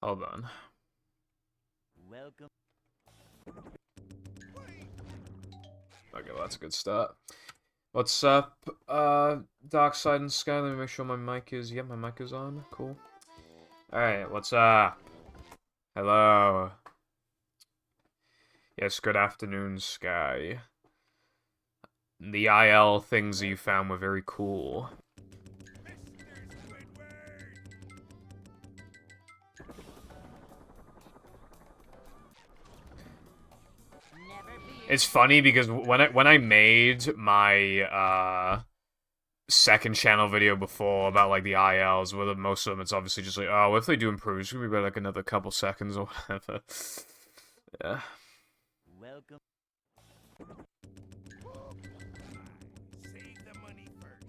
Hold on. Welcome. Okay, well, that's a good start. What's up, Darkside and Sky? Let me make sure my mic is... Yeah, my mic is on. Cool. Alright, what's up? Hello. Yes, good afternoon, Sky. The IL things that you found were very cool. It's funny because when I made my second channel video before about like the ILs, where most of them it's obviously just like, oh, if they do improve, it's gonna be about like another couple seconds or whatever. Yeah. Welcome. Save the money first.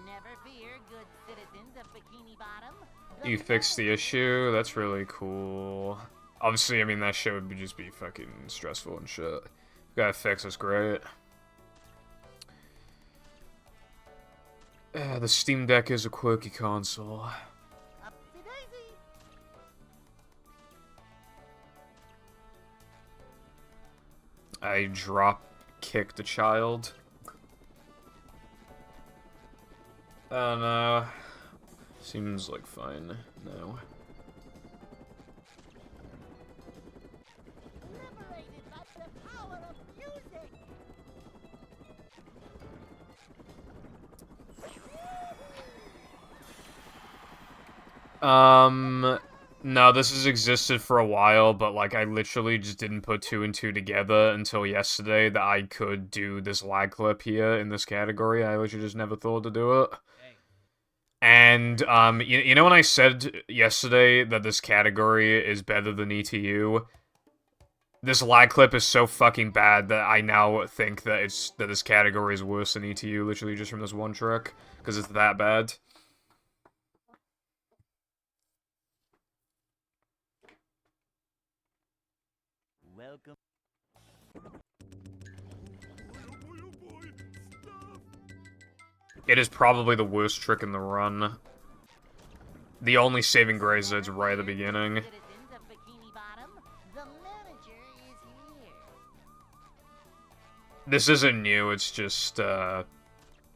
Never fear, good citizens of Bikini Bottom. You fixed the issue? That's really cool. Obviously, I mean, that shit would just be fucking stressful and shit. Got it fixed, that's great. The Steam Deck is a quirky console. Upsy-daisy. I drop-kicked a child. Oh no. Seems like fine now. Liberated by the power of music. No, this has existed for a while, but like I literally just didn't put two and two together until yesterday that I could do this lag clip here in this category. I literally just never thought to do it. And, you know when I said yesterday that this category is better than ETU? This lag clip is so fucking bad that I now think that this category is worse than ETU, literally just from this one trick, because it's that bad. Welcome. It is probably the worst trick in the run. The only saving grace is it's right at the beginning. Citizens of Bikini Bottom, the manager is here. This isn't new, it's just, yeah.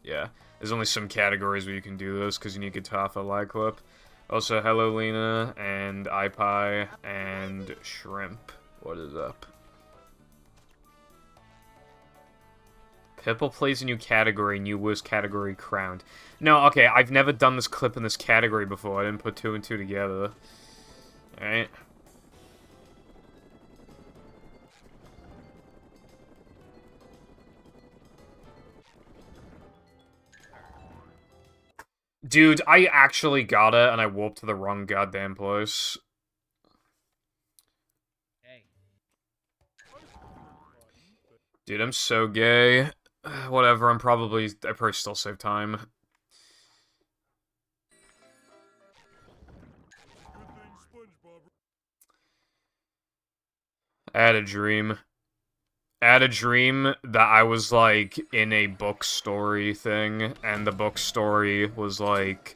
There's only some categories where you can do this, because you need guitar for lag clip. Also, hello Lena, and iPie, and Shrimp. What is up? Pipple plays a new category, new worst category crowned. No, okay, I've never done this clip in this category before. I didn't put two and two together. Alright. Dude, I actually got it, and I warped to the wrong goddamn place. Hey. Dude, I'm so gay. Whatever, I probably still save time. I had a dream. I had a dream that I was, like, in a book story thing, and the book story was, like,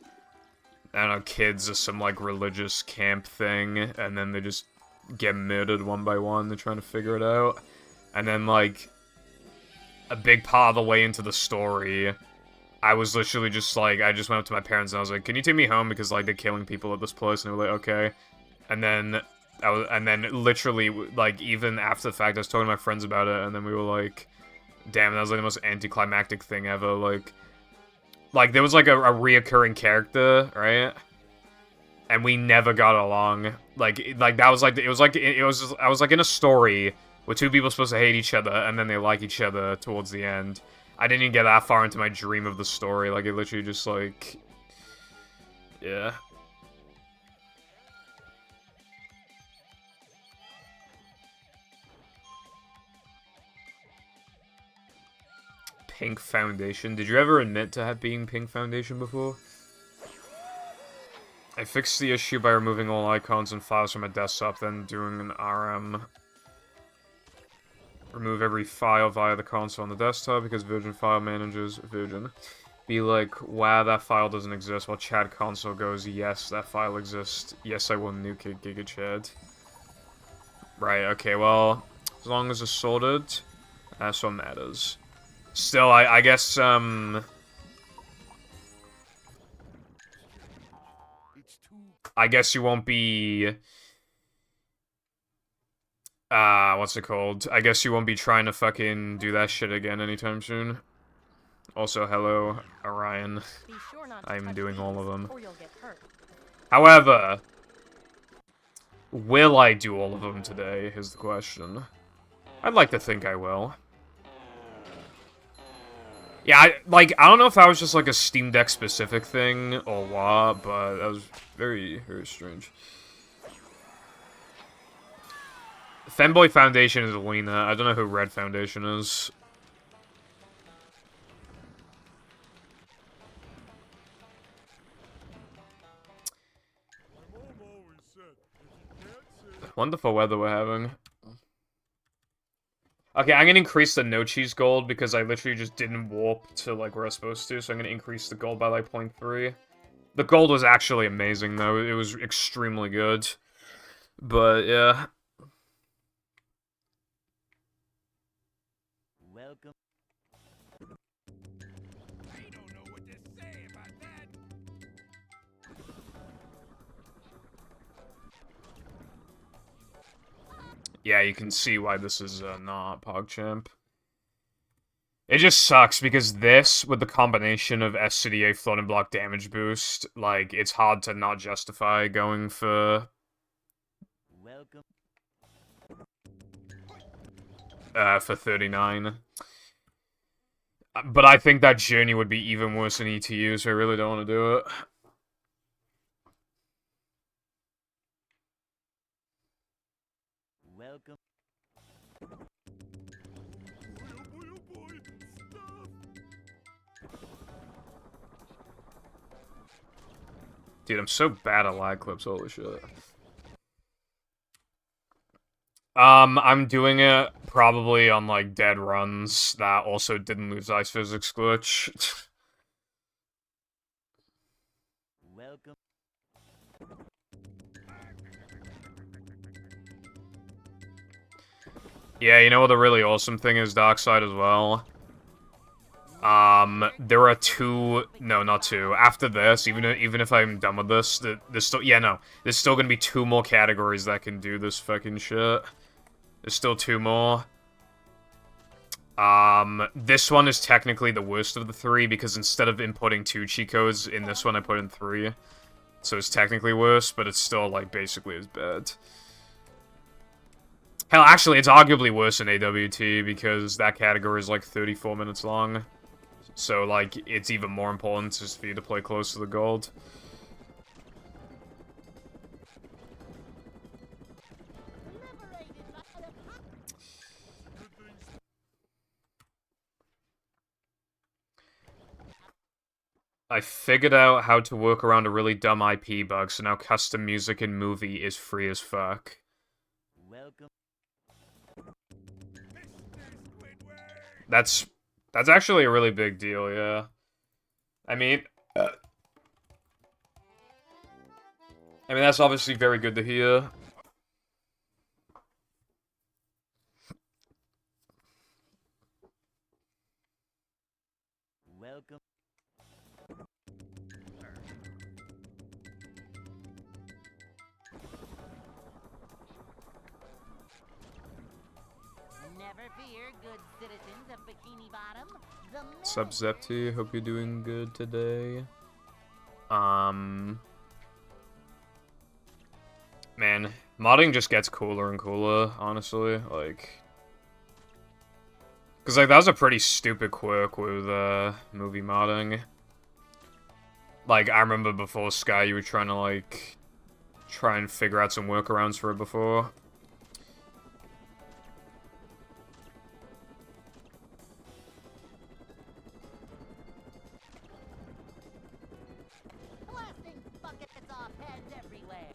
I don't know, kids of some, like, religious camp thing, and then they just get murdered one by one, they're trying to figure it out. And then, like, a big part of the way into the story, I was literally just, like, I just went up to my parents and I was like, can you take me home, because, like, they're killing people at this place, and they were like, okay. And then and then literally, like, even after the fact, I was talking to my friends about it, and then we were like, damn, that was like the most anticlimactic thing ever, like there was like a reoccurring character, right? And we never got along. Like that was like, I was like in a story where two people supposed to hate each other, and then they like each other towards the end. I didn't even get that far into my dream of the story, like, it literally just, like, yeah. Pink Foundation. Did you ever admit to being Pink Foundation before? I fixed the issue by removing all icons and files from my desktop, then doing an RM. Remove every file via the console on the desktop, because Virgin File Manager's Virgin. be like, wow, that file doesn't exist, while Chad Console goes, yes, that file exists. Yes, I will nuke it, Giga Chad. Right, okay, well, as long as it's sorted, that's what matters. Still, I guess, I guess you won't be... what's it called? I guess you won't be trying to fucking do that shit again anytime soon. Also, hello, Orion. I'm doing all of them. However, will I do all of them today, is the question. I'd like to think I will. Yeah, I don't know if that was just, like, a Steam Deck specific thing or what, but that was very, very strange. Femboy Foundation is Lena. I don't know who Red Foundation is. Wonderful weather we're having. Okay, I'm gonna increase the no cheese gold because I literally just didn't warp to like where I was supposed to, so I'm gonna increase the gold by like 0.3. The gold was actually amazing though, it was extremely good. But yeah. Welcome. I don't know what to say about that. Yeah, you can see why this is not PogChamp. It just sucks because this, with the combination of SCDA floating block damage boost, like, it's hard to not justify going for... Welcome. For 39. But I think that journey would be even worse than ETU, so I really don't want to do it. Welcome. Dude, I'm so bad at lag clips, holy shit. I'm doing it probably on, like, dead runs that also didn't lose Ice Physics glitch. Welcome. Yeah, you know what the really awesome thing is, Darkside, as well? There are two... No, not two. After this, even if I'm done with this, there's still... Yeah, no. There's still gonna be 2 more categories that can do this fucking shit. There's still 2 more. This one is technically the worst of the 3, because instead of inputting 2 cheat codes, in this one I put in 3. So it's technically worse, but it's still, like, basically as bad. Hell, actually, it's arguably worse than AWT, because that category is, like, 34 minutes long. So, like, it's even more important just for you to play close to the gold. I figured out how to work around a really dumb IP bug, so now custom music in movie is free as fuck. Welcome. That's actually a really big deal, yeah. I mean, that's obviously very good to hear. Welcome. Never fear, good citizens of Bikini Bottom. The Sup, Zepti? Hope you're doing good today. Man, modding just gets cooler and cooler, honestly, like... Because, like, that was a pretty stupid quirk with, movie modding. Like, I remember before Sky, you were trying to, like, try and figure out some workarounds for it before. blasting buckets off heads everywhere.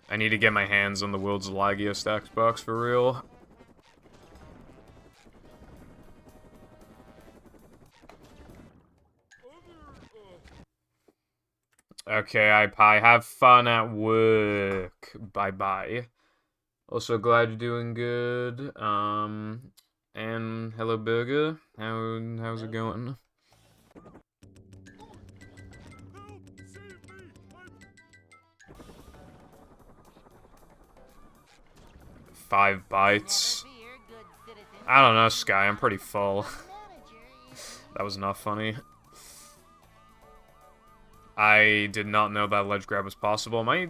I need to get my hands on the world's laggiest Xbox for real. Okay, iPie, have fun at work. Bye-bye. Also, glad you're doing good. And hello, Burger. How's it going? Five bites. Never fear, good citizen. I don't know, Sky. I'm pretty full. The manager is That was not funny. I did not know that ledge grab was possible. Am I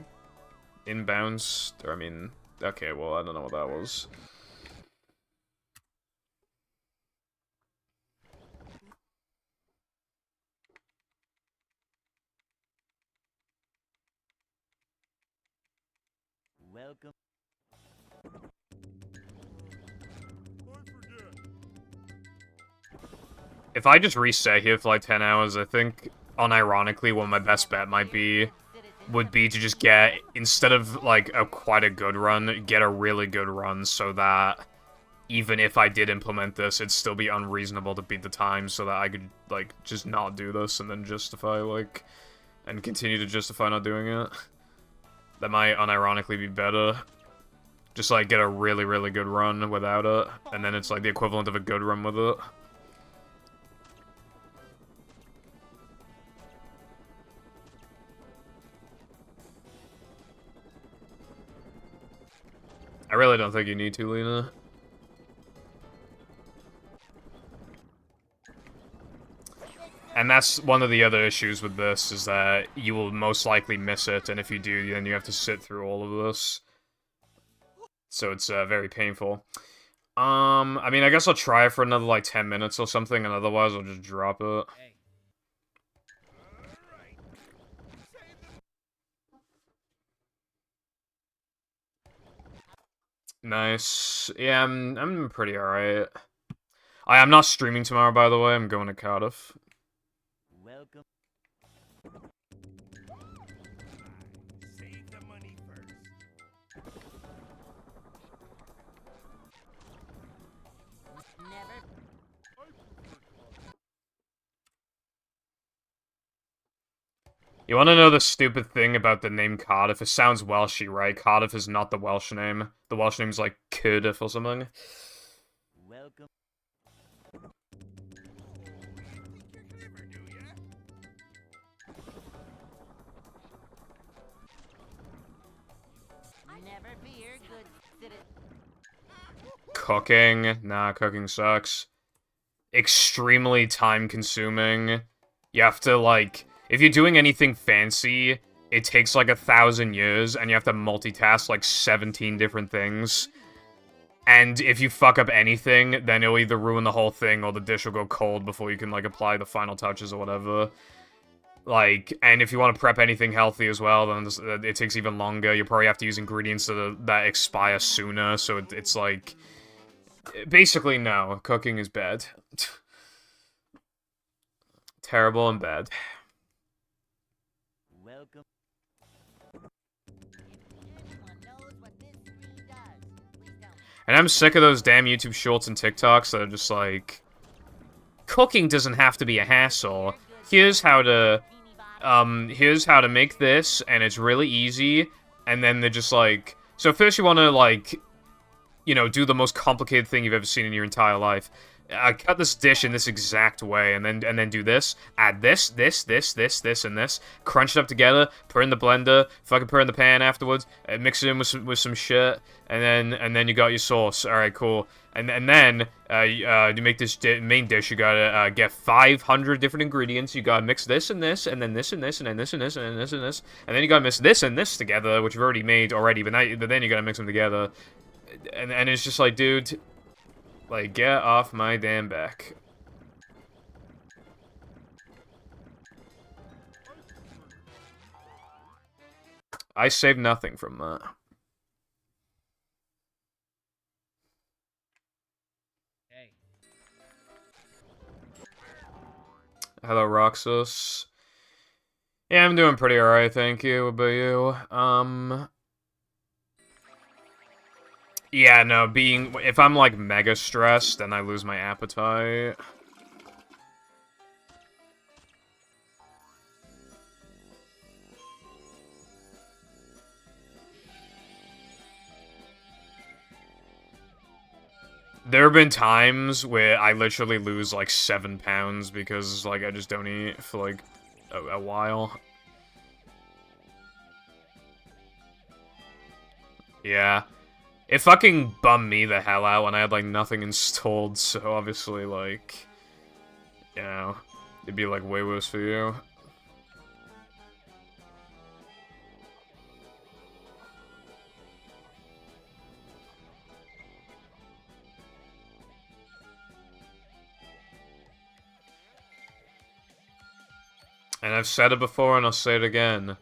inbounds? Or, I mean... Okay, well, I don't know what that was. Welcome. If I just reset here for like 10 hours, I think, unironically, what my best bet might be would be to just get, instead of like a quite a good run, get a really good run so that even if I did implement this, it'd still be unreasonable to beat the time so that I could, like, just not do this and then justify, like, and continue to justify not doing it. That might unironically be better. Just, like, get a really, really good run without it, and then it's, like, the equivalent of a good run with it. I really don't think you need to, Lena. And that's one of the other issues with this, is that you will most likely miss it, and if you do, then you have to sit through all of this. So it's very painful. I mean, I guess I'll try for another, like, 10 minutes or something, and otherwise I'll just drop it. Hey. Nice. Yeah, I'm pretty alright. I'm not streaming tomorrow, by the way. I'm going to Cardiff. Welcome. Save the money first. never. You want to know the stupid thing about the name Cardiff? It sounds Welshy, right? Cardiff is not the Welsh name. The Welsh name's like Cardiff or something. Welcome. Never fear, good citizen. Cooking? Nah, cooking sucks. Extremely time-consuming. You have to, like... If you're doing anything fancy, it takes like 1,000 years, and you have to multitask like 17 different things. And if you fuck up anything, then it'll either ruin the whole thing, or the dish will go cold before you can, like, apply the final touches or whatever. Like, and if you want to prep anything healthy as well, then it takes even longer. You probably have to use ingredients that expire sooner, so it's like... Basically, no. Cooking is bad. Terrible and bad. Welcome. Anyone knows what this screen does, please tell me. And I'm sick of those damn YouTube shorts and TikToks that are just like... Cooking doesn't have to be a hassle. Here's how to... here's how to make this, and it's really easy. And then they're just like... So first you want to, like... You know, do the most complicated thing you've ever seen in your entire life. Cut this dish in this exact way, and then do this. Add this, and this. Crunch it up together. Put it in the blender. Fucking put it in the pan afterwards. Mix it in with some shit, and then you got your sauce. All right, cool. And then to make this main dish, you gotta get 500 different ingredients. You gotta mix this and this, and then this and this, and then this and this, and then this and this, and then you gotta mix this and this together, which you've already made already. But then you gotta mix them together, and it's just like, dude. Like, get off my damn back. I saved nothing from that. Hey. Hello, Roxas. Yeah, I'm doing pretty alright, thank you. What about you? Yeah, no, if I'm, like, mega stressed, then I lose my appetite. There have been times where I literally lose like 7 pounds because like I just don't eat for like a while. Yeah. It fucking bummed me the hell out when I had like nothing installed, so obviously like, you know, it'd be like way worse for you. And I've said it before and I'll say it again.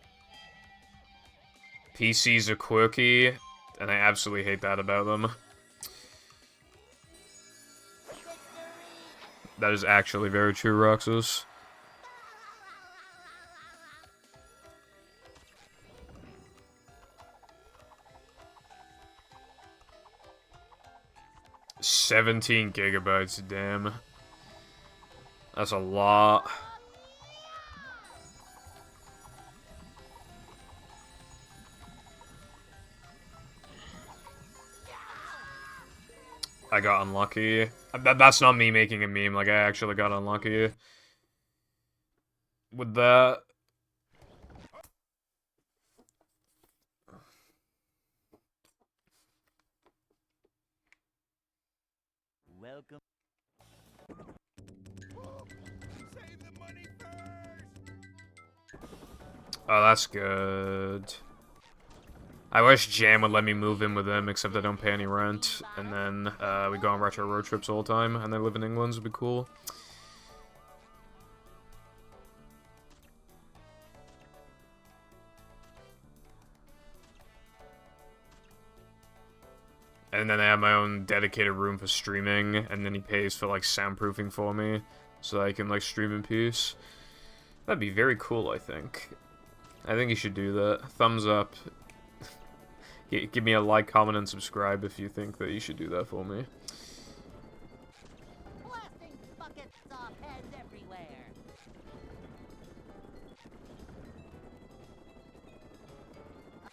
PCs are quirky, and I absolutely hate that about them. That is actually very true, Roxas. $17 GB, damn. That's a lot. I got unlucky. That's not me making a meme, like I actually got unlucky. With that. Welcome. Save the money first. Oh, that's good. I wish Jam would let me move in with them, except I don't pay any rent. And then we go on retro road trips all the time, and they live in England, would be cool. And then I have my own dedicated room for streaming, and then he pays for, like, soundproofing for me, so that I can, like, stream in peace. That'd be very cool, I think. I think you should do that. Thumbs up. Give me a like, comment, and subscribe if you think that you should do that for me. Blasting buckets off heads everywhere.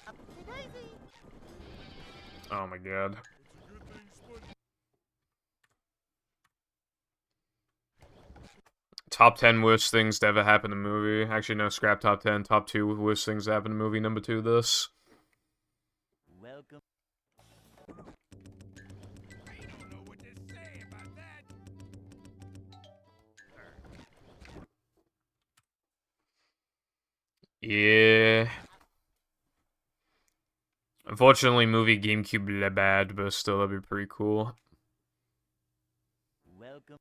Upsy-daisy. Oh my god. Top 10 worst things to ever happen in a movie. Actually, no, scrap top 10. Top 2 worst things to happen in a movie. Number 2, this. Welcome. I don't know what to say about that. Yeah. Unfortunately, movie GameCube bad, but still, that'd be pretty cool. Welcome.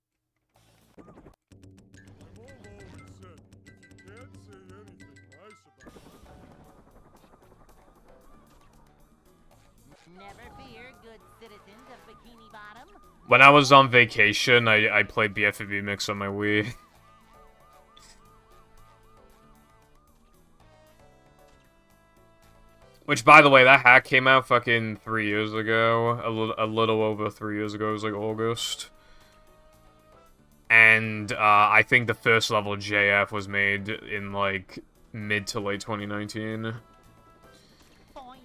Never fear, good citizens of Bikini Bottom. When I was on vacation, I played BFB Mix on my Wii. Which, by the way, that hack came out fucking 3 years ago. A little over 3 years ago. It was like August. And I think the first level of JF was made in like mid to late 2019. Boing.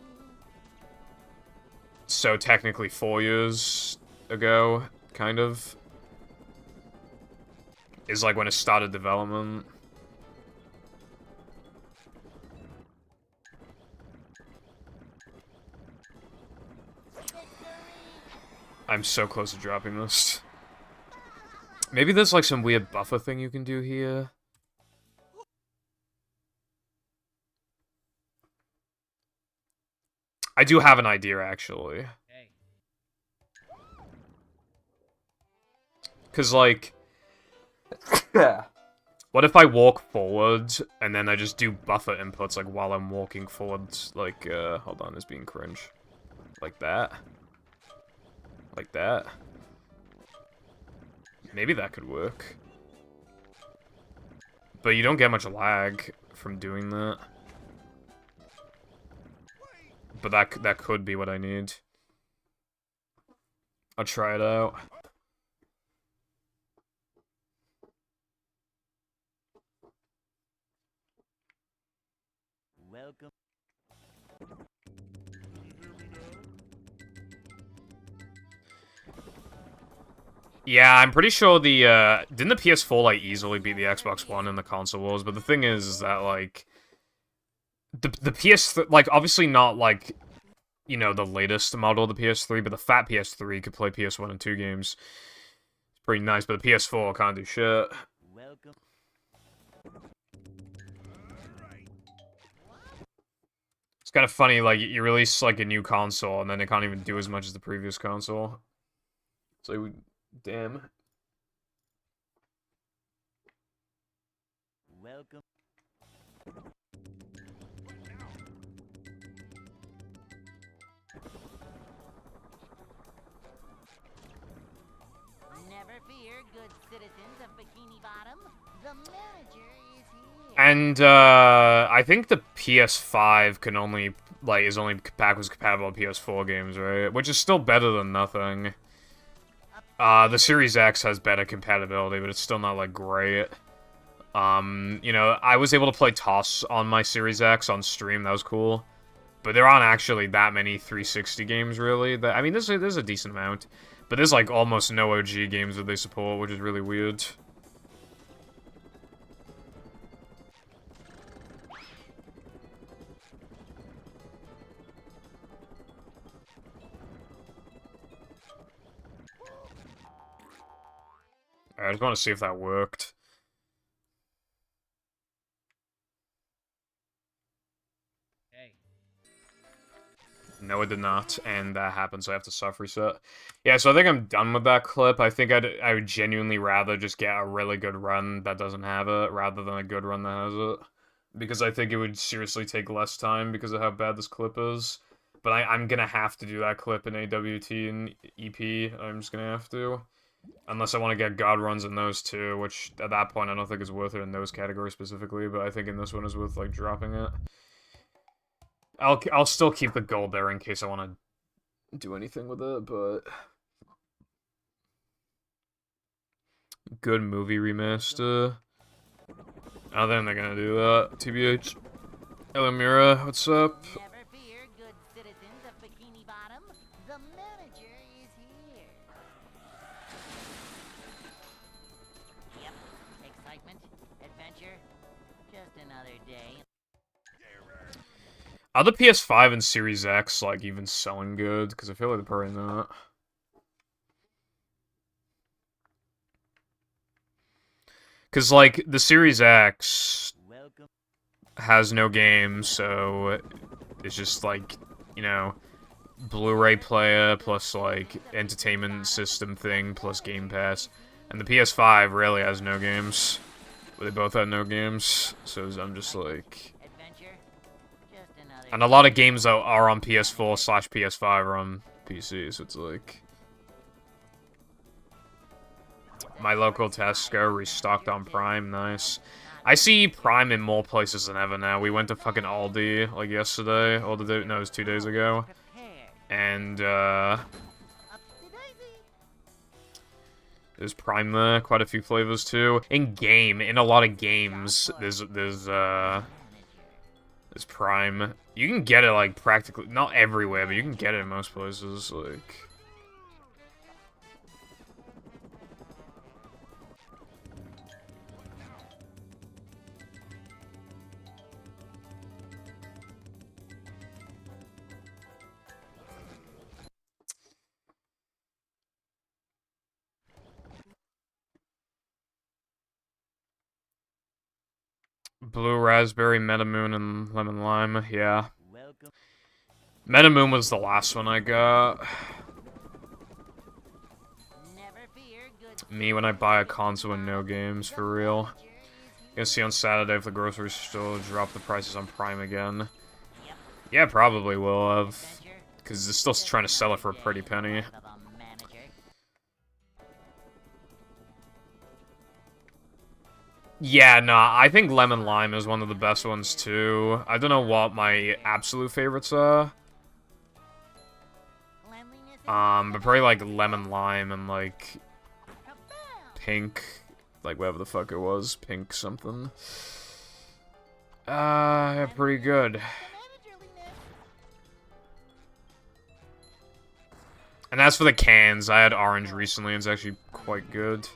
So technically 4 years ago, kind of. Is like when it started development. I'm so close to dropping this. Maybe there's like some weird buffer thing you can do here. I do have an idea, actually. Hey. Because, like... What if I walk forward, and then I just do buffer inputs, like, while I'm walking forwards? Like, hold on, it's being cringe. Like that. Like that. Maybe that could work. But you don't get much lag from doing that. But that could be what I need. I'll try it out. Welcome. Yeah, I'm pretty sure the, didn't the PS4, like, easily beat the Xbox One in the console wars? But the thing is that, like, the PS, like, obviously not, like, you know, the latest model of the PS3, but the fat PS3 could play PS1 and 2 games. It's pretty nice, but the PS4 can't do shit. Welcome. It's kind of funny, like, you release, like, a new console, and then it can't even do as much as the previous console. So, damn. Welcome. Never fear, good citizens of Bikini Bottom. The manager is here. And, I think the PS5 can only, like, is only backwards compatible with PS4 games, right? Which is still better than nothing. The Series X has better compatibility, but it's still not, like, great. You know, I was able to play TOS on my Series X on stream, that was cool. But there aren't actually that many 360 games, really. That, I mean, there's a decent amount. But there's, like, almost no OG games that they support, which is really weird. I just want to see if that worked. Hey. No, it did not, and that happened, so I have to soft reset. Yeah, so I think I'm done with that clip. I think I would genuinely rather just get a really good run that doesn't have it, rather than a good run that has it. Because I think it would seriously take less time because of how bad this clip is. But I'm gonna have to do that clip in AWT and EP. I'm just gonna have to. Unless I want to get God runs in those two, which at that point I don't think is worth it in those categories specifically, but I think in this one is worth, like, dropping it. I'll still keep the gold there in case I want to do anything with it, but... Good movie remaster. I don't think they're gonna do that, TBH. Hello, Mira, what's up? Never fear, good citizens of Bikini Bottom. The manager is here. Yep. Excitement, adventure, just another day. Are the PS5 and Series X, like, even selling good? Because I feel like they're probably not. Because, like, the Series X Welcome. has no games, so it's just, like, you know, Blu-ray player plus, like, entertainment system thing plus Game Pass. And the PS5 really has no games. But they both had no games, so I'm just like... Adventure, just another And a lot of games that are on PS4/PS5 are on PC, so it's like... My local Tesco restocked on Prime, nice. I see Prime in more places than ever now. We went to fucking Aldi, like, yesterday, or the day, no, it was 2 days ago. prepared. And, Up to daisy. there's Prime there, quite a few flavors too. In a lot of games, there's Prime. You can get it, like, practically, not everywhere, but you can get it in most places, like... Blue Raspberry, Metamoon, and Lemon Lime, yeah. Welcome. Metamoon was the last one I got. Never fear, good Me when I buy a console and no games, for real. manager is here. Gonna see on Saturday if the grocery store drop the prices on Prime again. Yep. Yeah, probably will have. Adventure, Because they're still trying to sell it for a another pretty day penny. in the life of a manager. Yeah, nah, I think Lemon Lime is one of the best ones too. I don't know what my absolute favorites are. Cleanliness is But probably like Lemon Lime and like profound. Pink, like whatever the fuck it was, Pink something. Yeah, pretty good. The managerliness. And as for the cans, I had orange recently, and it's actually quite good.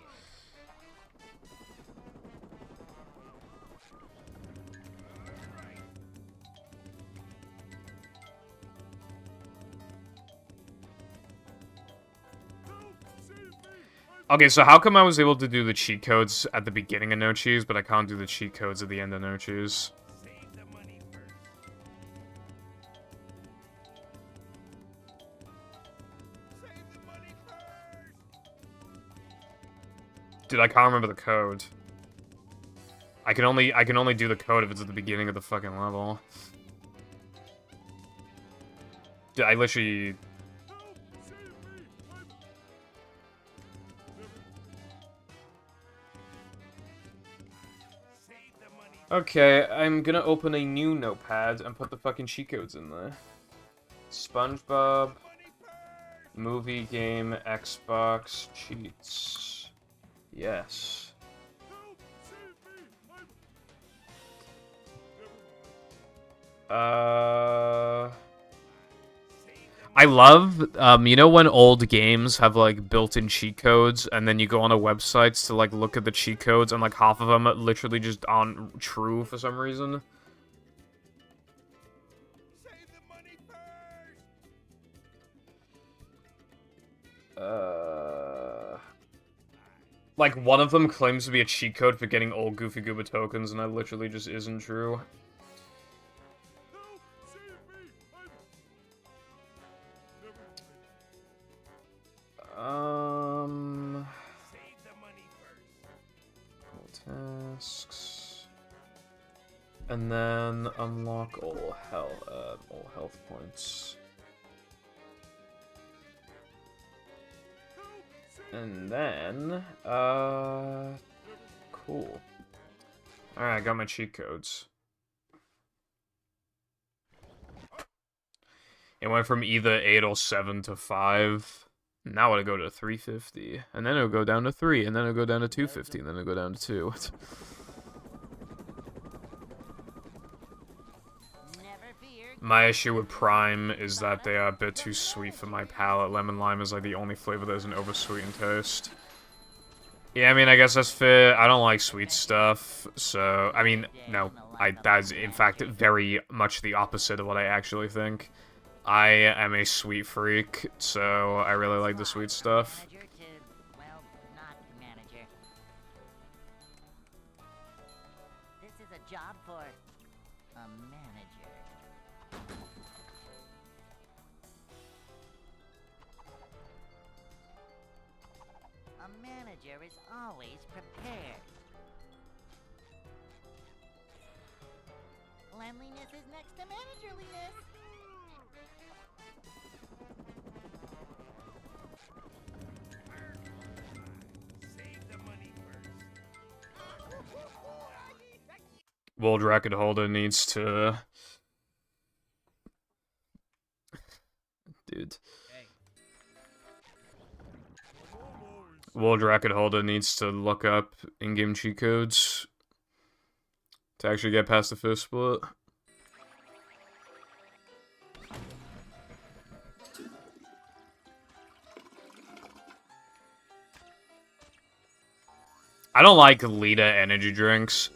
Okay, so how come I was able to do the cheat codes at the beginning of No Cheese, but I can't do the cheat codes at the end of No Cheese? Dude, I can't remember the code. I can only do the code if it's at the beginning of the fucking level. Dude, I literally... Okay, I'm gonna open a new notepad and put the fucking cheat codes in there. SpongeBob, movie, game, Xbox, cheats. Yes. I love, you know when old games have, like, built-in cheat codes, and then you go on a websites to, like, look at the cheat codes, and, like, half of them literally just aren't true for some reason? Like, one of them claims to be a cheat code for getting old Goofy Gooba tokens, and that literally just isn't true. Tasks. And then unlock all health points. And then, cool. Alright, I got my cheat codes. It went from either 807 to 5. Now it'll go to 350. And then it'll go down to 3. And then it'll go down to 250. And then it'll go down to 2. My issue with Prime is that they are a bit too sweet for my palate. Lemon lime is like the only flavor that isn't oversweetened taste. Yeah, I mean, I guess that's fair. I don't like sweet stuff, so... I mean, no. That's, in fact, very much the opposite of what I actually think. I am a sweet freak, so I really like the sweet stuff. This is a job for a manager. A manager is always prepared. Cleanliness is next to managerliness. World record holder needs to... Dude. World record holder needs to look up in-game cheat codes to actually get past the first split. I don't like Lita energy drinks.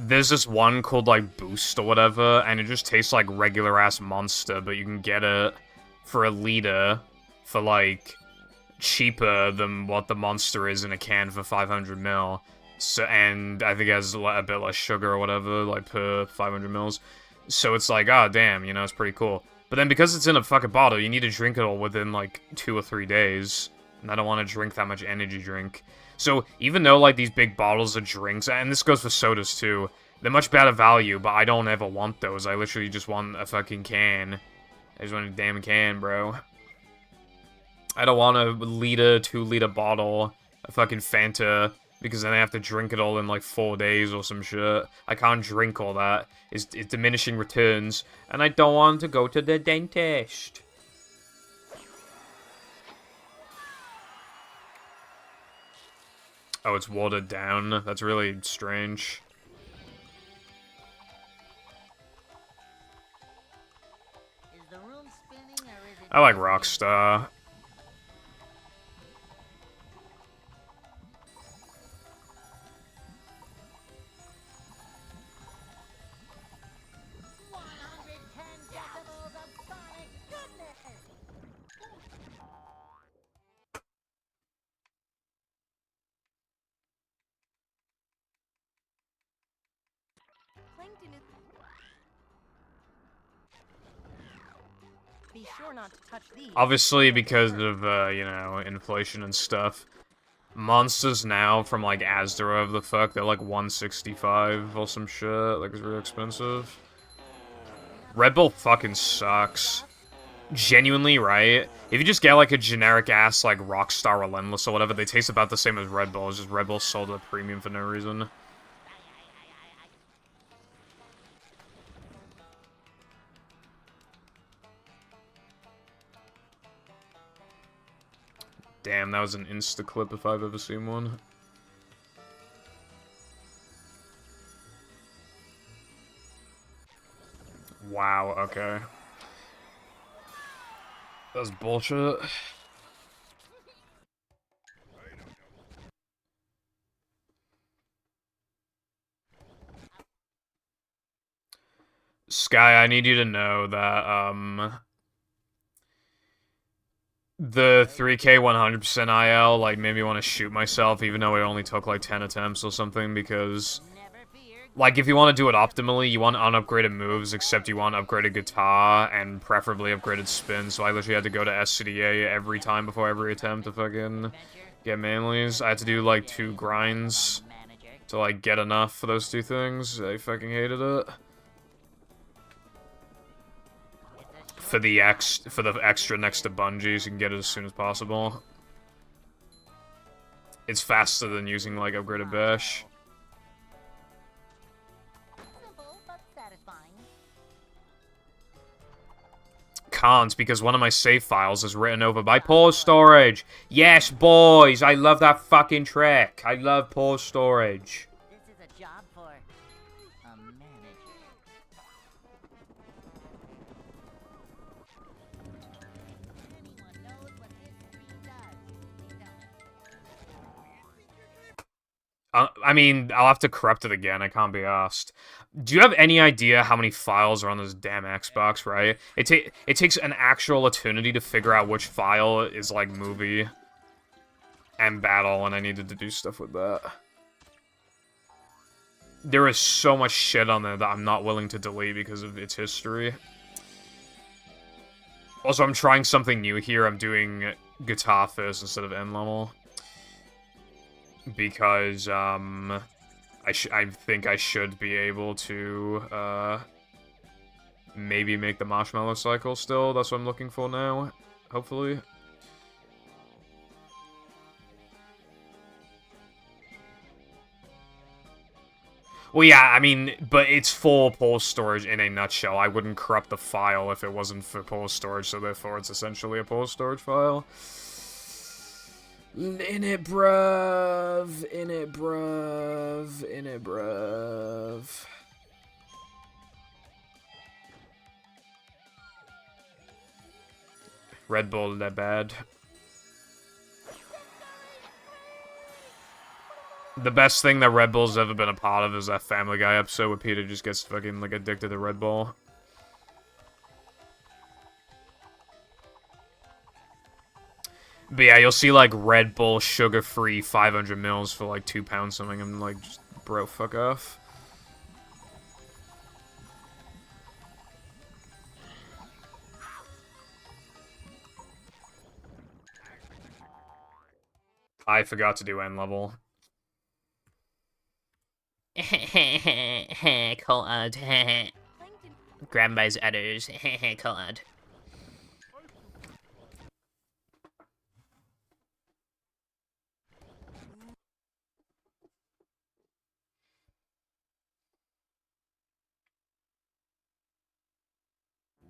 There's this one called, like, Boost or whatever, and it just tastes like regular-ass Monster, but you can get it for a liter for, like, cheaper than what the Monster is in a can for 500 ml. So, and I think it has a bit less sugar or whatever, like, per 500 mils. So it's like, ah, damn, you know, it's pretty cool. But then because it's in a fucking bottle, you need to drink it all within, like, 2 or 3 days. And I don't want to drink that much energy drink. So, even though, like, these big bottles of drinks, and this goes for sodas, too, they're much better value, but I don't ever want those. I literally just want a fucking can. I just want a damn can, bro. I don't want a liter, 2-liter bottle of fucking Fanta, because then I have to drink it all in, like, 4 days or some shit. I can't drink all that. It's diminishing returns, and I don't want to go to the dentist. Oh, it's watered down? That's really strange. Is the room spinning or is it I like Rockstar. Plankton is... Be sure not to touch these. Obviously, because of, you know, inflation and stuff. Monsters now from, like, Asda or whatever the fuck, they're like 165 or some shit. Like, it's really expensive. Red Bull fucking sucks. Genuinely, right? If you just get, like, a generic-ass, like, Rockstar Relentless or whatever, they taste about the same as Red Bull. It's just Red Bull sold at a premium for no reason. Damn, that was an insta-clip if I've ever seen one. Wow, okay. That's bullshit. Sky, I need you to know that, the 3K 100% IL, like, made me want to shoot myself, even though it only took, like, 10 attempts or something, because... Never fear. Like, if you want to do it optimally, you want unupgraded moves, except you want upgraded guitar, and preferably upgraded spin, so I literally had to go to SCDA every time before every attempt to fucking Adventure. get manlies. I had to do, like, 2 grinds Manager. to, like, get enough for those 2 things. I fucking hated it. It's a For the extra next to Bungie, so you can get it as soon as possible. It's faster than using, like, upgraded bash. simple but satisfying. Can't, because one of my save files is written over by pause storage. Yes, boys, I love that fucking trick. I love pause storage. This is a job for a manager. Anyone knows what this screen does? Please tell me. I mean, I'll have to corrupt it again. I can't be asked. Do you have any idea how many files are on this damn Xbox, right? It takes an actual eternity to figure out which file is, like, movie and battle, and I needed to do stuff with that. There is so much shit on there that I'm not willing to delete because of its history. Also, I'm trying something new here. I'm doing guitar first instead of end level. Because, I think I should be able to, maybe make the marshmallow cycle still. That's what I'm looking for now, hopefully. Well, yeah, I mean, but it's for pause storage in a nutshell. I wouldn't corrupt the file if it wasn't for pause storage, so therefore it's essentially a pause storage file. In it, bruv. In it, bruv. In it, bruv. Red Bull, that bad. The best thing that Red Bull's ever been a part of is that Family Guy episode where Peter just gets fucking, like, addicted to Red Bull. But yeah, you'll see, like, Red Bull sugar-free 500 mils for, like, £2 something. I'm like, just, bro, fuck off. I forgot to do end level. Collard. Grab by his udders. Collard.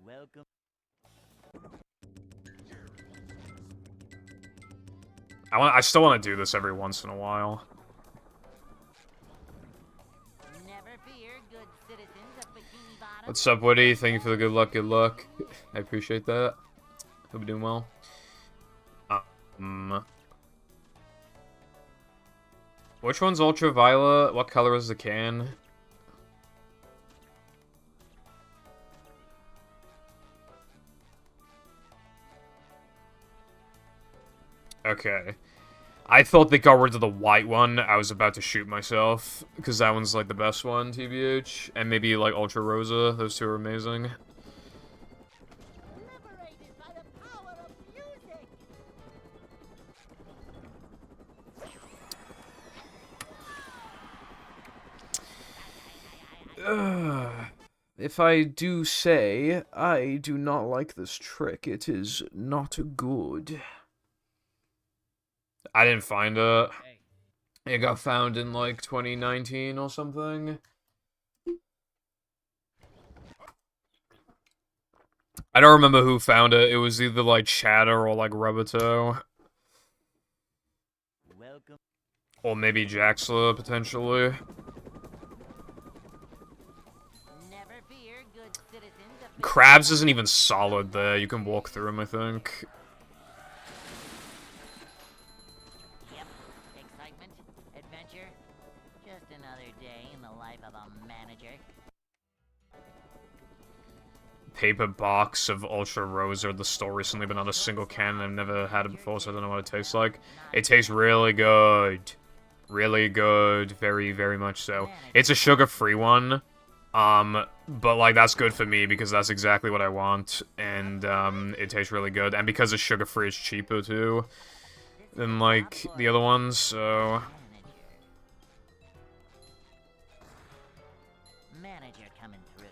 Welcome. I still want to do this every once in a while. Never fear, good citizens of Bikini Bottom. What's up, Woody? Thank you for the good luck, good luck. I appreciate that. Hope you're doing well. Which one's ultraviolet? What color is the can? Okay. I thought they got rid of the white one. I was about to shoot myself, because that one's, like, the best one, TBH. And maybe, like, Ultra Rosa. Those two are amazing. Liberated by the power of music. If I do say, I do not like this trick. It is not good. I didn't find it. Hey. It got found in, like, 2019 or something. I don't remember who found it. It was either, like, Chatter or, like, Roboto. Welcome. Or maybe Jaxla, potentially. Never fear, good citizens of Krabs isn't even solid there. You can walk through him, I think. Yep. Excitement, adventure, just another day in the life of a manager. Paper box of Ultra Rosa, the store recently, but not a single can. I've never had it before, so I don't know what it tastes like. It tastes really good. Really good. Very, very much so. It's a sugar-free one. But, like, that's good for me because that's exactly what I want. And, it tastes really good. And because it's sugar-free, it's cheaper, too, than, like, the other ones, so... Manager coming through.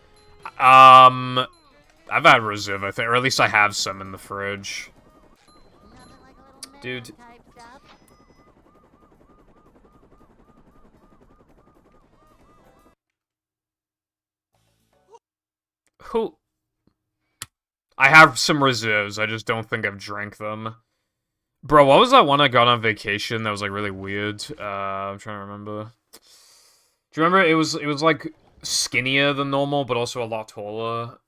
I've had Reserve, I think, or at least I have some in the fridge. Nothing like a little Dude. type stuff. Who? I have some reserves, I just don't think I've drank them. Bro, what was that one I got on vacation that was, like, really weird? I'm trying to remember. Do you remember? It was, like, skinnier than normal, but also a lot taller.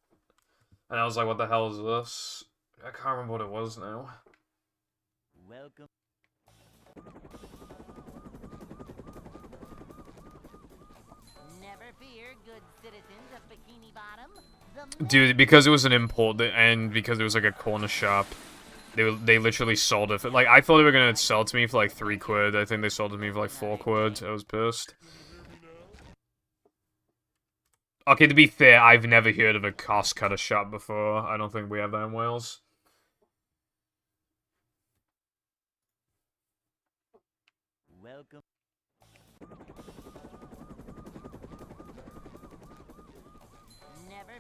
And I was like, what the hell is this? I can't remember what it was now. Welcome. Never fear, good citizens of Bikini Bottom. Dude, because it was an import, and because it was, like, a corner shop, they literally sold it for, like, I thought they were gonna sell it to me for, like, 3 quid. I think they sold it to me for, like, 4 quid. I was pissed. Okay, to be fair, I've never heard of a cost cutter shop before. I don't think we have that in Wales. Welcome.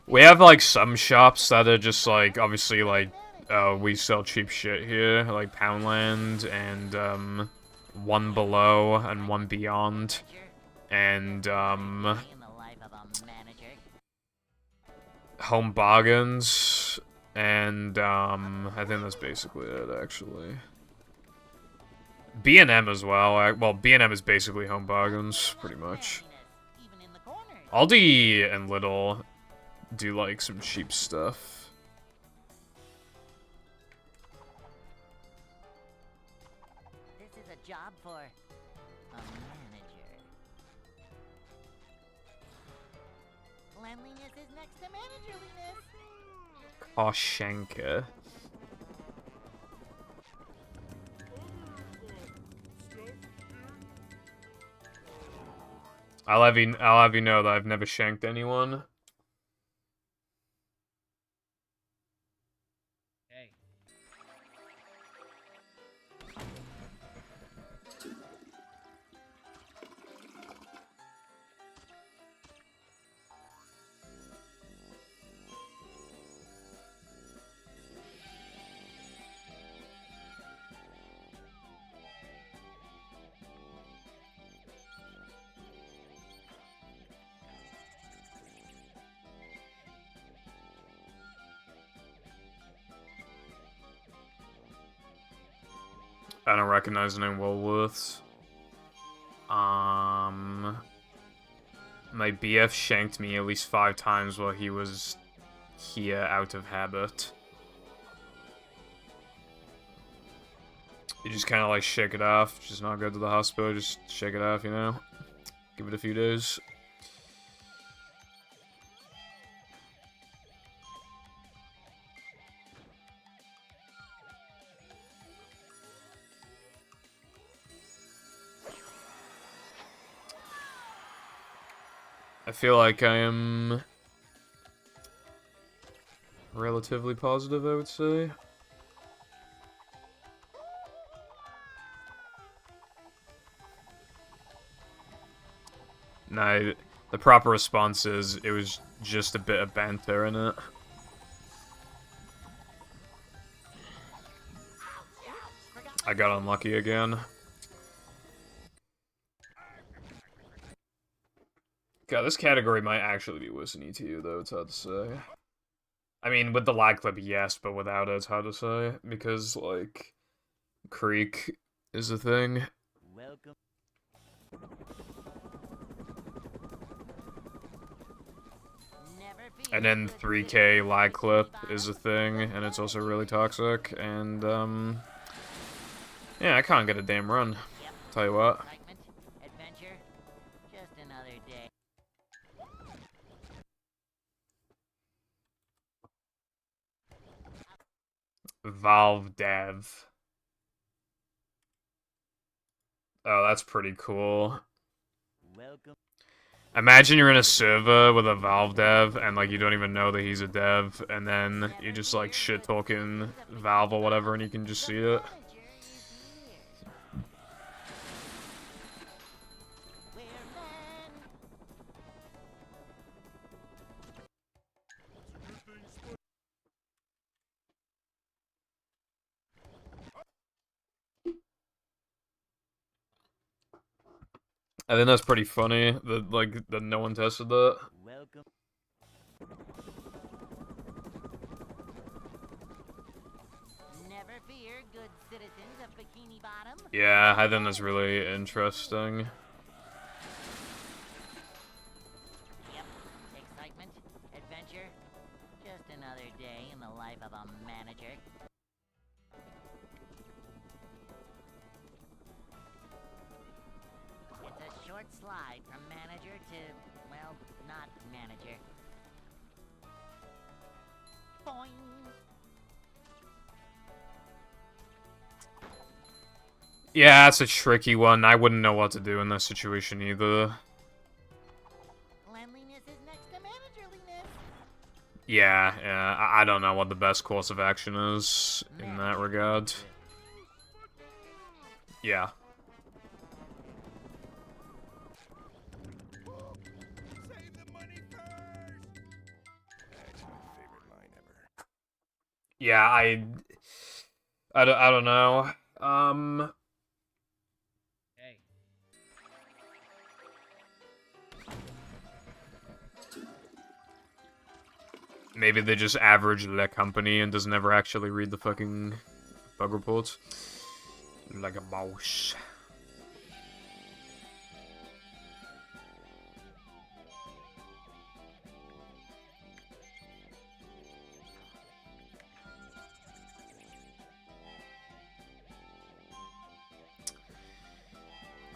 We have, like, some shops that are just, like, obviously, like, we sell cheap shit here, like Poundland, and, One Below, and One Beyond, and, Home Bargains, and, I think that's basically it, actually. B&M as well. Well, B&M is basically Home Bargains, pretty much. Aldi and Lidl do, like, some cheap stuff. This is a job for a manager. Cleanliness is next to managerliness. Koshenka. I'll have you know that I've never shanked anyone. Hey. I don't recognize the name Woolworths. My BF shanked me at least 5 times while he was here out of habit. You just kind of like shake it off, just not go to the hospital, just shake it off, you know? Give it a few days. I feel like I am relatively positive, I would say. No, the proper response is it was just a bit of banter in it. I got unlucky again. God, this category might actually be listening to you, though, it's hard to say. I mean, with the lag clip, yes, but without it, it's hard to say. Because, like, Creek is a thing. Welcome. And then 3K lag clip is a thing, and it's also really toxic, and, yeah, I can't get a damn run. Tell you what. Adventure, just another day. Valve Dev. Oh, that's pretty cool. Welcome. Imagine you're in a server with a Valve dev, and, like, you don't even know that he's a dev, and then you just, like, shit-talking Valve or whatever, and you can just see it. I think that's pretty funny, that, like, that no one tested that. Welcome. Never fear, good citizens of Bikini Bottom. Yeah, I think that's really interesting. Yep, excitement, adventure, just another day in the life of a manager. It's a short slide from manager to, well, not manager. Boing! Yeah, that's a tricky one. I wouldn't know what to do in this situation either. Cleanliness is next to managerliness. Yeah, I don't know what the best course of action is in that regard. Yeah. Save the money first. That's my favorite line ever. Yeah, I don't know. Hey. Maybe they just average their company and doesn't ever actually read the fucking bug reports. Like a mouse.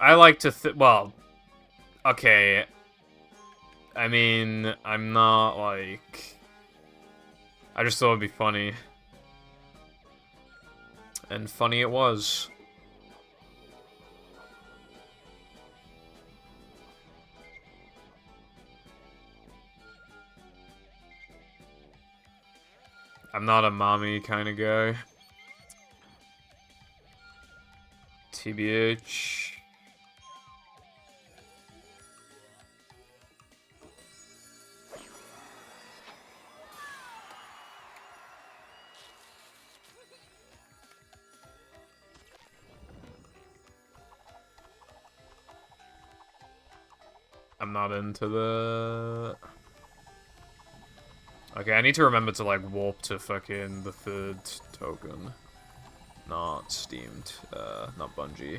I like to well, okay. I mean, I'm not like... I just thought it'd be funny. And funny it was. I'm not a mommy kind of guy. TBH. I'm not into the... Okay, I need to remember to, like, warp to fucking the third token. Not Steamed. Not Bungie.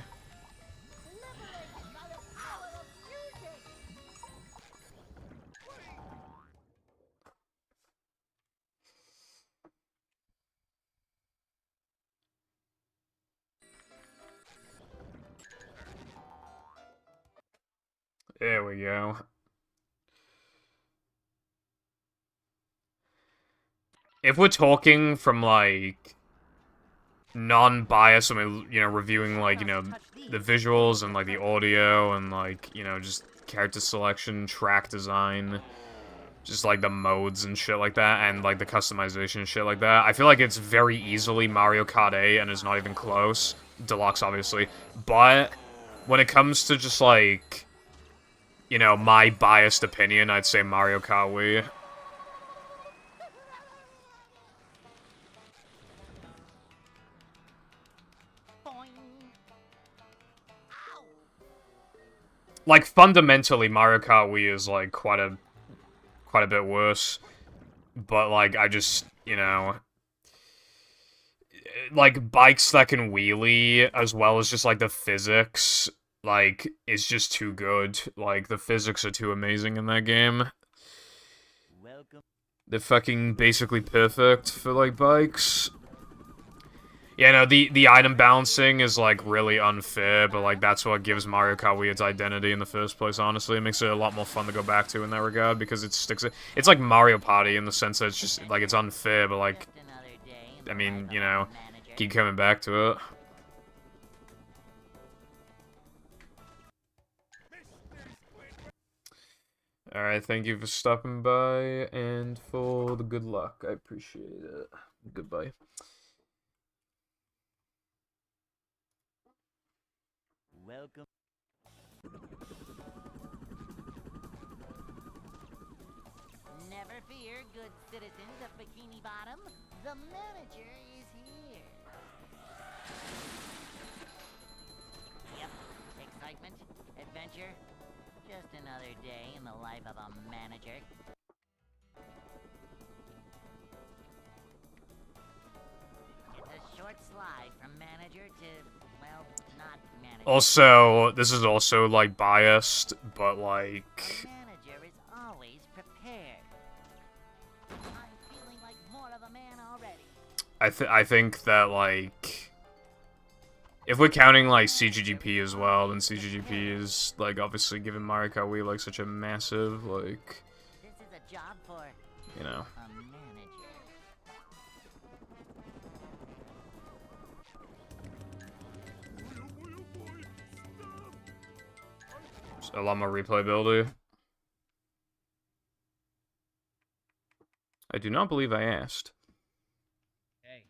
There we go. If we're talking from, like... non-biased, I mean, you know, reviewing, like, you know, the visuals and, like, the audio and, like, you know, just character selection, track design, just, like, the modes and shit like that, and, like, the customization and shit like that. I feel like it's very easily Mario Kart 8, and it's not even close. Deluxe, obviously. But when it comes to just, like, you know, my biased opinion, I'd say Mario Kart Wii. Boing. Ow! Like, fundamentally, Mario Kart Wii is, like, quite a bit worse. But, like, I just, you know... Like, bikes that can wheelie, as well as just, like, the physics, like, it's just too good. Like, the physics are too amazing in that game. Welcome. They're fucking basically perfect for, like, bikes. Yeah, no, the item balancing is, like, really unfair, but, like, that's what gives Mario Kart Wii its identity in the first place, honestly. It makes it a lot more fun to go back to in that regard, because it sticks... It's like Mario Party in the sense that it's just, like, it's unfair, but, like, Just another day in I the mean, life you of a know, manager. keep coming back to it. Alright, thank you for stopping by, and for the good luck. I appreciate it. Goodbye. Welcome. Never fear, good citizens of Bikini Bottom. The manager is here. Yep, excitement, adventure. Just another day in the life of a manager. It's a short slide from manager to, well, not manager. Also, this is also, like, biased, but, The like... manager is always prepared. I'm feeling like more of a man already. I think that, like... If we're counting, like, CGGP as well, then CGGP is, like, obviously giving Mario Kart Wii, like, such a massive, like... This is a job for You know... a manager. A lot more replayability. I do not believe I asked. Hey.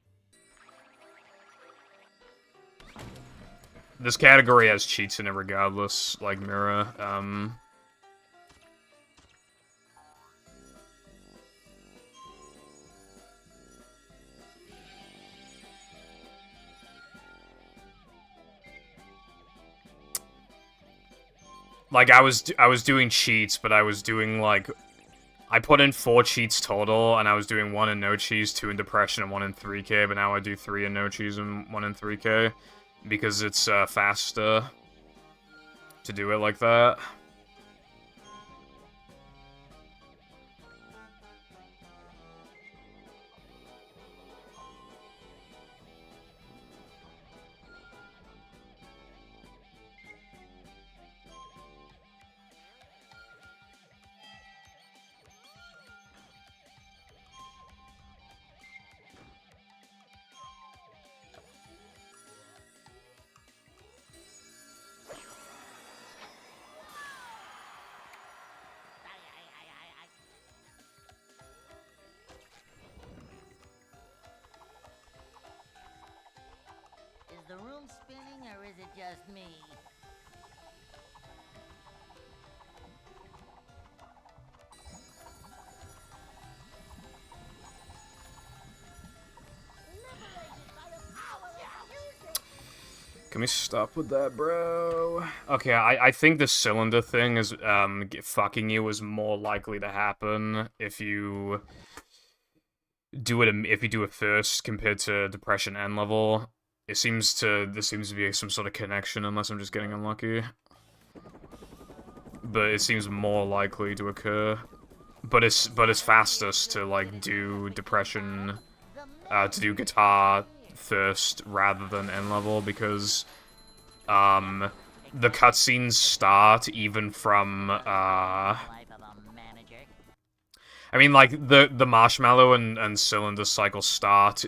This category has cheats in it regardless, like Mira. Like, I was doing cheats, but I was doing, like... I put in 4 cheats total, and I was doing 1 in no cheese, 2 in depression, and 1 in 3K, but now I do 3 in no cheese and 1 in 3K, because it's faster to do it like that. Is the room spinning or is it just me? Can we stop with that, bro? Okay, I think the cylinder thing is, fucking you is more likely to happen if you do it first compared to depression end level. There seems to be some sort of connection, unless I'm just getting unlucky. But it seems more likely to occur. But it's fastest to, like, do depression, to do guitar first rather than end level, because the cutscenes start even from Life of a manager. I mean, like, the marshmallow and cylinder cycle start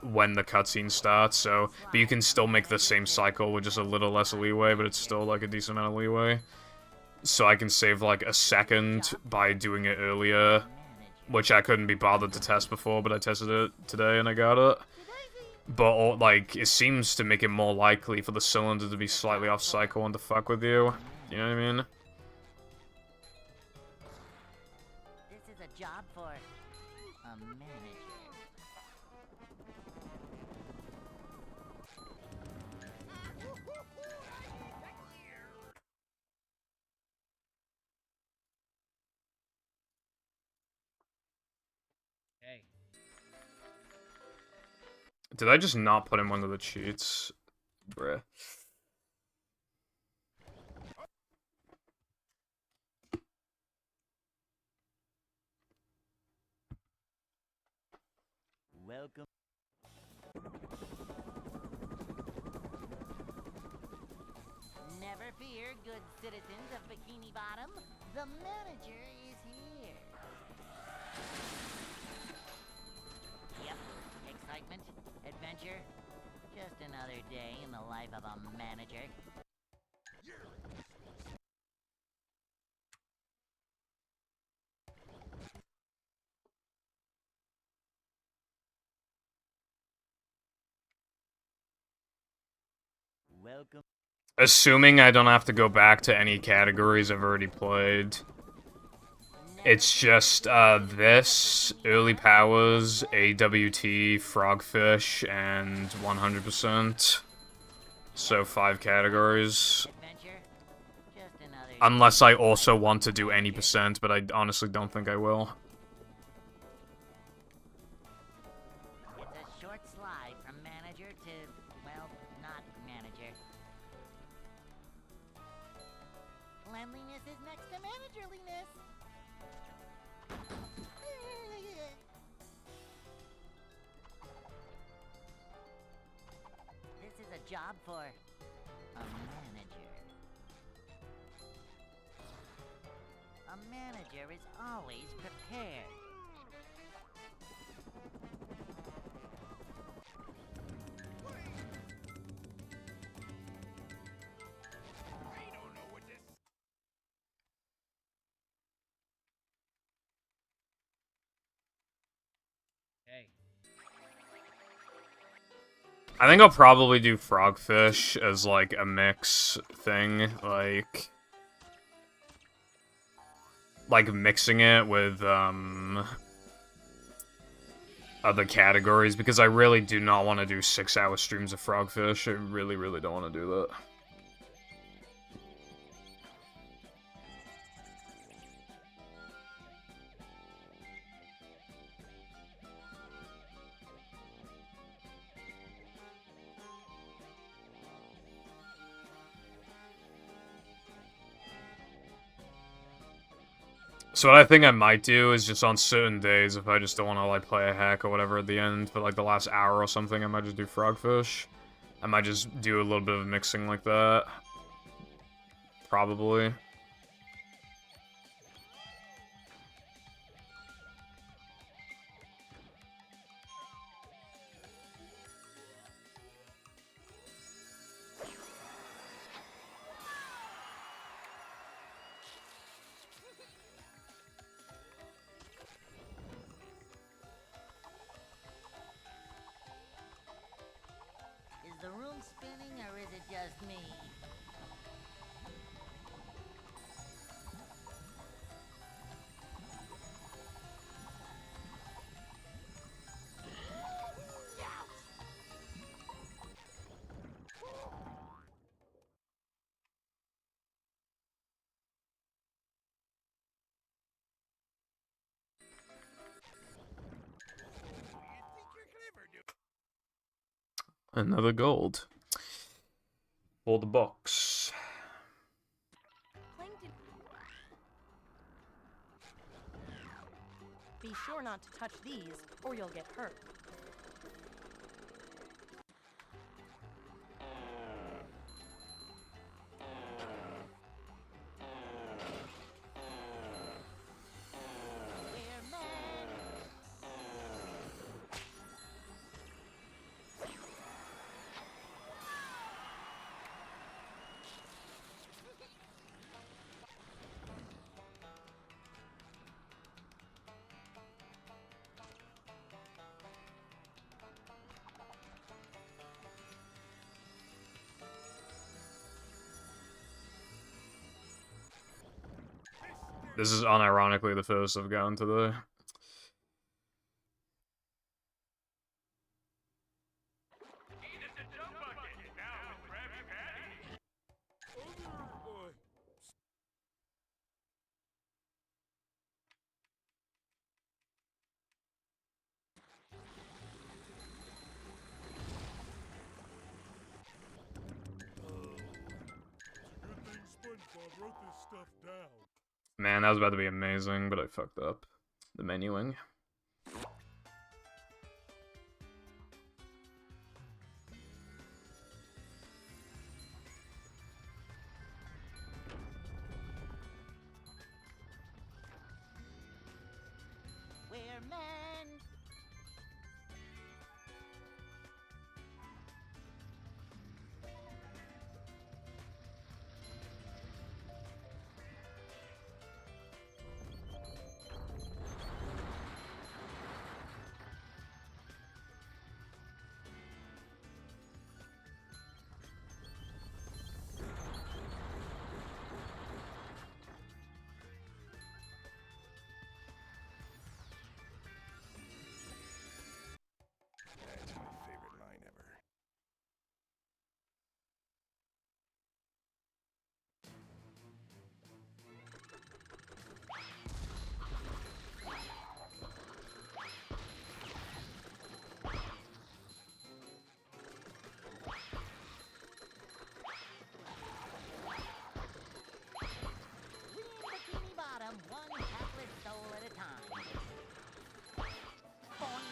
when the cutscene starts, so... But you can still make the same cycle with just a little less leeway, but it's still, like, a decent amount of leeway. So I can save, like, a second by doing it earlier, which I couldn't be bothered to test before, but I tested it today and I got it. But, like, it seems to make it more likely for the cylinder to be slightly off cycle and to fuck with you. You know what I mean? This is a job for a manager. Hey. Did I just not put him one of the cheats? Bruh. Welcome. Never fear, good citizens of Bikini Bottom. The manager is here. Yep, excitement, adventure. Just another day in the life of a manager. Welcome. Assuming I don't have to go back to any categories I've already played. It's just, this, Early Powers, AWT, Frogfish, and 100%. So 5 categories. Adventure. Just another Unless I also want to do any percent, but I honestly don't think I will. It's a short slide from manager to, well, not manager. Cleanliness is next to managerliness. This is a job for a manager. A manager is always prepared. I don't know what this. Hey. I think I'll probably do Frogfish as, like, a mix thing, like... Like, mixing it with, other categories, because I really do not want to do 6-hour streams of Frogfish. I really, really don't want to do that. So what I think I might do is just on certain days, if I just don't want to, like, play a hack or whatever at the end, for, like, the last hour or something, I might just do Frogfish. I might just do a little bit of mixing like that. Probably. Is the room spinning or is it just me? Another gold. For the box. Be sure not to touch these, or you'll get hurt. We're This is unironically the first I've gotten today. Man, that was about to be amazing, but I fucked up the menuing. We're men. That's my favorite line ever. Bikini Bottom, one hapless soul at a time. Boing.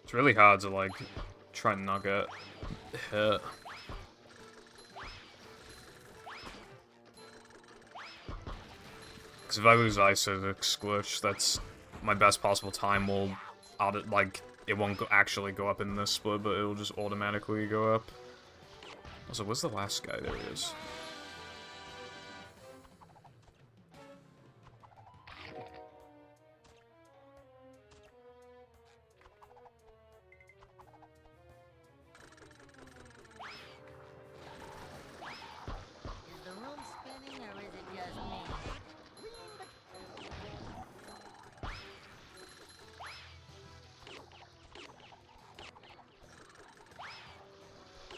It's really hard to, like, try and not get hit. Because if I lose Ice Physics Glitch, that's my best possible time will, like, it won't actually go up in this split, but it'll just automatically go up. Also, where's the last guy? There he is. Is the room spinning or is it just me?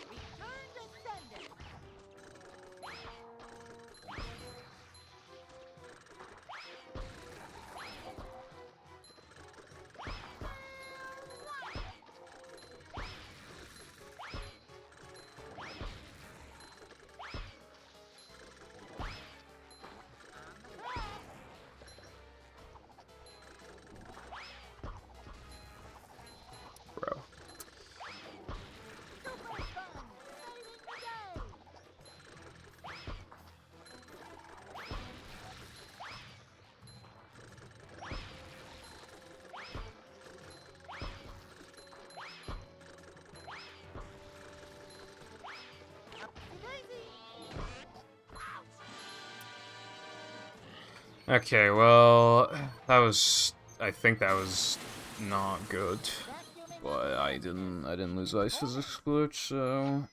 Return to sender. Bro. Super fun. Saving the day. Okay, well, that was, I think that was not good, but I didn't lose Ice Physics Glitch, so...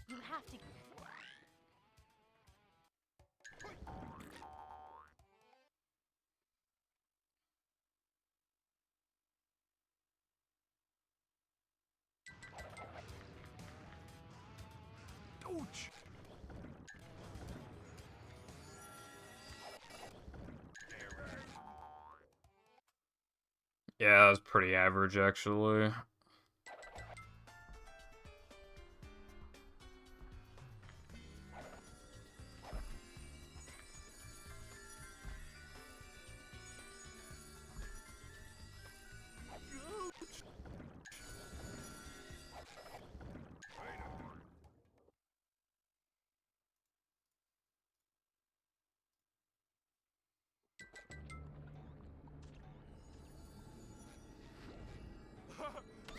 You have to. Ouch! Yeah, that's pretty average, actually.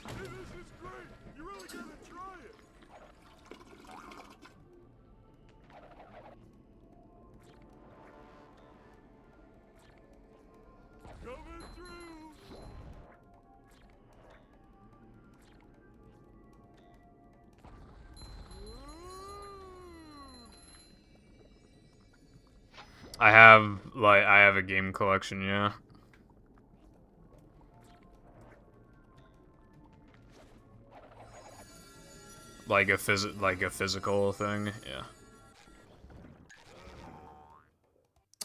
Hey, this is great! You really gotta try it! Coming through! I have a game collection, yeah. Like a physical thing, yeah.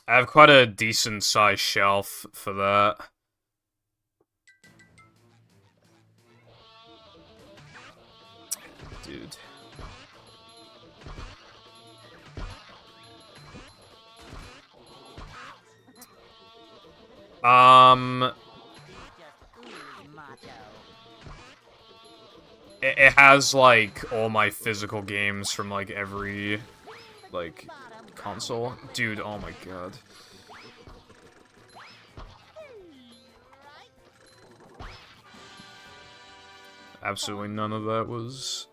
I have quite a decent sized shelf for that. Dude. Just ooze macho. It has, like, all my physical games from, like, every, like, console. Dude, oh my god. Absolutely none of that was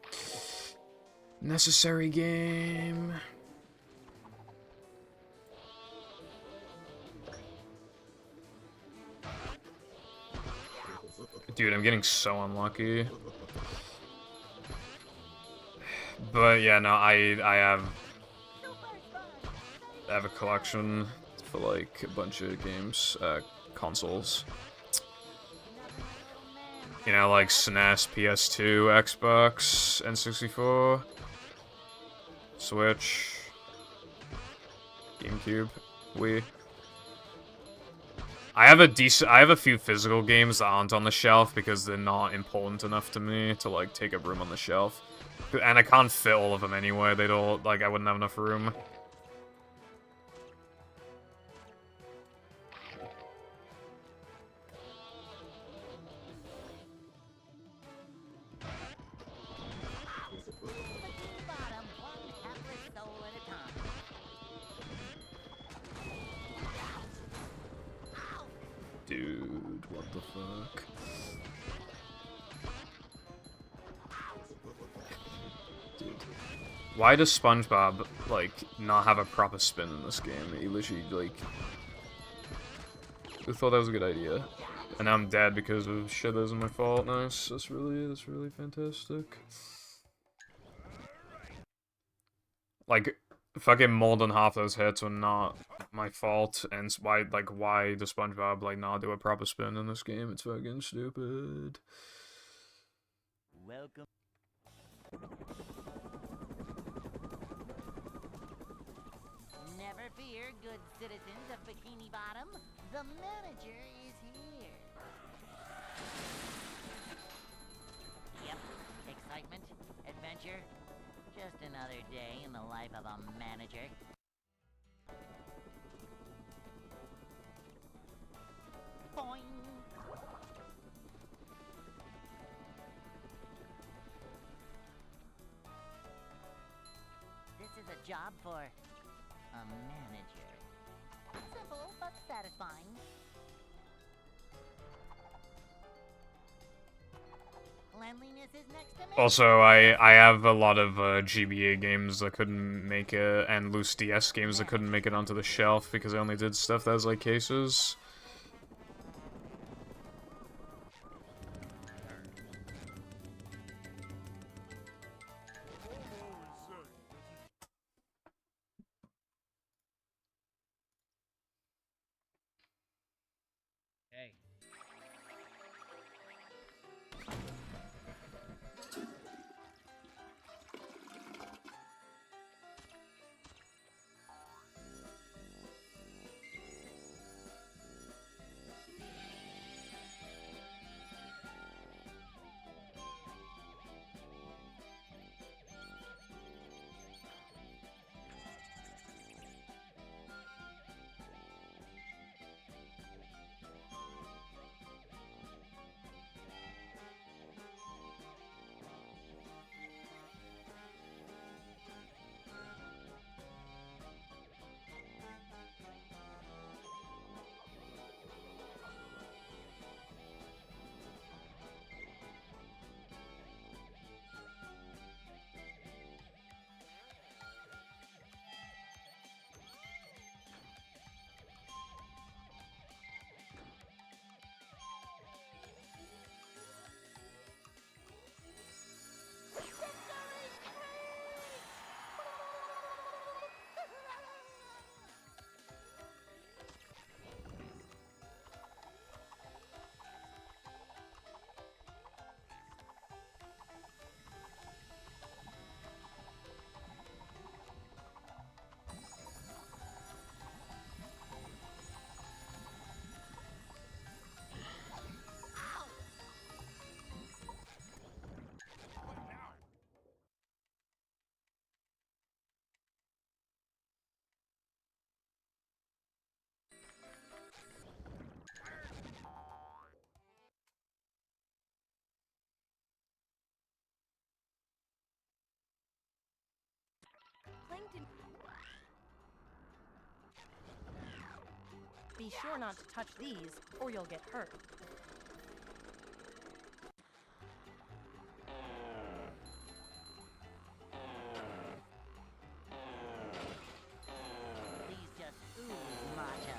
necessary game. Dude, I'm getting so unlucky. But yeah, no, I have a collection for like a bunch of games, consoles. You know, like SNES, PS2, Xbox, N64, Switch, GameCube, Wii. I have a few physical games that aren't on the shelf because they're not important enough to me to like take up room on the shelf. And I can't fit all of them anyway, they'd all, like, I wouldn't have enough room. Bottom, one hapless soul at a time. Dude, what the fuck? Dude. Why does SpongeBob, like, not have a proper spin in this game? He literally, like... I thought that was a good idea. And now I'm dead because of shit that isn't my fault. Nice. That's really fantastic. Like, fucking more than half those hits were not my fault, and why does SpongeBob, like, not do a proper spin in this game? It's fucking stupid. Welcome. Never fear, good citizens of Bikini Bottom. The manager is here. Yep, excitement, adventure. Just another day in the life of a manager. Boing. This is a job for a manager. Simple but satisfying. Cleanliness is next to me. Also, I have a lot of GBA games that couldn't make it, and loose DS games that couldn't make it onto the shelf because I only did stuff that was like cases. Hey. Be sure not to touch these, or you'll get hurt. These just ooze macho.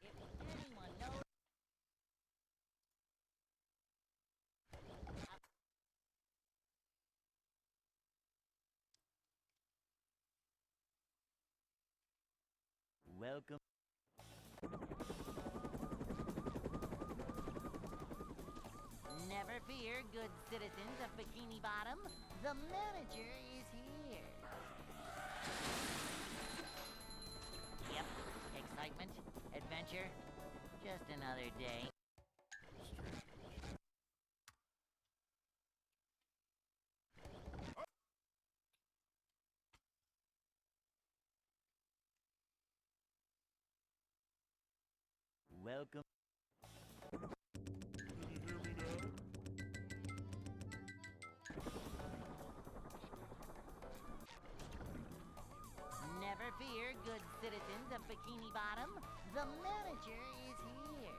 If anyone knows Welcome. Never fear, good citizens of Bikini Bottom. The manager is here. Yep, excitement, adventure, just another day. Welcome. Never fear, good citizens of Bikini Bottom. The manager is here.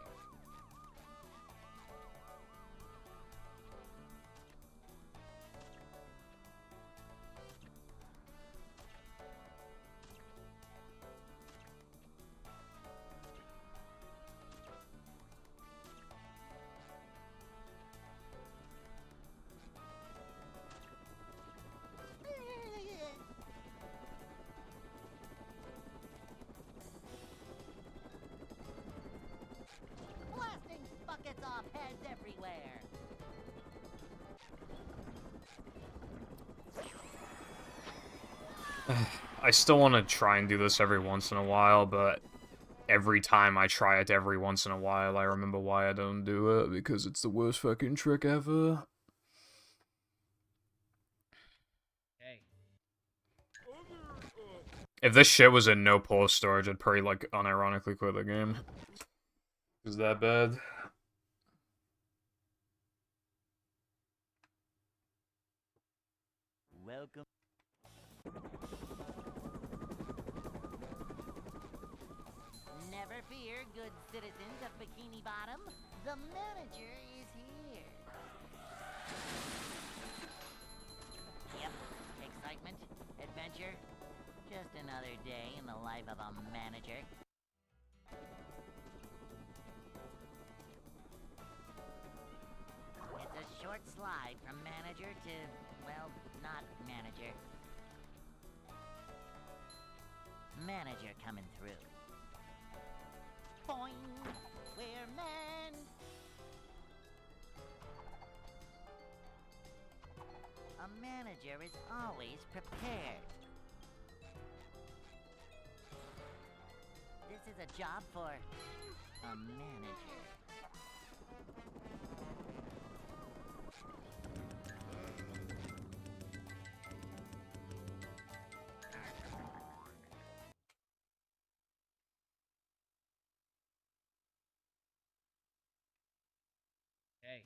Blasting buckets off heads everywhere. I still want to try and do this every once in a while, but every time I try it every once in a while, I remember why I don't do it, because it's the worst fucking trick ever. Hey. If this shit was in no pull storage, I'd probably, like, unironically quit the game. Is that bad? Welcome. Never fear, good citizens of Bikini Bottom. The manager is here. Yep, excitement, adventure, just another day in the life of a manager. It's a short slide from manager to, well, not manager. Manager coming through. Boing! We're men! A manager is always prepared. This is a job for a manager. Hey.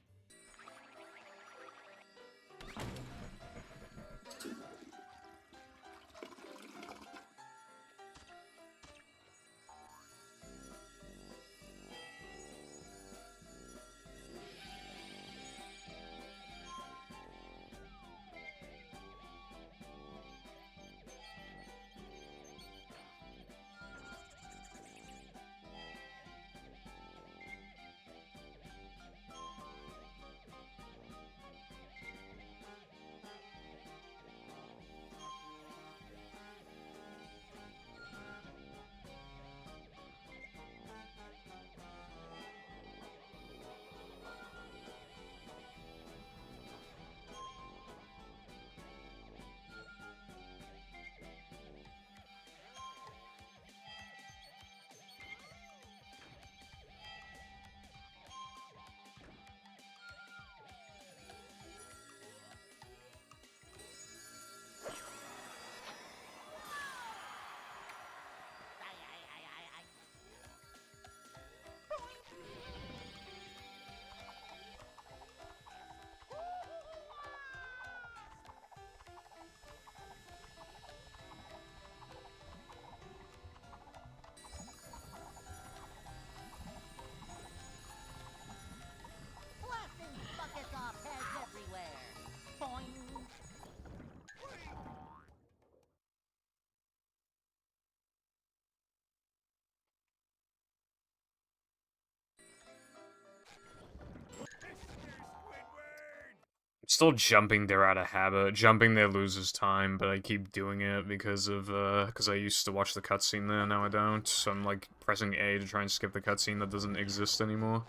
Still jumping there out of habit. Jumping there loses time, but I keep doing it because I used to watch the cutscene there, now I don't. So I'm like pressing A to try and skip the cutscene that doesn't exist anymore.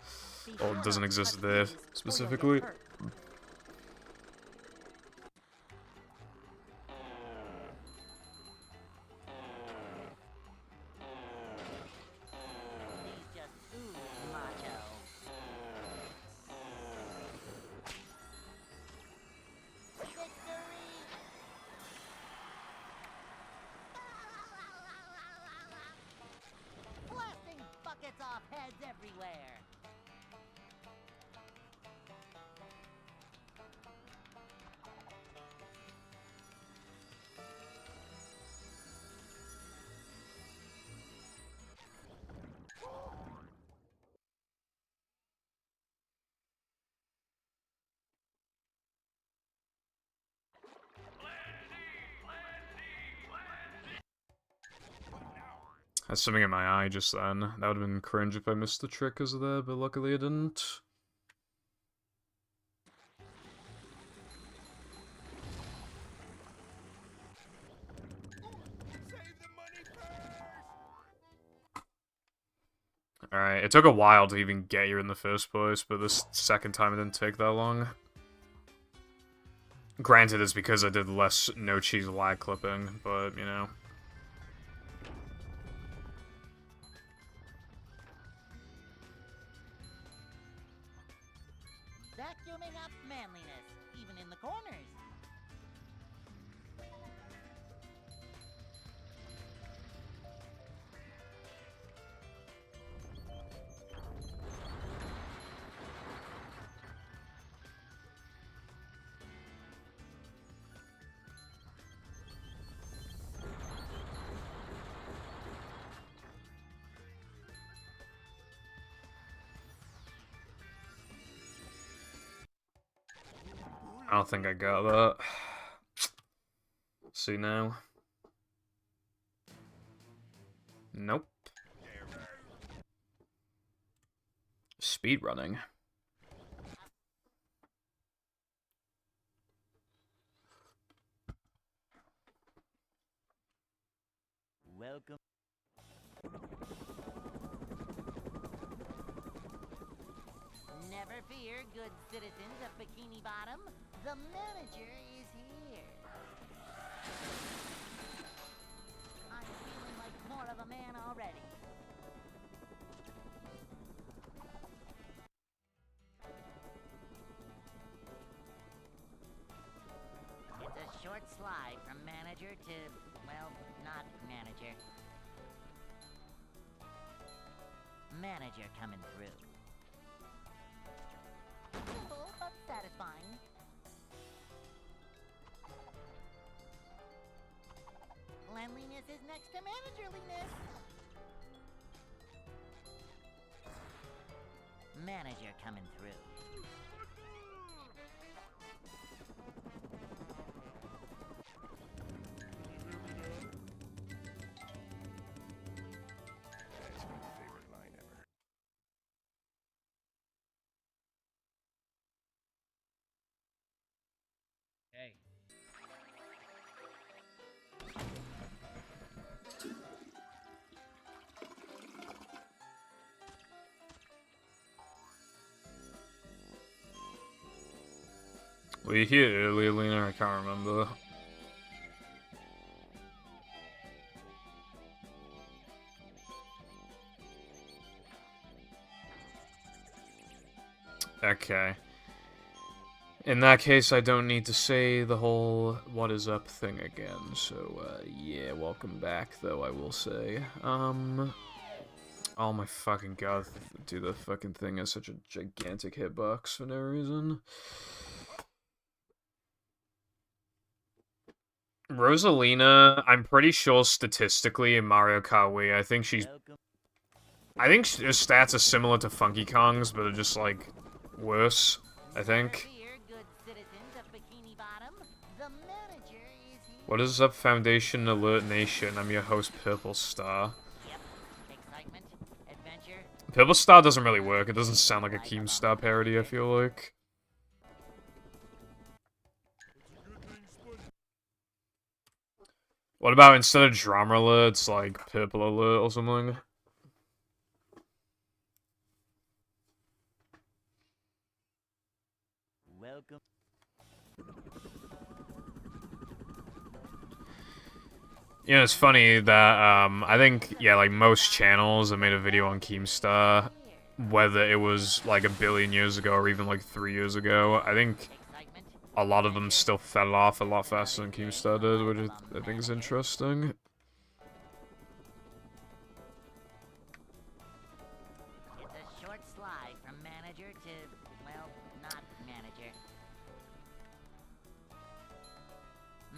Be Or sure doesn't not to exist touch there, these, or you'll get specifically. hurt. These just ooze macho. Victory! Blasting buckets off heads everywhere. Had something in my eye just then. That would have been cringe if I missed the trick because of that, but luckily I didn't. Save the money first! Alright, it took a while to even get here in the first place, but this second time it didn't take that long. Granted, it's because I did less no-cheese lag clipping, but, you know. Vacuuming up manliness, even in the corners. I don't think I got that. See now? Nope. Speed running. Welcome. Never fear, good citizens of Bikini Bottom. The manager is here. I'm feeling like more of a man already. It's a short slide from manager to, well, not manager. Manager coming through. Simple but satisfying. Cleanliness is next to managerliness. Manager coming through. That's my favorite line ever. Hey. Were you here earlier, Lena? I can't remember. Okay. In that case, I don't need to say the whole what is up thing again, so, yeah, welcome back, though, I will say. Oh my fucking god, dude, the fucking thing has such a gigantic hitbox for no reason. Rosalina, I'm pretty sure statistically in Mario Kart Wii, I think Welcome. her stats are similar to Funky Kong's, but are just, like, worse, I think. Never fear, good citizens of Bikini Bottom. The manager is here. What is up, Foundation Alert Nation? I'm your host, Purple Star. Yep. Excitement, adventure. Purple Star doesn't really work. It doesn't sound like a Keemstar parody, I feel like. What about instead of drama alert, it's like purple alert or something? Welcome. You know, it's funny that, I think, yeah, like, most channels that made a video on Keemstar, whether it was, like, a billion years ago or even, like, 3 years ago, I think Excitement. a lot of them still fell off a lot faster than Keemstar did, which I think is interesting. It's a short slide from manager to, well, not manager.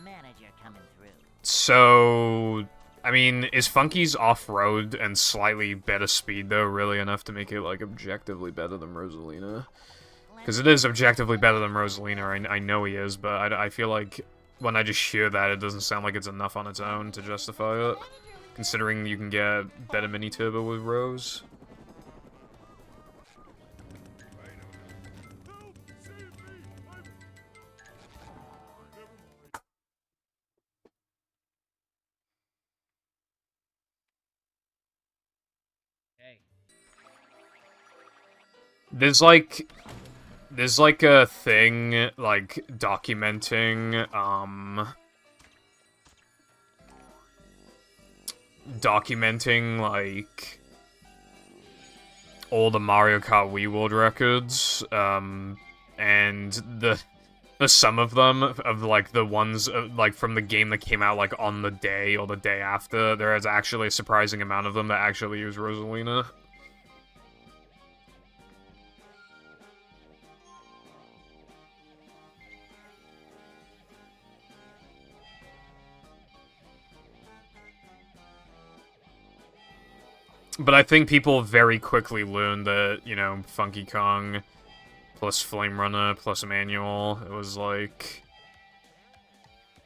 Manager coming through. So, I mean, is Funky's off-road and slightly better speed, though, really enough to make it, like, objectively better than Rosalina? Because it is objectively better than Rosalina, I know he is, but I feel like when I just hear that, it doesn't sound like it's enough on its own to justify it. Considering you can get better mini-turbo with Rose. Hey. There's like a thing, like, documenting, like, all the Mario Kart Wii World records, and the sum of them, of, like, the ones, like, from the game that came out, like, on the day or the day after, there is actually a surprising amount of them that actually use Rosalina. But I think people very quickly learned that, you know, Funky Kong plus Flame Runner plus Manual, it was like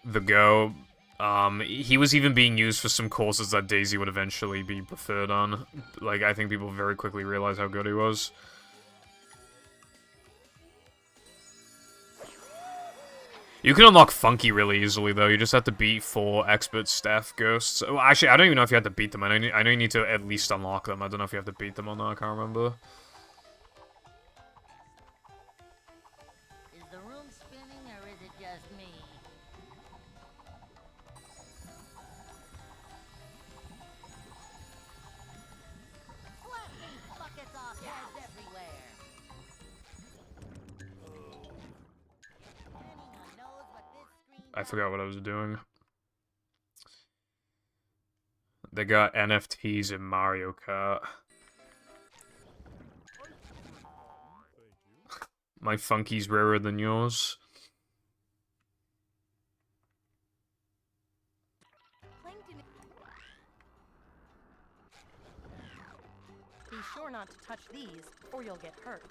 the go. He was even being used for some courses that Daisy would eventually be preferred on. Like, I think people very quickly realized how good he was. You can unlock Funky really easily, though. You just have to beat 4 expert staff ghosts. Well, actually, I don't even know if you have to beat them. I know you need to at least unlock them. I don't know if you have to beat them or not. I can't remember. Is the room spinning or is it just me? Blasting buckets off heads everywhere. Anyone knows what this screen I forgot what I was doing. They got NFTs in Mario Kart. My Funky's rarer than yours. Plankton. Be sure not to touch these, or you'll get hurt.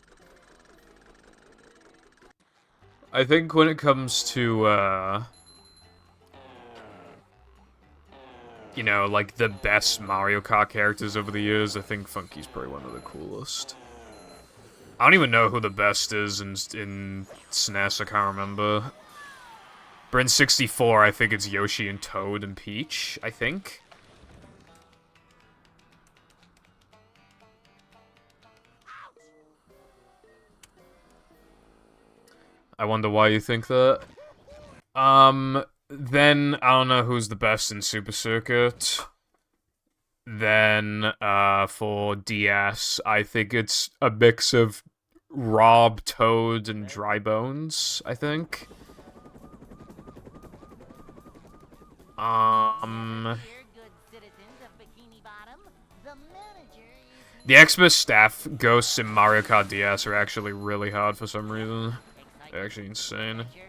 I think when it comes to, you know, like, the best Mario Kart characters over the years, I think Funky's probably one of the coolest. I don't even know who the best is in SNES, I can't remember. But in 64, I think it's Yoshi and Toad and Peach, I think. I wonder why you think that. Then, I don't know who's the best in Super Circuit. Then, for DS, I think it's a mix of Rob, Toad, and Dry Bones, I think. Here, good citizens of Bikini Bottom. The manager is The expert staff ghosts in Mario Kart DS are actually really hard for some reason. They're actually insane. manager.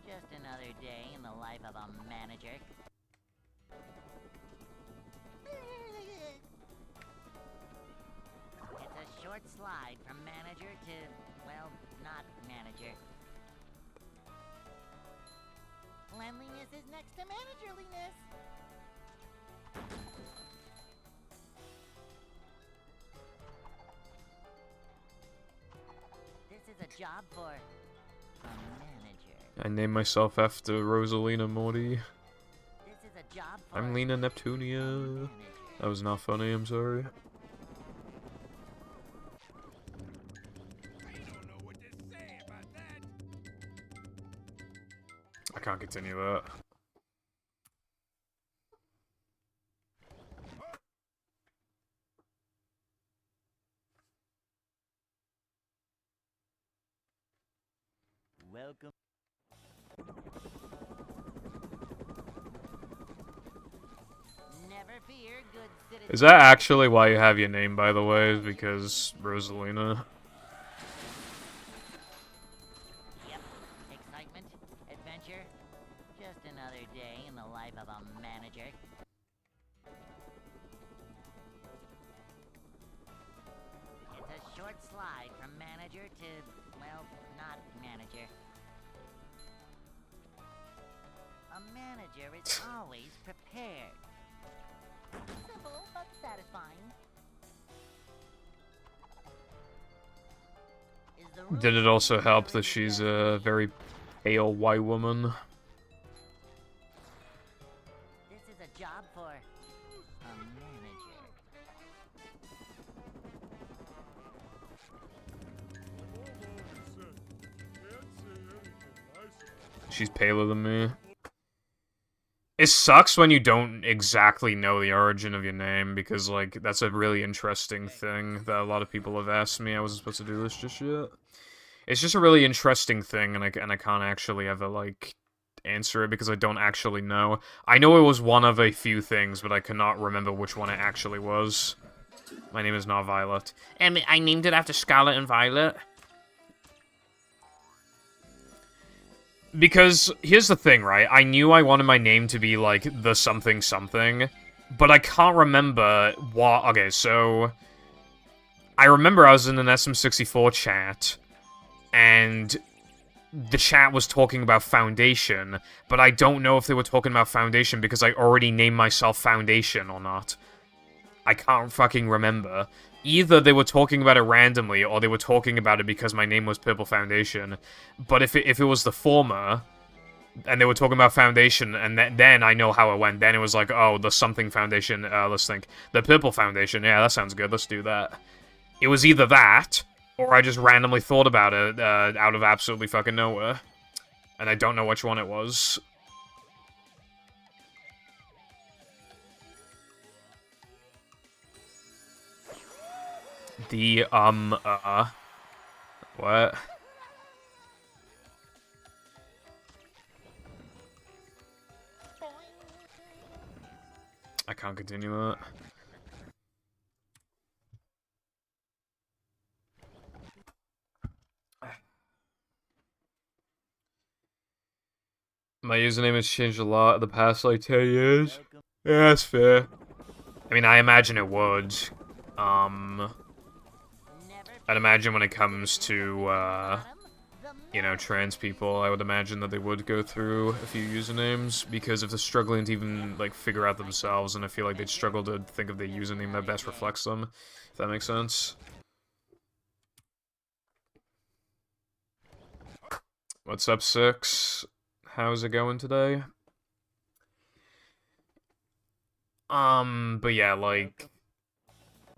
Just another day in the life of a manager. It's a short slide from manager to, well, not manager. Cleanliness is next to managerliness. This is a job for a manager. I named myself after Rosalina Morty. This is a job for I'm Lena Neptunia. manager. That was not funny, I'm sorry. I don't know what to say about that. I can't continue that. Welcome. Never fear, good citizen. Is that actually why you have your name, by the way? Is because Rosalina? Yep. Excitement, adventure, just another day in the life of a manager. It's a short slide from manager to, well, not manager. A manager is always prepared. Simple but satisfying. Is the Did it room also help that ready she's to a very pale white woman? This is a job for a manager. She's paler than me. It sucks when you don't exactly know the origin of your name, because, like, that's a really interesting thing that a lot of people have asked me. I wasn't supposed to do this just yet. It's just a really interesting thing, and I can't actually ever, like, answer it because I don't actually know. I know it was one of a few things, but I cannot remember which one it actually was. My name is not Violet. I named it after Scarlet and Violet. Because, here's the thing, right? I knew I wanted my name to be, like, the something something, but I can't remember what... Okay, so... I remember I was in an SM64 chat, and the chat was talking about Foundation, but I don't know if they were talking about Foundation because I already named myself Foundation or not. I can't fucking remember. Either they were talking about it randomly, or they were talking about it because my name was Purple Foundation. But if it was the former, and they were talking about Foundation, and then I know how it went. Then it was like, oh, the something Foundation, let's think. The Purple Foundation, yeah, that sounds good, let's do that. It was either that, or I just randomly thought about it out of absolutely fucking nowhere. And I don't know which one it was. The, what? I can't continue that. My username has changed a lot in the past, like, 10 years. Yeah, that's fair. I mean, I imagine it would. I'd imagine when it comes to, you know, trans people, I would imagine that they would go through a few usernames, because if they're struggling to even, like, figure out themselves, and I feel like they'd struggle to think of the username that best reflects them, if that makes sense. What's up, Six? How's it going today? But yeah, like,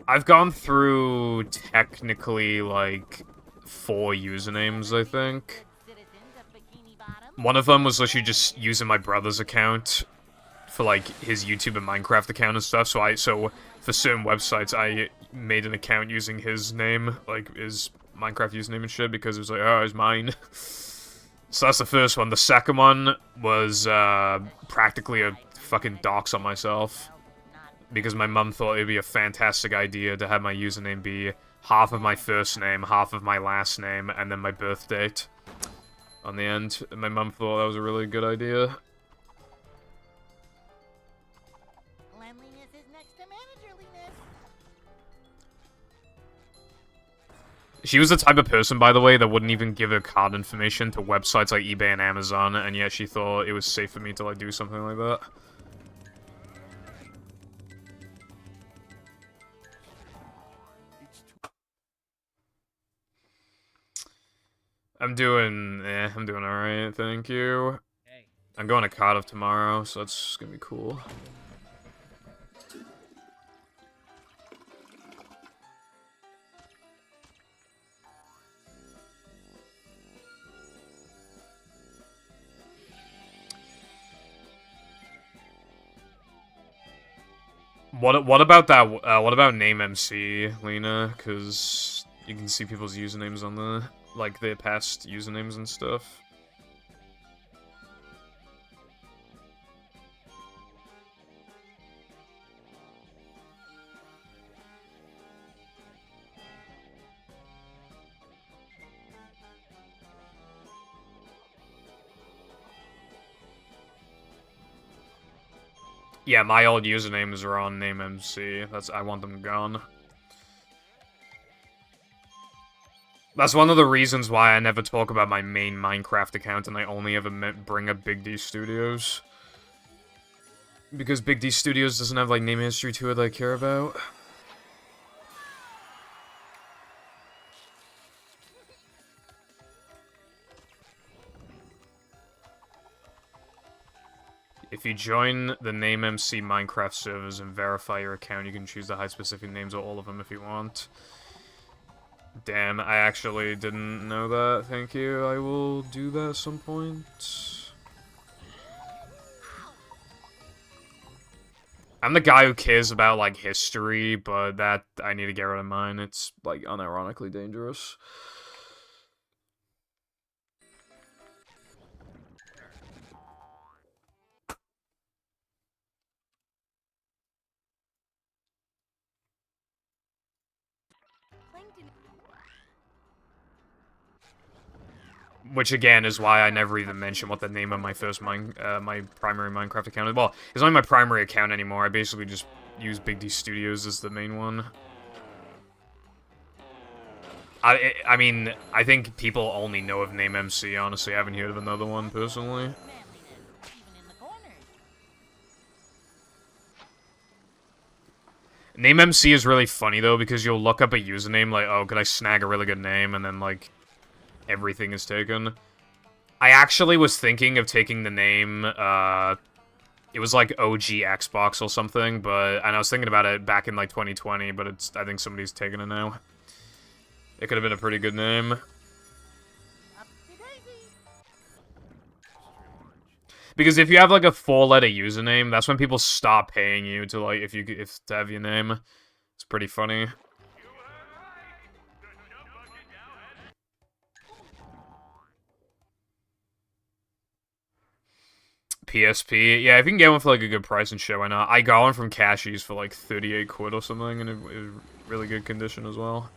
I've gone through, technically, like, 4 usernames, I think. One of them was literally just using my brother's account for, like, his YouTube and Minecraft account and stuff, so for certain websites, I made an account using his name, like, his Minecraft username and shit, because it was like, oh, it's mine. So that's the first one. The second one was, practically a fucking dox on myself. Because my mum thought it'd be a fantastic idea to have my username be half of my first name, half of my last name, and then my birth date on the end. And my mum thought that was a really good idea. Cleanliness is next to managerliness. She was the type of person, by the way, that wouldn't even give her card information to websites like eBay and Amazon, and yet she thought it was safe for me to, like, do something like that. I'm doing alright, thank you. Hey. I'm going to Cardiff tomorrow, so that's gonna be cool. What about that? What about Name MC, Lena? Because you can see people's usernames on the like their past usernames and stuff. Yeah, my old usernames are on Name MC. I want them gone. That's one of the reasons why I never talk about my main Minecraft account and I only ever bring up Big D Studios. Because Big D Studios doesn't have, like, name history to it that I care about. If you join the Name MC Minecraft servers and verify your account, you can choose to hide specific names or all of them if you want. Damn, I actually didn't know that. Thank you. I will do that at some point. I'm the guy who cares about, like, history, but that I need to get rid of mine. It's, like, unironically dangerous. Plankton. Which, again, is why I never even mention what the name of my first my primary Minecraft account is. Well, it's not my primary account anymore. I basically just use Big D Studios as the main one. I mean, I think people only know of Name MC, honestly. I haven't heard of another one, personally. Manliness, even in the corners. Name MC is really funny, though, because you'll look up a username, like, oh, could I snag a really good name, and then, like, everything is taken. I actually was thinking of taking the name, it was like OG Xbox or something, and I was thinking about it back in, like, 2020, but I think somebody's taken it now. It could have been a pretty good name. Because if you have, like, a 4-letter username, that's when people stop paying you to, like, to have your name. It's pretty funny. PSP, yeah, if you can get one for, like, a good price and shit, why not? I got one from Cashies for, like, 38 quid or something, and it was really good condition as well.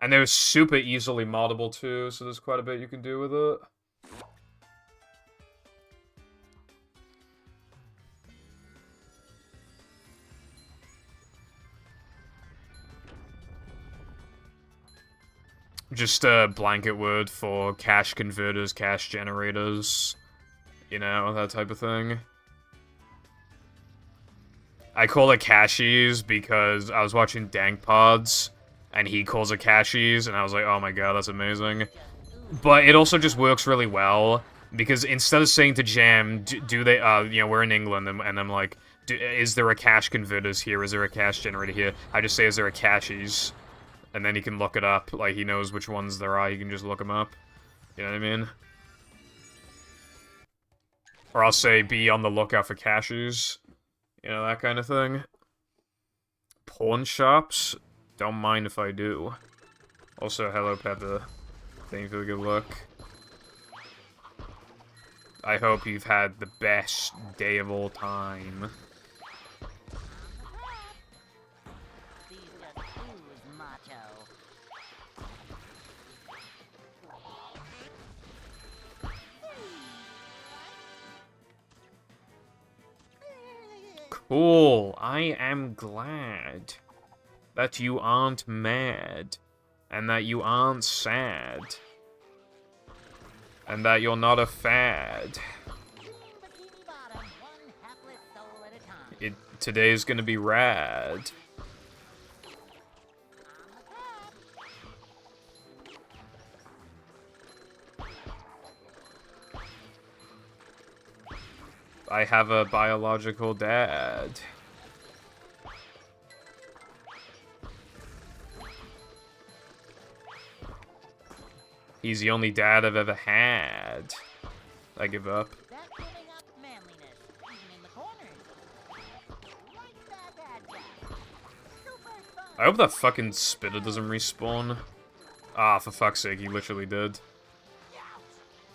And they're super easily moddable, too, so there's quite a bit you can do with it. Just a blanket word for cache converters, cache generators, you know, that type of thing. I call it caches because I was watching Dank Pods, and he calls it caches, and I was like, oh my god, that's amazing. But it also just works really well, because instead of saying to Jam, do they, you know, we're in England, and I'm like, is there a cache converters here, is there a cache generator here? I just say, is there a caches? And then he can look it up, like, he knows which ones there are, he can just look them up. You know what I mean? Or I'll say, be on the lookout for caches. You know, that kind of thing. Pawn shops? Don't mind if I do. Also, hello, Peppa. Thank you for the good luck. I hope you've had the best day of all time. These just ooze macho. Cool. I am glad that you aren't mad, and that you aren't sad, and that you're not a fad. Bikini Bottom, one hapless soul at a time. Today's gonna be rad. I have a biological dad. He's the only dad I've ever had. I give up. That's giving up manliness, even in the corners. Like that bad guy. Super fun. I hope that fucking spitter doesn't respawn. Ah, for fuck's sake, he literally did.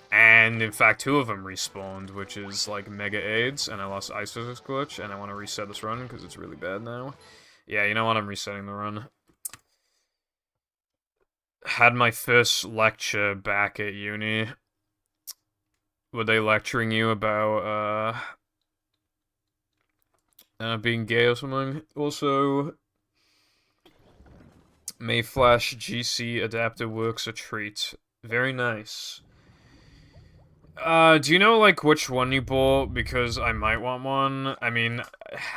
And in fact, 2 of them respawned, which is like mega AIDS, and I lost Ice Physics Glitch, and I want to reset this run because it's really bad now. Yeah, you know what? I'm resetting the run. Had my first lecture back at uni. Were they lecturing you about being gay or something? Also, Mayflash GC adapter works a treat. Very nice. Do you know, like, which one you bought? Because I might want one. I mean,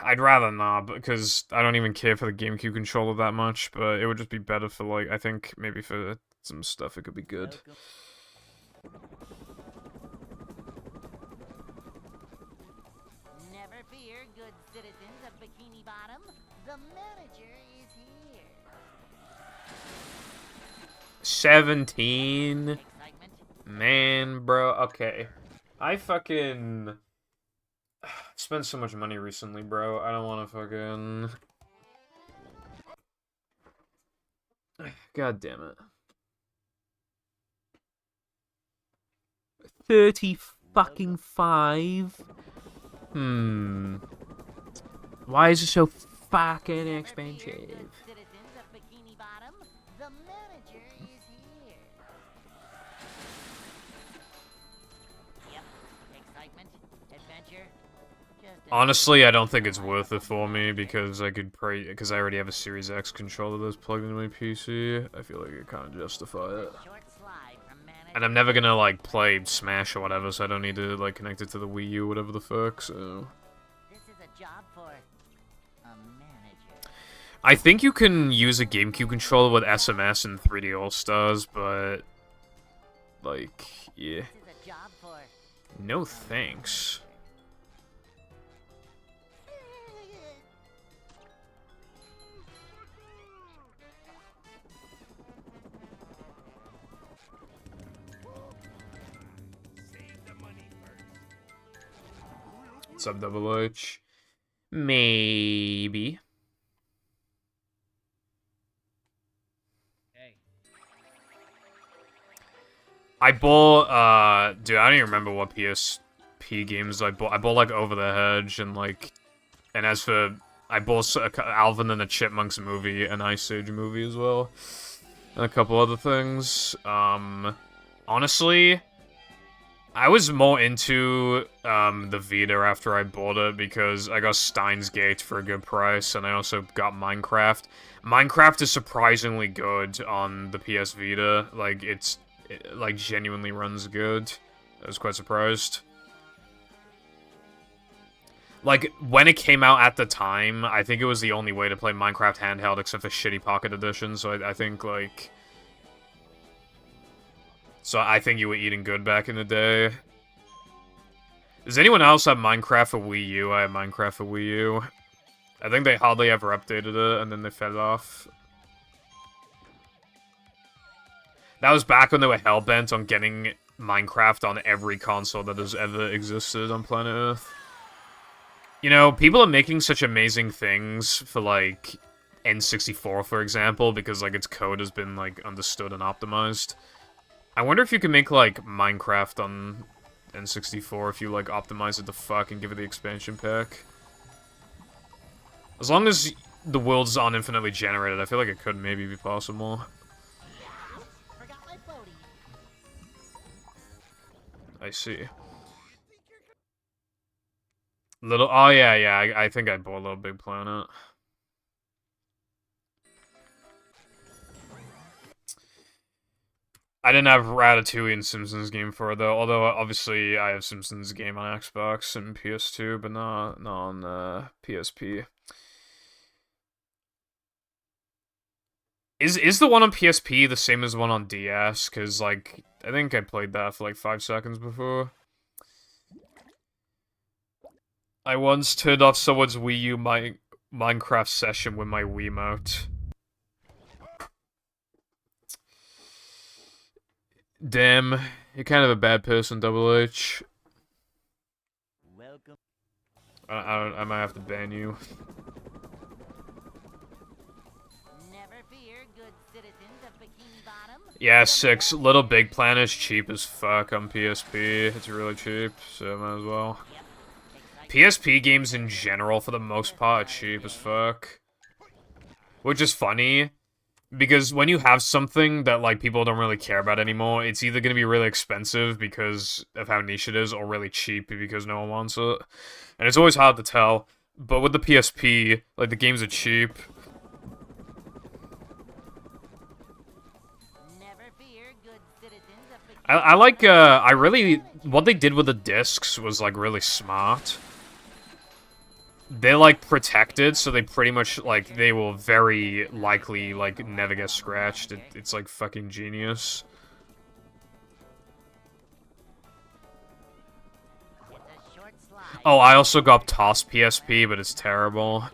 I'd rather not, because I don't even care for the GameCube controller that much, but it would just be better for, like, I think maybe for some stuff it could be good. Never fear, good citizens of Bikini Bottom. The manager is here. 17? Excitement. Man, bro, okay. I fucking spent so much money recently, bro. I don't want to fucking... God damn it. 30 fucking 5. Why is it so fucking Never fear, expensive? good citizens of Bikini Bottom. The manager is here. Yep. Excitement, adventure. Just Honestly, I don't think it's worth it for me because I because I already have a Series X controller that's plugged into my PC. I feel like I can't justify it. short slide from manager. And I'm never gonna, like, play Smash or whatever, so I don't need to, like, connect it to the Wii U or whatever the fuck, so... This is a job for a manager. I think you can use a GameCube controller with SMS and 3D All-Stars, but... Like, yeah. This is a job for No thanks. Save the money first. What's up, Double H? Maybe. Hey. I bought, dude, I don't even remember what PSP games I bought. I bought, like, Over the Hedge and, like, and as for, I bought Alvin and the Chipmunks movie, an Ice Age movie as well, and a couple other things. Honestly, I was more into, the Vita after I bought it because I got Steins Gate for a good price, and I also got Minecraft. Minecraft is surprisingly good on the PS Vita. Like, it, like, genuinely runs good. I was quite surprised. Like, when it came out at the time, I think it was the only way to play Minecraft handheld except for shitty Pocket Edition, so I think, like... So I think you were eating good back in the day. Does anyone else have Minecraft for Wii U? I have Minecraft for Wii U. I think they hardly ever updated it, and then they fed it off. That was back when they were hellbent on getting Minecraft on every console that has ever existed on planet Earth. You know, people are making such amazing things for, like, N64, for example, because, like, its code has been, like, understood and optimized. I wonder if you can make, like, Minecraft on N64 if you, like, optimize it the fuck and give it the expansion pack. As long as the world's on infinitely generated, I feel like it could maybe be possible. Forgot my floaty. I see. Oh yeah, I think I bought Little Big Planet. I didn't have Ratatouille and Simpsons game for it, though, although obviously I have Simpsons game on Xbox and PS2, but not on PSP. Is the one on PSP the same as the one on DS? Because, like, I think I played that for, like, 5 seconds before. I once turned off someone's Wii U Minecraft session with my Wiimote. Damn, you're kind of a bad person, Double H. Welcome. I might have to ban you. Never fear, good citizens of Bikini Bottom. Yeah, 6. Little Big Planet's cheap as fuck on PSP. It's really cheap, so might as well. Yep. Excitement, PSP games in general, for the most part, are cheap as fuck. Which is funny, because when you have something that, like, people don't really care about anymore, it's either gonna be really expensive because of how niche it is, or really cheap because no one wants it. And it's always hard to tell. But with the PSP, like, the games are cheap. never fear, good citizens of Bikini I like, I really... What they did with the discs was, like, really smart. They're, like, protected, so they pretty much, like, they will very likely, like, never get scratched. It's, like, fucking genius. It's a short slide. Oh, I also got TOS PSP, but it's terrible. A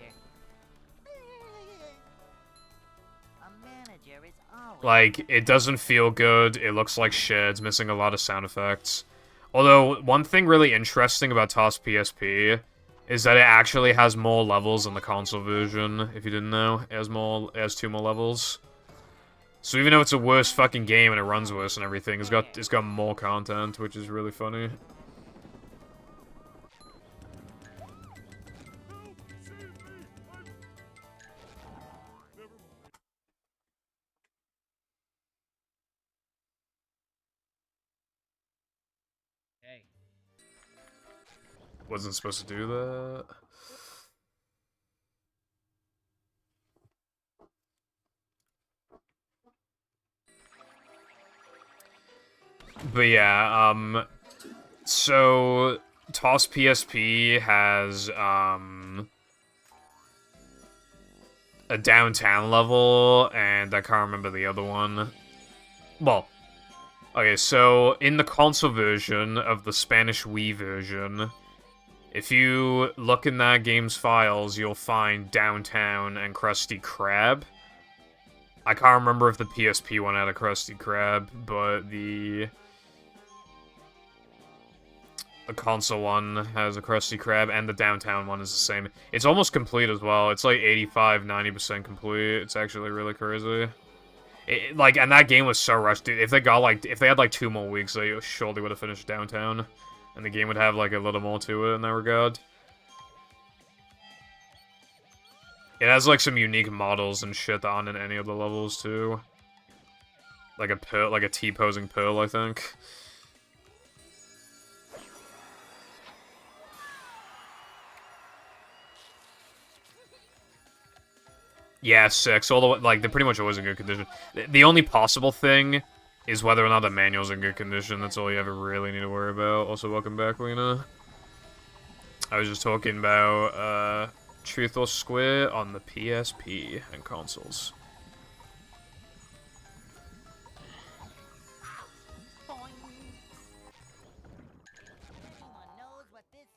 manager is always Like, it doesn't feel good, it looks like shit, it's missing a lot of sound effects. Although, one thing really interesting about TOS PSP is that it actually has more levels than the console version, if you didn't know. It has 2 more levels. So even though it's a worse fucking game and it runs worse and everything, it's got more content, which is really funny. Hey. Wasn't supposed to do that. But yeah, so TOS PSP has, a downtown level, and I can't remember the other one. Well, okay, so in the console version of the Spanish Wii version, if you look in that game's files, you'll find Downtown and Krusty Krab. I can't remember if the PSP one had a Krusty Krab, but the console one has a Krusty Krab, and the Downtown one is the same. It's almost complete as well. It's like 85-90% complete. It's actually really crazy. Like, and that game was so rushed, dude. If they had like 2 more weeks, they surely would have finished Downtown, and the game would have like a little more to it in that regard. It has like some unique models and shit that aren't in any of the levels too. Like a T-posing pearl, I think. Yeah, 6. All the way, like, they're pretty much always in good condition. The only possible thing is whether or not the manual's in good condition. That's all you ever really need to worry about. Also, welcome back, Lena. I was just talking about, Truth or Square on the PSP and consoles. boing. Anyone knows what this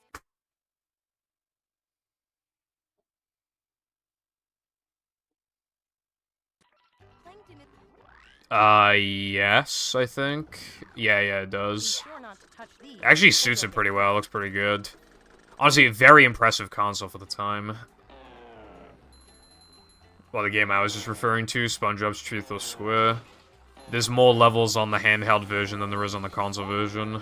Plankton is Yes, I think. Yeah, it does. sure not to touch these. Actually suits it pretty well, looks pretty good. Honestly, a very impressive console for the time. Well, the game I was just referring to, SpongeBob's Truth or Square. There's more levels on the handheld version than there is on the console version.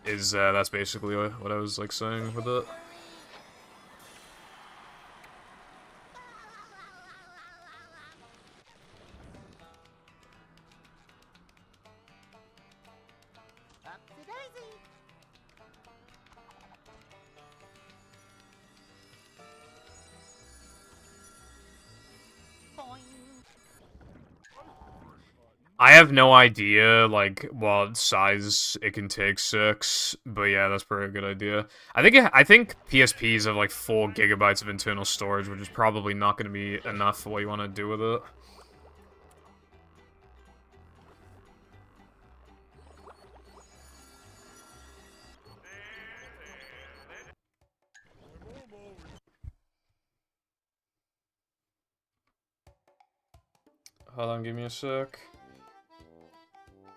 That's basically what I was, like, saying with it. up to Daisy. Boing. I have no idea, like, what size it can take 6, but yeah, that's probably a good idea. I think PSPs have, like, 4 gigabytes of internal storage, which is probably not going to be enough for what you want to do with it. hold on, give me a sec. Let's get it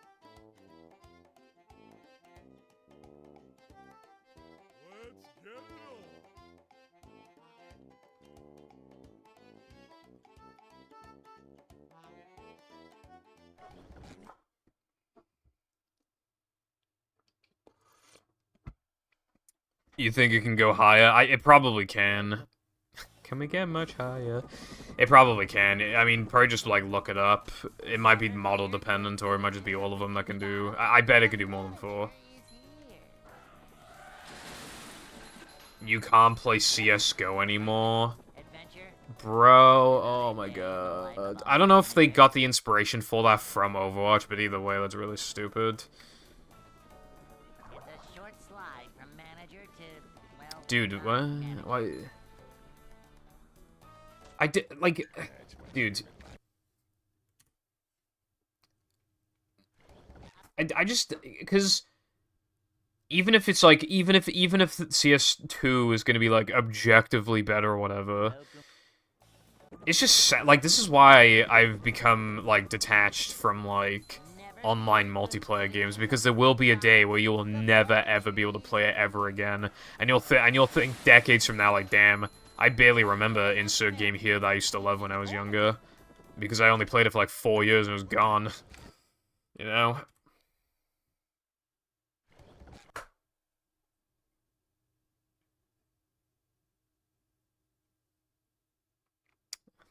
on. You think it can go higher? It probably can. Can we get much higher? It probably can. I mean, probably just, like, look it up. It might be model dependent, or it might just be all of them that can do... I bet it could do more than 4. You can't play CSGO anymore. Adventure. Bro, oh my god. I don't know if they got the inspiration for that from Overwatch, but either way, that's really stupid. It's a short slide from manager to, well, Dude, what? manager. Why? I did, like... That's my Dude. favorite line. I just... Because... Even if it's like, even if CS2 is gonna be like objectively better or whatever, it's just sad. Like, this is why I've become like detached from like online multiplayer games, because there will be a day where you will never ever be able to play it ever again, and you'll think decades from now, like, damn, I barely remember insert game here that I used to love when I was younger, because I only played it for like 4 years and it was gone. You know?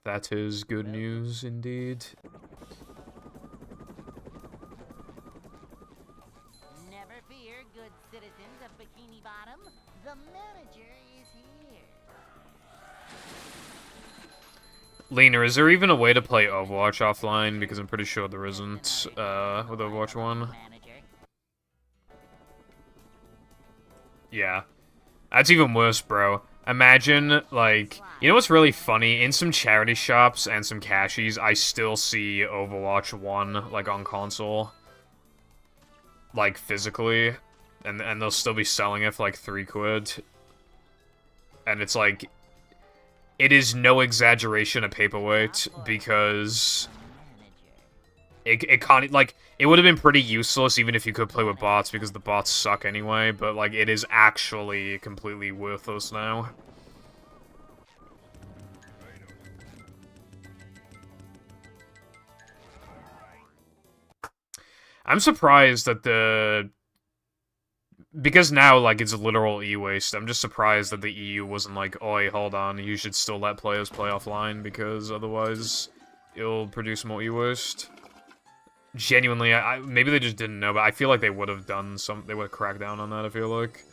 That is good news indeed. Never fear, good citizens of Bikini Bottom. The manager is here. Lena, is there even a way to play Overwatch offline? Because I'm pretty sure there isn't, with Overwatch 1. Manager. Yeah. That's even worse, bro. Imagine, like... You know what's really funny? In some charity shops and some cashies, I still see Overwatch 1, like, on console. Like, physically. And they'll still be selling it for, like, £3. And it's like... It is no exaggeration a paperweight, because... It can't, like, it would have been pretty useless even if you could play with bots, because the bots suck anyway, but, like, it is actually completely worthless now. I'm surprised that because now, like, it's literal e-waste, I'm just surprised that the EU wasn't like, oi, hold on, you should still let players play offline, because otherwise it'll produce more e-waste. Genuinely, maybe they just didn't know, but I feel like they would have done they would have cracked down on that, I feel like.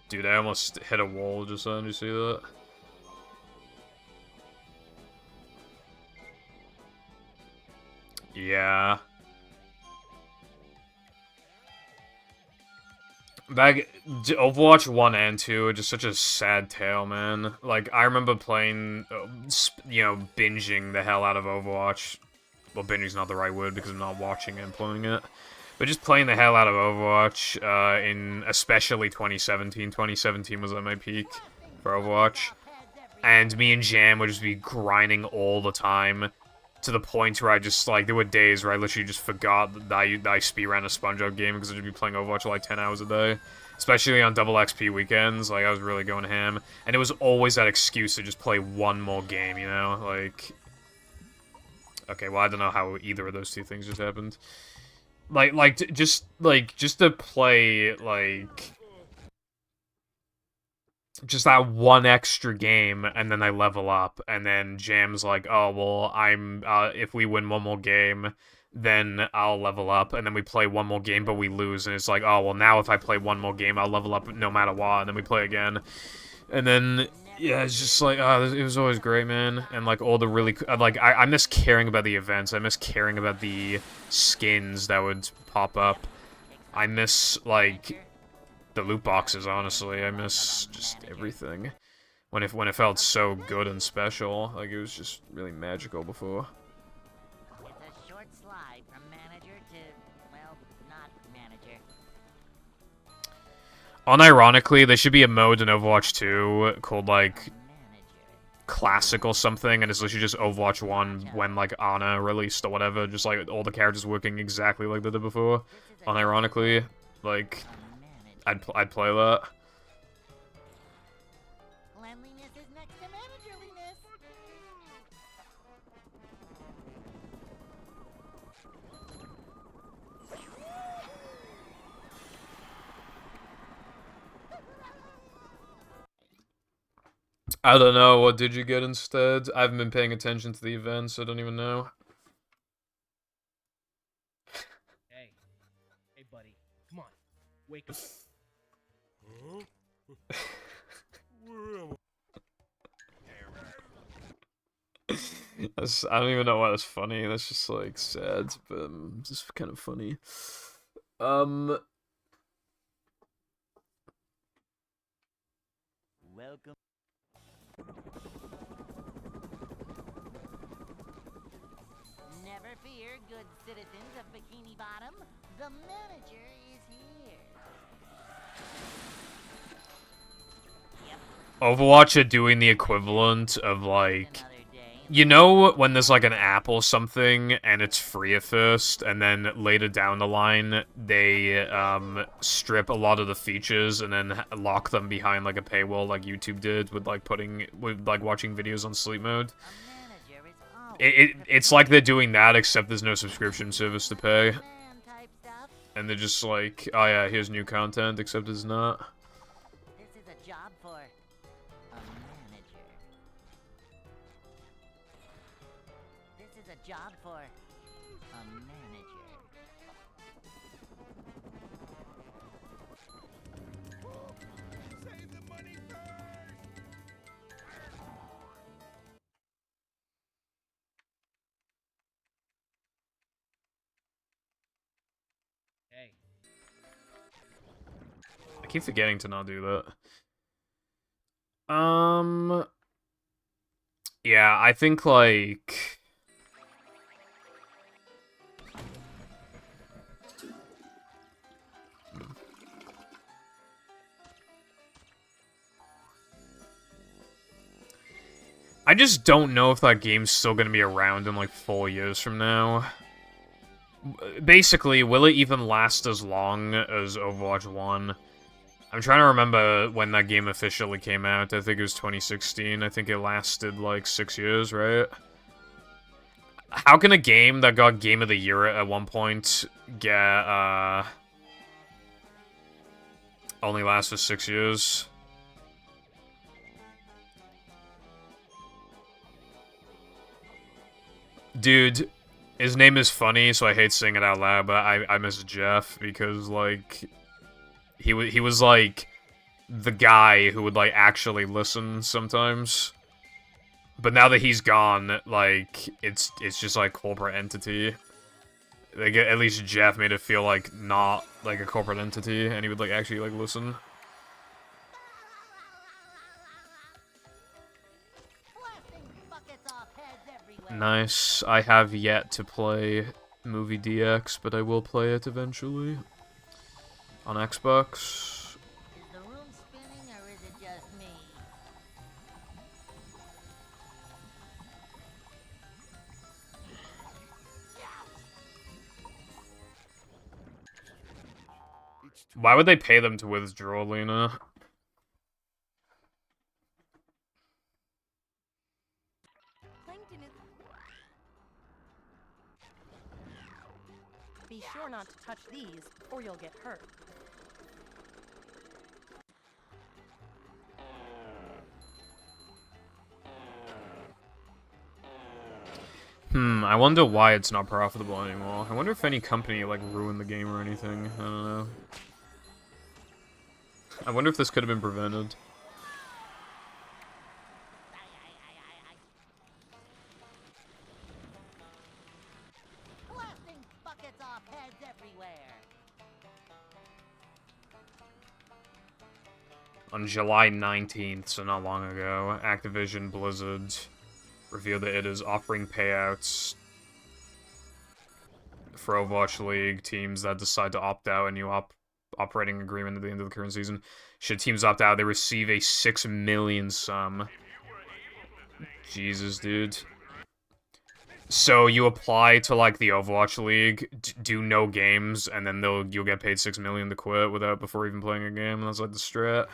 Dude, I almost hit a wall just then, did you see that? Yeah. Overwatch 1 and 2 are just such a sad tale, man. Like, I remember playing, you know, binging the hell out of Overwatch. Well, binging's not the right word because I'm not watching and playing it. But just playing the hell out of Overwatch in especially 2017. 2017 was at my peak for Overwatch. And me and Jam would just be grinding all the time to the point where I just, like, there were days where I literally just forgot that I speedran a SpongeBob game because I'd be playing Overwatch for like 10 hours a day. Especially on double XP weekends, like, I was really going ham. And it was always that excuse to just play one more game, you know? Like... Okay, well, I don't know how either of those two things just happened. Just to play, like, just that one extra game, and then I level up, and then Jam's like, oh, well, if we win one more game, then I'll level up, and then we play one more game, but we lose, and it's like, oh, well, now if I play one more game, I'll level up no matter what, and then we play again. And then Yeah, it's just like, it was always great, man. And like all the really, like, I miss caring about the events. I miss caring about the skins that would pop up. I miss, like, the loot boxes, honestly. I miss just everything. When it felt so good and special. Like, it was just really magical before. It's a short slide from manager to, well, not manager. Unironically, there should be a mode in Overwatch 2 called, like, Manager. Classic or something, and it's literally just Overwatch 1 when, like, Ana released or whatever, just, like, all the characters working exactly like they did before. Unironically, like, A manager. I'd play that. Cleanliness is next to managerliness. I don't know, what did you get instead? I haven't been paying attention to the events, so I don't even know. Hey. Hey, buddy. Come on. Wake up. Huh? Where am I don't even know why that's funny, that's just, like, sad, but just kind of funny. Welcome. Never fear, good citizens of Bikini Bottom. The manager is here. Yep, Overwatch are doing the equivalent of, like, another day. you know when there's, like, an app or something, and it's free at first, and then later down the line, they, strip a lot of the features and then lock them behind, like, a paywall like YouTube did with, like, watching videos on sleep mode? A manager is always It's like they're doing that, except there's no subscription service to pay. man type stuff. And they're just like, oh yeah, here's new content, except it's not. This is a job for a manager. This is a job for a manager. Save the money first! Hey. I keep forgetting to not do that. Yeah, I think, like... I just don't know if that game's still gonna be around in, like, 4 years from now. Basically, will it even last as long as Overwatch 1? I'm trying to remember when that game officially came out. I think it was 2016. I think it lasted, like, 6 years, right? How can a game that got Game of the Year at one point get, only last for 6 years? Dude, his name is funny, so I hate saying it out loud, but I miss Jeff because, like, he was like the guy who would, like, actually listen sometimes. But now that he's gone, like, it's just like corporate entity. Like, at least Jeff made it feel like not like a corporate entity, and he would, like, actually, like, listen. Blasting buckets off heads everywhere. Nice. I have yet to play Movie DX, but I will play it eventually on Xbox. Is the room spinning or is it just me? It's too Why would they pay them to withdraw, Lena? Plankton is. Be sure not to touch these, or you'll get hurt. I wonder why it's not profitable anymore. I wonder if any company, like, ruined the game or anything. I don't know. I wonder if this could have been prevented. On July 19th, so not long ago, Activision Blizzard revealed that it is offering payouts for Overwatch League teams that decide to opt out a new operating agreement at the end of the current season. Should teams opt out, they receive a 6 million sum. Jesus, dude. So you apply to like the Overwatch League, do no games, and then you'll get paid 6 million to quit before even playing a game. That's like the strat.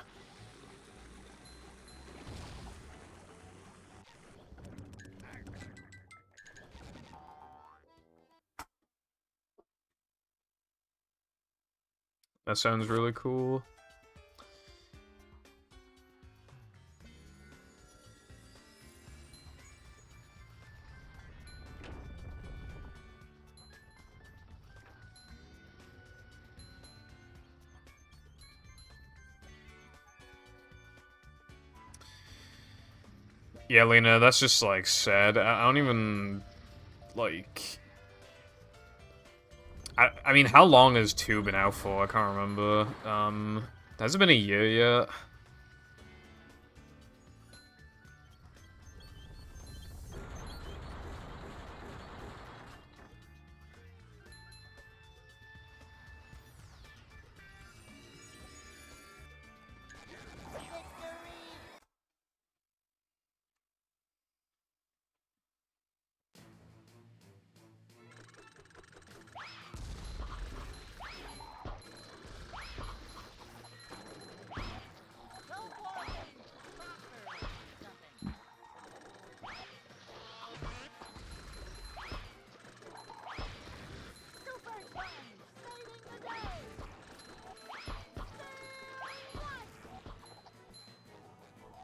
That sounds really cool. Yeah, Lena, that's just, like, sad. I don't even, like... I mean, how long has 2 been out for? I can't remember. Has it been a year yet?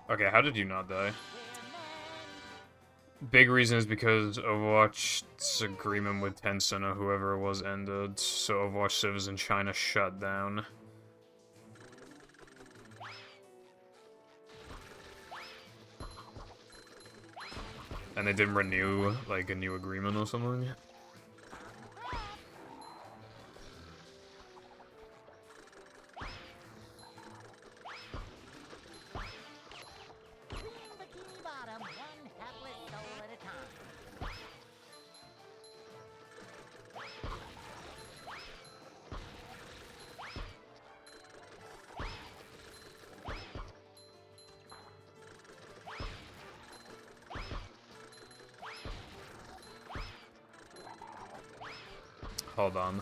Okay, how did you not die? Big reason is because Overwatch's agreement with Tencent or whoever it was ended, so Overwatch servers in China shut down. And they didn't renew, like, a new agreement or something. Hold on.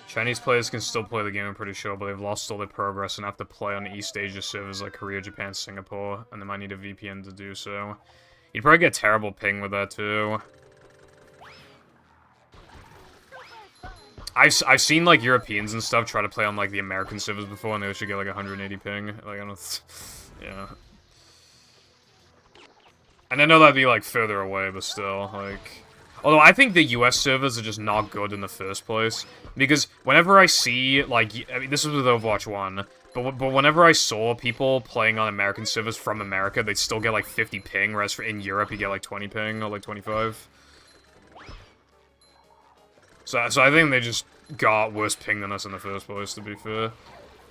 Chinese players can still play the game, I'm pretty sure, but they've lost all their progress and have to play on East Asia servers like Korea, Japan, Singapore, and they might need a VPN to do so. You'd probably get terrible ping with that, too. I've seen, like, Europeans and stuff try to play on, like, the American servers before, and they should get, like, 180 ping. Like, I don't... Yeah. And I know that'd be, like, further away, but still, like... Although, I think the US servers are just not good in the first place. Because whenever I see, like... I mean, this was with Overwatch 1. But whenever I saw people playing on American servers from America, they'd still get, like, 50 ping, whereas in Europe, you get, like, 20 ping, or, like, 25. So I think they just got worse ping than us in the first place, to be fair.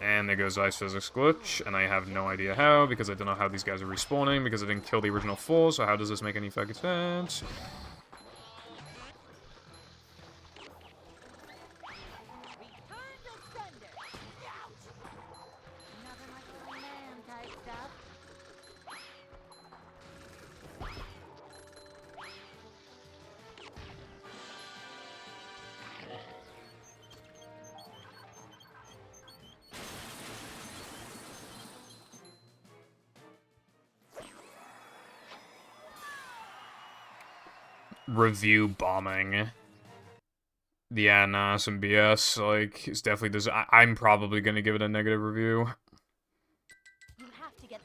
And there goes Ice Physics Glitch, and I have no idea how, because I don't know how these guys are respawning, because I didn't kill the original 4, so how does this make any fucking sense? Review bombing. Yeah, nah, some BS. Like, it's definitely I'm probably gonna give it a negative review. You have to get...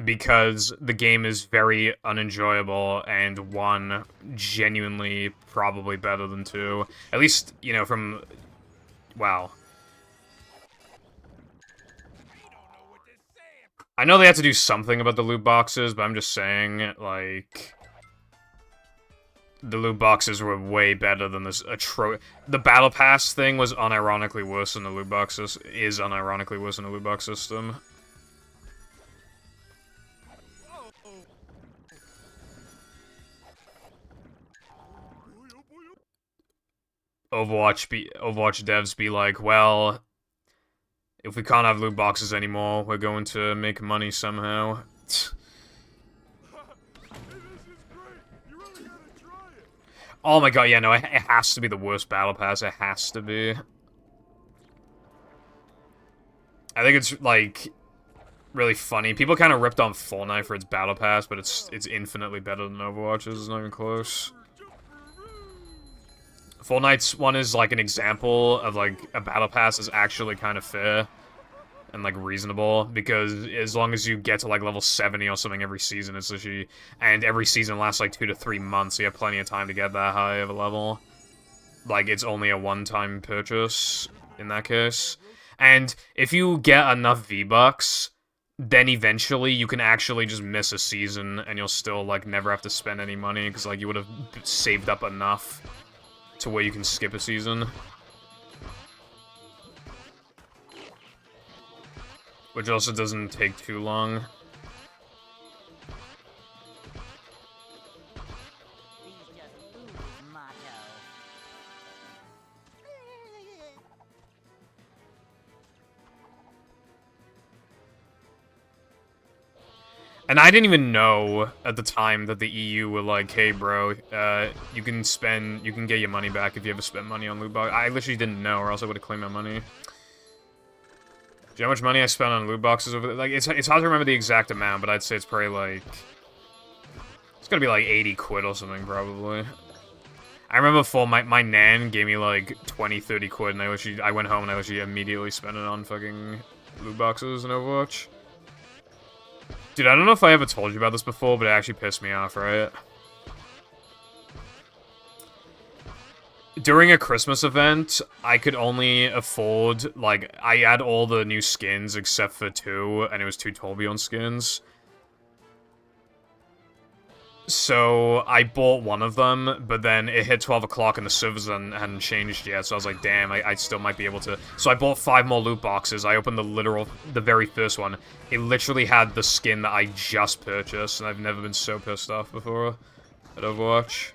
Because the game is very unenjoyable, and 1, genuinely probably better than 2. At least, you know, from Wow. I know they have to do something about the loot boxes, but I'm just saying, like... The loot boxes were way better than this The Battle Pass thing was unironically worse than the loot boxes. Is unironically worse than the loot box system. Overwatch devs be like, well, if we can't have loot boxes anymore, we're going to make money somehow. Oh my god, yeah, no, it has to be the worst Battle Pass. It has to be. I think it's, like, really funny. People kind of ripped on Fortnite for its Battle Pass, but it's infinitely better than Overwatch's. It's not even close. Fortnite's one is, like, an example of, like, a Battle Pass is actually kind of fair and, like, reasonable, because as long as you get to, like, level 70 or something every season, it's literally... And every season lasts, like, 2 to 3 months, so you have plenty of time to get that high of a level. Like, it's only a one-time purchase, in that case. And if you get enough V-Bucks, then eventually you can actually just miss a season, and you'll still, like, never have to spend any money, because, like, you would have saved up enough to where you can skip a season. Which also doesn't take too long. These just ooze motto. And I didn't even know at the time that the EU were like, hey bro, you can get your money back if you ever spend money on loot box. I literally didn't know, or else I would have claimed my money. Do you know how much money I spent on loot boxes over there? Like, it's hard to remember the exact amount, but I'd say it's probably like... It's gonna be like 80 quid or something, probably. I remember before, my nan gave me like 20, 30 quid, and I went home and I literally immediately spent it on fucking loot boxes in Overwatch. Dude, I don't know if I ever told you about this before, but it actually pissed me off, right? During a Christmas event, I could only afford, like, I had all the new skins except for 2, and it was 2 Torbjorn skins. So, I bought one of them, but then it hit 12 o'clock and the servers hadn't changed yet, so I was like, damn, I still might be able to... So I bought 5 more loot boxes, I opened the very first one. It literally had the skin that I just purchased, and I've never been so pissed off before at Overwatch.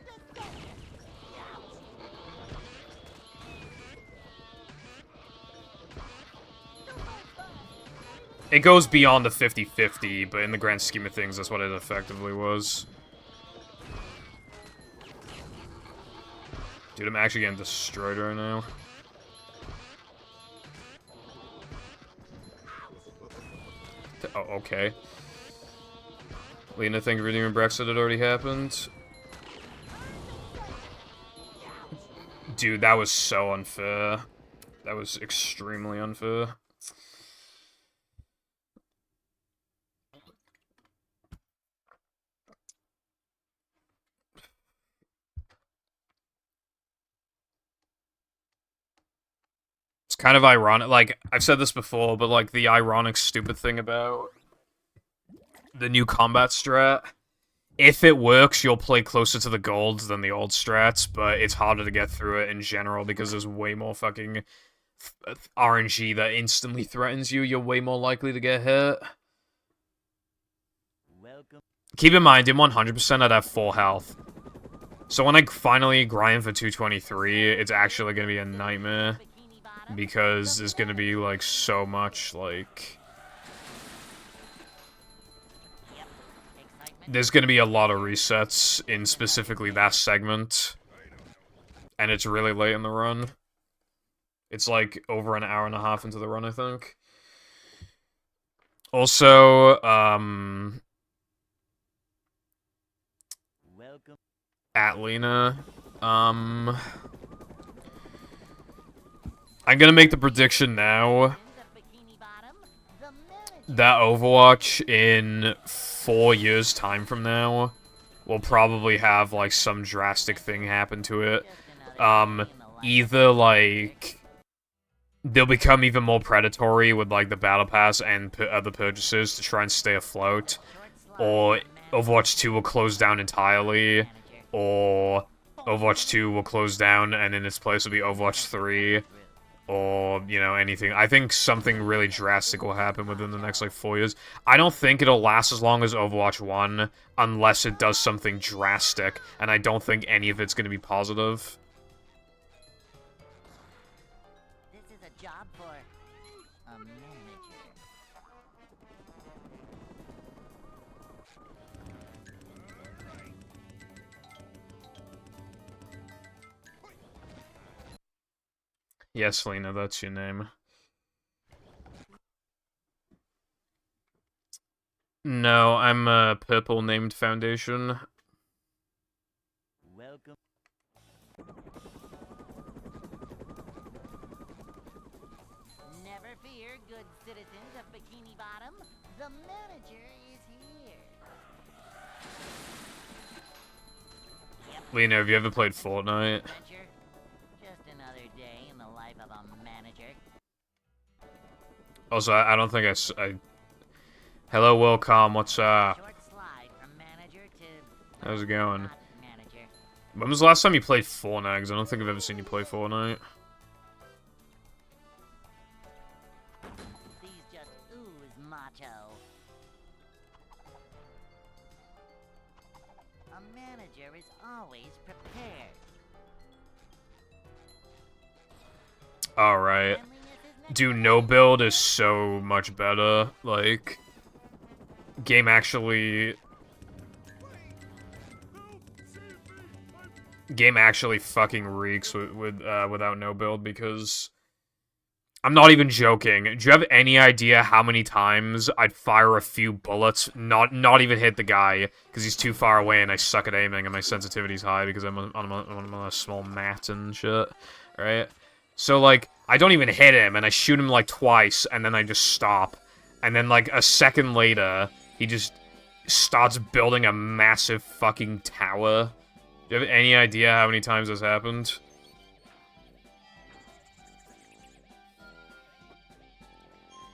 It goes beyond the 50-50, but in the grand scheme of things, that's what it effectively was. Dude, I'm actually getting destroyed right now. Oh, okay. Lena, thank you for redeeming Brexit. It already happened. Dude, that was so unfair. That was extremely unfair. It's kind of ironic, like, I've said this before, but, like, the ironic, stupid thing about the new combat strat, if it works, you'll play closer to the gold than the old strats, but it's harder to get through it in general because there's way more fucking RNG that instantly threatens you. You're way more likely to get hit. Welcome. Keep in mind, in 100%, I'd have full health. So when I finally grind for 223, it's actually going to be a nightmare. Because there's gonna be, like, so much, like... There's gonna be a lot of resets in specifically that segment. And it's really late in the run. It's, like, over an hour and a half into the run, I think. Also, at Lena, I'm gonna make the prediction now that Overwatch in 4 years' time from now will probably have, like, some drastic thing happen to it. Either, like... they'll become even more predatory with like the battle pass and other purchases to try and stay afloat, or Overwatch 2 will close down entirely, or Overwatch 2 will close down and in its place will be Overwatch 3, or, you know, anything. I think something really drastic will happen within the next, like, 4 years. I don't think it'll last as long as Overwatch 1, unless it does something drastic, and I don't think any of it's gonna be positive. This is a job for a manager. Yes, Lena, that's your name. No, I'm a purple named Foundation. Welcome. Never fear, good citizens of Bikini Bottom. The manager is here. Lena, have you ever played Fortnite? Adventure. Just another day in the life of a manager. Also, I don't think I... Hello, Wilcom, what's up? Short slide from manager to How's it going? not manager. When was the last time you played Fortnite? Because I don't think I've ever seen you play Fortnite. These just ooze macho. A manager is always prepared. Alright. Cleanliness is next Dude, to no build is so much better. Like, game actually fucking reeks without no build, because I'm not even joking. Do you have any idea how many times I'd fire a few bullets, not even hit the guy because he's too far away and I suck at aiming and my sensitivity's high because I'm on a small mat and shit, right? So, like, I don't even hit him, and I shoot him, like, twice, and then I just stop. And then, like, a second later, he just starts building a massive fucking tower. Do you have any idea how many times this happened?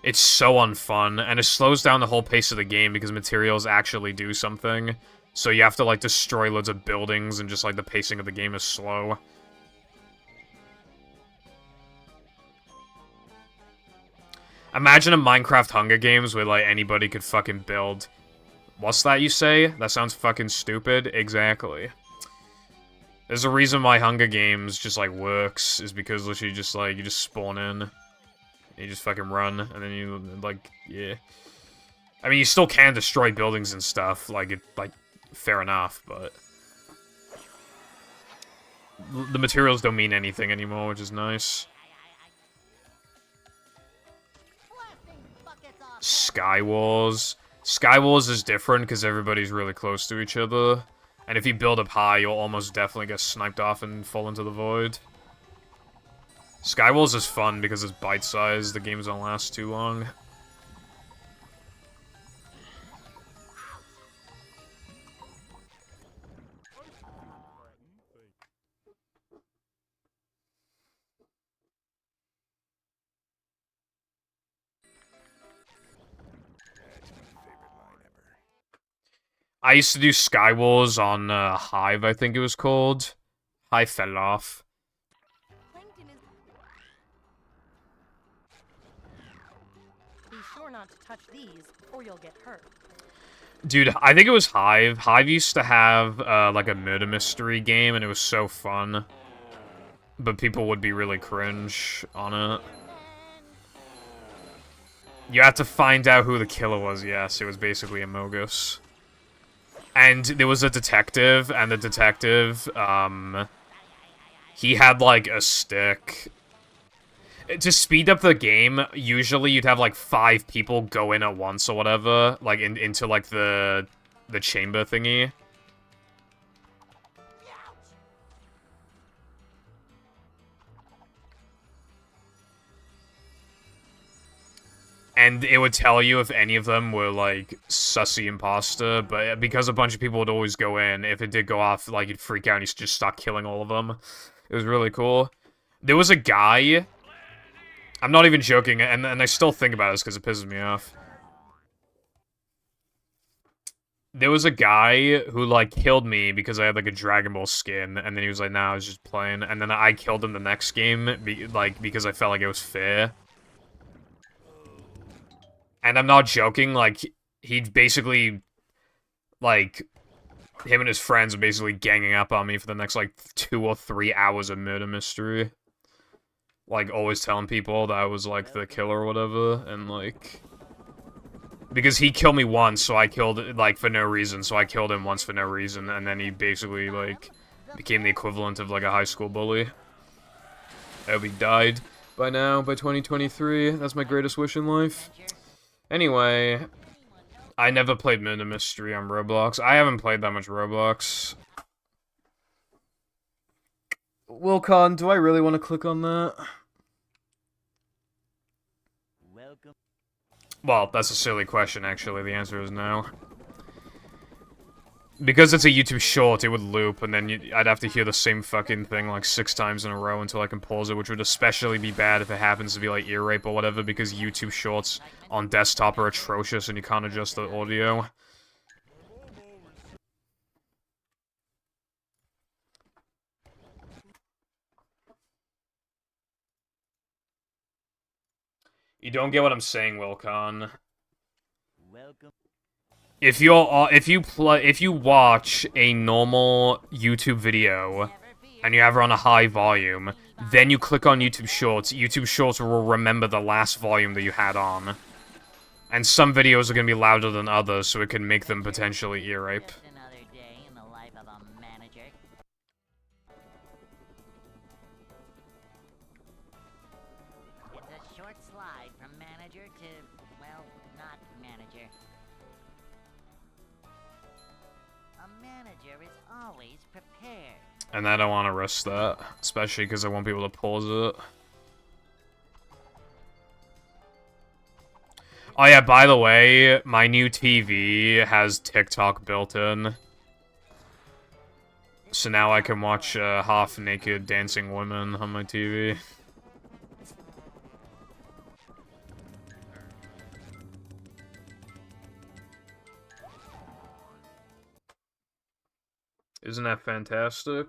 It's so unfun, and it slows down the whole pace of the game because materials actually do something. So you have to, like, destroy loads of buildings, and just, like, the pacing of the game is slow. Imagine a Minecraft Hunger Games where, like, anybody could fucking build. What's that you say? That sounds fucking stupid. Exactly. There's a reason why Hunger Games just, like, works, is because literally just, like, you just spawn in. You just fucking run, and then you, like, yeah. I mean, you still can destroy buildings and stuff, like, fair enough, but... The materials don't mean anything anymore, which is nice. blasting buckets off. Skywars. Skywars is different because everybody's really close to each other. And if you build up high, you'll almost definitely get sniped off and fall into the void. Skywars is fun because it's bite-sized, the games don't last too long. That's my favorite line ever. I used to do Skywars on Hive, I think it was called. Hive fell off. Plankton is. Be sure not to touch these, or you'll get hurt. Dude, I think it was Hive. Hive used to have, like, a murder mystery game, and it was so fun. But people would be really cringe on it. You had to find out who the killer was, yes. It was basically Amogus. And there was a detective, and the detective, he had, like, a stick. To speed up the game, usually you'd have, like, 5 people go in at once or whatever, like, into, like, the chamber thingy. And it would tell you if any of them were, like, sussy imposter, but because a bunch of people would always go in, if it did go off, like, you'd freak out and you'd just start killing all of them. It was really cool. There was a guy I'm not even joking, and I still think about this because it pisses me off. There was a guy who, like, killed me because I had, like, a Dragon Ball skin, and then he was like, nah, I was just playing, and then I killed him the next game, because I felt like it was fair. And I'm not joking, like, he basically, like, him and his friends were basically ganging up on me for the next, like, 2 or 3 hours of murder mystery. Like, always telling people that I was, like, the killer or whatever, and, like... Because he killed me once, so I killed, like, for no reason, so I killed him once for no reason, and then he basically, like, became the equivalent of, like, a high school bully. I hope he died by now, by 2023. That's my greatest wish in life. Anyway, I never played Murder Mystery on Roblox. I haven't played that much Roblox. Wilcon, do I really want to click on that? Welcome. Well, that's a silly question, actually. The answer is no. Because it's a YouTube short, it would loop, and then I'd have to hear the same fucking thing like 6 times in a row until I can pause it, which would especially be bad if it happens to be like ear rape or whatever, because YouTube shorts on desktop are atrocious and you can't adjust the audio. You don't get what I'm saying, Wilcon. Welcome. If you watch a normal YouTube video and you have her on a high volume, then you click on YouTube Shorts will remember the last volume that you had on. And some videos are gonna be louder than others, so it can make them potentially ear rape. Just another day in the life of a manager. It's a short slide from manager to, well, not manager. A manager is always prepared. And I don't want to risk that, especially because I won't be able to pause it. Oh yeah, by the way, my new TV has TikTok built in. So now I can watch half-naked dancing women on my TV. Isn't that fantastic?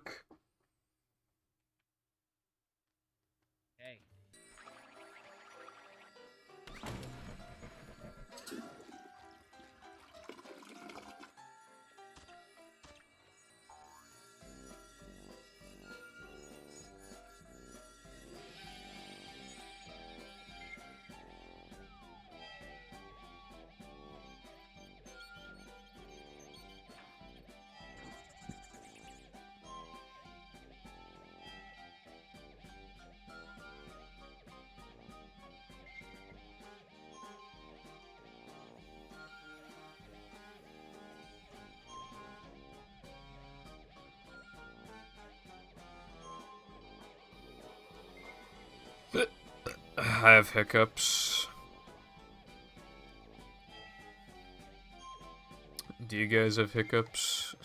Hey. I have hiccups. Do you guys have hiccups?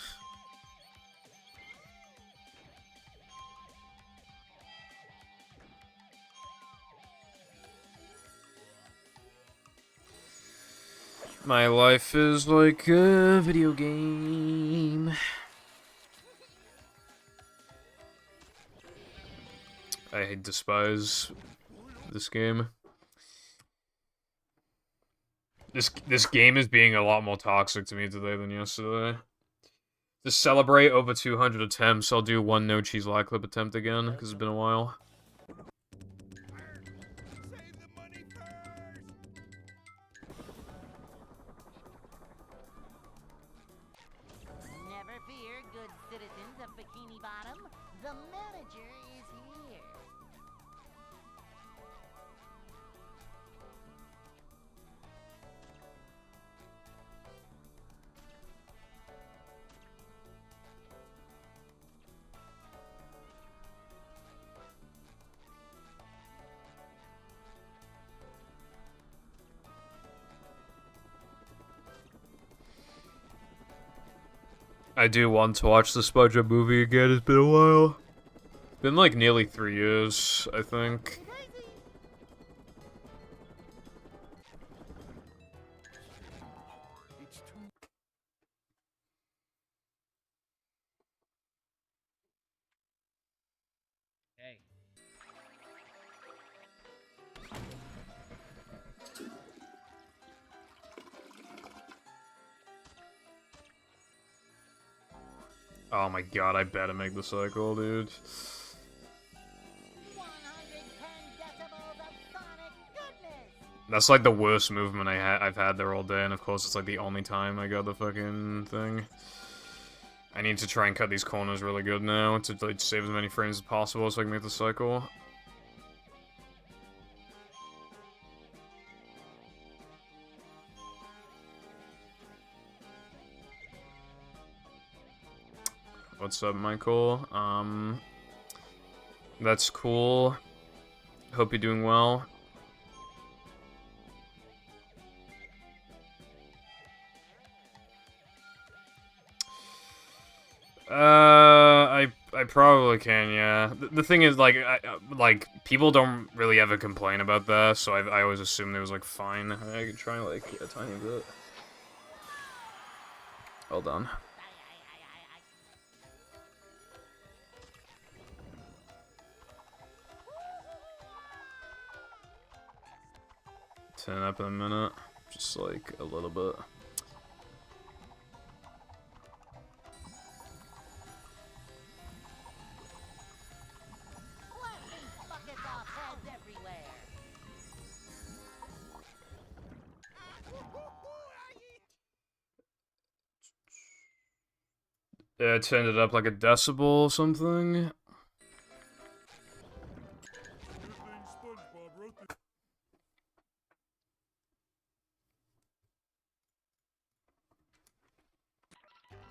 My life is like a video game. I despise this game. This game is being a lot more toxic to me today than yesterday. To celebrate over 200 attempts, I'll do one no cheese lie clip attempt again, because it's been a while. Save the money first! Never fear, good citizens of Bikini Bottom. The manager is here. I do want to watch the SpongeBob movie again, it's been a while. Been like nearly 3 years, I think. Oh my god, I better make the cycle, dude. 110 decibels of sonic goodness! That's like the worst movement I've had there all day, and of course it's like the only time I got the fucking thing. I need to try and cut these corners really good now to like save as many frames as possible so I can make the cycle. What's up, Michael? That's cool. Hope you're doing well. I probably can, yeah. The thing is, like, like, people don't really ever complain about that, so I always assumed it was, like, fine. I could try, like, a tiny bit. Hold on. Turn up in a minute. Just, like, a little bit. Buckets off heads everywhere! Yeah, I turned it up like a decibel or something.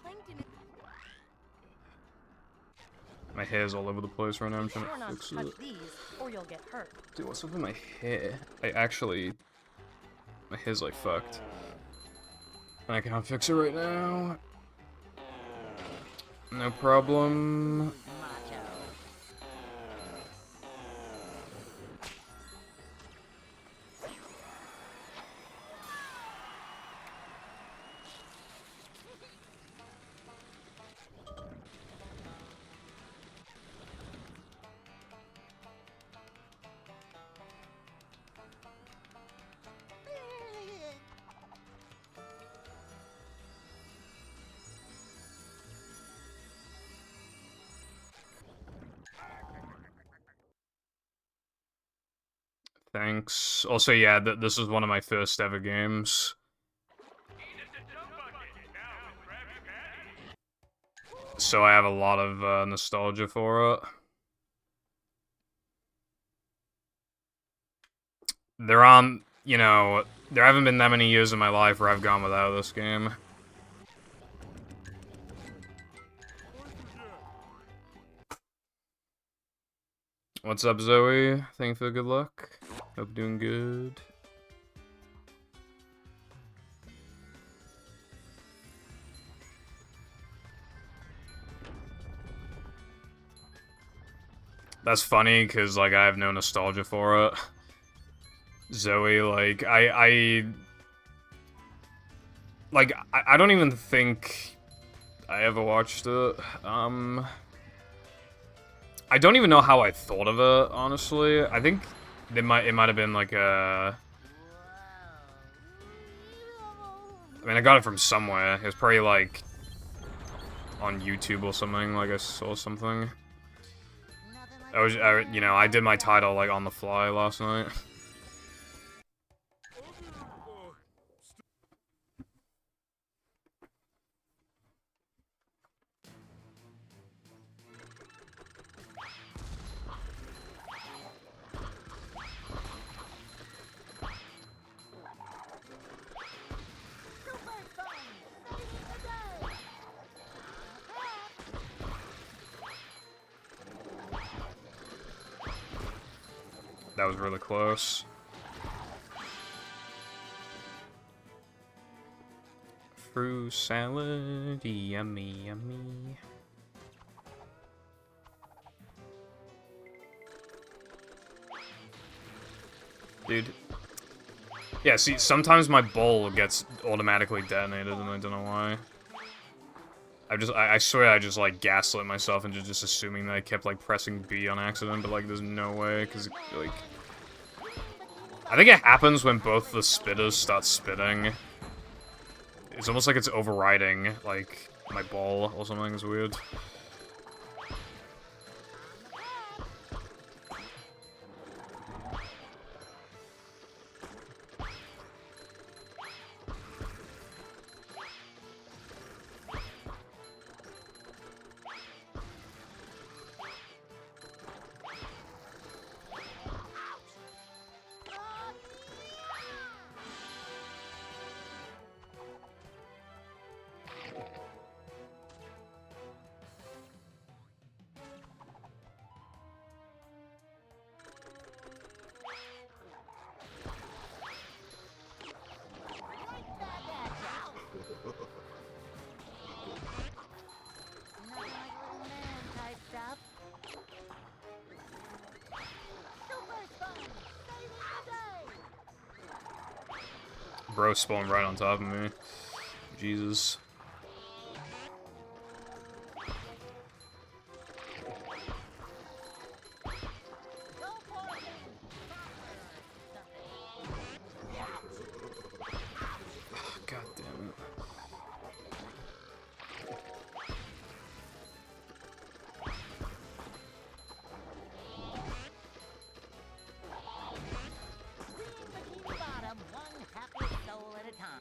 Plankton is My hair's all over the place right now, I'm trying sure to not fix to touch it. these, or you'll get hurt. Dude, what's up with my hair? My hair's like fucked. And I can't fix it right now. No problem. Macho. Thanks. Also, yeah, this was one of my first ever games. So I have a lot of nostalgia for it. There aren't, you know, there haven't been that many years in my life where I've gone without this game. What's up, Zoe? Thank you for the good luck. Hope you're doing good. That's funny, because, like, I have no nostalgia for it. Zoe, like, I don't even think I ever watched it. I don't even know how I thought of it, honestly. I think it might have been like a... I mean, I got it from somewhere. It was probably like on YouTube or something. Like I saw something. You know, I did my title like on the fly last night. That was really close. Fruit salad, yummy, yummy. Dude. Yeah, see, sometimes my bowl gets automatically detonated and I don't know why. I swear I just, like, gaslit myself into just assuming that I kept, like, pressing B on accident, but, like, there's no way, because, like... I think it happens when both the spitters start spitting. It's almost like it's overriding, like, my ball or something is weird. Nothing like little man type stuff. Super fun! Saving the day! Bro spawned right on top of me. Jesus. Go for it! God damn it. Green Bikini Bottom, one happy soul at a time.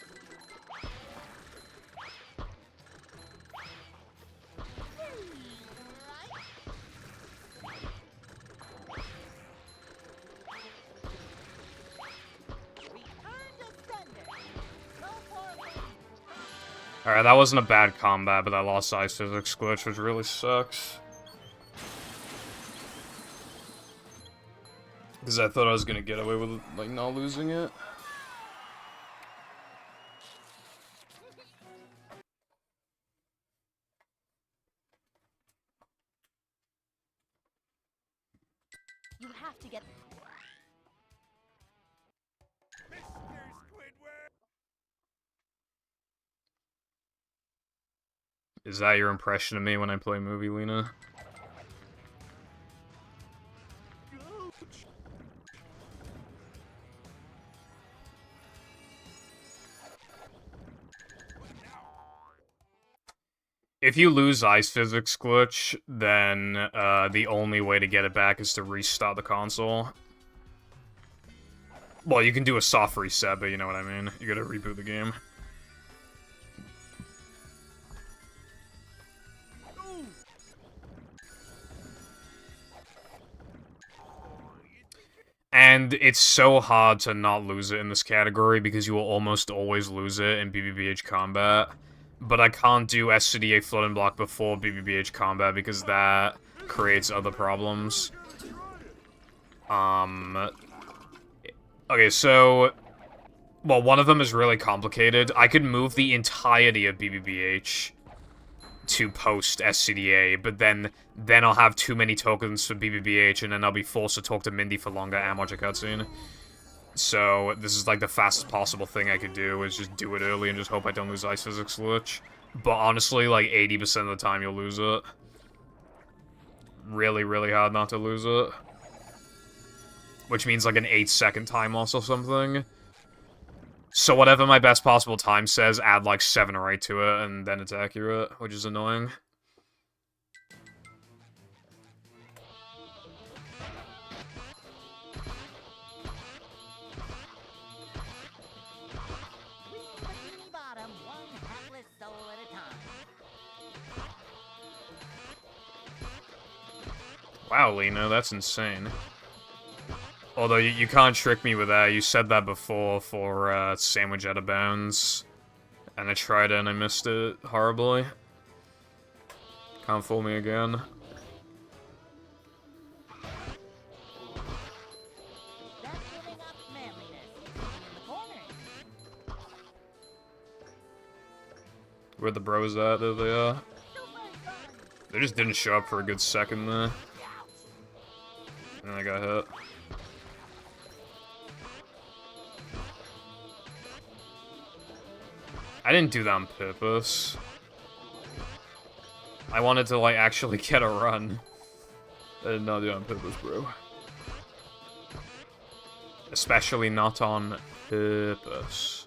Return to sender. Go for it. Alright, that wasn't a bad combat, but that lost ice physics glitch, which really sucks. Because I thought I was gonna get away with, like, not losing it. You have to get. Mr. Squidward! Is that your impression of me when I play Movie Lena? If you lose Ice Physics Glitch, then the only way to get it back is to restart the console. Well, you can do a soft reset, but you know what I mean. You gotta reboot the game. And it's so hard to not lose it in this category because you will almost always lose it in BBBH combat. But I can't do SCDA floating block before BBBH combat because that creates other problems. Okay, so... Well, one of them is really complicated. I could move the entirety of BBBH to post SCDA, but then I'll have too many tokens for BBBH, and then I'll be forced to talk to Mindy for longer and watch a cutscene. So, this is like the fastest possible thing I could do, is just do it early and just hope I don't lose Ice Physics Glitch. But honestly, like 80% of the time you'll lose it. Really, really hard not to lose it. Which means like an 8-second time loss or something. So whatever my best possible time says, add like 7 or 8 to it, and then it's accurate, which is annoying. Bikini Bottom, one hapless soul at a time. Wow, Lena, that's insane. Although, you can't trick me with that. You said that before for, Sandwich Out of Bounds. And I tried it and I missed it horribly. Can't fool me again. That's giving up manliness. In the corner. Where the bros at? There they are. Super fun. They just didn't show up for a good second there. And I got hit. I didn't do that on purpose. I wanted to, like, actually get a run. I did not do it on purpose, bro. Especially not on purpose.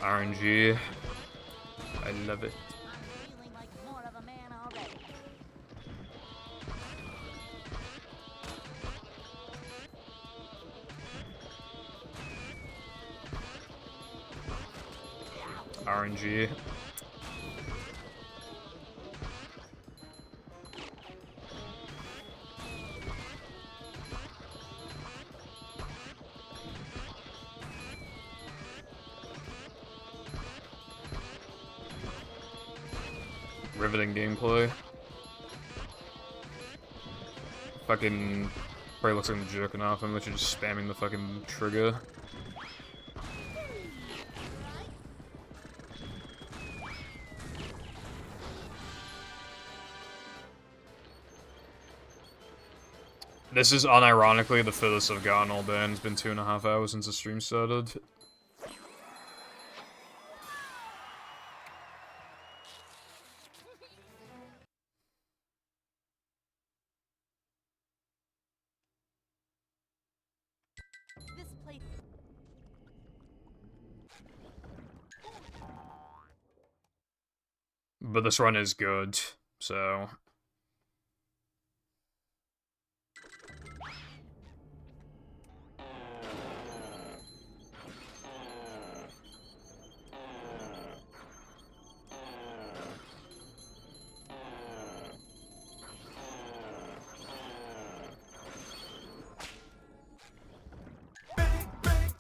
RNG. I love it. Feeling like more of a man already. RNG. Riveting gameplay. Fucking probably looks like I'm jerking off. I'm literally just spamming the fucking trigger. This is unironically the furthest I've gotten all day, and it's been 2.5 hours since the stream started. This place. But this run is good, so...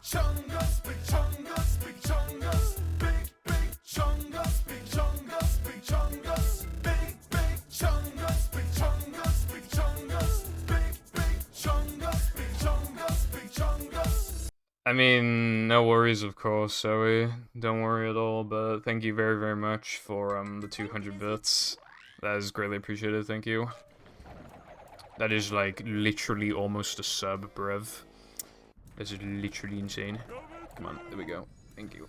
Chungus, big chungus, big chungus, big chungus, big chungus, big chungus, big chungus, big chungus, big chungus, big chungus, big chungus, big chungus. I mean, no worries, of course, Zoe. Don't worry at all, but thank you very, very much for, the 200 bits. That is greatly appreciated, thank you. That is, like, literally almost a sub, bruv. This is literally insane. Come on, there we go. Thank you.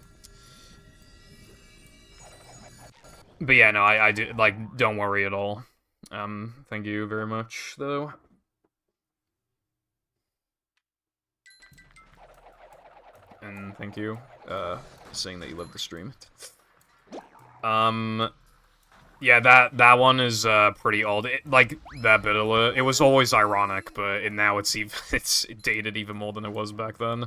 But yeah, no, I do, like, don't worry at all. Thank you very much, though. And thank you, saying that you love the stream. Yeah, that one is, pretty old. Like, that bit alert, it was always ironic, but now it's even, it's dated even more than it was back then.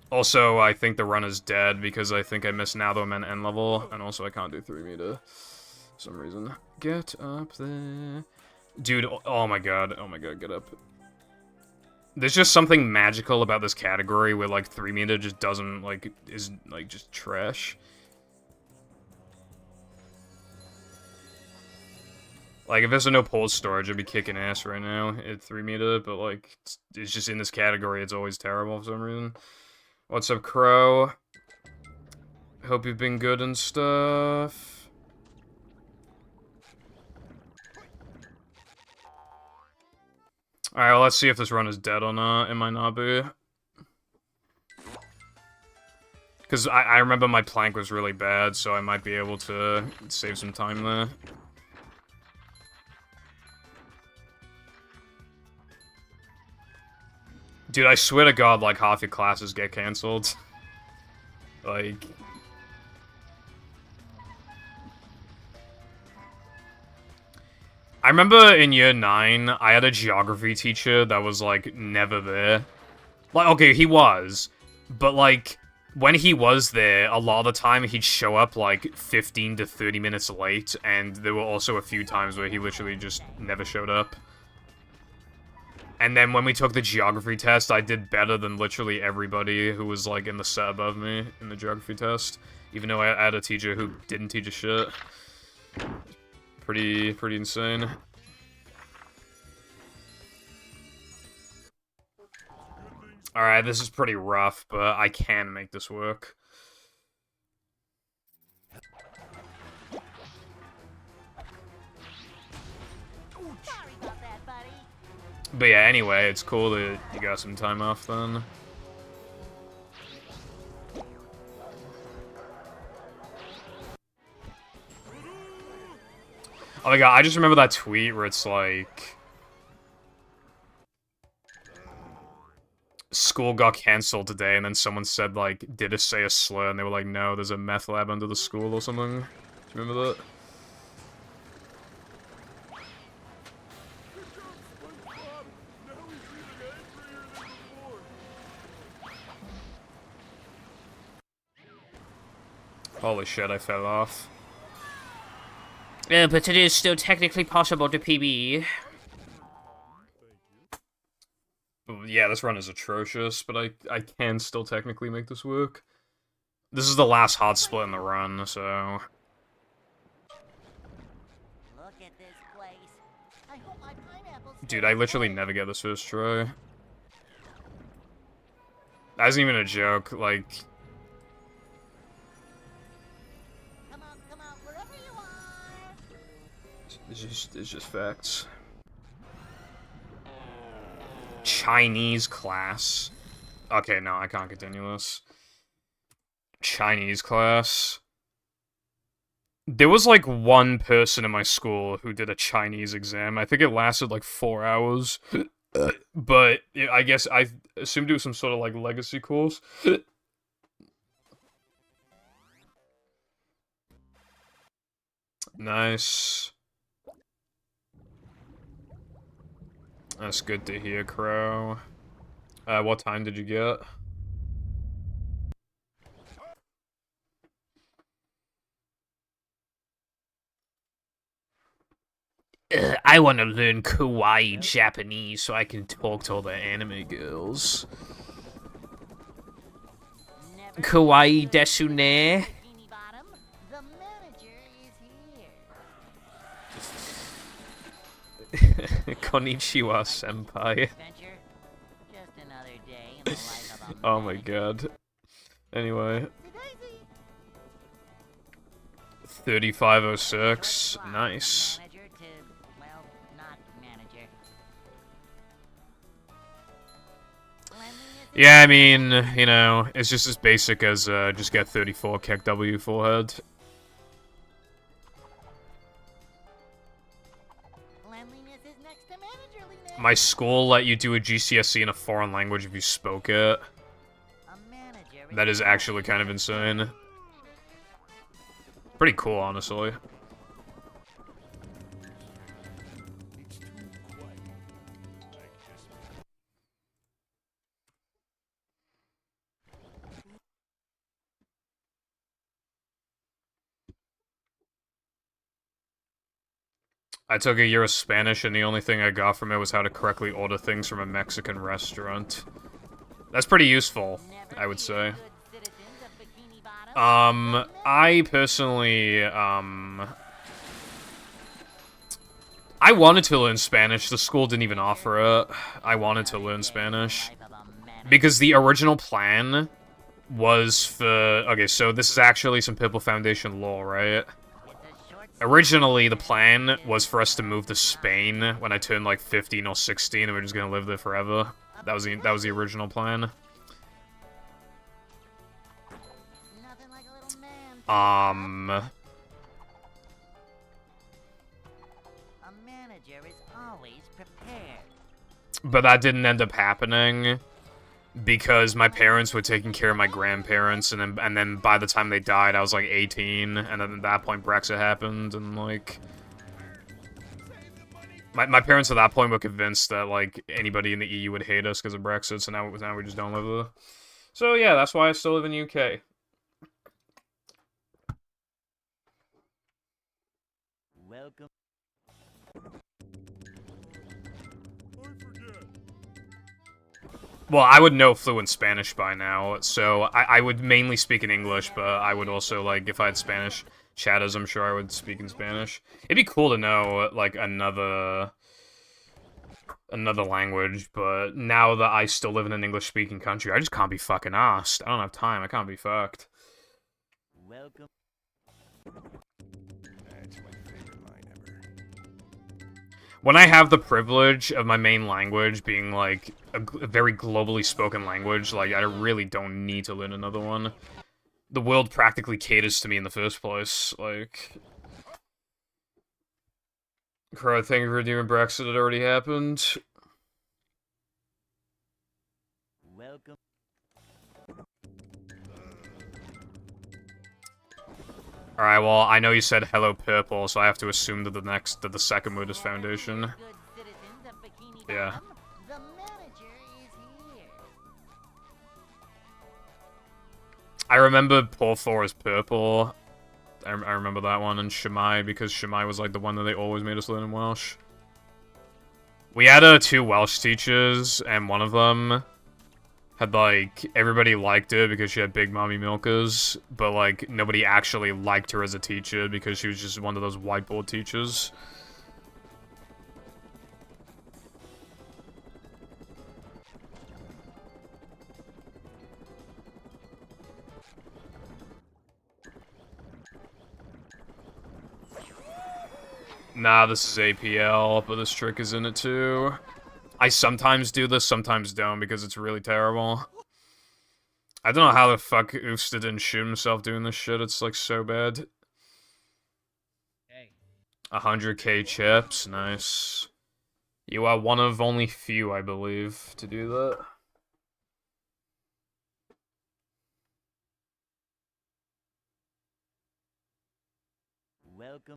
Also, I think the run is dead, because I think I missed now though I'm at end level, and also I can't do 3 meter, for some reason. Get up there. Dude, oh my god, get up. There's just something magical about this category where, like, 3 meter just doesn't, like, is, like, just trash. Like, if there's no pause storage, I'd be kicking ass right now at 3 meter, but, like, it's just in this category, it's always terrible for some reason. What's up, Crow? Hope you've been good and stuff. Alright, well, let's see if this run is dead or not. It might not be. Because I remember my plank was really bad, so I might be able to save some time there. Dude, I swear to God, like, half your classes get cancelled. Like... I remember in year 9, I had a geography teacher that was, like, never there. Like, okay, he was, but, like, when he was there, a lot of the time he'd show up, like, 15 to 30 minutes late, and there were also a few times where he literally just never showed up. And then when we took the geography test, I did better than literally everybody who was, like, in the set above me in the geography test, even though I had a teacher who didn't teach a shit. Pretty insane. Alright, this is pretty rough, but I can make this work. Sorry about that, buddy. But yeah, anyway, it's cool that you got some time off then. Oh my god, I just remember that tweet where it's like... school got cancelled today, and then someone said, like, did it say a slur? And they were like, no, there's a meth lab under the school or something. Do you remember that? Holy shit, I fell off. But it is still technically possible to PB. Yeah, this run is atrocious, but I can still technically make this work. This is the last hot split in the run, so... Look at this place. I hope my pineapples. Dude, I literally never get this first try. That isn't even a joke, like... Come on, wherever you are. It's just facts. Chinese class. Okay, no, I can't continue this. Chinese class. There was like one person in my school who did a Chinese exam. I think it lasted like 4 hours. But I guess I assumed it was some sort of like legacy course. Nice. That's good to hear, Crow. What time did you get? I want to learn kawaii Japanese so I can talk to all the anime girls. Never Kawaii desune. Bikini Bottom. The manager is here. Konnichiwa, senpai. Adventure. Just another day in the life of a Oh my manager. god. Anyway, Daisy. 3506. What's wrong? Nice. From manager to, well, not manager. Cleanliness is Yeah, I mean, you know, it's just as basic as just get 34, kick W forehead. Cleanliness is next to managerliness. My school let you do a GCSE in a foreign language if you spoke it. A manager That is actually kind of insane. Pretty cool, honestly. I took a year of Spanish, and the only thing I got from it was how to correctly order things from a Mexican restaurant. That's pretty useful, I would say. I personally, I wanted to learn Spanish. The school didn't even offer it. I wanted to learn Spanish. Because the original plan was for... Okay, so this is actually some Pipple Foundation lore, right? Originally, the plan was for us to move to Spain when I turned, like, 15 or 16, and we're just gonna live there forever. That was the original plan. Nothing like a little man. A manager is always prepared. But that didn't end up happening because my parents were taking care of my grandparents, and then by the time they died, I was like 18, and then at that point Brexit happened, and like my parents at that point were convinced that like anybody in the EU would hate us because of Brexit, so now we just don't live there. So yeah, that's why I still live in the UK. Welcome. Well, I would know fluent Spanish by now, so I would mainly speak in English, but I would also, like, if I had Spanish chatters, I'm sure I would speak in Spanish. It'd be cool to know, like, another language, but now that I still live in an English-speaking country, I just can't be fucking asked. I don't have time, I can't be fucked. Welcome. When I have the privilege of my main language being, like, a very globally spoken language, like, I really don't need to learn another one. The world practically caters to me in the first place, like... Crow, thank you for doing Brexit, it already happened. Welcome. Welcome. Alright, well, I know you said hello purple, so I have to assume that the second mood is Foundation. Good citizens of Bikini Yeah. Bottom, the manager is here. I remember Porthor as purple. I remember that one, and Shemai, because Shemai was like the one that they always made us learn in Welsh. We had 2 Welsh teachers, and one of them had, like, everybody liked her because she had big mommy milkers, but, like, nobody actually liked her as a teacher because she was just one of those whiteboard teachers. Nah, this is APL, but this trick is in it too. I sometimes do this, sometimes don't, because it's really terrible. I don't know how the fuck Oofsta didn't shoot himself doing this shit, it's like so bad. Hey, 100k chips, nice. You are one of only few, I believe, to do that. Welcome.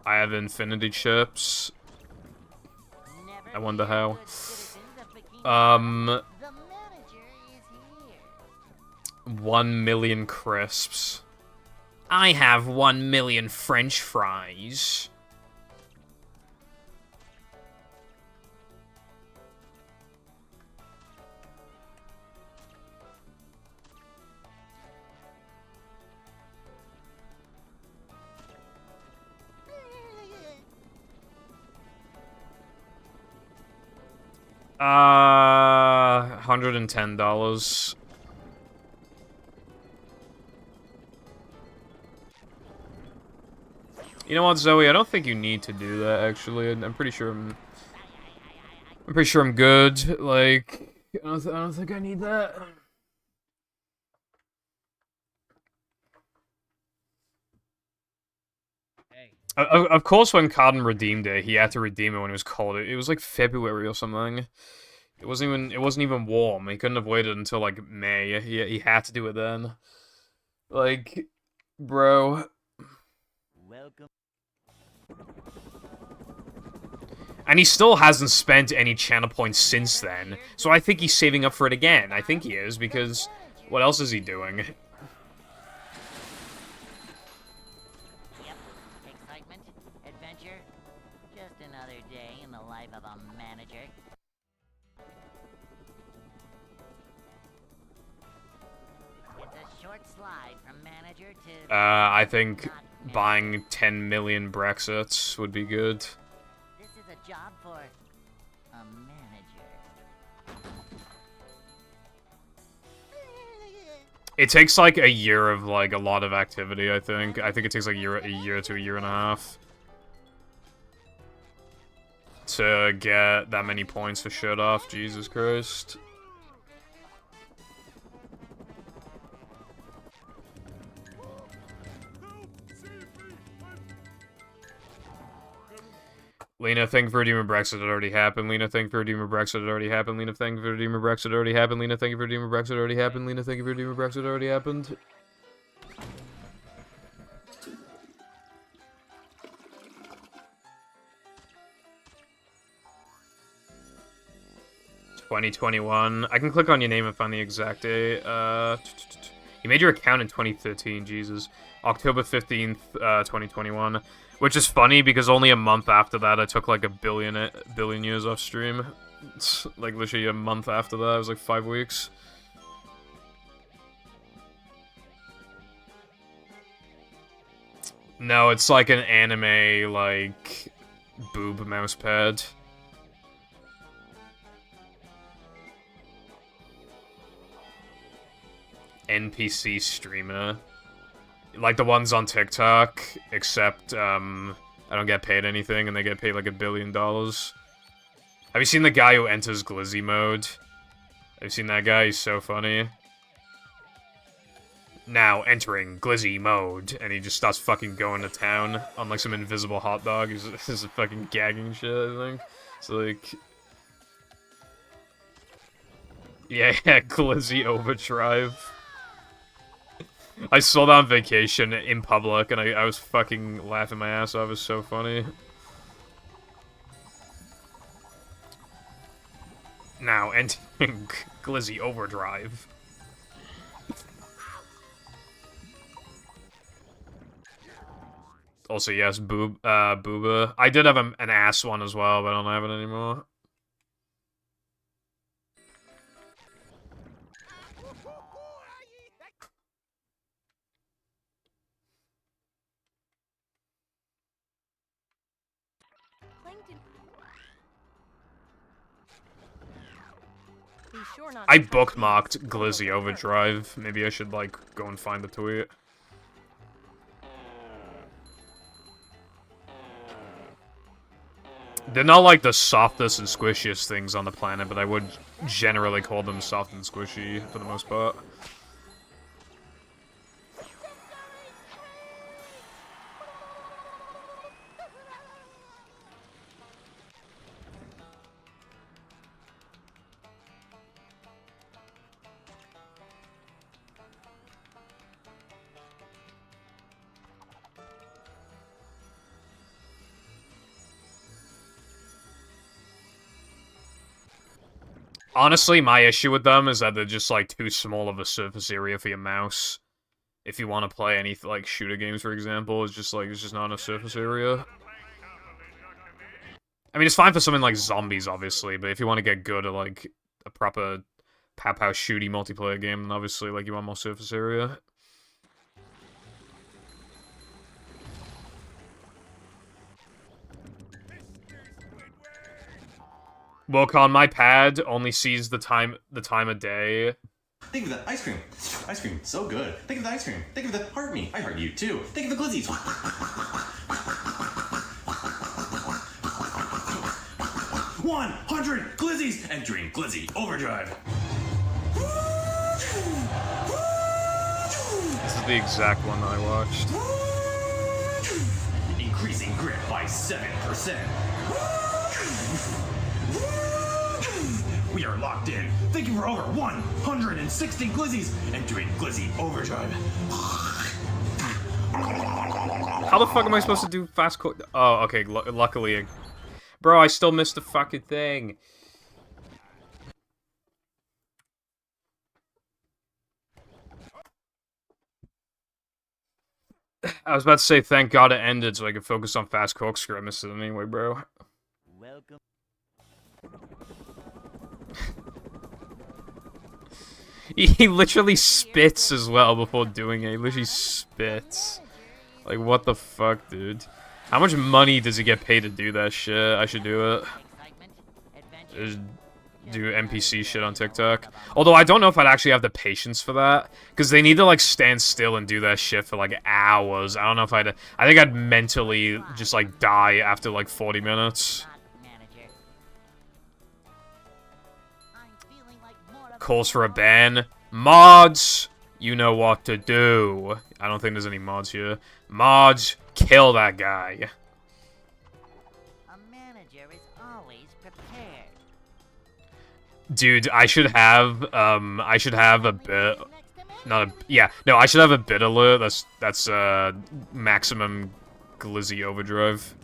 I have infinity chips. Never I wonder fear, how. good citizens of Bikini Bottom, the manager is here. 1 million crisps. I have 1 million French fries. $110. You know what, Zoe? I don't think you need to do that. Actually, I'm pretty sure I'm pretty sure I'm good. Like, I don't think I need that. hey, Of course, when Cardin redeemed it, he had to redeem it when it was cold. It was like February or something. It wasn't even warm. He couldn't have waited until like May. He had to do it then. Like, bro. Welcome. And he still hasn't spent any channel points since then. So I think he's saving up for it again. I think he is, because what else is he doing? Yep. Excitement, adventure, just another day in the life of a manager. It's a short slide from manager to I think not manager. buying 10 million Brexits would be good. This is a job for a manager. It takes like a year of like a lot of activity, I think. I think it takes like a year to a year and a half to get that many points for shit off. Jesus Christ. Lena, thank you for redeeming Brexit, it already happened. Lena, thank you for redeeming Brexit, it already happened. Lena, thank you for redeeming Brexit, it already happened. Lena, thank you for redeeming Brexit, it already happened. Lena, thank you for redeeming Brexit, it already happened. $2021. I can click on your name and find the exact date. You made your account in 2013, Jesus. October 15th, 2021. Which is funny because only a month after that I took like a billion years off stream. It's like literally a month after that, it was like 5 weeks. No, it's like an anime, like, boob mousepad. NPC streamer. Like the ones on TikTok, except, I don't get paid anything and they get paid like $1 billion. Have you seen the guy who enters Glizzy mode? Have you seen that guy? He's so funny. Now entering Glizzy mode, and he just starts fucking going to town on like some invisible hot dog. He's fucking gagging shit, I think. It's like... Yeah, Glizzy Overdrive. I saw that on vacation in public, and I was fucking laughing my ass off. It was so funny. Now entering Glizzy Overdrive. Also, yes, Booba. I did have an ass one as well, but I don't have it anymore. Plankton. Be sure not I to touch bookmarked these. Glizzy Overdrive. Maybe I should, like, go and find the tweet. They're not, like, the softest and squishiest things on the planet, but I would generally call them soft and squishy for the most part. Honestly, my issue with them is that they're just, like, too small of a surface area for your mouse. If you want to play any, like, shooter games, for example, it's just not enough surface area. I mean, it's fine for something like zombies, obviously, but if you want to get good at, like, a proper pow-pow shooty multiplayer game, then obviously, like, you want more surface area. Wokon, my pad only sees the time of day. Think of the ice cream. Ice cream, so good. Think of the ice cream. Think of the heart me. I heart you too. Think of the glizzies. 100 glizzies entering Glizzy Overdrive. This is the exact one that I watched. Increasing grip by 7%. We are locked in. Thank you for over 160 glizzies entering Glizzy Overdrive. How the fuck am I supposed to do fast quick? Oh, okay, luckily. Bro, I still missed the fucking thing. I was about to say thank God it ended so I could focus on fast corkscrew. I missed it anyway, bro. Welcome. He literally spits as well before doing it. He literally spits. Like, what the fuck, dude? How much money does he get paid to do that shit? I should do it. Excitement, adventure, Just do NPC shit on TikTok. Although I don't know if I'd actually have the patience for that. Because they need to, like, stand still and do that shit for, like, hours. I don't know if I think I'd mentally just, like, die after, like, 40 minutes. not manager. I'm feeling like more of Calls for a ban. Mods! You know what to do. I don't think there's any mods here. Mods, kill that guy. a manager is always prepared. Dude, I should have a bit. Not a, yeah, no, I should have a bit alert. That's maximum Glizzy Overdrive.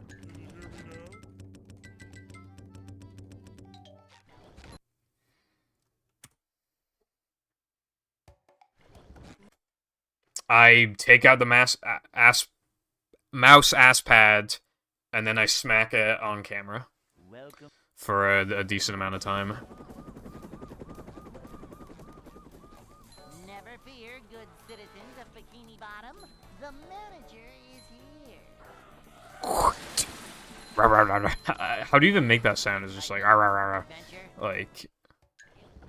I take out the mouse ass pad, and then I smack it on camera Welcome. for a decent amount of time. Never fear, good citizens of Bikini Bottom. The manager is here. How do you even make that sound? It's just like, "Arr, arr, arr." Adventure. Like,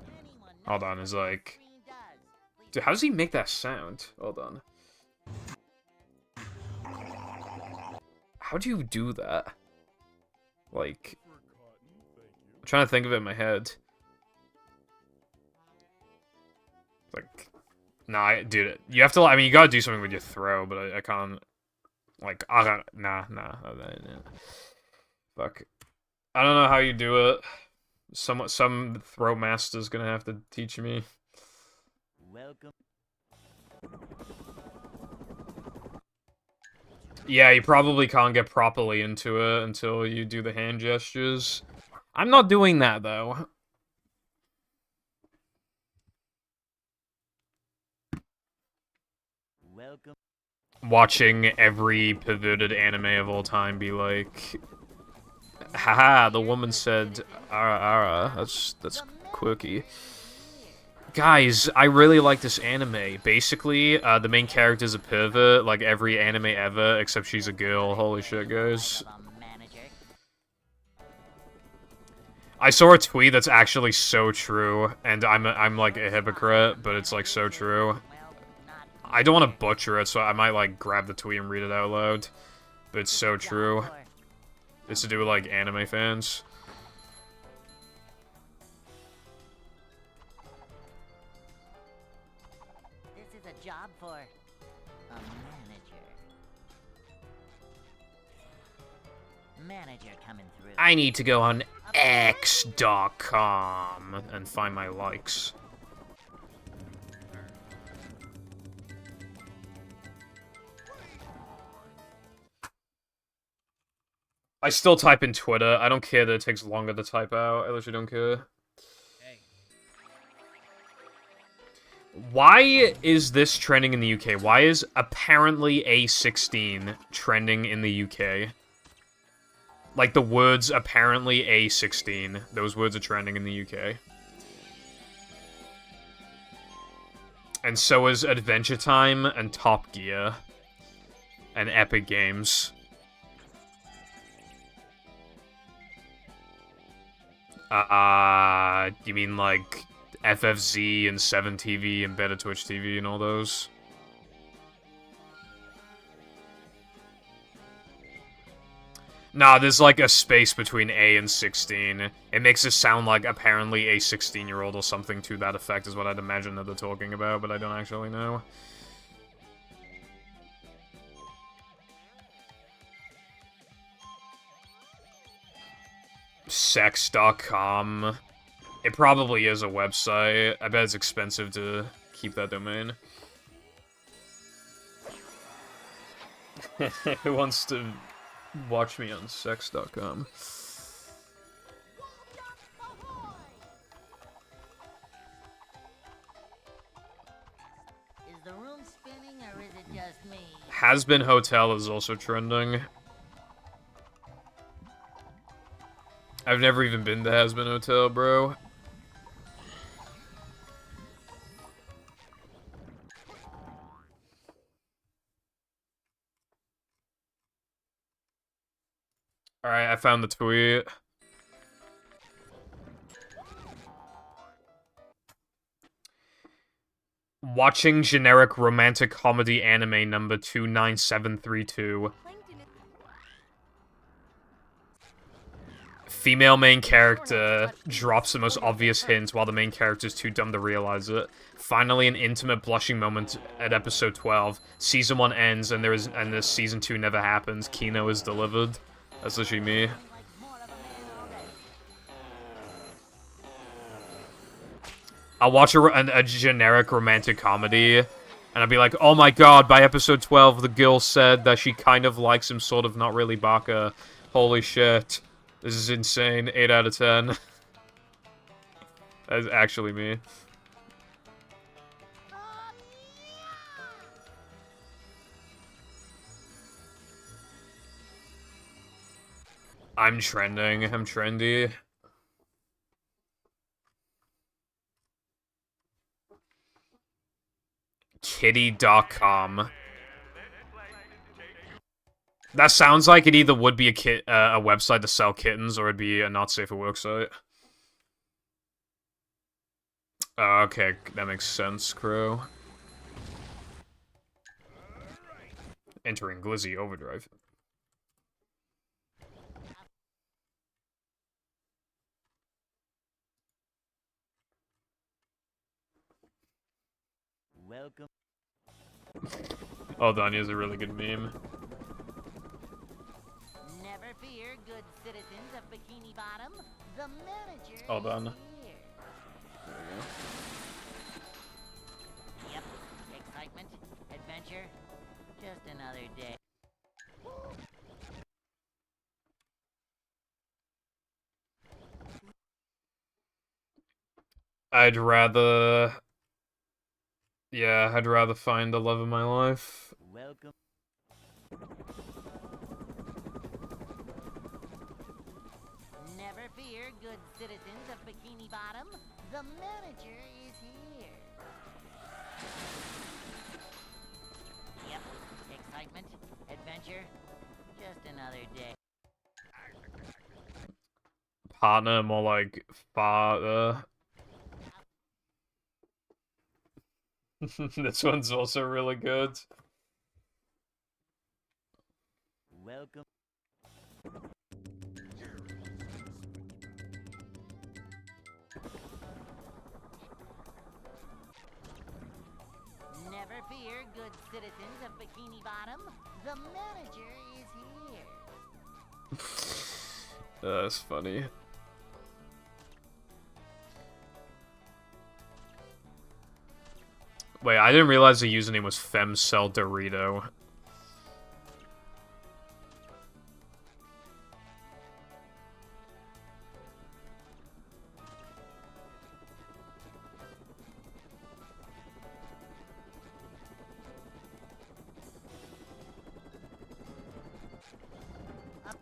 Anyone hold knows on, it's what like, green does? Please dude, how does he make that sound? Hold on. How do you do that? Like, I'm trying to think of it in my head. Like, Nah, dude, you have to. I mean, you gotta do something with your throw, but I can't. Like, I got nah. Fuck. I don't know how you do it. Some throw master's gonna have to teach me. Welcome. Yeah, you probably can't get properly into it until you do the hand gestures. I'm not doing that though. Welcome. Watching every perverted anime of all time be like, haha, the woman said, ara ara, that's quirky. Guys, I really like this anime. Basically, the main character's a pervert, like every anime ever, except she's a girl. Holy shit, guys. Life of a manager. I saw a tweet that's actually so true, and I'm like a hypocrite, but it's like so true. Well, not I don't want to butcher it, so I might like grab the tweet and read it out loud. But it's so true. for- It's to do with like anime fans. This is a job for a manager. Manager coming through. I need to go on X.com and find my likes. I still type in Twitter. I don't care that it takes longer to type out. I literally don't care. Hey, Why is this trending in the UK? Why is apparently A16 trending in the UK? Like the words apparently A16. Those words are trending in the UK. And so is Adventure Time and Top Gear. And Epic Games. You mean like FFZ and 7TV and Better Twitch TV and all those? Nah, there's like a space between A and 16. It makes it sound like apparently a 16-year-old or something to that effect is what I'd imagine that they're talking about, but I don't actually know. Sex.com. It probably is a website. I bet it's expensive to keep that domain. Who wants to watch me on sex.com? Is the room spinning or is it just me? Has-Been Hotel is also trending. I've never even been to Has-Been Hotel, bro. Alright, I found the tweet. Watching generic romantic comedy anime number 29732. Plankton is Female main character drops the most obvious hint while the main character is too dumb to realize it. Finally, an intimate blushing moment at episode 12. Season 1 ends and this season 2 never happens. Kino is delivered. That's literally me. Like more of a man already. I'll watch a generic romantic comedy, and I'll be like, oh my god, by episode 12, the girl said that she kind of likes him, sort of, not really Baka. Holy shit. This is insane. 8 out of 10. That's actually me. I'm trending. I'm trendy. Kitty.com. That sounds like it either would be a website to sell kittens, or it'd be a not safe for work site. Okay, that makes sense, Crow. Entering Glizzy Overdrive. Welcome. Oh, Danya's a really good meme. Never fear, good citizens of Bikini Bottom. The manager All done. is here. Yep. Excitement, adventure, just another day. I'd rather... Yeah, I'd rather find the love of my life. Welcome. Never fear, good citizens of Bikini Bottom. The manager is here. Yep. Excitement, adventure, just another day. Partner, more like father. This one's also really good. Welcome. Never fear, good citizens of Bikini Bottom. The manager is here. That's funny. Wait, I didn't realize the username was Femcel Dorito.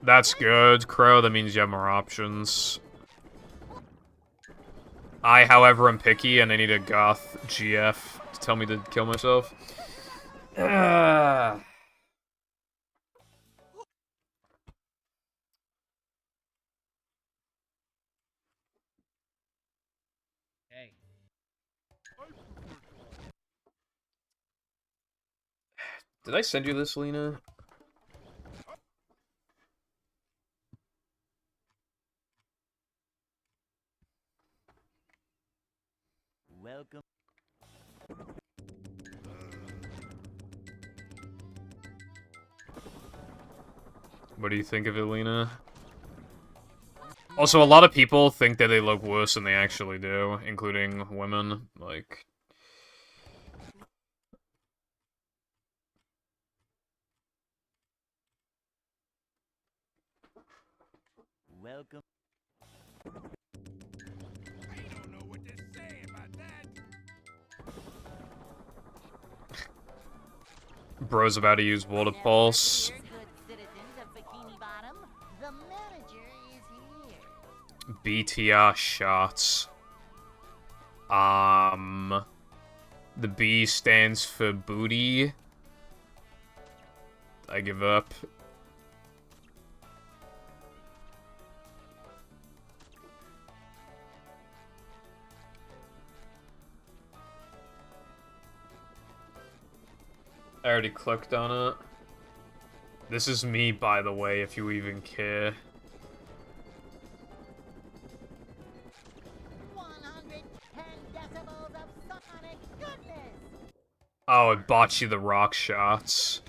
That's good, Crow. That means you have more options. I, however, am picky and I need a goth GF to tell me to kill myself. Hey. Did I send you this, Lena? Welcome. What do you think of it, Lena? Also, a lot of people think that they look worse than they actually do, including women. Like... Welcome. Bro's about to use Water Pulse. Never fear, good citizens of Bikini Bottom. The manager is here. BTR shots. The B stands for booty. I give up. I already clicked on it. This is me, by the way, if you even care. 110 decibels of sonic goodness. Oh, it bought you the rock shots.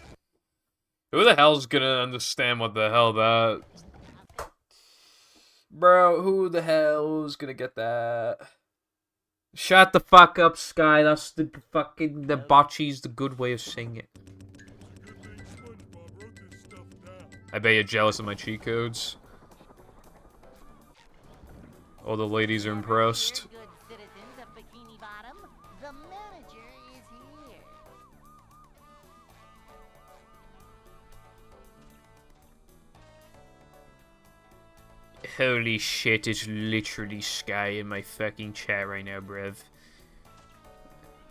Who the hell's gonna understand what the hell that... Bro, who the hell's gonna get that? Shut the fuck up, Sky. That's the fucking... The bocce's the good way of saying it. I bet you're jealous of my cheat codes. All the ladies are impressed. Good citizens of Bikini Bottom. The manager is here. Holy shit, it's literally Sky in my fucking chat right now, bruv.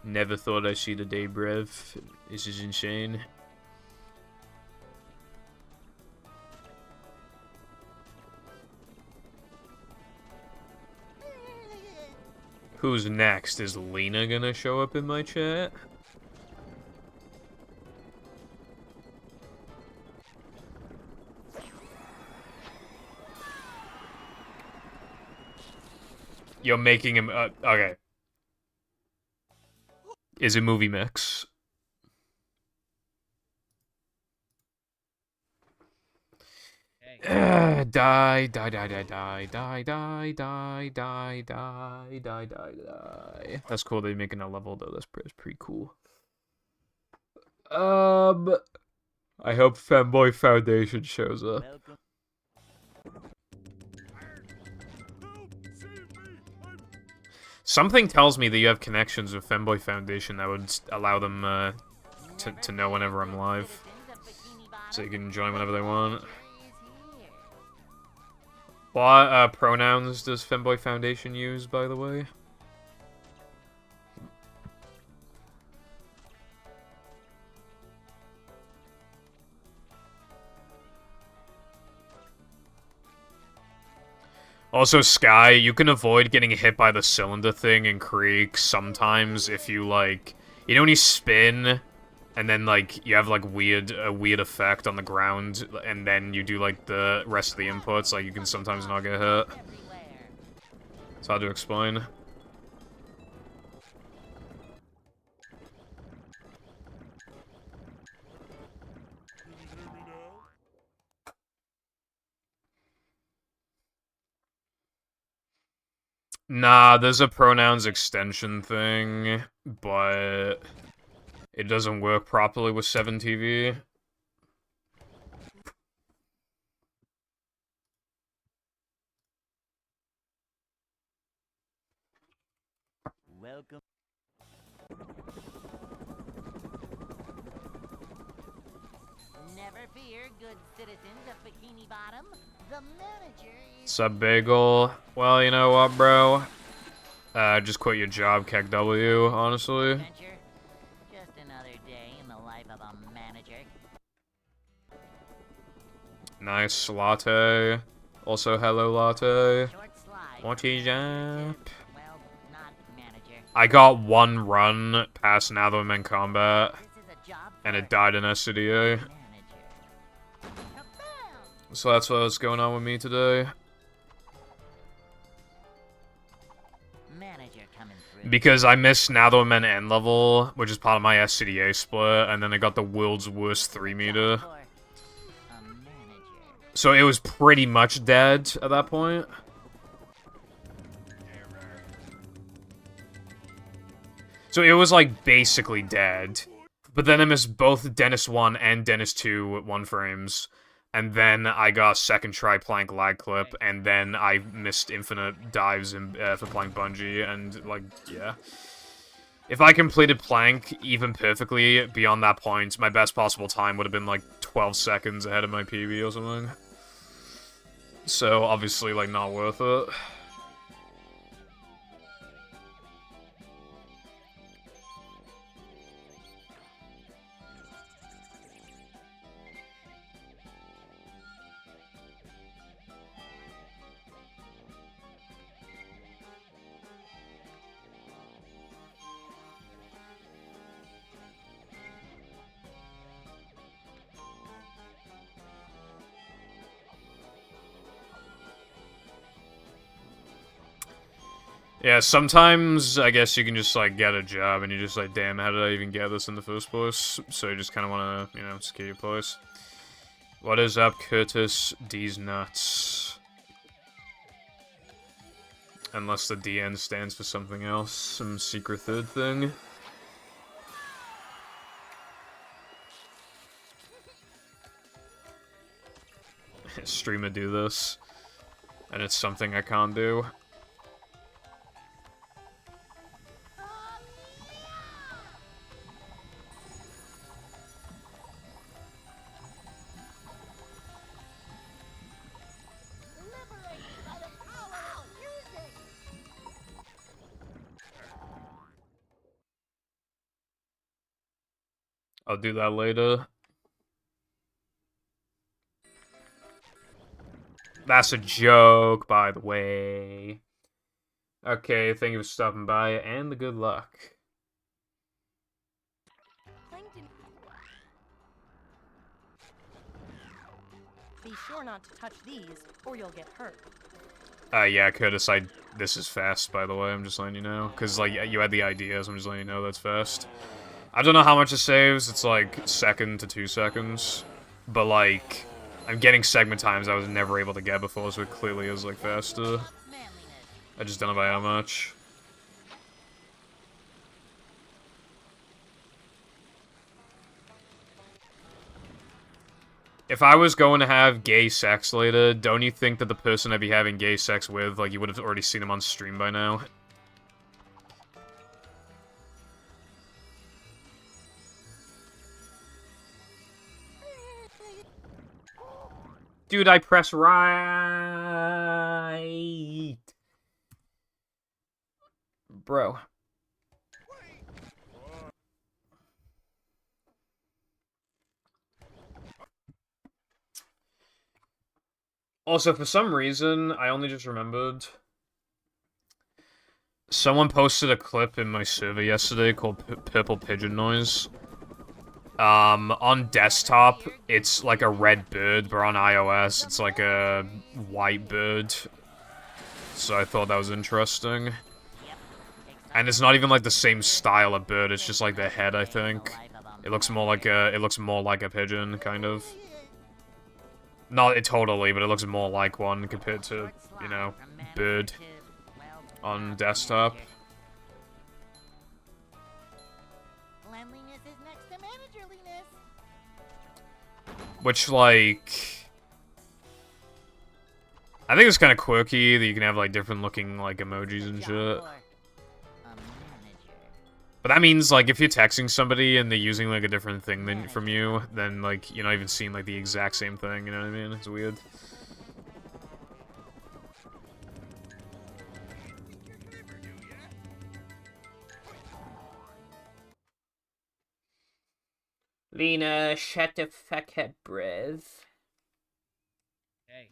Never thought I'd see the day, bruv. This is insane. Who's next? Is Lena gonna show up in my chat? You're making him... okay. is a movie mix. Hey, Die, die, die, die, die, die, die, die, die, die, die, die. That's cool. They're making a level though. That's pretty cool. I hope Femboy Foundation shows up. Welcome. Something tells me that you have connections with Femboy Foundation that would allow them to know whenever I'm live, so you can join whenever they want. What pronouns does Femboy Foundation use, by the way? Also, Sky, you can avoid getting hit by the cylinder thing in Creek sometimes if you, like... You know when you spin, and then, like, you have, like, a weird effect on the ground, and then you do, like, the rest of the inputs, like, you can sometimes not get hit. It's hard to explain. Nah, there's a pronouns extension thing, but it doesn't work properly with 7TV. Welcome. Never fear, good citizens of Bikini Bottom. The manager is... Sub Bagel. Well, you know what, bro? Just quit your job, KEKW, honestly. Adventure. Just another day in the life of a manager. Nice latte. Also, hello, latte. Short slide. What is up? Well, not manager. I got one run past Natherman Combat, This is a job and it for died in SCDA. manager. Kabam! So that's what's going on with me today. Manager coming through. Because I missed Natherman End level, which is part of my SCDA split, and then I got the world's worst 3-meter. For a manager. So it was pretty much dead at that point. So it was like basically dead. But then I missed both Dennis 1 and Dennis 2 at 1 frames. And then I got second try Plank lag clip, and then I missed infinite dives in, for Plank Bungee, and like, yeah. If I completed Plank even perfectly beyond that point, my best possible time would have been like 12 seconds ahead of my PB or something. So obviously, like, not worth it. Yeah, sometimes I guess you can just like get a job and you're just like, damn, how did I even get this in the first place? So you just kind of want to, you know, secure your place. What is up, Curtis? D's nuts. Unless the DN stands for something else, some secret third thing. Streamer do this, and it's something I can't do. I'll do that later. That's a joke, by the way. Okay, thank you for stopping by, and the good luck. Plankton. Be sure not to touch these, or you'll get hurt. Yeah, Curtis, this is fast, by the way, I'm just letting you know. Because, like, you had the ideas, I'm just letting you know that's fast. I don't know how much it saves, it's like second to 2 seconds. But, like, I'm getting segment times I was never able to get before, so it clearly is, like, faster. Manliness. I just don't know by how much. If I was going to have gay sex later, don't you think that the person I'd be having gay sex with, like, you would have already seen him on stream by now? Dude, I press right. Bro. Also, for some reason, I only just remembered. Someone posted a clip in my server yesterday called Purple Pigeon Noise. On desktop, it's like a red bird, but on iOS, it's like a white bird. So I thought that was interesting. And it's not even like the same style of bird, it's just like the head, I think. It looks more like a pigeon, kind of. Not totally, but it looks more like one compared to, you know, bird on desktop. Cleanliness is next to managerliness. Which, like... I think it's kind of quirky that you can have, like, different looking, like, emojis and shit. But that means, like, if you're texting somebody and they're using, like, a different thing from you, then, like, you're not even seeing, like, the exact same thing, you know what I mean? It's weird. Lena, shut the fuck up, bruv. Hey.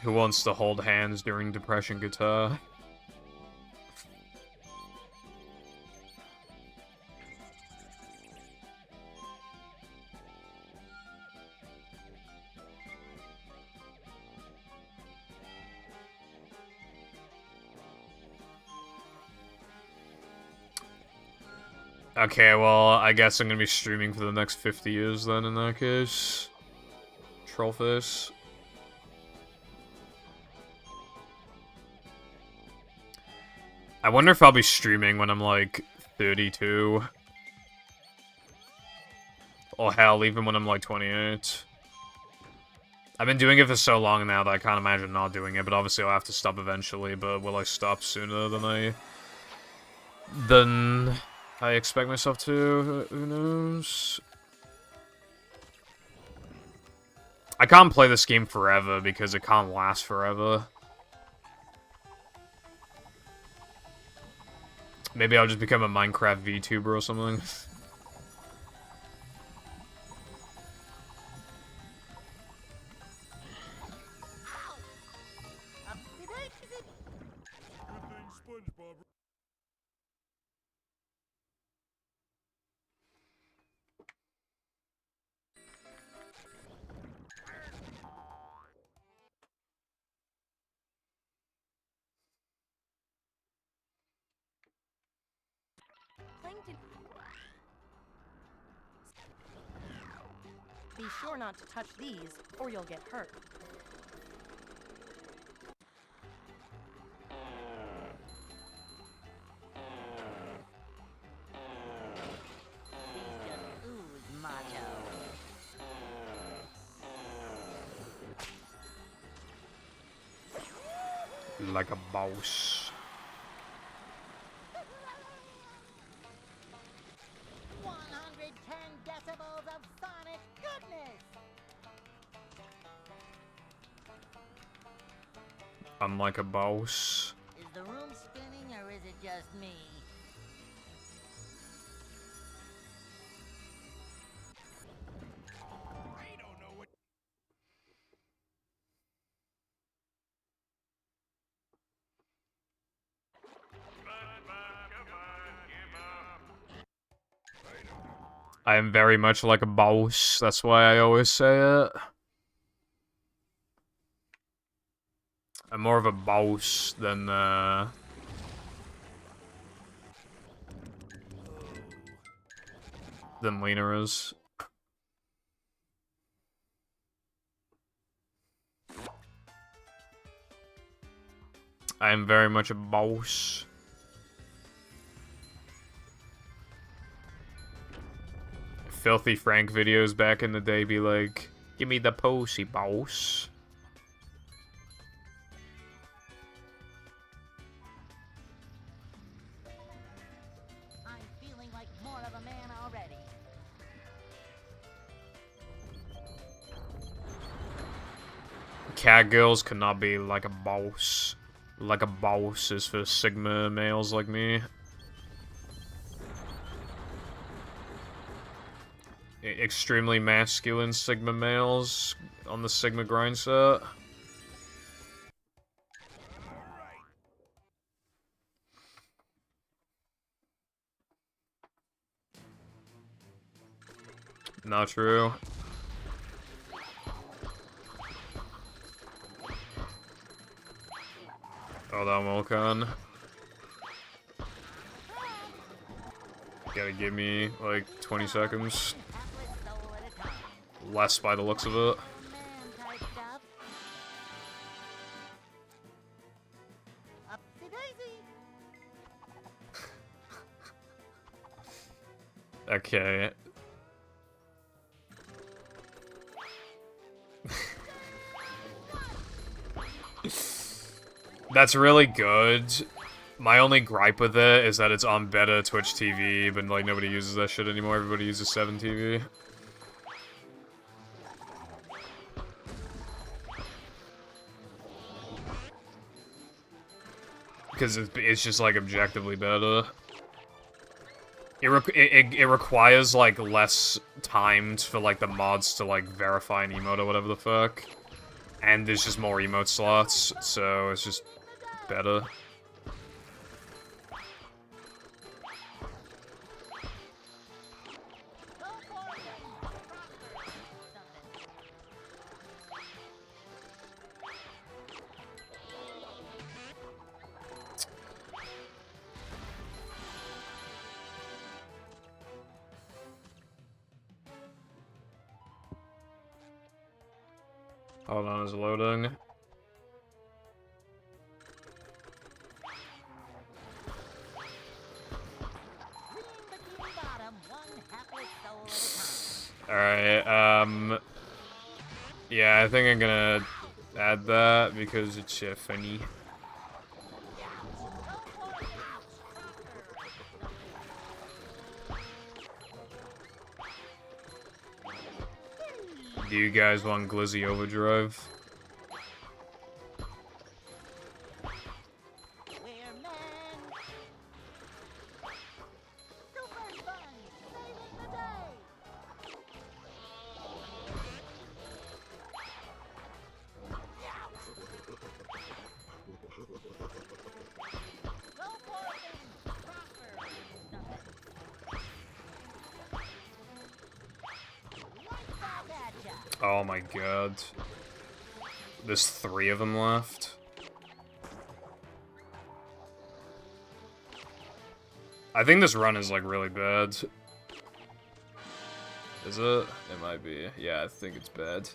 Who wants to hold hands during Depression Guitar? Okay, well, I guess I'm gonna be streaming for the next 50 years then, in that case. Trollface. I wonder if I'll be streaming when I'm, like, 32. Or hell, even when I'm, like, 28. I've been doing it for so long now that I can't imagine not doing it, but obviously I'll have to stop eventually, but will I stop sooner than I expect myself to? Who knows? I can't play this game forever because it can't last forever. Maybe I'll just become a Minecraft VTuber or something. Plankton. Be sure not to touch these, or you'll get hurt. These just ooze macho. Like a boss. 110 decibels of sonic goodness. I'm like a boss. Is the room spinning or is it just me? I am very much like a boss. That's why I always say it. I'm more of a boss than Lena is. I am very much a boss. Filthy Frank videos back in the day be like, give me the posy, boss. I'm feeling like more of a man already. Cat girls cannot be like a boss. Like a boss is for Sigma males like me. Extremely masculine Sigma males on the Sigma grind set. Not true. Hold on, Wilcon. Gotta give me, like, 20 seconds. Hapless soul at a time. Less by the looks of it. Man type stuff. Upsy daisy. Okay. That's really good. My only gripe with it is that it's on beta Twitch TV, but like nobody uses that shit anymore. Everybody uses 7 TV. Because it's just like objectively better. It requires like less time for like the mods to like verify an emote or whatever the fuck. And there's just more emote slots, so it's just better. Hold on, it's loading. Alright, yeah, I think I'm gonna add that because it's funny. Do you guys want Glizzy Overdrive? Oh my god. There's 3 of them left. I think this run is like really bad. Is it? It might be. Yeah, I think it's bad.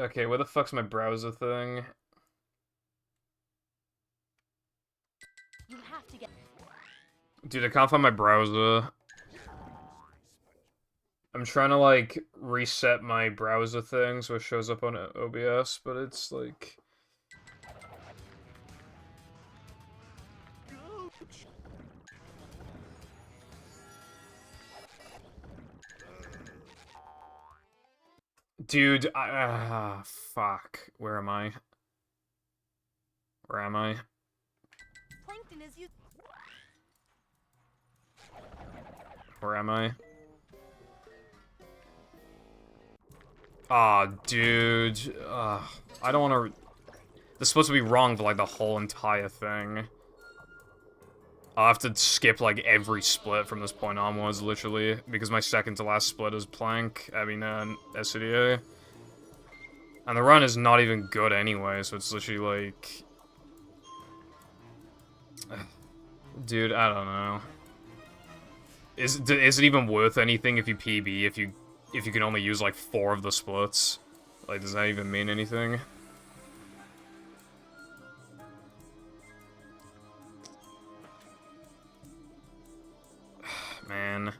Okay, where the fuck's my browser thing? You have to get. Dude, I can't find my browser. I'm trying to, like, reset my browser thing so it shows up on OBS, but it's, like... Dude, fuck. Where am I? Where am I? Plankton is you. Where am I? Aw, dude. I don't want to... This is supposed to be wrong for, like, the whole entire thing. I'll have to skip, like, every split from this point onwards, literally, because my second to last split is Plank, SCDA. And the run is not even good anyway, so it's literally, like... Dude, I don't know. Is it even worth anything if you PB, if you can only use, like, 4 of the splits? Like, does that even mean anything? Man.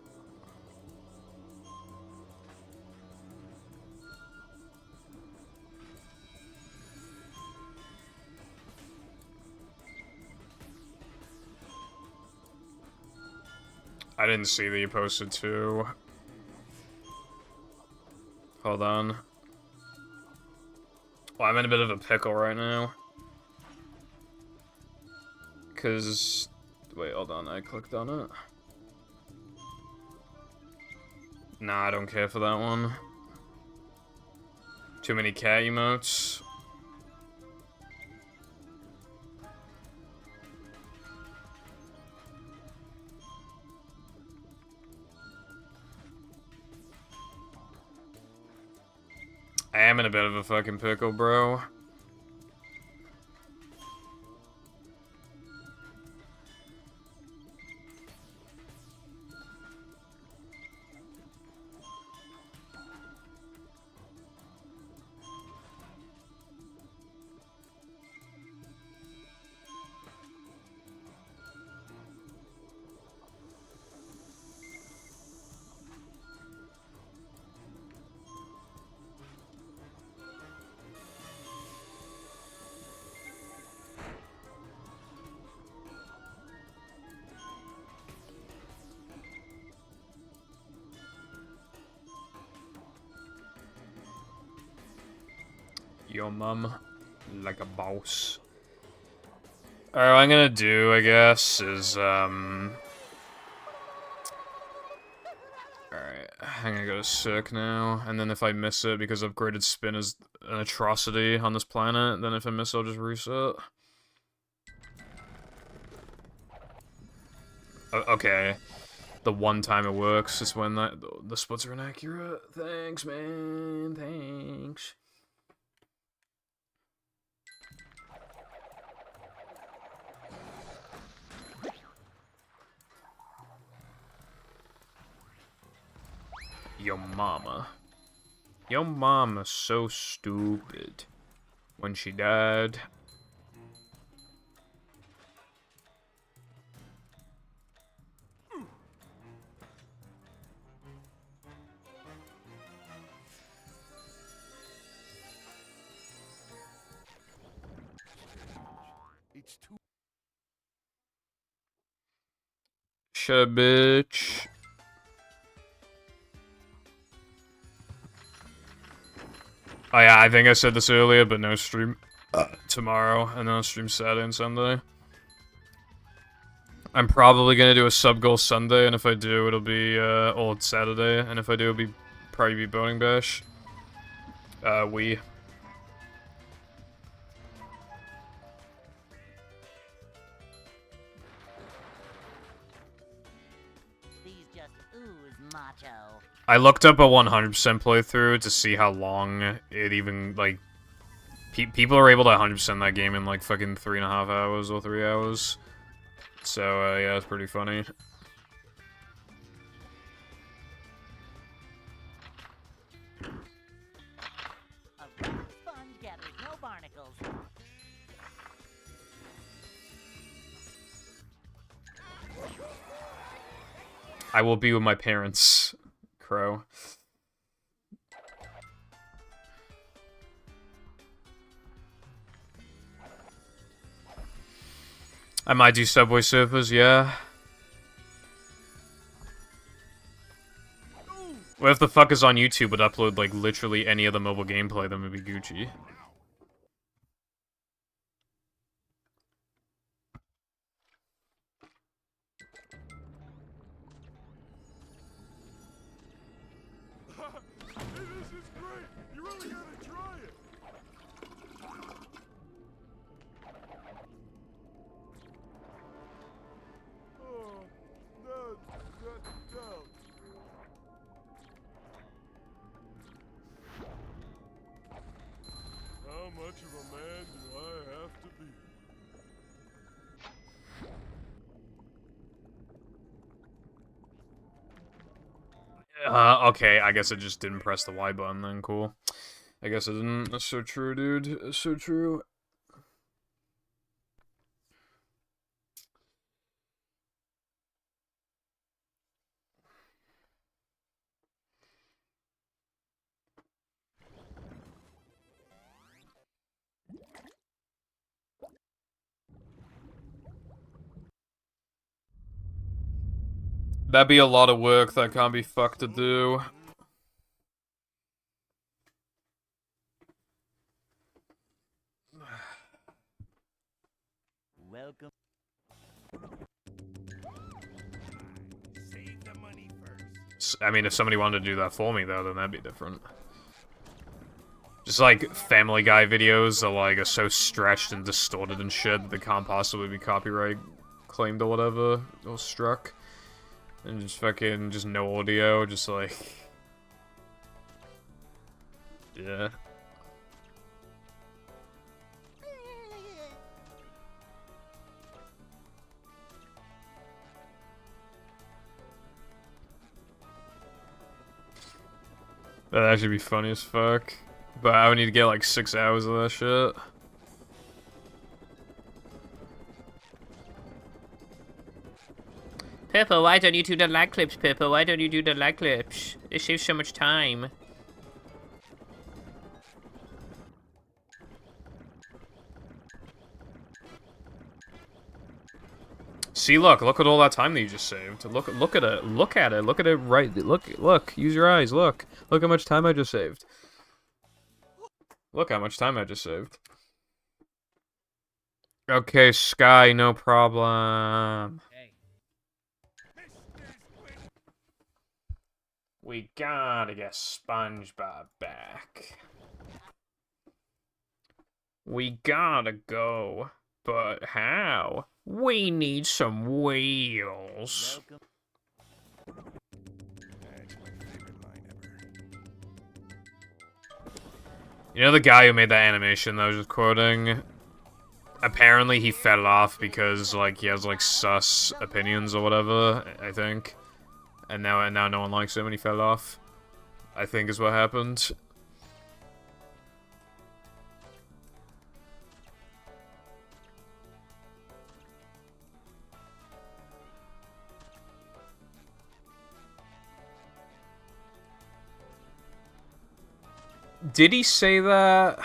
I didn't see that you posted too. Hold on. Well, I'm in a bit of a pickle right now. Cause... Wait, hold on, I clicked on it. Nah, I don't care for that one. Too many cat emotes. I am in a bit of a fucking pickle, bro. Your mum, like a boss. Alright, what I'm gonna do, I guess, is, Alright, I'm gonna go to Sick now, and then if I miss it, because upgraded spin is an atrocity on this planet, then if I miss it, I'll just reset. Okay. The one time it works is when the splits are inaccurate. Thanks, man. Thanks. Your mama. Your mama's so stupid. When she died. It's too. Shut up, bitch. Oh yeah, I think I said this earlier, but no stream tomorrow, and then I'll stream Saturday and Sunday. I'm probably gonna do a sub-goal Sunday, and if I do, it'll be, old Saturday, and if I do, it'll probably be Boning Bash. We. These just ooze macho. I looked up a 100% playthrough to see how long it even, like... people are able to 100% that game in, like, fucking 3.5 hours or 3 hours. So, yeah, it's pretty funny. A rock sponge gathers no barnacles. I will be with my parents, Crow. I might do Subway Surfers, yeah. Well, if the fuckers on YouTube would upload, like, literally any other mobile gameplay, then it'd be Gucci. It is is great! You really gotta try it! Oh, no. How much of a man do I have to be? Okay, I guess I just didn't press the Y button then, cool. I guess I didn't. That's so true, dude. That's so true. That'd be a lot of work that can't be fucked to do. Welcome. Save the money first. I mean, if somebody wanted to do that for me, though, then that'd be different. Just like Family Guy videos are so stretched and distorted and shit that they can't possibly be copyright claimed or whatever, or struck. And just fucking, just no audio, just like... Yeah. That'd actually be funny as fuck. But I would need to get like 6 hours of that shit. Purple, why don't you do the lag clips, Purple? Why don't you do the lag clips? It saves so much time. See, look at all that time that you just saved. Look at it. Look at it. Look at it right. Look. Use your eyes. Look how much time I just saved. Look how much time I just saved. Okay, Sky, no problem. Hey. We gotta get SpongeBob back. We gotta go. But how? We need some wheels. Welcome. That's my favorite line ever. You know the guy who made that animation that I was just quoting? Apparently he fell off because, he has, sus opinions or whatever, I think. And now no one likes him and he fell off. I think is what happened. Did he say that?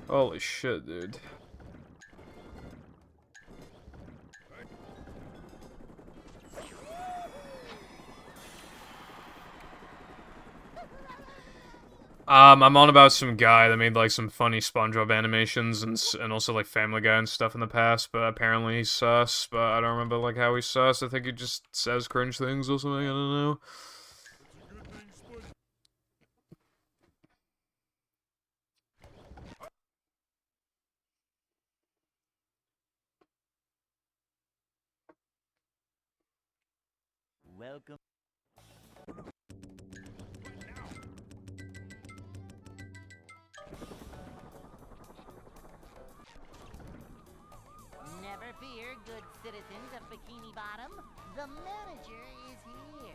Holy shit, dude. I'm on about some guy that made some funny SpongeBob animations and also Family Guy and stuff in the past, but apparently he's sus, but I don't remember how he's sus. I think he just says cringe things or something, I don't know. It's a good thing, Sponge. Welcome. Never fear, good citizens of Bikini Bottom. The manager is here.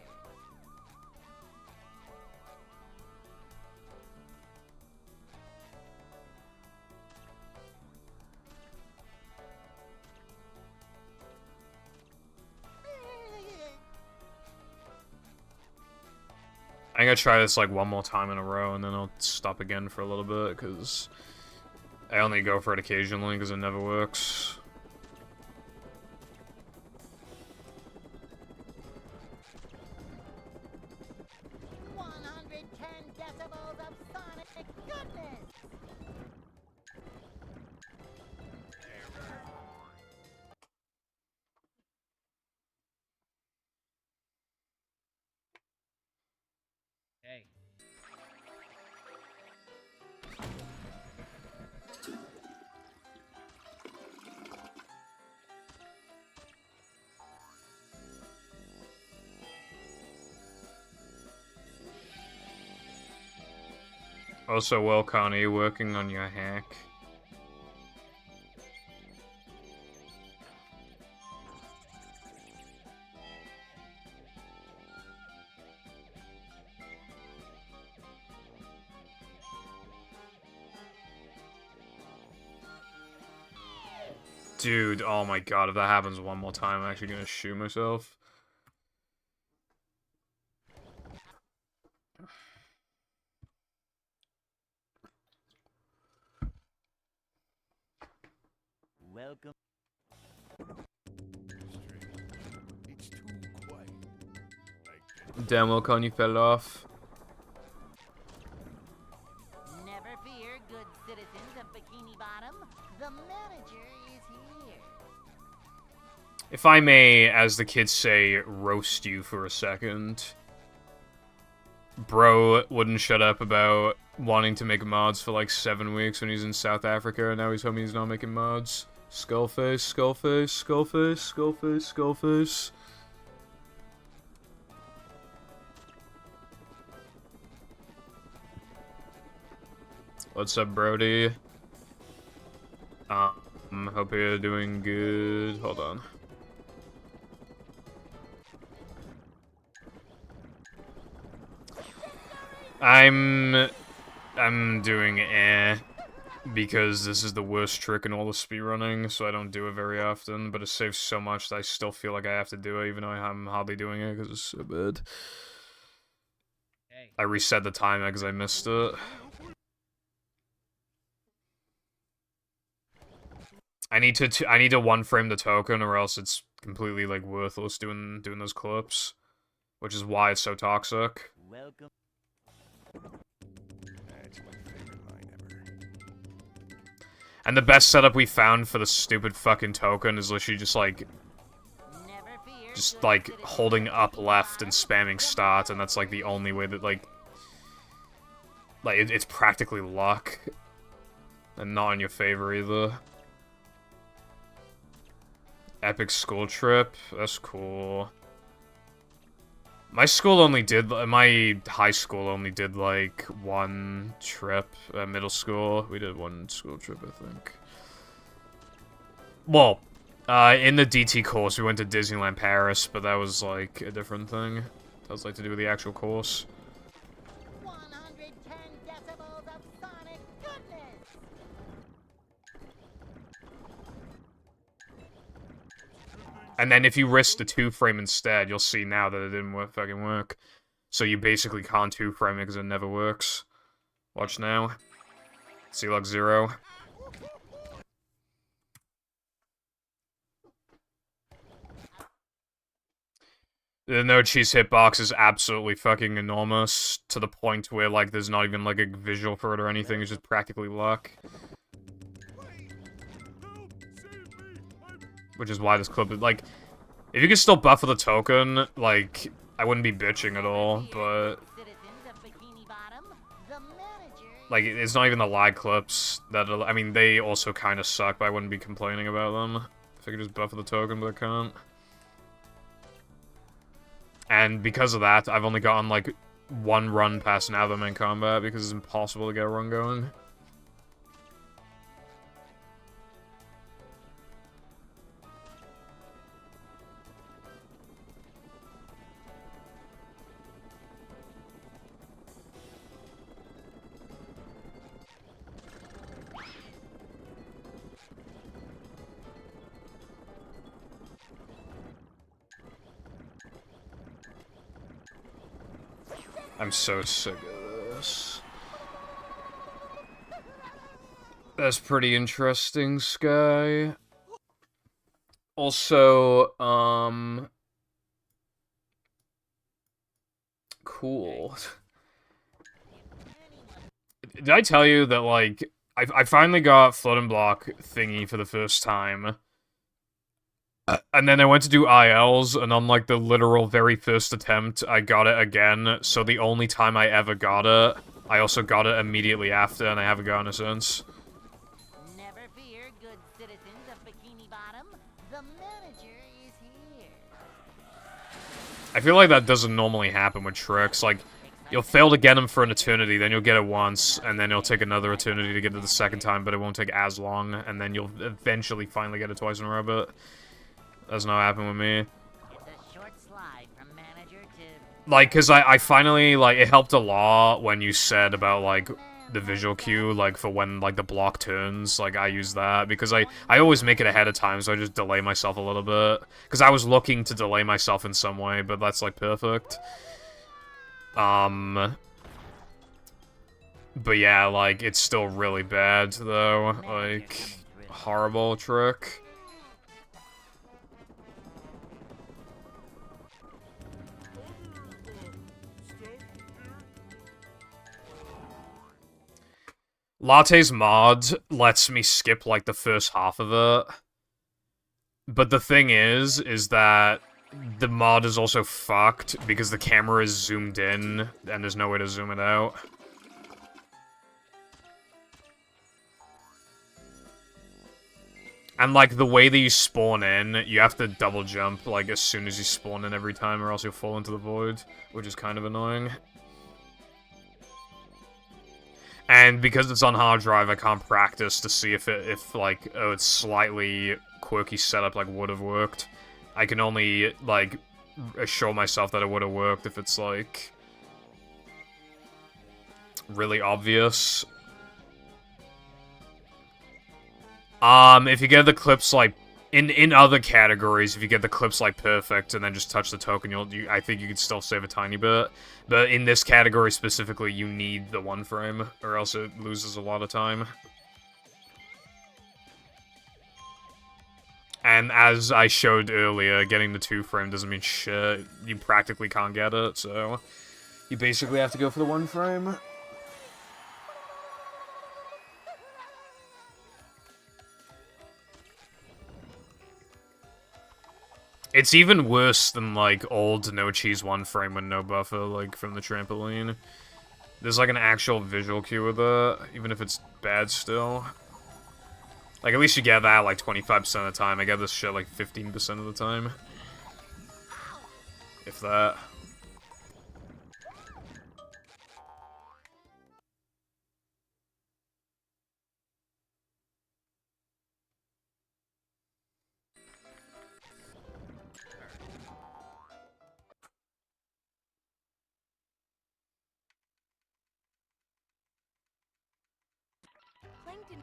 I'm gonna try this one more time in a row and then I'll stop again for a little bit because I only go for it occasionally because it never works. Also, well, Connie, working on your hack. Dude, oh my god, if that happens one more time, I'm actually gonna shoot myself. Welcome. It's too quiet. Damn well, Con, you fell off. Never fear, good citizens of Bikini Bottom. The manager is here. If I may, as the kids say, roast you for a second. Bro wouldn't shut up about wanting to make mods for like 7 weeks when he's in South Africa, and now he's told me he's not making mods. Skullface, Skullface, Skullface, Skullface, Skullface. What's up, Brody? Hope you're doing good. Hold on. I'm doing because this is the worst trick in all the speedrunning, so I don't do it very often, but it saves so much that I still feel like I have to do it, even though I'm hardly doing it because it's so bad. Hey. I reset the timer because I missed it. I need to one frame the token, or else it's completely like worthless doing those clips, which is why it's so toxic. Welcome. That's my favorite line ever. And the best setup we found for the stupid fucking token is literally just like Never fear, just good like citizens holding of up Bikini left and Bottom. spamming start, and that's like the only way that like it's practically luck, and not in your favor either. Epic school trip, that's cool. My high school only did like one trip. Middle school, we did one school trip, I think. Well, in the DT course, we went to Disneyland Paris, but that was like a different thing. That was like to do with the actual course. 110 decibels of sonic goodness. And then if you risk the 2-frame instead, you'll see now that it didn't fucking work. So you basically can't 2-frame it because it never works. Watch now. C-Log 0. The no cheese hitbox is absolutely fucking enormous, to the point where, like, there's not even, like, a visual for it or anything, it's just practically luck. Which is why this clip is, like, if you could still buffer the token, like, I wouldn't be bitching at all, but, Citizens of Bikini Bottom, the manager like, it's not even the lag clips that, I mean, they also kind of suck, but I wouldn't be complaining about them. If I could just buffer the token, but I can't. And because of that, I've only gotten, like, one run past Netherman in combat, because it's impossible to get a run going. I'm so sick of this. That's pretty interesting, Sky. Also, cool. Did I tell you that, like, I finally got floating block thingy for the first time? And then I went to do ILs, and on, like, the literal very first attempt, I got it again, so the only time I ever got it, I also got it immediately after, and I haven't gotten it since. Never fear, good citizens of Bikini Bottom. The manager is here. I feel like that doesn't normally happen with tricks, like, You'll fail to get him for an eternity, then you'll get it once, and then it'll take another eternity to get it the second time, but it won't take as long, and then you'll eventually finally get it twice in a row, but that's not happened with me. It's a short slide from manager to Like, cause I finally, like, it helped a lot when you said about, like, the visual cue, like, for when, like, the block turns, like, I use that, because I always make it ahead of time, so I just delay myself a little bit, because I was looking to delay myself in some way, but that's, like, perfect. But yeah, like, it's still really bad, though, like, horrible trick. Latte's mod lets me skip, like, the first half of it. But the thing is that the mod is also fucked because the camera is zoomed in and there's no way to zoom it out. And, like, the way that you spawn in, you have to double jump, like, as soon as you spawn in every time or else you'll fall into the void, which is kind of annoying. And because it's on hard drive, I can't practice to see if it's slightly quirky setup, like, would have worked. I can only, like, assure myself that it would have worked if it's, like, really obvious. If you get the clips, like, in other categories, if you get the clips, like, perfect and then just touch the token, I think you could still save a tiny bit. But in this category specifically, you need the 1 frame, or else it loses a lot of time. And as I showed earlier, getting the 2 frame doesn't mean shit. You practically can't get it, so you basically have to go for the 1 frame. It's even worse than, like, old no cheese 1 frame with no buffer, like, from the trampoline. There's, like, an actual visual cue with it, even if it's bad still. Like, at least you get that, like, 25% of the time. I get this shit, like, 15% of the time. If that. Plankton.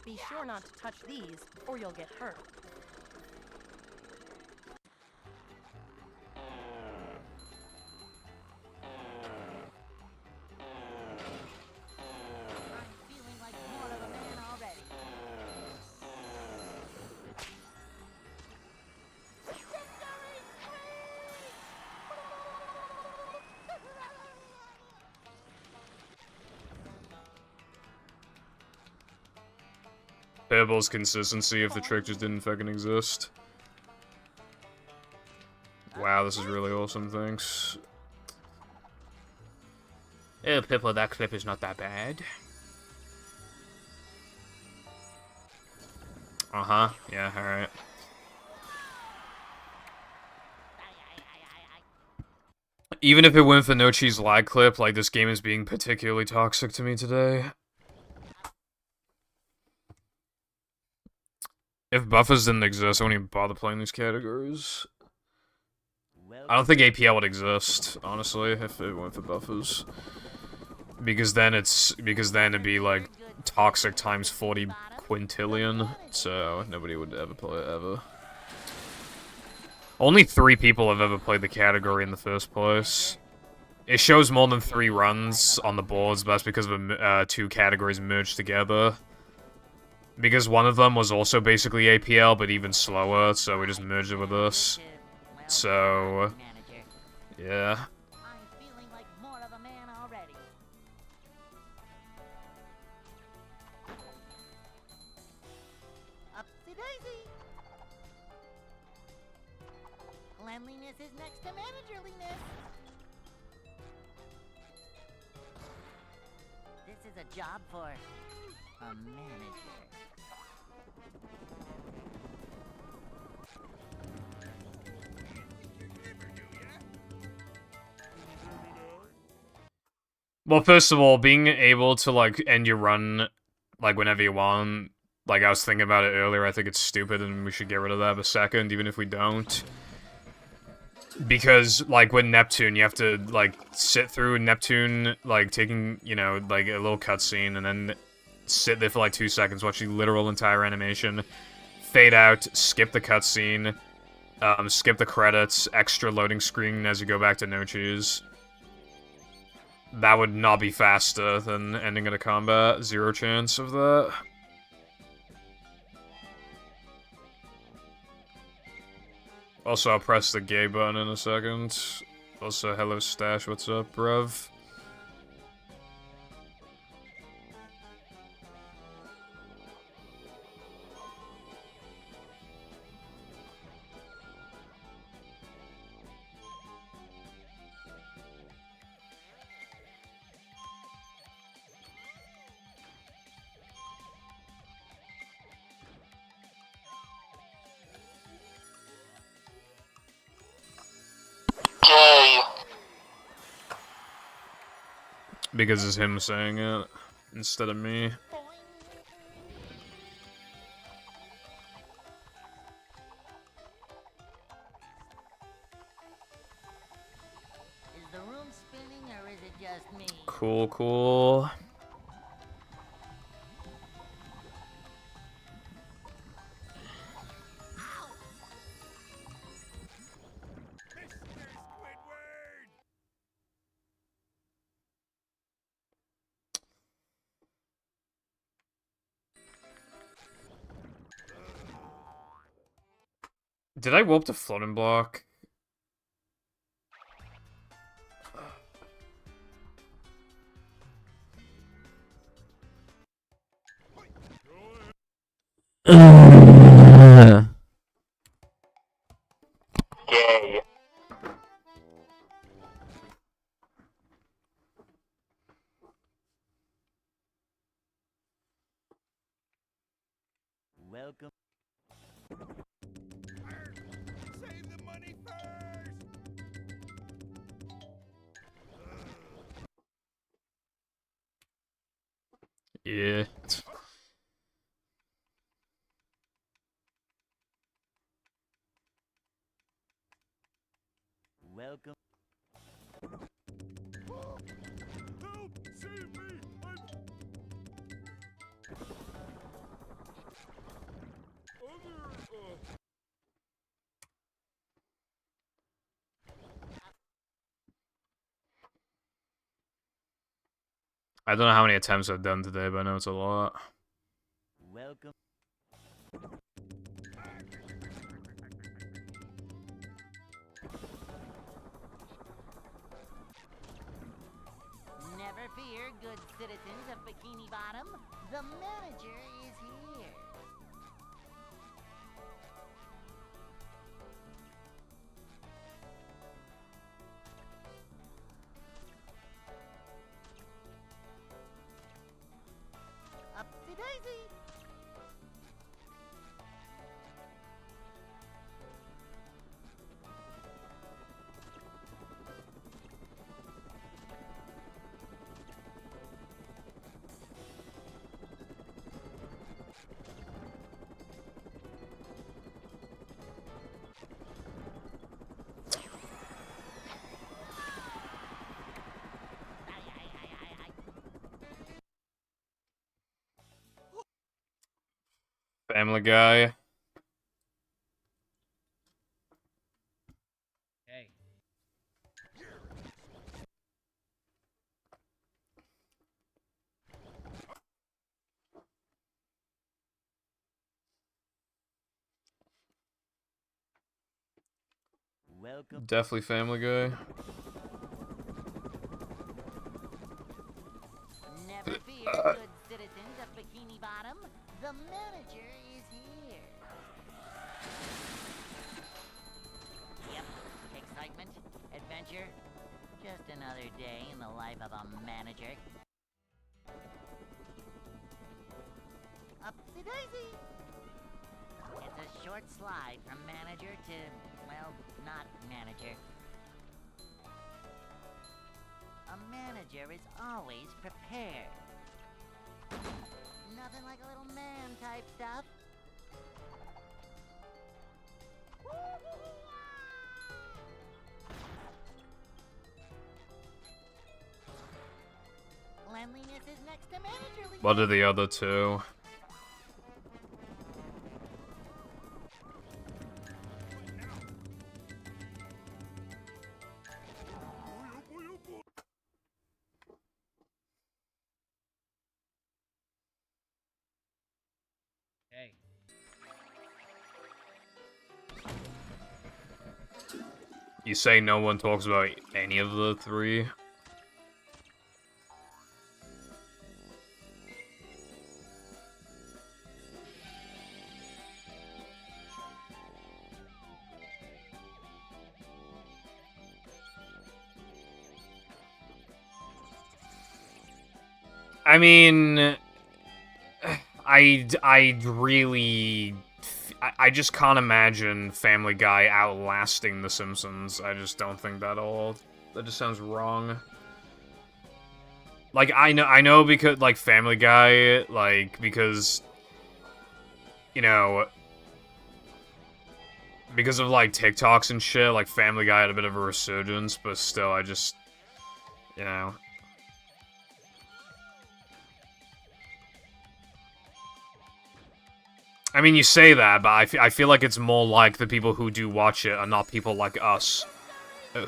Be sure not to touch these, or you'll get hurt. I'm feeling like more of a man already. Payables consistency if the trick just didn't fucking exist. Wow, this is really awesome, thanks. Oh, Pippo, that clip is not that bad. Uh-huh, yeah, alright. Even if it weren't for No Cheese lag clip, like, this game is being particularly toxic to me today. If buffers didn't exist, I wouldn't even bother playing these categories. I don't think APL would exist, honestly, if it weren't for buffers. Because then it'd be, like, toxic times 40 quintillion, so nobody would ever play it, ever. Only 3 people have ever played the category in the first place. It shows more than 3 runs on the boards, but that's because of 2 categories merged together. Because one of them was also basically APL, but even slower, so we just merged it with this. So, yeah. I'm feeling like more of a man already. Upsy daisy. Cleanliness is next to managerliness. This is a job for a manager. Well, first of all, being able to, like, end your run, like, whenever you want, like, I was thinking about it earlier, I think it's stupid and we should get rid of that a second, even if we don't. Because, like, with Neptune, you have to, like, sit through Neptune, like, taking, you know, like, a little cutscene, and then sit there for, like, 2 seconds, watch the literal entire animation, fade out, skip the cutscene, skip the credits, extra loading screen as you go back to No Cheese. That would not be faster than ending in a combat. Zero chance of that. Also, I'll press the gay button in a second. Also, hello Stash, what's up, bruv? Because it's him saying it, instead of me. Is the room spinning or is it just me? Cool, cool. Did I warp to floating block? Yay. Welcome. Save the money first! Yeah. Welcome. Help! Save me! I don't know how many attempts I've done today, but I know it's a lot. Welcome. Never fear, good citizens of Bikini Bottom. The manager is here. Upsy daisy. Family Guy. Hey. Welcome. Definitely Family Guy. Never fear, good citizens of Bikini Bottom. The manager is here. Yep. Excitement, adventure. Just another day in the life of a manager. Upsy daisy. It's a short slide from manager to, well, not manager. A manager is always prepared. Nothing like a little man type stuff. Cleanliness is next to managerly. What are the other two? Hey. You say no one talks about any of the three? I mean, I really, I just can't imagine Family Guy outlasting The Simpsons. I just don't think that just sounds wrong. Like, I know because, like, Family Guy, like, because, you know, because of, like, TikToks and shit, like, Family Guy had a bit of a resurgence, but still, I just, you know. I mean, you say that, but I feel like it's more like the people who do watch it are not people like us,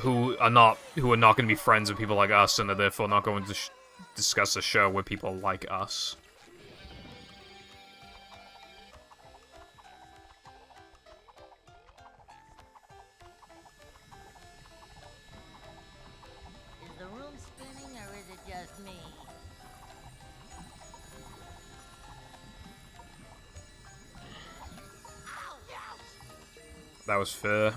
who are not going to be friends with people like us, and are therefore not going to discuss the show with people like us. Is the room spinning or is it just me? That was fair.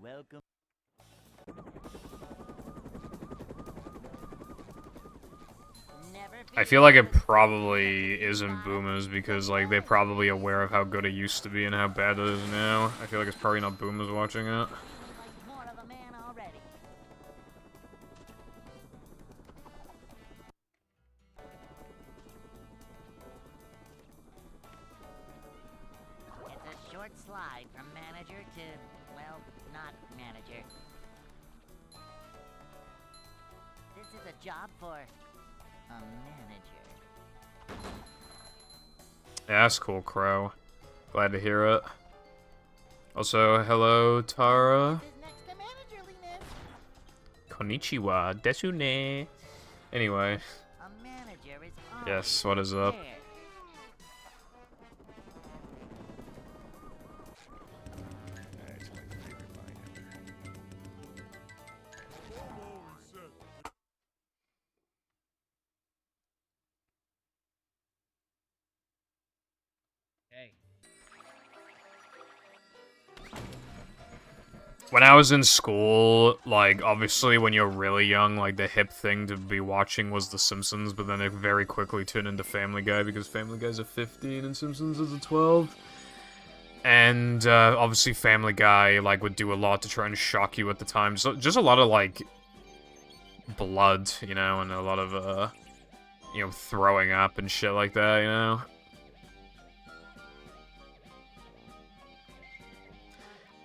Welcome. I feel like it probably isn't Boomers because, like, they're probably aware of how good it used to be and how bad it is now. I feel like it's probably not Boomers watching it. More of a man already. It's a short slide from manager to, well, not manager. This is a job for a manager. Yeah, that's cool, Crow. Glad to hear it. Also, hello, Tara. This is next to managerliness. Konnichiwa, desune. Anyway, A manager is yes, always what is up? prepared. Hey. When I was in school, like, obviously when you're really young, like, the hip thing to be watching was The Simpsons, but then it very quickly turned into Family Guy because Family Guy's a 15 and Simpsons is a 12. And, obviously Family Guy, like, would do a lot to try and shock you at the time. So, just a lot of, like, blood, you know, and a lot of, you know, throwing up and shit like that, you know?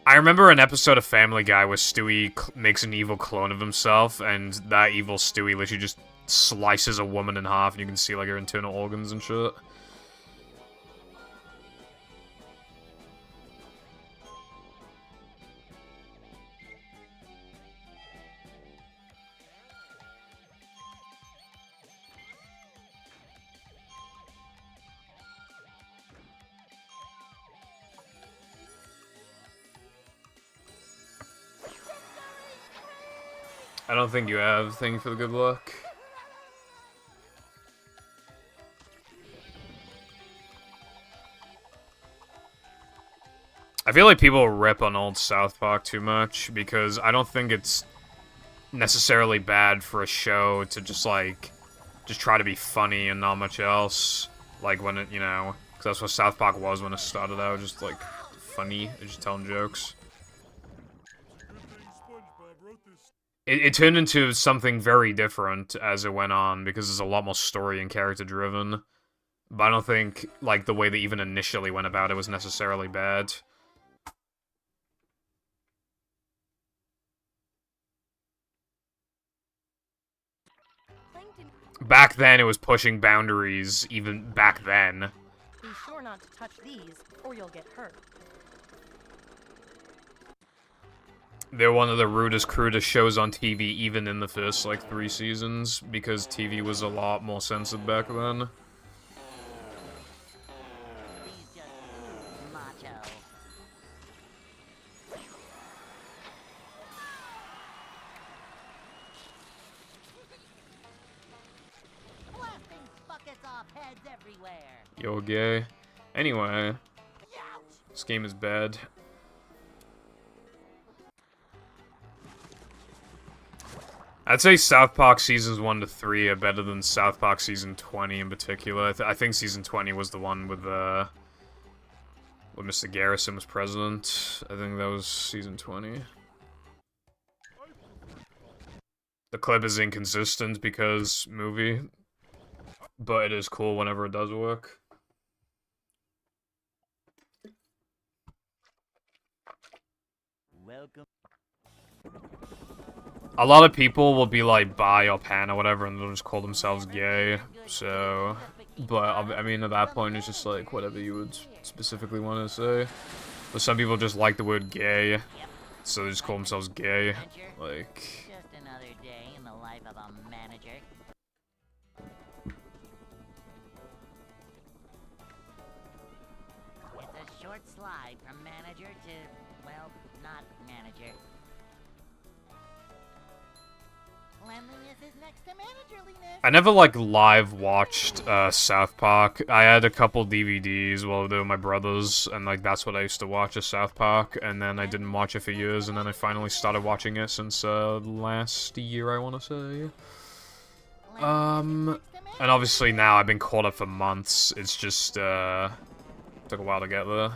I remember an episode of Family Guy where Stewie makes an evil clone of himself, and that evil Stewie literally just slices a woman in half, and you can see, like, her internal organs and shit. I don't think you have Thing for the Good Luck. I feel like people rip on old South Park too much because I don't think it's necessarily bad for a show to just try to be funny and not much else. Like when it, you know, because that's what South Park was when it started out, just like funny, just telling jokes. It turned into something very different as it went on, because there's a lot more story and character driven. But I don't think, like, the way they even initially went about it was necessarily bad. Plankton, Back then, it was pushing boundaries, even back then. be sure not to touch these, or you'll get hurt. They're one of the rudest, crudest shows on TV, even in the first, like, 3 seasons, because TV was a lot more censored back then. These just ooze macho. Blasting buckets off heads everywhere. You're gay. Anyway, this game is bad. I'd say South Park Seasons 1 to 3 are better than South Park Season 20 in particular. I think Season 20 was the one with when Mr. Garrison was president. I think that was Season 20. The clip is inconsistent because movie, but it is cool whenever it does work. Welcome. A lot of people will be like bi or pan or whatever, and they'll just call themselves gay. So, but I mean, at that point, it's just like whatever you would specifically want to say. But some people just like the word gay, so they just call themselves gay. Like, Just another day in the life of a manager. It's a short slide from manager to, well, not manager. Cleanliness is next to managerliness. I never like live watched South Park. I had a couple DVDs, well, they were my brother's, and like that's what I used to watch is South Park. And then I didn't watch it for years, and then I finally started watching it since last year, I want to say. And obviously now I've been caught up for months. It's just, took a while to get there.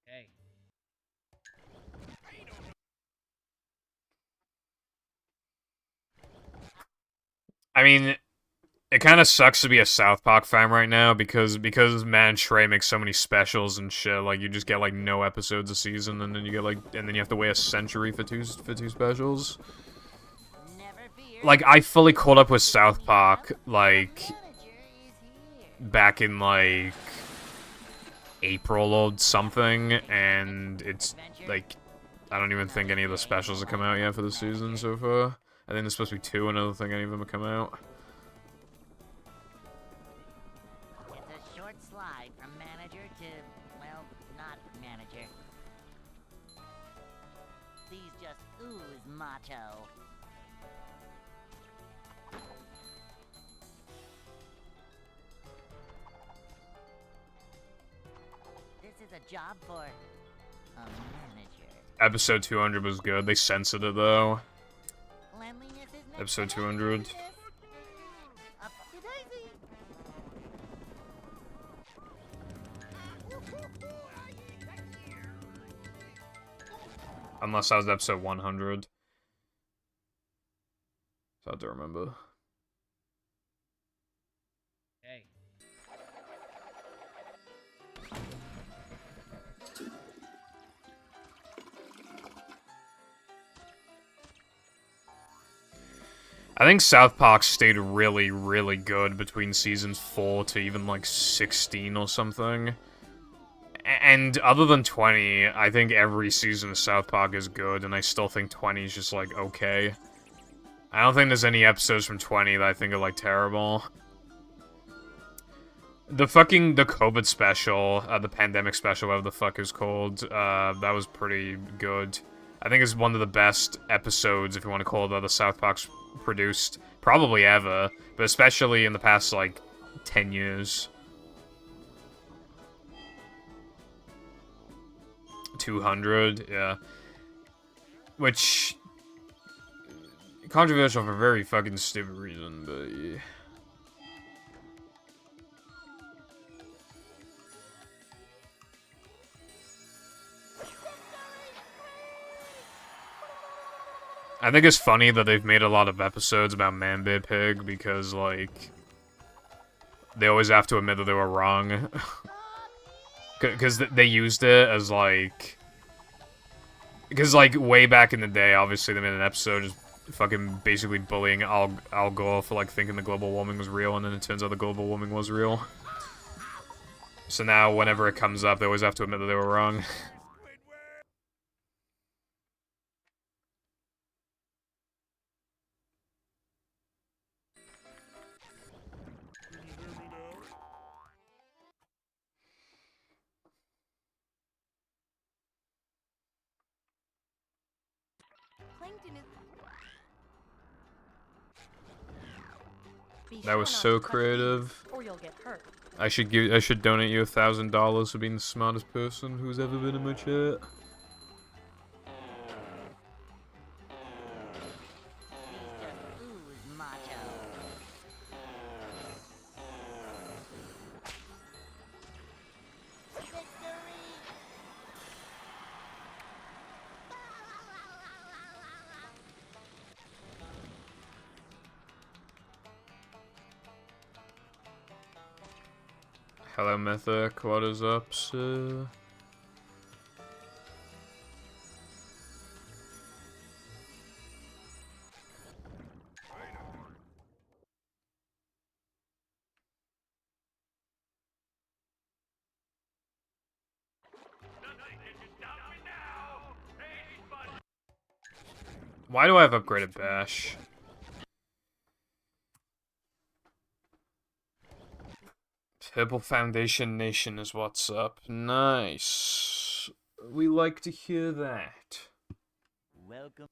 Hey. I mean, it kind of sucks to be a South Park fan right now because Man Trey makes so many specials and shit. Like you just get like no episodes a season, and then you get like, and then you have to wait a century for two specials. Never fear. Like I fully caught up with South Park like Manager is here. back in like April or something, and it's like I don't even think any of the specials have come out yet for the season so far. I think there's supposed to be 2, and I don't think any of them have come out. It's a short slide from manager to, well, not manager. These just ooze macho. This is a job for a manager. Episode 200 was good. They censored it though. Cleanliness is next Episode to 200. managerliness. Up to daisy. Unless that was episode 100. It's hard to remember. Hey. I think South Park stayed really, really good between seasons 4 to even like 16 or something. And other than 20, I think every season of South Park is good, and I still think 20 is just like okay. I don't think there's any episodes from 20 that I think are like terrible. The COVID special, the pandemic special, whatever the fuck it was called, that was pretty good. I think it's one of the best episodes, if you want to call it that, the South Park's produced, probably ever, but especially in the past, like, 10 years. 200, yeah. Which... controversial for a very fucking stupid reason, but yeah. I think it's funny that they've made a lot of episodes about Man-Bear Pig because, like, they always have to admit that they were wrong. Because they used it as, like... Because, like, way back in the day, obviously, they made an episode just fucking basically bullying Al Gore for, like, thinking the global warming was real, and then it turns out the global warming was real. So now, whenever it comes up, they always have to admit that they were wrong. Plankton is... Be That sure was not so to touch creative. these, or you'll get hurt. I should donate you $1,000 for being the smartest person who's ever been in my chat. These just ooze macho. Victory! Hello, Mythic. What is up, sir? Why do I have upgraded Bash? Purple Foundation Nation is what's up. Nice. We like to hear that. Welcome.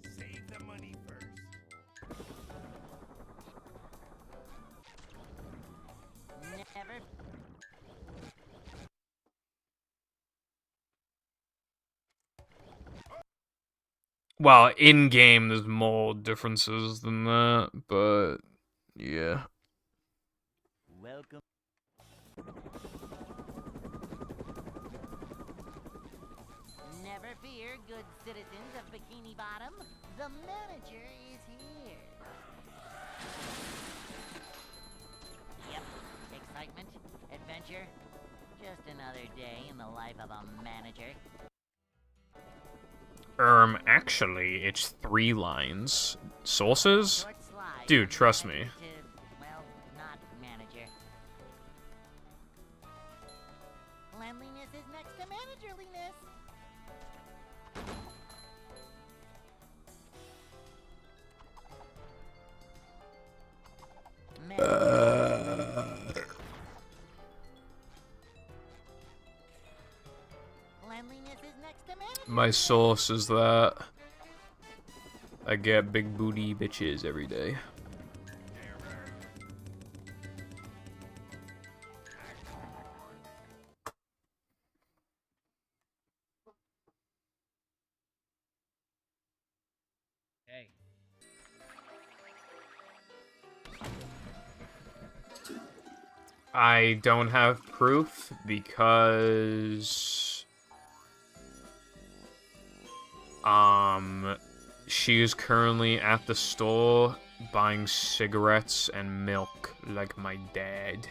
Save the money first. Never. Well, in-game there's more differences than that, but yeah. Welcome. Never fear, good citizens of Bikini Bottom. The manager is here. Yep. Excitement, adventure. Just another day in the life of a manager. Actually, it's 3 lines. Sources? Short slide Dude, from trust me. manager to, well, not manager. Cleanliness is next to managerliness. Cleanliness is next to manager. My source is that I get big booty bitches every day. Hey. I don't have proof because she is currently at the store buying cigarettes and milk like my dad.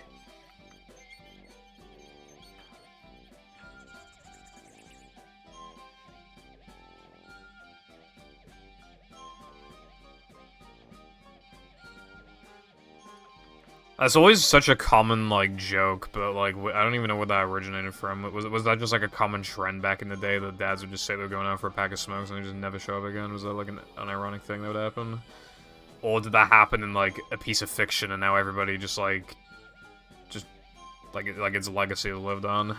That's always such a common, like, joke, but, like, I don't even know where that originated from. Was that just, like, a common trend back in the day that dads would just say they're going out for a pack of smokes and they just never show up again? Was that, like, an ironic thing that would happen? Or did that happen in, like, a piece of fiction and now everybody just, like, its legacy is lived on?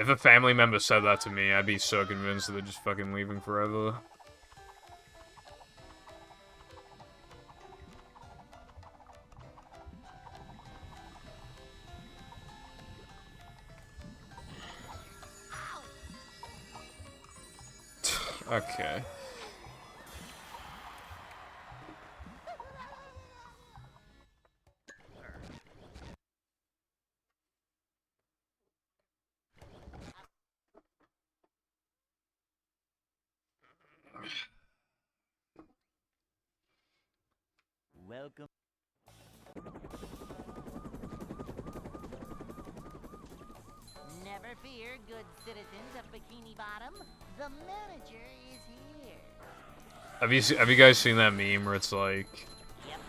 If a family member said that to me, I'd be so convinced that they're just fucking leaving forever. Okay. Welcome. Never fear, good citizens of Bikini Bottom. The manager is here. Have you guys seen that meme where it's like Yep.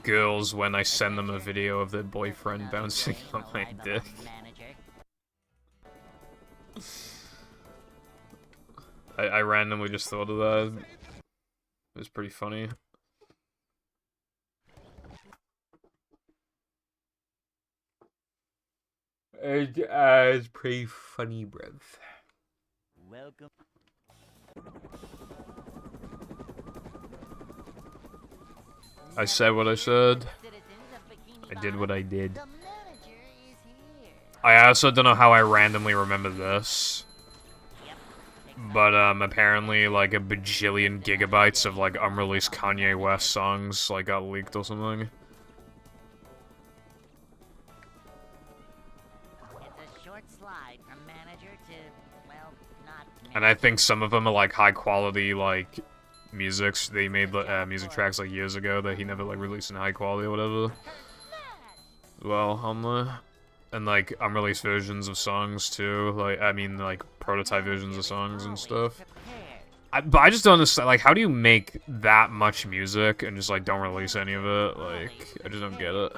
girls when I send them a video of their boyfriend Another bouncing day in on the my life of a dick? manager. I randomly just thought of that. It was pretty funny. It's pretty funny, bruv. Welcome. I said what I said. Citizens of Bikini I did what I did. The manager is here. I also don't know how I randomly remember this. Yep. But, apparently, like, a bajillion gigabytes of, like, unreleased Kanye West songs, like, got leaked or something. It's a short slide from manager to, well, not And I think some of them are, like, high-quality, like, musics. They made, music tracks, like, years ago that he never, like, released in high quality or whatever. Well, on the... And, like, unreleased versions of songs, too. Like, I mean, like, prototype versions of songs and stuff. But I just don't understand, like, how do you make that much music and just, like, don't release any of it? Like, I just don't get it.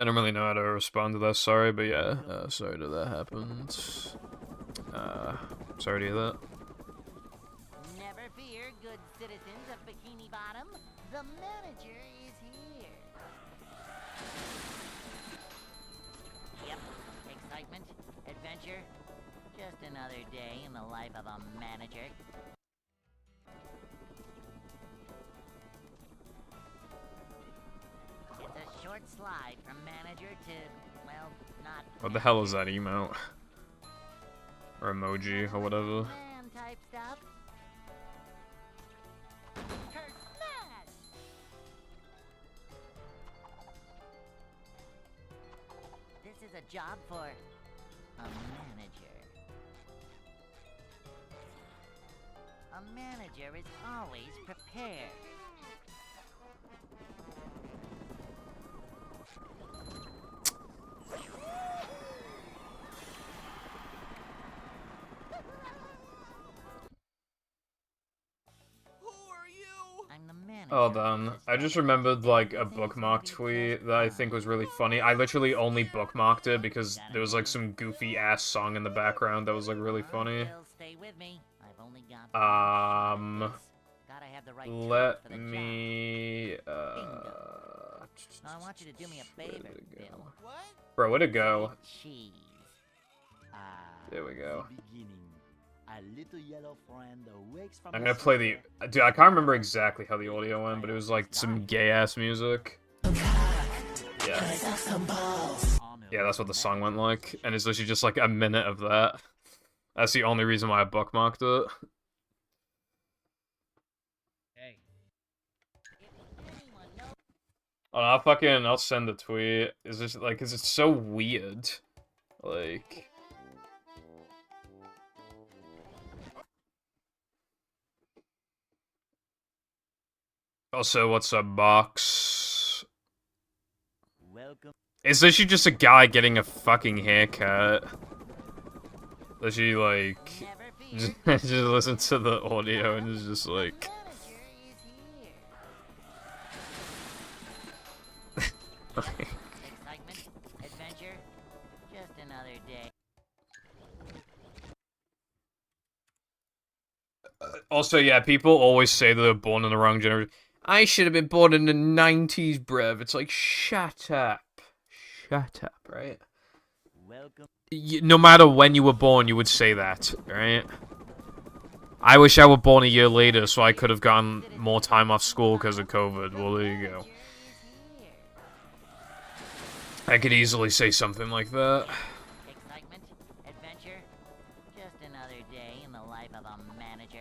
I don't really know how to respond to that, sorry, but yeah, sorry that that happened. Sorry to hear that. Never fear, good citizens of Bikini Bottom. The manager is here. Yep. Excitement, adventure. Just another day in the life of a manager. It's a short slide from manager to, well, not. What the hell is that emote? Or emoji, or whatever. Man type stuff. Kurt smash! This is a job for a manager. A manager is always prepared. I'm the manager. Hold on. I just remembered, like, a bookmark tweet that I think was really funny. I literally only bookmarked it because there was, like, some goofy-ass song in the background that was, like, really funny. Still stay with me. I've only got gotta have the right tools for Let the job. me, Now, I want you to do me a favor, Where'd it go? Bill. Bro, where'd it go? Cheese. There we go. Beginning. A little yellow friend awakes from I'm gonna play the... Dude, I can't remember exactly how the audio went, but it was, like, some gay-ass music. Yeah. Yeah, that's what the song went like. And it's literally just, like, a minute of that. That's the only reason why I bookmarked it. Hey, Oh, I'll send the tweet. Is this, like, cause it's so weird. Like... Also, what's up, Box? Welcome. Is literally just a guy getting a fucking haircut. Literally, like... Never fear, Just listen to the audio and it's just like... Excitement, adventure, just another day. Also, yeah, people always say that they're born in the wrong generation. I should have been born in the 90s, bruv. It's like, shut up. Shut up, right? Welcome. No matter when you were born, you would say that, right? I wish I were born a year later so I could have gotten more time off school because of COVID. Well, there you go. I could easily say something like that. Excitement, adventure, just another day in the life of a manager.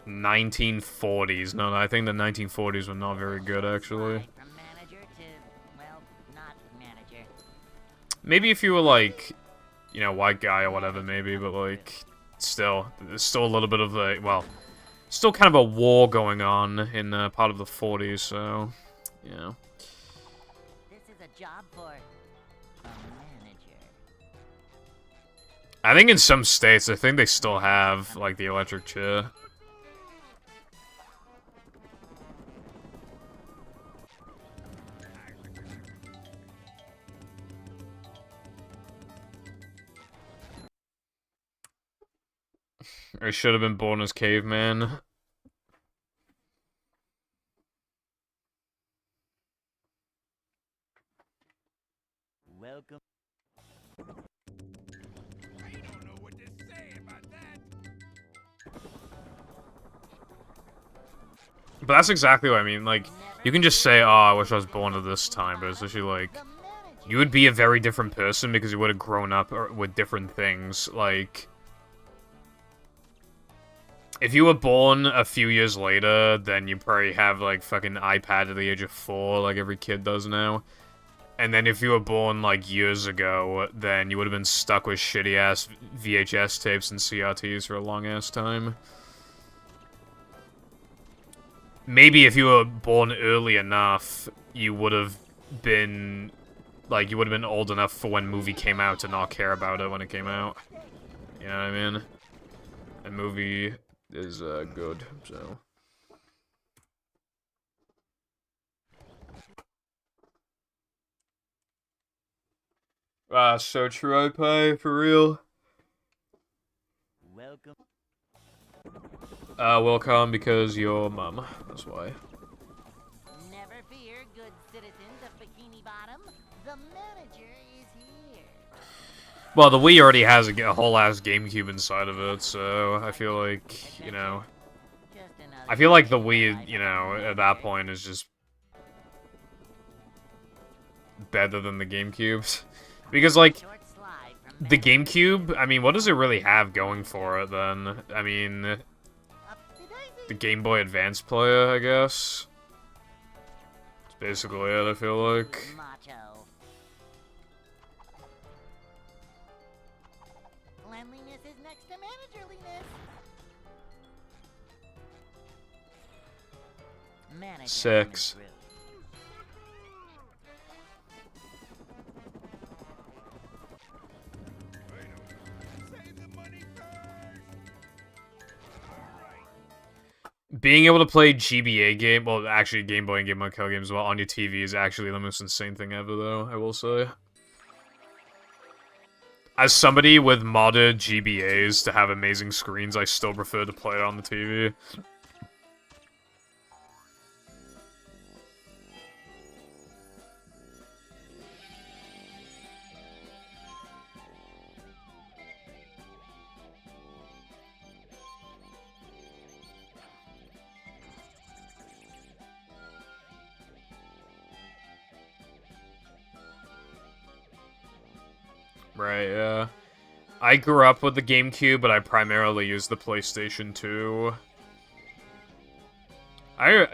1940s. No, I think the 1940s were not very good, actually. From manager to, well, not manager. Maybe if you were, like, you know, white guy or whatever, maybe, but, like, still, there's still a little bit of a, well, still kind of a war going on in part of the 40s, so, you know. This is a job for a manager. I think in some states, I think they still have, like, the electric chair. I should have been born as caveman. Welcome. But that's exactly what I mean. Like, you can just say, oh, I wish I was born at this time, but it's actually like, you would be a very different person because you would have grown up with different things. Like, if you were born a few years later, then you probably have, like, fucking iPad at the age of 4, like every kid does now. And then if you were born, like, years ago, then you would have been stuck with shitty-ass VHS tapes and CRTs for a long-ass time. Maybe if you were born early enough, you would have been, like, you would have been old enough for when movie came out to not care about it when it came out. You know what I mean? A movie is, good, so... So true, Pie, for real. Welcome. Welcome because you're mum. That's why. Never fear, good citizens of Bikini Bottom. The manager is here. Well, the Wii already has a whole ass GameCube inside of it, so I feel like, you know... Just another I feel like the day in life Wii, of you a know, at that point is just... better than the GameCube. Because, like, short slide from the GameCube, I mean, what does it really have going for it, then? I mean, the Game Boy Advance player, I guess? That's basically it, I feel like. Macho. Cleanliness is next to managerliness. Manager 6. Being able to play GBA game, well, actually Game Boy and Game Boy Color games as well on your TV is actually the most insane thing ever, though, I will say. As somebody with modded GBAs to have amazing screens, I still prefer to play it on the TV. Right, yeah. I grew up with the GameCube, but I primarily used the PlayStation 2.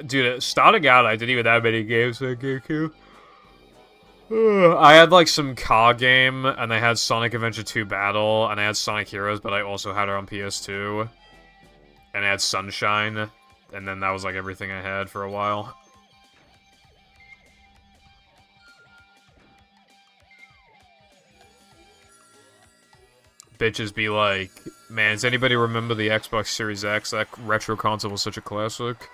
Dude, starting out, I didn't even have many games on GameCube. I had, like, some car game, and I had Sonic Adventure 2 Battle, and I had Sonic Heroes, but I also had it on PS2. And I had Sunshine, and then that was, like, everything I had for a while. bitches be like, man, does anybody remember the Xbox Series X? That retro console was such a classic.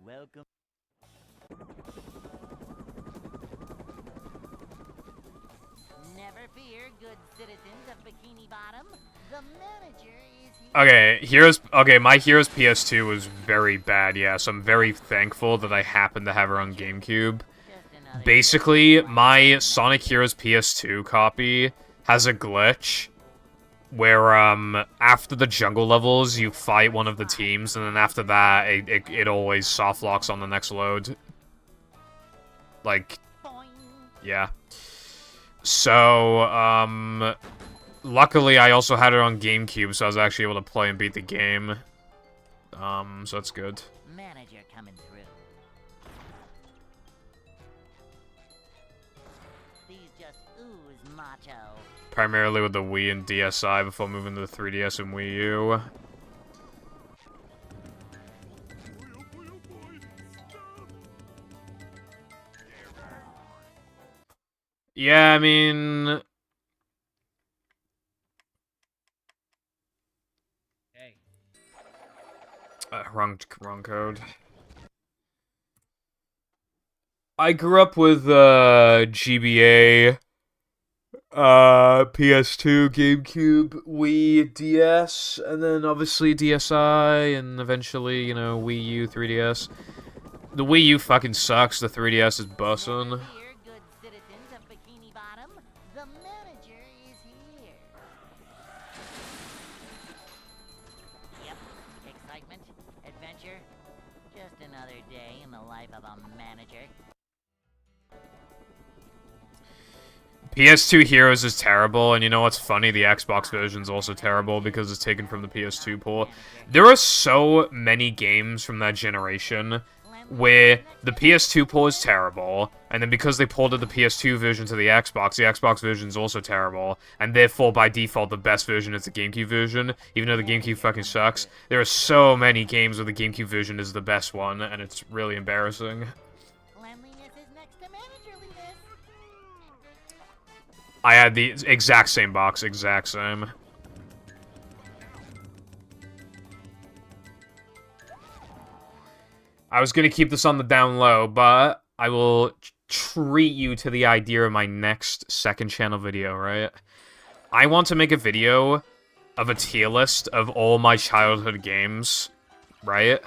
Welcome. Never fear, good citizens of Bikini Bottom. The manager is here. Okay, my Heroes PS2 was very bad, yeah, so I'm very thankful that I happened to have her on GameCube. Just another Basically, my Sonic Heroes PS2 copy has a glitch where, after the jungle levels, you fight one of the teams, and then after that, it always soft locks on the next load. Like, Boing. yeah. So, luckily I also had it on GameCube, so I was actually able to play and beat the game. So that's good. Manager coming through. These just ooze macho. Primarily with the Wii and DSi before moving to the 3DS and Wii U. Yeah, I mean... Hey, wrong code. I grew up with, GBA, PS2, GameCube, Wii, DS, and then obviously DSi, and eventually, you know, Wii U, 3DS. The Wii U fucking sucks, the 3DS is bussin'. Never fear, good citizens of Bikini Bottom. The manager is here. Yep, excitement, adventure. Just another day in the life of a manager. PS2 Heroes is terrible, and you know what's funny? The Xbox version's also terrible because it's taken from the PS2 port. There are so many games from that generation where the PS2 port is terrible, and then because they ported the PS2 version to the Xbox version is also terrible, and therefore, by default, the best version is the GameCube version, even though the GameCube fucking sucks. There are so many games where the GameCube version is the best one, and it's really embarrassing. Cleanliness is next to managerliness. I had the exact same box, exact same. I was gonna keep this on the down low, but I will treat you to the idea of my next second channel video, right? I want to make a video of a tier list of all my childhood games, right?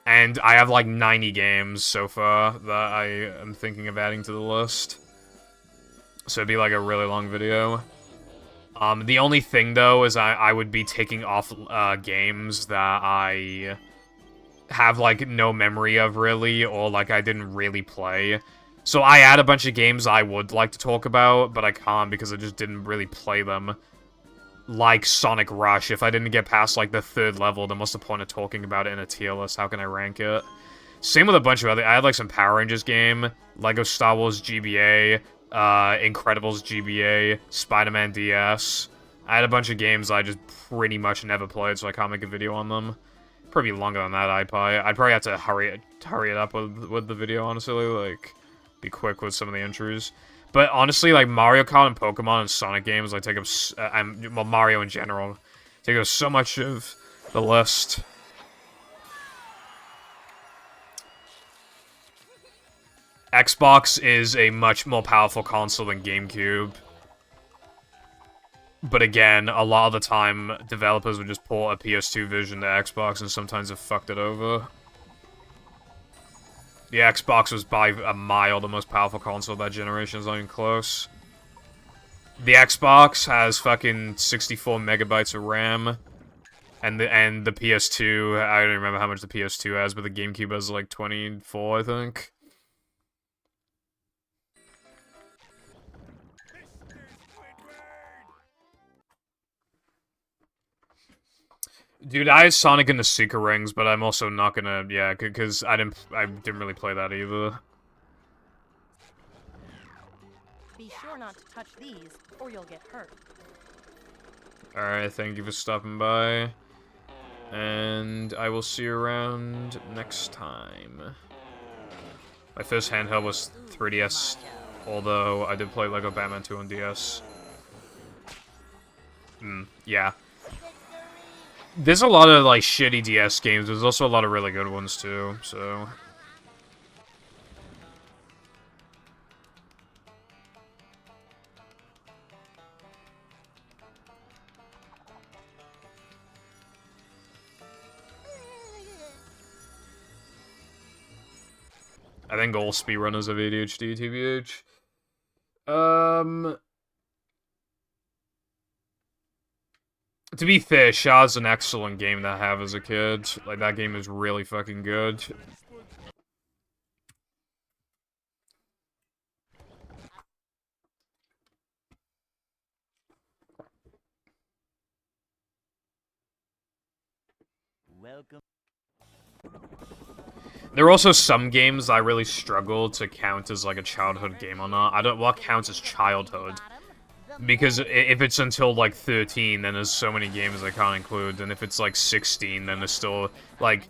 And I have like 90 games so far that I am thinking of adding to the list. So it'd be like a really long video. The only thing though is I would be taking off games that I have like no memory of really, or like I didn't really play. So I add a bunch of games I would like to talk about, but I can't because I just didn't really play them. Like Sonic Rush, if I didn't get past like the 3rd level, then what's the point of talking about it in a tier list? How can I rank it? Same with a bunch of other, I had like some Power Rangers game, Lego Star Wars GBA, Incredibles GBA, Spider-Man DS. I had a bunch of games I just pretty much never played, so I can't make a video on them. Probably longer than that, I'd probably have to hurry it up with the video, honestly, like, be quick with some of the entries. But honestly, like, Mario Kart and Pokemon and Sonic games, like, take up, well, Mario in general, take up so much of the list. Xbox is a much more powerful console than GameCube. But again, a lot of the time, developers would just port a PS2 version to Xbox, and sometimes have fucked it over. The Xbox was by a mile the most powerful console of that generation, it's not even close. The Xbox has fucking 64 megabytes of RAM, and the PS2, I don't remember how much the PS2 has, but the GameCube has like 24, I think. Dude, I had Sonic and the Secret Rings, but I'm also not gonna, yeah, because I didn't really play that either. Be sure not to touch these, or you'll get hurt. Alright, thank you for stopping by. And I will see you around next time. My first handheld was 3DS, although I did play Lego Batman 2 on DS. Yeah. There's a lot of, like, shitty DS games. There's also a lot of really good ones, too, so... I think all speedrunners have ADHD, TBH. To be fair, Shaw's an excellent game to have as a kid. Like, that game is really fucking good. Welcome. There are also some games I really struggle to count as, like, a childhood game or not. I don't... What counts as childhood? Because if it's until, like, 13, then there's so many games I can't include. And if it's, like, 16, then there's still, like...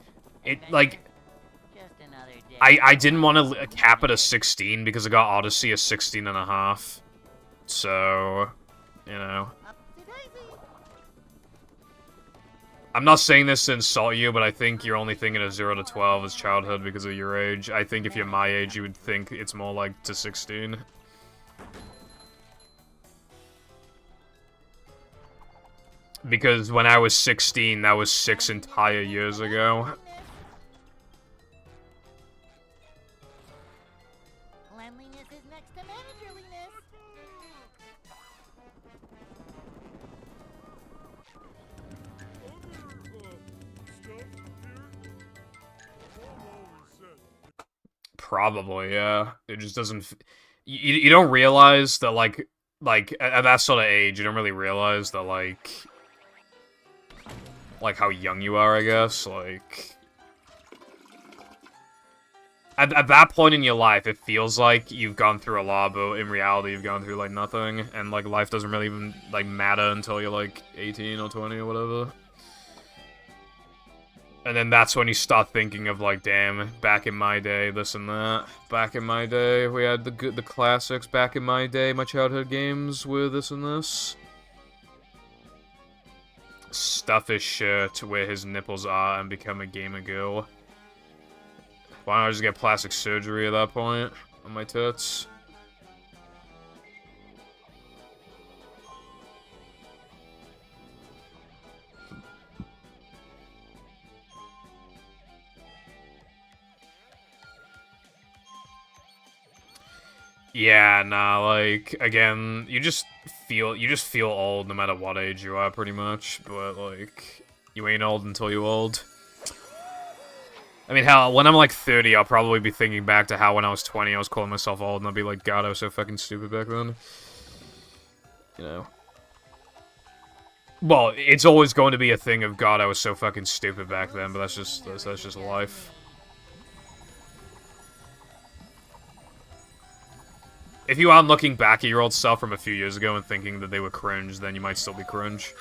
I didn't want to cap it as 16 because I got Odyssey as 16 and a half. So... You know... I'm not saying this to insult you, but I think you're only thinking of 0 to 12 as childhood because of your age. I think if you're my age, you would think it's more like to 16. Because when I was 16, that was 6 entire years ago. Cleanliness is next to managerliness. Probably, yeah. It just doesn't... You don't realize that, like, at that sort of age, you don't really realize that, like, how young you are, I guess, like... At that point in your life, it feels like you've gone through a lot, but in reality, you've gone through, like, nothing, and, like, life doesn't really even, like, matter until you're, like, 18 or 20 or whatever. And then that's when you start thinking of, like, damn, back in my day, this and that. Back in my day, we had the classics. Back in my day, my childhood games were this and this. Stuff his shirt where his nipples are and become a gamer girl. Why don't I just get plastic surgery at that point on my tits? Yeah, nah, like, again, you just feel old no matter what age you are, pretty much, but, like, you ain't old until you're old. I mean, hell, when I'm, like, 30, I'll probably be thinking back to how when I was 20, I was calling myself old, and I'll be like, God, I was so fucking stupid back then. You know. Well, it's always going to be a thing of, God, I was so fucking stupid back then, but that's just life. If you aren't looking back at your old self from a few years ago and thinking that they were cringe, then you might still be cringe.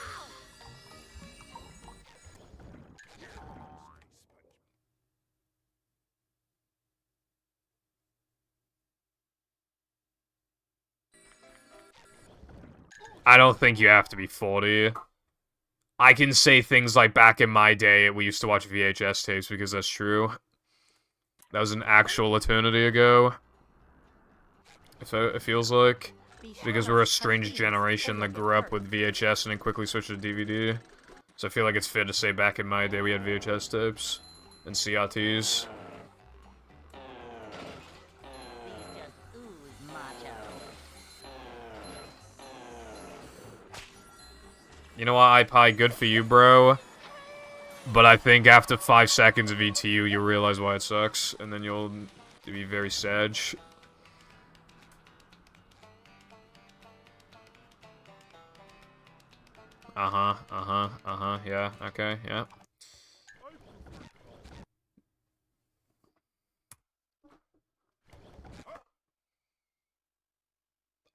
I don't think you have to be 40. I can say things like back in my day, we used to watch VHS tapes because that's true. That was an actual eternity ago. It feels like. Because we're a strange generation that grew up with VHS and then quickly switched to DVD. So I feel like it's fair to say back in my day we had VHS tapes and CRTs. You know what, iPie, good for you, bro. But I think after 5 seconds of ETU, you'll realize why it sucks, and then you'll be very sad. Yeah, okay, yeah.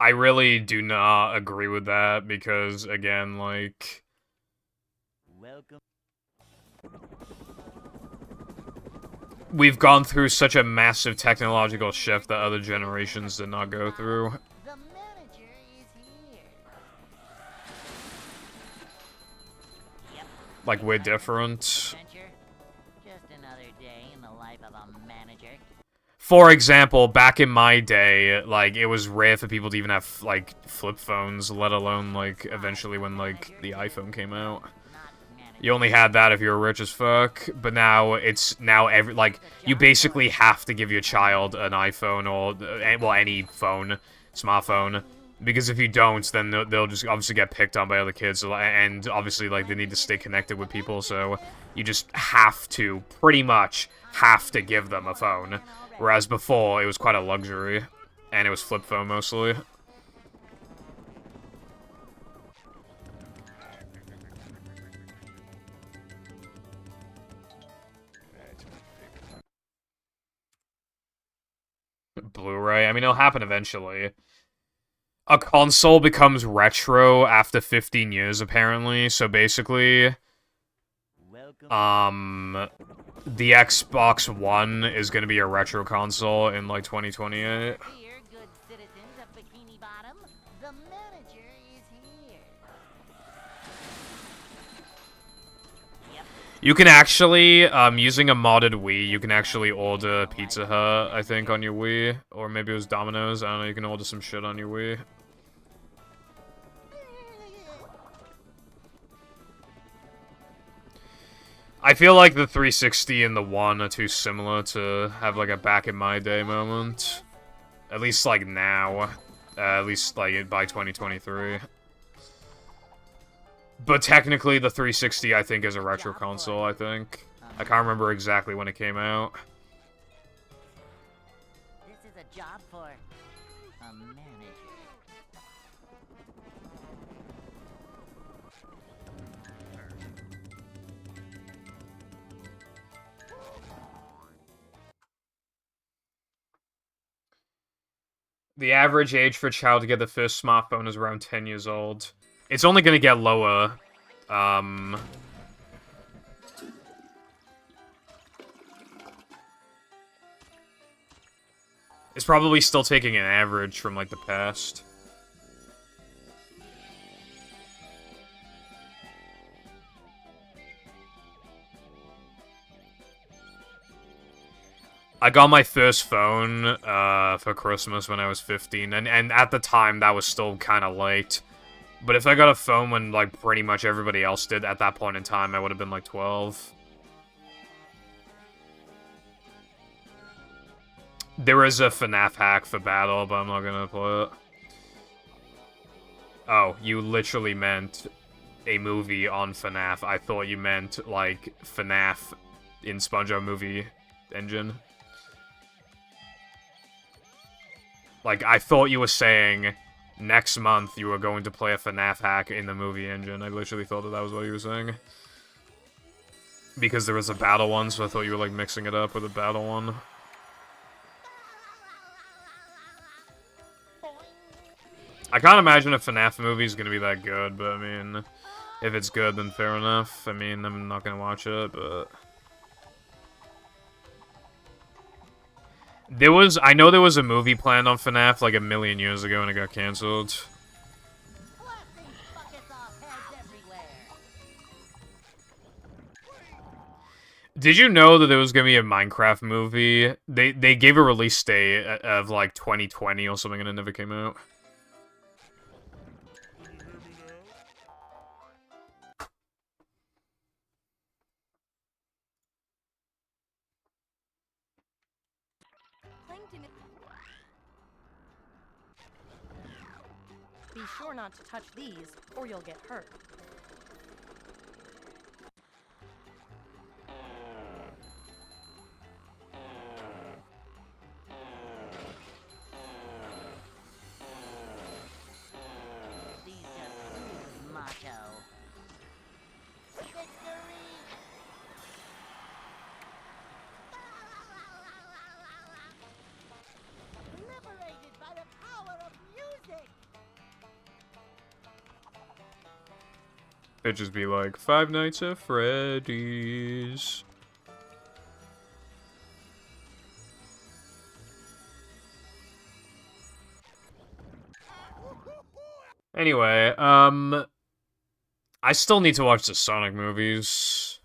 I really do not agree with that because, again, like, Welcome. we've gone through such a massive technological shift that other generations did not go through. The manager is here. Yep. Like, we're different. Adventure. Just another day in the life of a manager. For example, back in my day, like, it was rare for people to even have, like, flip phones, let alone, like, eventually when, like, the iPhone came out. Not manager. You only had that if you were rich as fuck, but now it's like, you basically have to give your child an iPhone or, well, any phone, smartphone, because if you don't, then they'll just obviously get picked on by other kids, and obviously, like, they need to stay connected with people, so you just have to, pretty much, have to give them a phone. Whereas before, it was quite a luxury, and it was flip phone mostly. Blu-ray, I mean, it'll happen eventually. A console becomes retro after 15 years, apparently, so basically, Welcome. the Xbox One is gonna be a retro console in, like, 2028. Here, good citizens of Bikini Bottom. The manager is here. Yep. You can actually, using a modded Wii, you can actually order Pizza Hut, I think, on your Wii. Or maybe it was Domino's, I don't know, you can order some shit on your Wii. I feel like the 360 and the One are too similar to have, like, a back-in-my-day moment. At least, like, now. At least, like, by 2023. But technically, the 360, I think, is a retro console, I think. I can't remember exactly when it came out. This is a job for a manager. The average age for a child to get the first smartphone is around 10 years old. It's only gonna get lower. It's probably still taking an average from, like, the past. I got my first phone, for Christmas when I was 15, and at the time, that was still kind of late. But if I got a phone when, like, pretty much everybody else did at that point in time, I would have been, like, 12. There is a FNAF hack for Battle, but I'm not gonna play it. Oh, you literally meant a movie on FNAF. I thought you meant, like, FNAF in SpongeBob Movie Engine. Like, I thought you were saying next month you were going to play a FNAF hack in the movie engine. I literally thought that was what you were saying. Because there was a battle one, so I thought you were, like, mixing it up with a battle one. I can't imagine a FNAF movie is gonna be that good, but I mean, if it's good, then fair enough. I mean, I'm not gonna watch it, but... I know there was a movie planned on FNAF like a million years ago and it got cancelled. Blasting buckets off heads everywhere. Did you know that there was gonna be a Minecraft movie? They gave a release date of like 2020 or something and it never came out. Be sure not to touch these, or you'll get hurt. These just prove motto. Victory! Liberated by the power of music! It'd just be like, Five Nights at Freddy's. Anyway, I still need to watch the Sonic movies.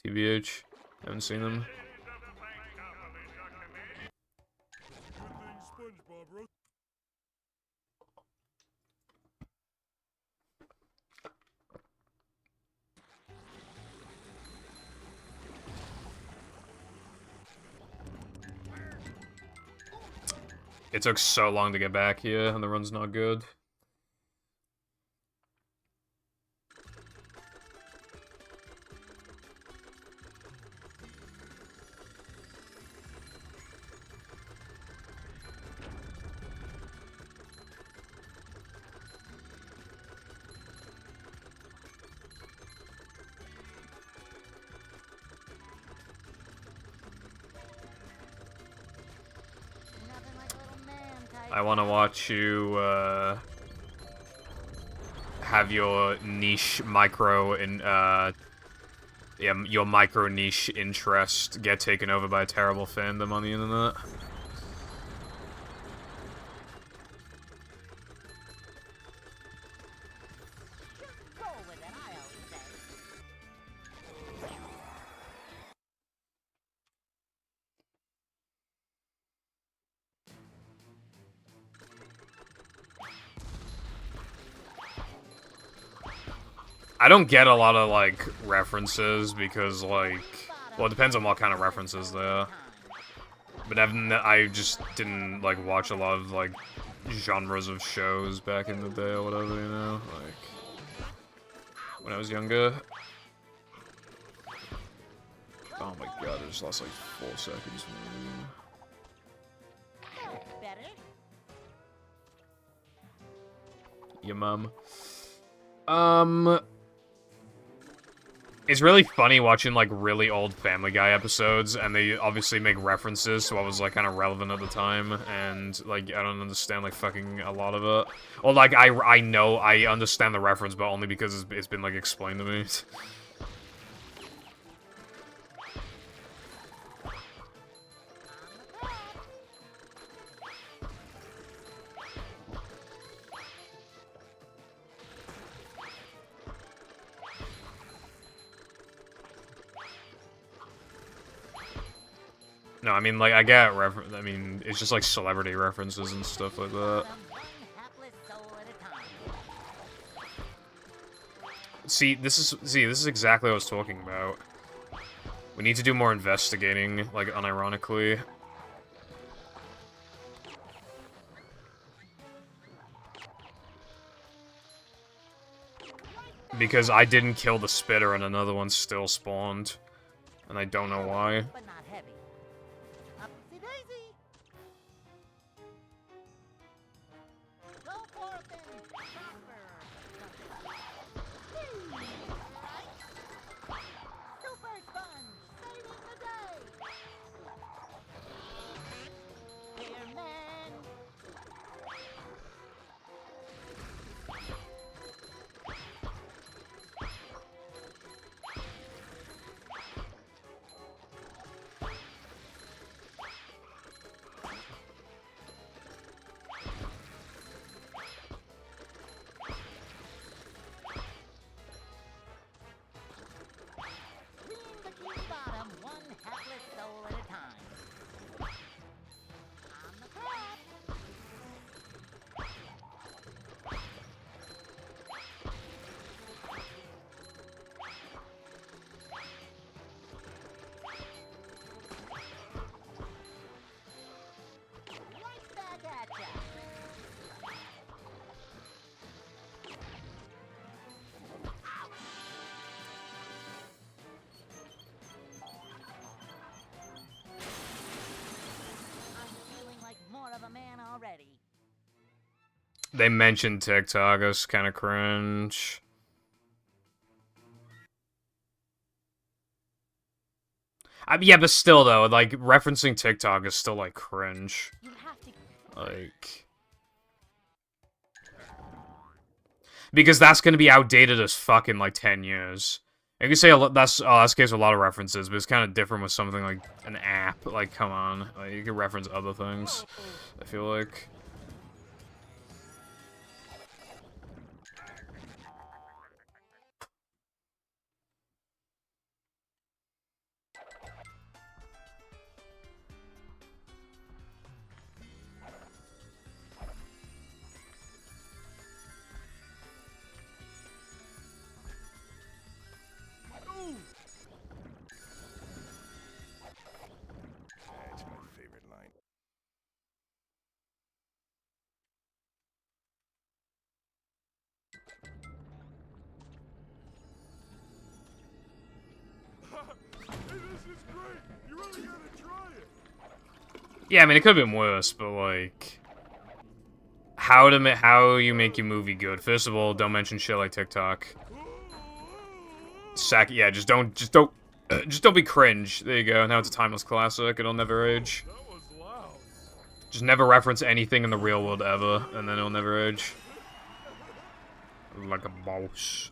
TBH. Haven't seen them. It took so long to get back here, and the run's not good. Nothing like a little man type. I want to watch you, have your niche micro your micro niche interest get taken over by a terrible fandom on the internet. Just roll with it, I always say. I don't get a lot of, like, references because, like, well, it depends on what kind of references there are. But I just didn't, like, watch a lot of, like, genres of shows back in the day or whatever, you know? Like, when I was younger. Oh my god, I just lost, like, 4 seconds. Better? Your mum. It's really funny watching, like, really old Family Guy episodes, and they obviously make references to what was, like, kind of relevant at the time, and, like, I don't understand, like, fucking a lot of it. Or, like, I know, I understand the reference, but only because it's been, like, explained to me. No, I mean, like, I get I mean, it's just, like, celebrity references and stuff like that. One hapless soul at a time. See, this is exactly what I was talking about. We need to do more investigating, like, unironically. Because I didn't kill the spitter and another one still spawned. And I don't know why. But not heavy. Upsy daisy. Go for it then, Chopper. Super Sponge, saving the day. Here, man. Clean the key bottom, one hapless soul at a time. On the crop. Right back at ya. I'm feeling like more of a man already. They mentioned TikTok, it's kind of cringe. Yeah, but still, though, like, referencing TikTok is still, like, cringe. You have to. Like... Because that's gonna be outdated as fuck in like 10 years. You can say that's the case with a lot of references, but it's kind of different with something like an app. Like, come on, like, you can reference other things. I feel like. That's my favorite line. Hey, this is great. You really gotta try it. Yeah, I mean, it could have been worse, but like, how you make your movie good? First of all, don't mention shit like TikTok. Yeah, just don't be cringe. There you go. Now it's a timeless classic. It'll never age. That was loud. Just never reference anything in the real world ever, and then it'll never age. Like a boss.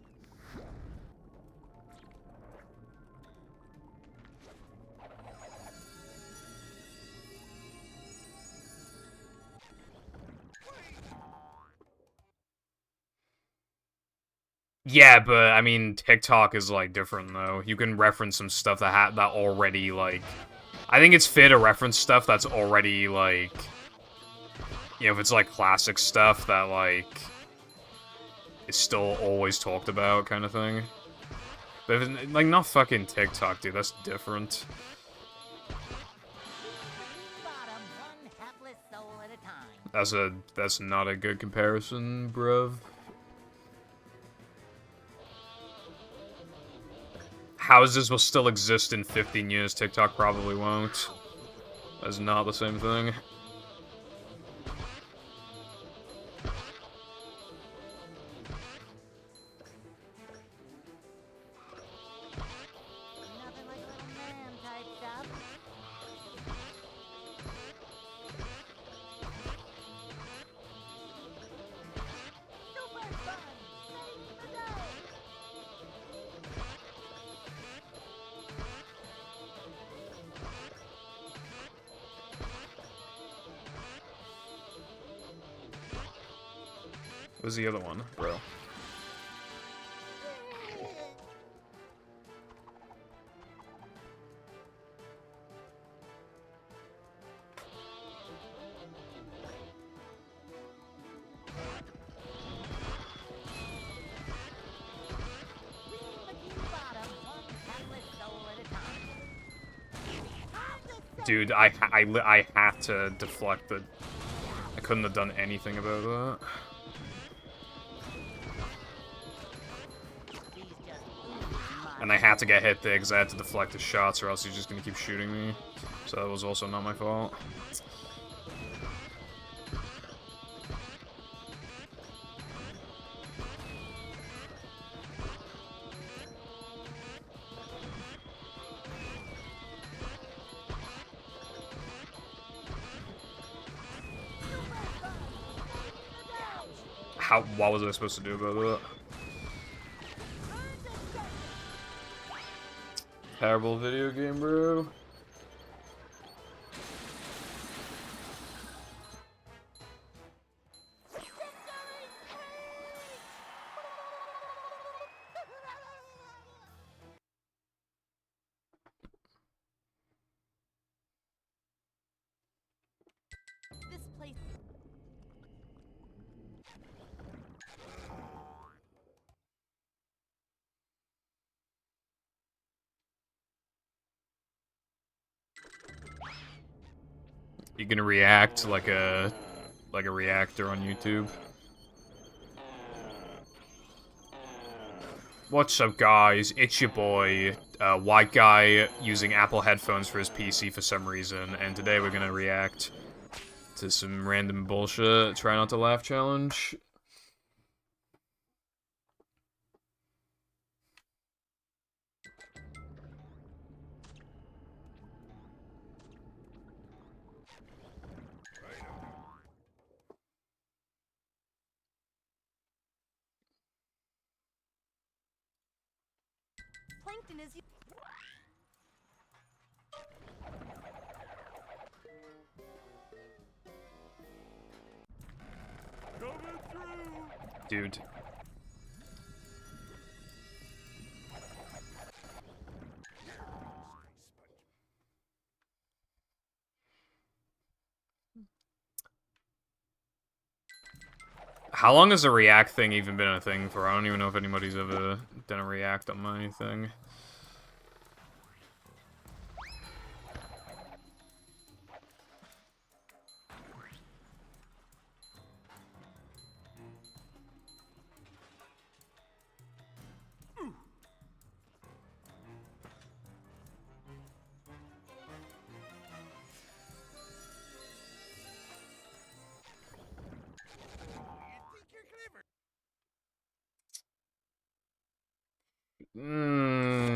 Yeah, but I mean, TikTok is like different though. You can reference some stuff that already like. I think it's fair to reference stuff that's already like. You know, if it's like classic stuff that like is still always talked about, kind of thing. But if it's, like, not fucking TikTok, dude. That's different. Bottom, one hapless soul at a time. That's not a good comparison, bruv. Houses will still exist in 15 years. TikTok probably won't. That's not the same thing. Nothing like little man type stuff. Super fun! Save the day! Where's the other one, bro? Bottom, one hapless soul at a time. Dude, I had to deflect the. I couldn't have done anything about that. He's just ooh, And I had to get hit there because I had to deflect his shots, or else he's just gonna keep shooting me. So that was also not my fault. What was I supposed to do about that? Terrible video game, bro. This place. You gonna react like a reactor on YouTube? What's up, guys? It's your boy, white guy using Apple headphones for his PC for some reason, and today we're gonna react to some random bullshit. Try not to laugh challenge. Plankton is. Dude. How long has the react thing even been a thing for? I don't even know if anybody's ever done a react on my thing.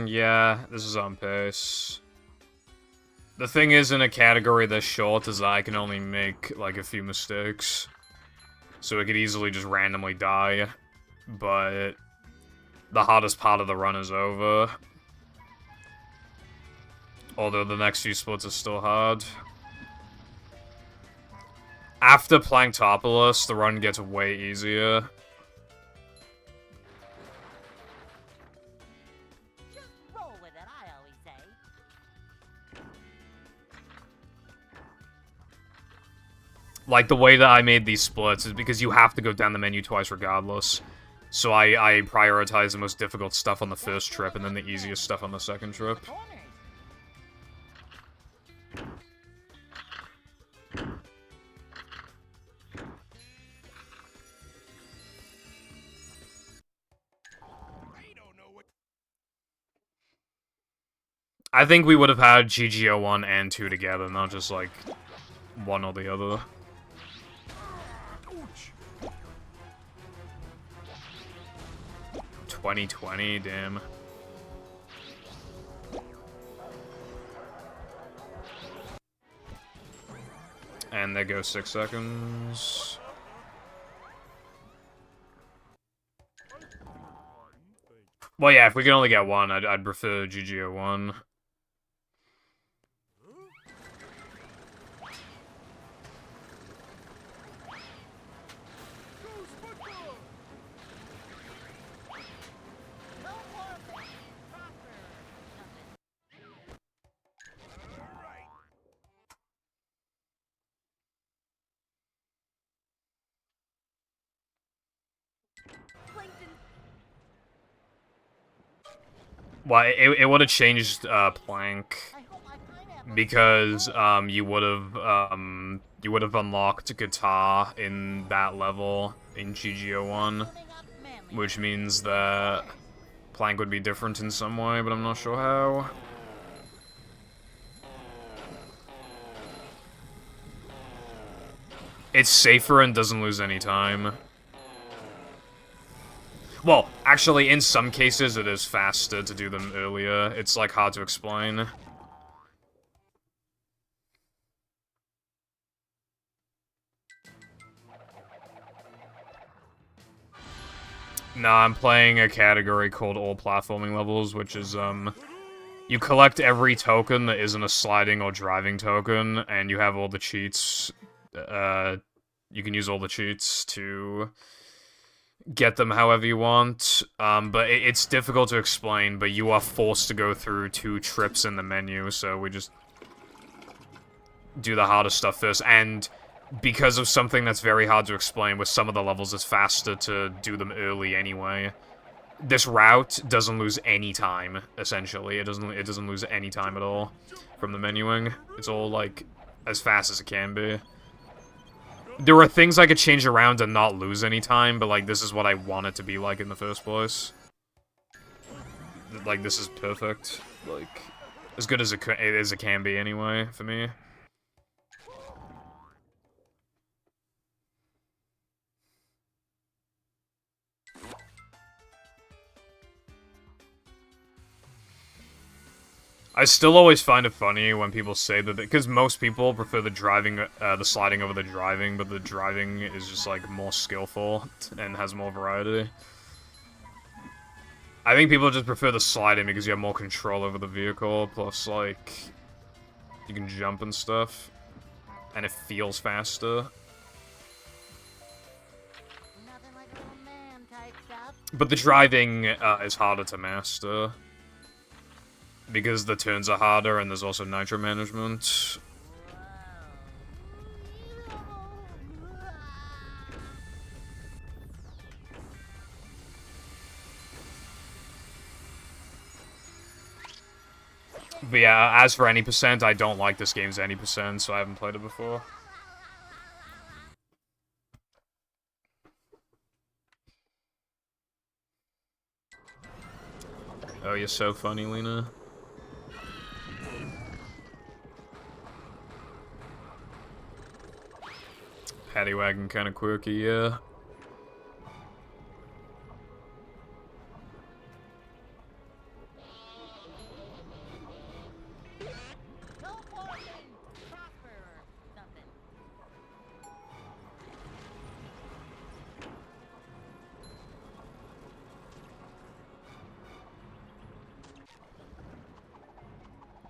Yeah, this is on pace. The thing is, in a category this short, is that I can only make, like, a few mistakes. So it could easily just randomly die. But the hardest part of the run is over. Although the next few splits are still hard. After Planktopolis, the run gets way easier. Roll with it, I always say. Like, the way that I made these splits is because you have to go down the menu twice regardless. So I prioritize the most difficult stuff on the first trip and then the easiest stuff on the second trip. Corners. I think we would have had GGO 1 and 2 together, not just, like, one or the other. 2020, damn. And there goes 6 seconds. Well, yeah, if we can only get one, I'd prefer GGO 1. Plankton. Well, it would have changed Plank because you would have unlocked Guitar in that level in GGO 1, which means that Plank would be different in some way, but I'm not sure how. It's safer and doesn't lose any time. Well, actually, in some cases, it is faster to do them earlier. It's, like, hard to explain. Nah, I'm playing a category called All Platforming Levels, which is, you collect every token that isn't a sliding or driving token, and you have all the cheats. You can use all the cheats to get them however you want, but it's difficult to explain, but you are forced to go through 2 trips in the menu, so we just do the harder stuff first, and because of something that's very hard to explain, with some of the levels it's faster to do them early anyway. This route doesn't lose any time, essentially. It doesn't lose any time at all from the menuing. It's all, like, as fast as it can be. There are things I could change around and not lose any time, but, like, this is what I want it to be like in the first place. Like, this is perfect. Like, as good as it can be, anyway, for me. I still always find it funny when people say that, because most people prefer the driving, the sliding over the driving, but the driving is just, like, more skillful and has more variety. I think people just prefer the sliding because you have more control over the vehicle, plus, like, you can jump and stuff, and it feels faster. Nothing like a little man type stuff. But the driving is harder to master, because the turns are harder and there's also nitro management. But yeah, as for any percent, I don't like this game's any percent, so I haven't played it before. Oh, you're so funny, Lena. Paddy wagon kind of quirky, yeah. Go forth and prosper or something.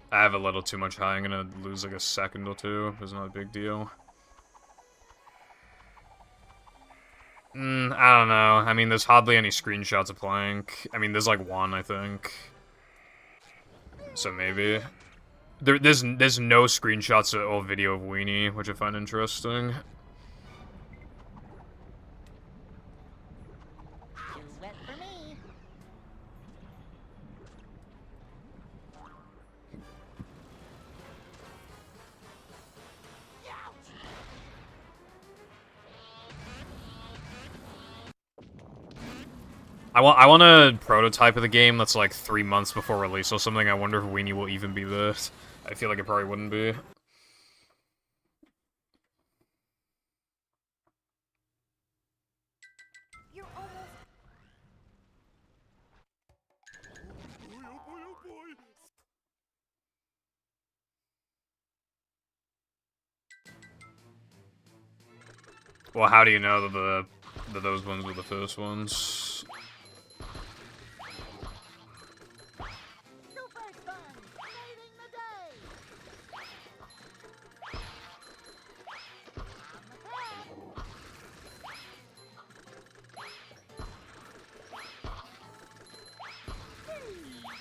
I have a little too much high. I'm gonna lose like a second or two. It's not a big deal. I don't know. I mean, there's hardly any screenshots of Plank. I mean, there's like one, I think. So maybe. There's no screenshots or video of Weenie, which I find interesting. Too wet for me. I want a prototype of the game that's like 3 months before release or something. I wonder if Weenie will even be this. I feel like it probably wouldn't be. You're almost. Well, how do you know that those ones were the first ones? Super fun. Saving the day. On the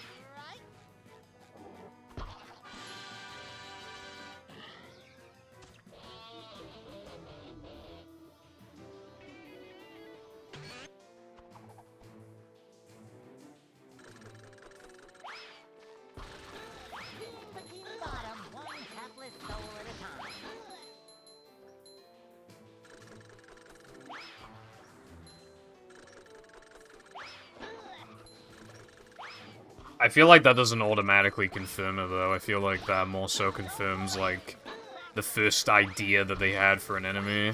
track. Right. Bikini Bottom, one hapless soul at a time. I feel like that doesn't automatically confirm it, though. I feel like that more so confirms, like, the first idea that they had for an enemy.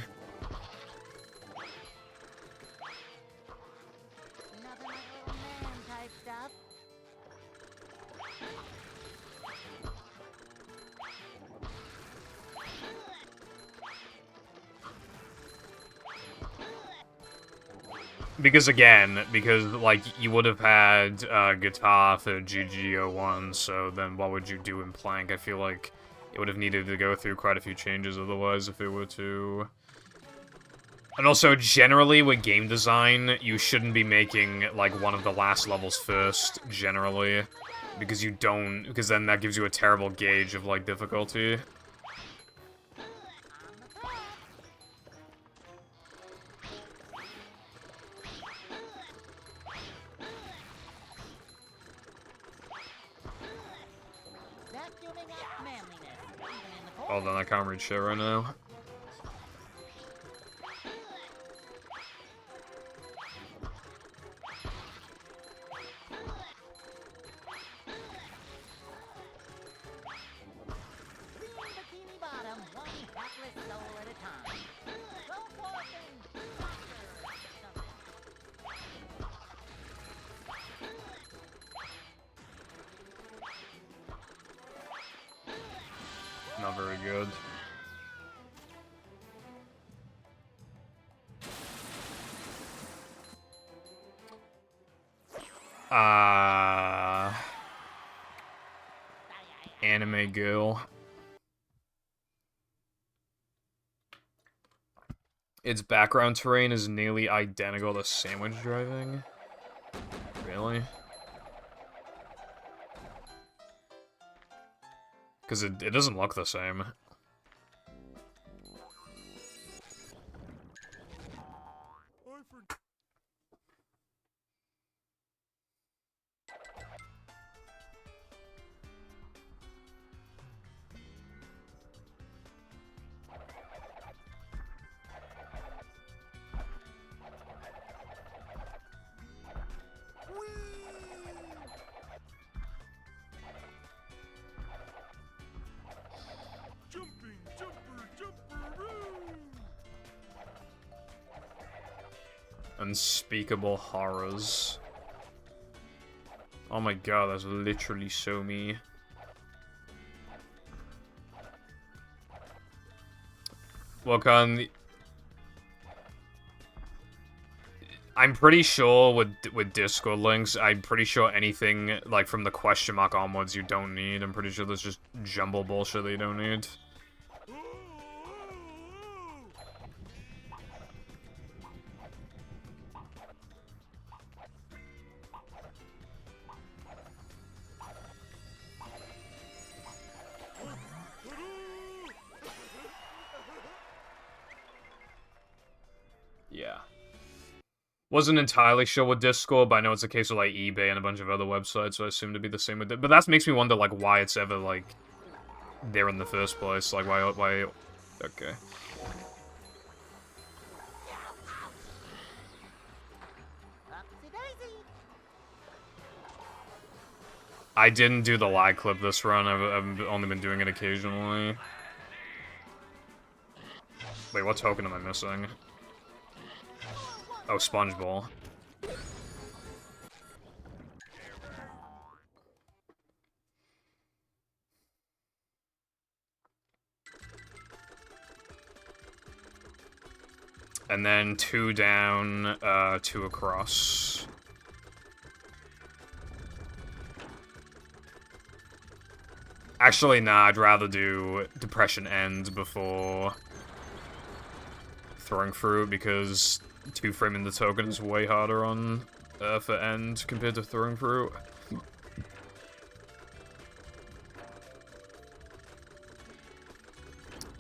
Nothing like a little man type stuff. Because, again, like, you would have had Guitar for GG01, so then what would you do in Plank? I feel like it would have needed to go through quite a few changes otherwise if it were to... And also, generally, with game design, you shouldn't be making, like, one of the last levels first, generally. Because you don't... Because then that gives you a terrible gauge of, like, difficulty. Vacuuming up manliness, even in the cold. Hold on, I can't read shit right now. Green Bikini Bottom, one hapless soul at a time. Go forth and prosper or something. Not very good. Anime girl. Its background terrain is nearly identical to sandwich driving. Really? Because it doesn't look the same. Jumping, jumper, jumperoo! Unspeakable horrors. Oh my god, that's literally so me. Look on. I'm pretty sure with Discord links, I'm pretty sure anything like from the question mark onwards you don't need. I'm pretty sure there's just jumble bullshit that you don't need. Yeah. Wasn't entirely sure with Discord, but I know it's a case of like eBay and a bunch of other websites, so I assume to be the same with it. But that makes me wonder like why it's ever like there in the first place. Like why okay. Upsy daisy. I didn't do the live clip this run. I've only been doing it occasionally. Wait, what token am I missing? Oh, Sponge Ball. And then 2 down, 2 across. Actually, nah, I'd rather do Depression End before Throwing Fruit, because 2 framing the token is way harder on for End compared to Throwing Fruit.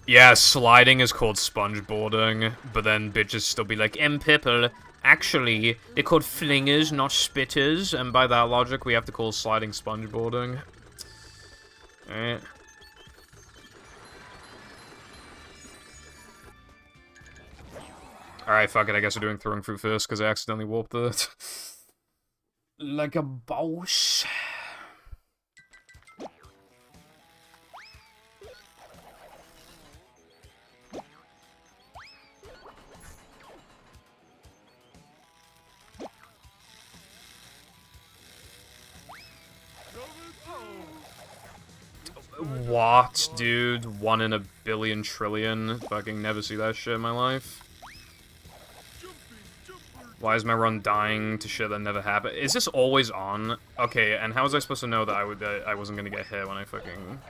Yeah, sliding is called spongeboarding, but then bitches still be like, People, actually, they're called flingers, not spitters, and by that logic, we have to call sliding spongeboarding. Alright. Alright, fuck it, I guess we're doing Throwing Fruit first, because I accidentally warped it. Like a boss. What, dude? 1 in a billion trillion. Fucking never see that shit in my life. Why is my run dying to shit that never happened? Is this always on? Okay, and how was I supposed to know that I wasn't gonna get hit when I fucking...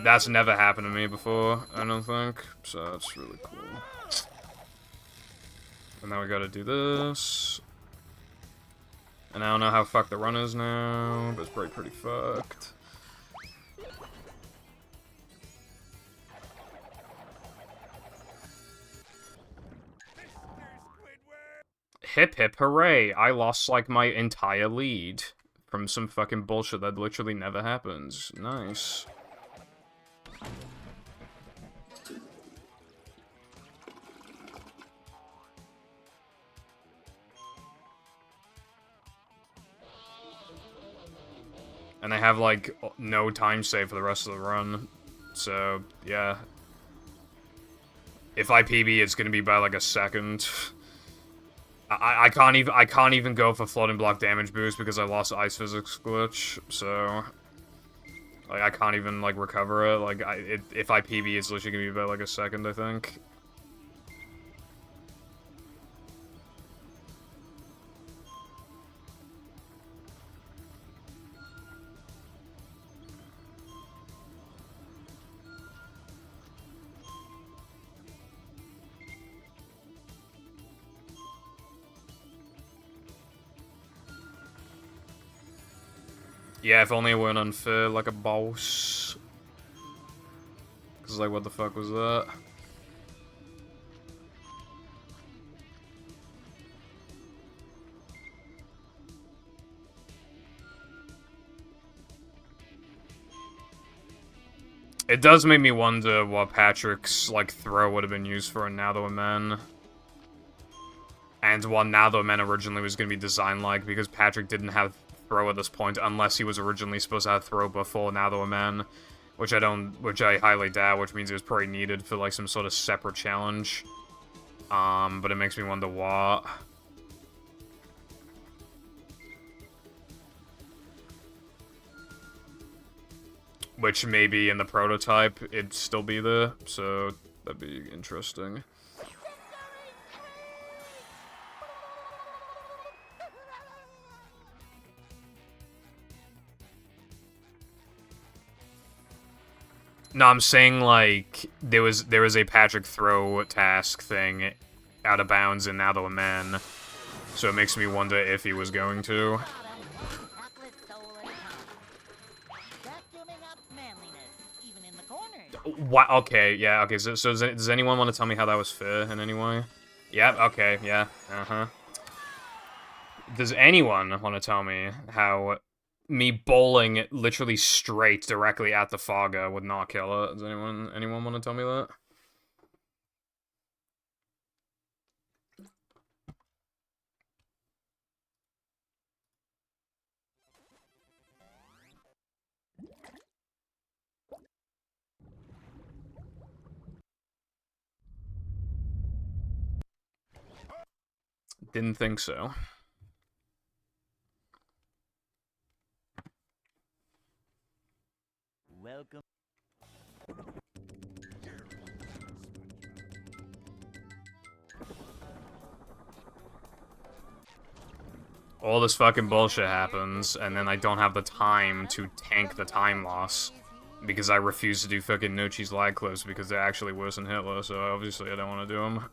That's never happened to me before, I don't think. So that's really cool. And now we gotta do this. And I don't know how fucked the run is now, but it's probably pretty fucked. Hip hip hooray, I lost like my entire lead from some fucking bullshit that literally never happens. Nice. And I have, like, no time save for the rest of the run. So, yeah. If I PB, it's gonna be by, like, a second. I can't even go for floating block damage boost because I lost ice physics glitch, so... Like, I can't even, like, recover it. Like, if I PB, it's literally gonna be by, like, a second, I think. Yeah, if only it weren't unfair like a boss. Cause like, what the fuck was that? It does make me wonder what Patrick's, like, throw would have been used for in Now That We're Men. And what Now That We're Men originally was going to be designed like, because Patrick didn't have throw at this point, unless he was originally supposed to have throw before Now That We're Men. Which I highly doubt, which means it was probably needed for, like, some sort of separate challenge. But it makes me wonder what. Which maybe in the prototype it'd still be there, so that'd be interesting. No, I'm saying like there was a Patrick throw task thing out of bounds in Now That We're Men, so it makes me wonder if he was going to. Hapless soul at a time. Vacuuming up manliness, even in the corners. What? Okay, yeah, okay. So does anyone want to tell me how that was fair in any way? Yep. Okay. Yeah. Does anyone want to tell me how me bowling literally straight directly at the Fogger would not kill it? Does anyone want to tell me that? Didn't think so. Welcome. All this fucking bullshit happens, and then I don't have the time to tank the time loss. Because I refuse to do fucking Nochi's lag clips because they're actually worse than Hitler, so obviously I don't want to do them.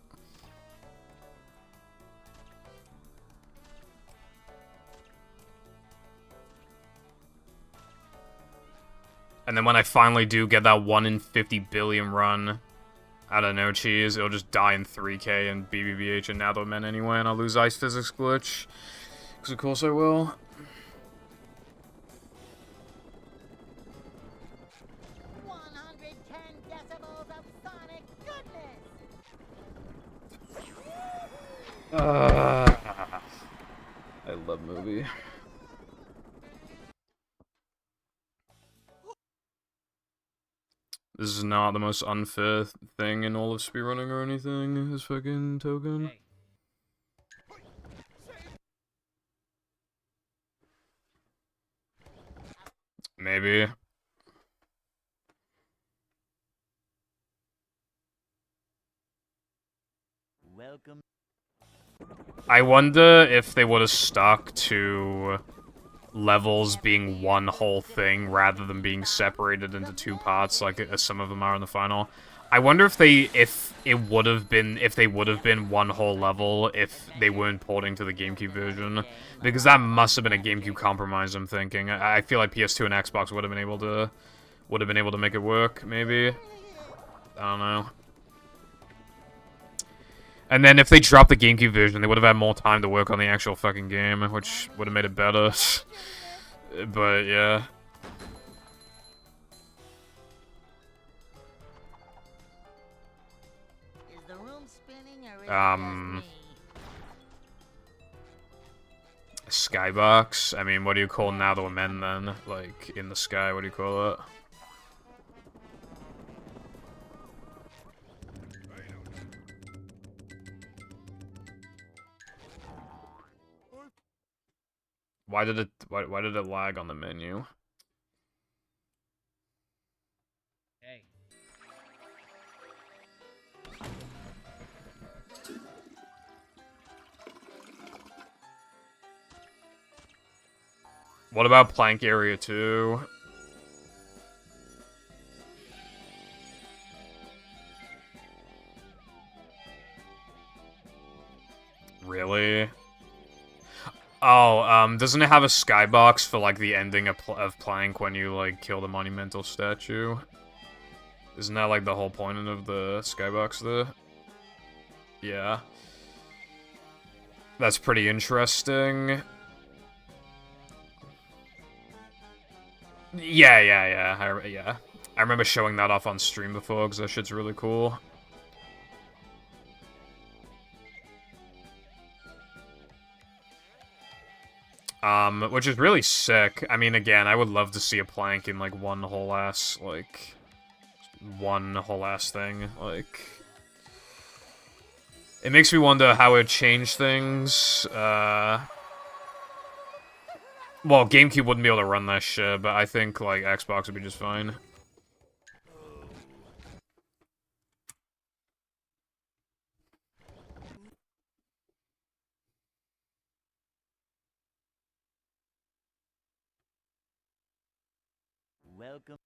And then when I finally do get that 1 in 50 billion run out of Nochi's, it'll just die in 3K and BBBH and Now That We're Men anyway, and I'll lose Ice Physics Glitch. Because of course I will. 110 decibels of sonic goodness. I love movie. This is not the most unfair thing in all of speedrunning or anything, this fucking token. Hey, Maybe. Welcome. I wonder if they would have stuck to levels being one whole thing rather than being separated into two parts like some of them are in the final. I wonder if they would have been one whole level if they weren't porting to the GameCube version, because that must have been a GameCube compromise. I'm thinking. I feel like PS2 and Xbox would have been able to make it work. Maybe. I don't know. And then if they dropped the GameCube version, they would have had more time to work on the actual fucking game, which would have made it better. But yeah. Is the room spinning or is it just me? Skybox? I mean, what do you call Now That We're Men then? Like, in the sky, what do you call it? Why did it lag on the menu? hey. What about Plank Area 2? Really? Oh, doesn't it have a skybox for, like, the ending of Plank when you, like, kill the monumental statue? Isn't that, like, the whole point of the skybox there? Yeah. That's pretty interesting. Yeah. I remember showing that off on stream before, because that shit's really cool. Which is really sick. I mean, again, I would love to see a Plank in, like, one whole ass thing. Like, it makes me wonder how it would change things. Well, GameCube wouldn't be able to run that shit, but I think, like, Xbox would be just fine. Welcome.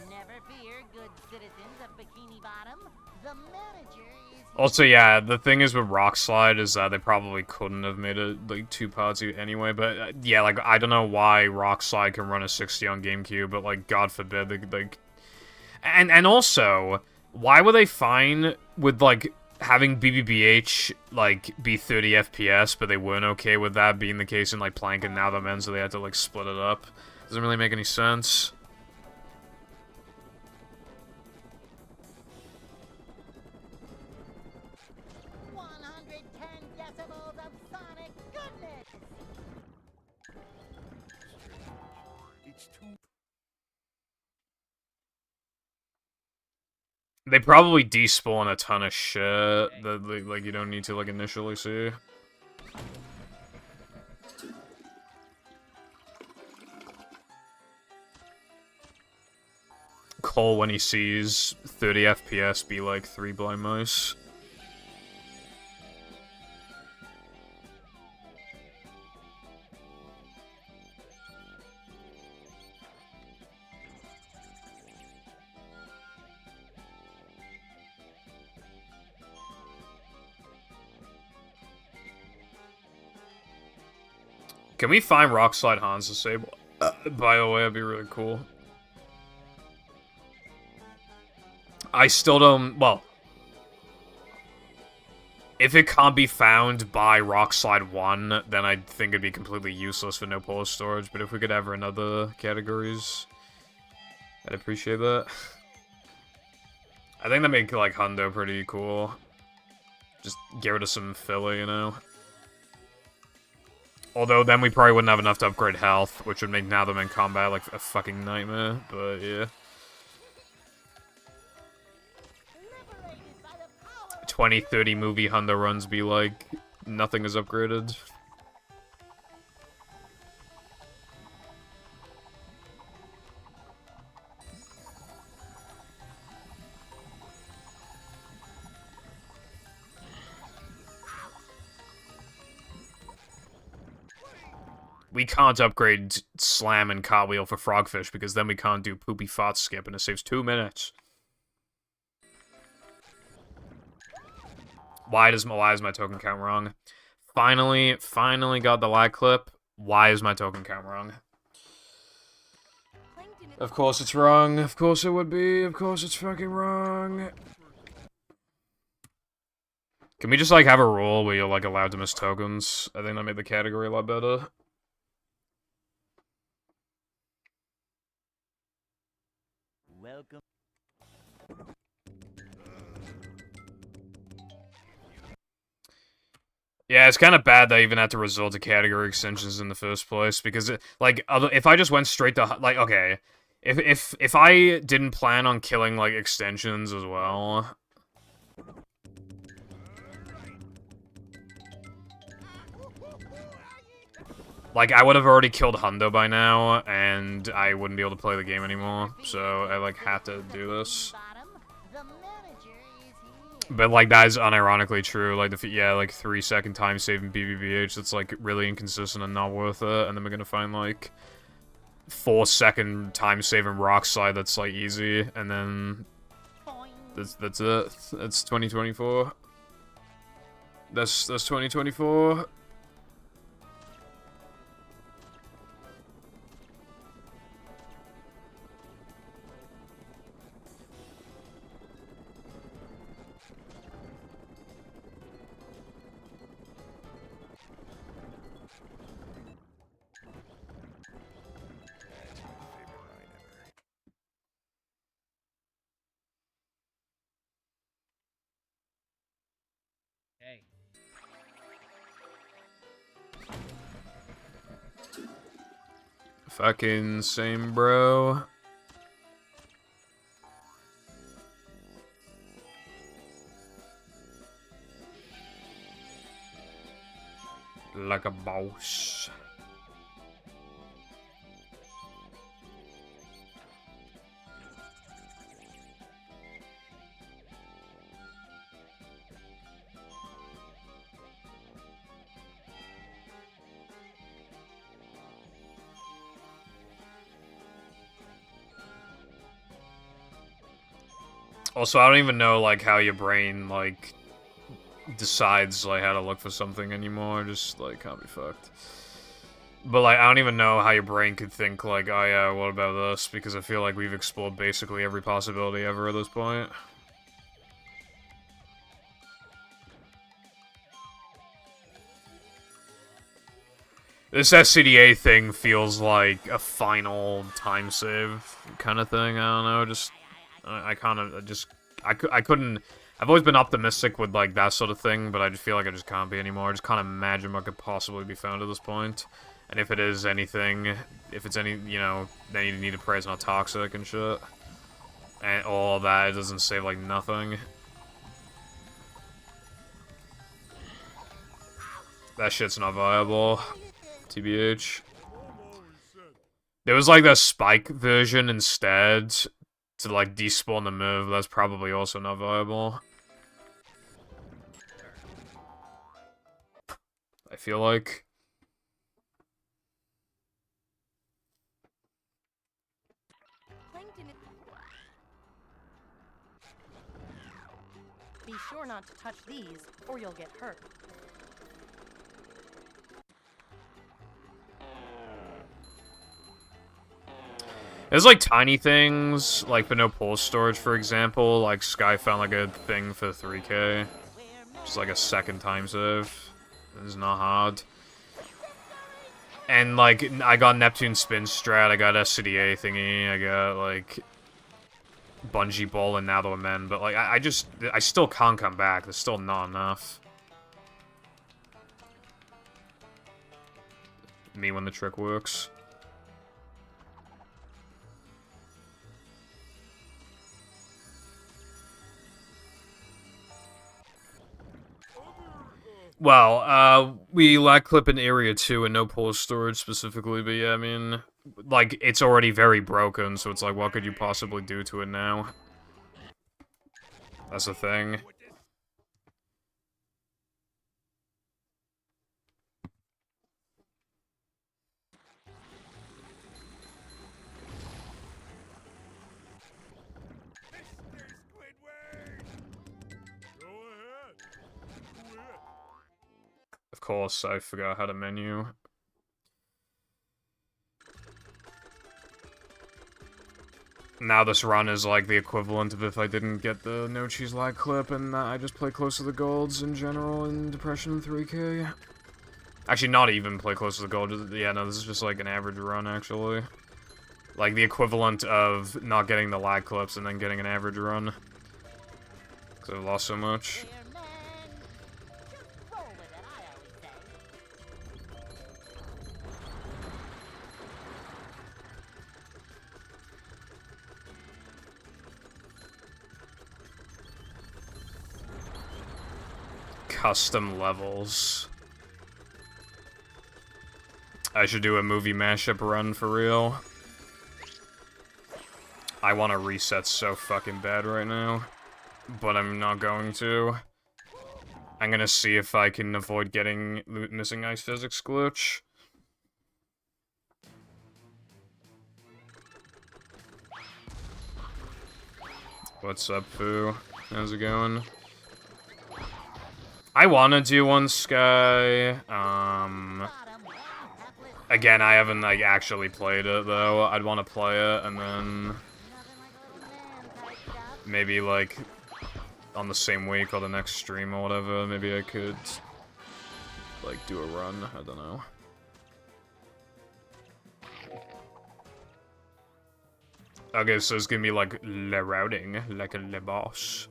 Never fear, good citizens of Bikini Bottom. The manager is Also, yeah, the thing is with Rock Slide is that they probably couldn't have made it, like, 2 parts anyway, but, yeah, like, I don't know why Rock Slide can run a 60 on GameCube, but, like, God forbid, they, like... And also, why were they fine with, like, having BBBH, like, be 30 FPS, but they weren't okay with that being the case in, like, Plank and Now the Men, so they had to, like, split it up? Doesn't really make any sense. decibels of sonic goodness. It's too. They probably despawn a ton of shit that, like, you don't need to, like, initially see. Cole, when he sees 30 FPS, be like 3 blind mice. Can we find Rockslide Hans to save? By the way, that'd be really cool. I still don't... Well... If it can't be found by Rockslide 1, then I think it'd be completely useless for no polar storage, but if we could have in other categories, I'd appreciate that. I think that make, like, Hundo pretty cool. Just get rid of some filler, you know? Although then we probably wouldn't have enough to upgrade health, which would make Now the Men combat like a fucking nightmare, but yeah. 20-30 movie Hundo runs be like, nothing is upgraded. We can't upgrade Slam and Cartwheel for Frogfish, because then we can't do Poopy Fart Skip, and it saves 2 minutes. Why is my token count wrong? Finally got the lag clip. Why is my token count wrong? Of course it's wrong. Of course it would be. Of course it's fucking wrong. Can we just, like, have a rule where you're, like, allowed to miss tokens? I think that made the category a lot better. Welcome. Yeah, it's kind of bad that I even had to resort to category extensions in the first place, because, if I just went straight to, like, okay, if I didn't plan on killing, like, extensions as well... Like, I would have already killed Hundo by now, and I wouldn't be able to play the game anymore, so I, like, had to do this. But, like, that is unironically true, like, yeah, like, 3-second time saving BBBH, that's, like, really inconsistent and not worth it, and then we're gonna find, like, 4-second time-saving rock slide that's, like, easy, and then Boing. that's it. That's 2024. That's 2024. Hey. Fucking same, bro. Like a boss. Also, I don't even know, like, how your brain, like, decides, like, how to look for something anymore. Just, like, can't be fucked. But, like, I don't even know how your brain could think, like, oh yeah, what about this? Because I feel like we've explored basically every possibility ever at this point. This SCDA thing feels like a final time save kind of thing. I don't know, just... I kind of just... I couldn't... I've always been optimistic with, like, that sort of thing, but I just feel like I just can't be anymore. I just can't imagine what could possibly be found at this point. And if it is anything, if it's any, you know, then you need to pray it's not toxic and shit. And all that, it doesn't save, like, nothing. That shit's not viable. TBH. There was, like, the spike version instead to, like, despawn the move. That's probably also not viable. I feel like. Plankton. Be sure not to touch these, or you'll get hurt. There's, like, tiny things, like, but no pull storage, for example. Like, Sky found, like, a thing for 3k. Just, like, a second time save. It's not hard. And, like, I got Neptune Spin Strat, I got SCDA thingy, I got, like, Bungee Ball and Now That We're Men, but, like, I still can't come back. There's still not enough. Me when the trick works. Well, we lack clip in area 2 and no pull storage specifically, but yeah, I mean, like, it's already very broken, so it's like, what could you possibly do to it now? That's the thing. Of course, I forgot how to menu. Now this run is like the equivalent of if I didn't get the No Cheese lag clip and I just play close to the golds in general in Depression 3k. Actually, not even play close to the gold. Yeah, no, this is just like an average run, actually. Like the equivalent of not getting the lag clips and then getting an average run. Because I've lost so much. There, man. Just roll with it, I always say. Custom levels. I should do a movie mashup run for real. I want to reset so fucking bad right now, but I'm not going to. I'm gonna see if I can avoid getting Missing Ice Physics glitch. What's up, Foo? How's it going? I wanna do one, Sky. Again, I haven't, like, actually played it, though. I'd want to play it, and then maybe, like, on the same week or the next stream or whatever, maybe I could, like, do a run. I don't know. Okay, so it's gonna be, like, le routing, like a le boss.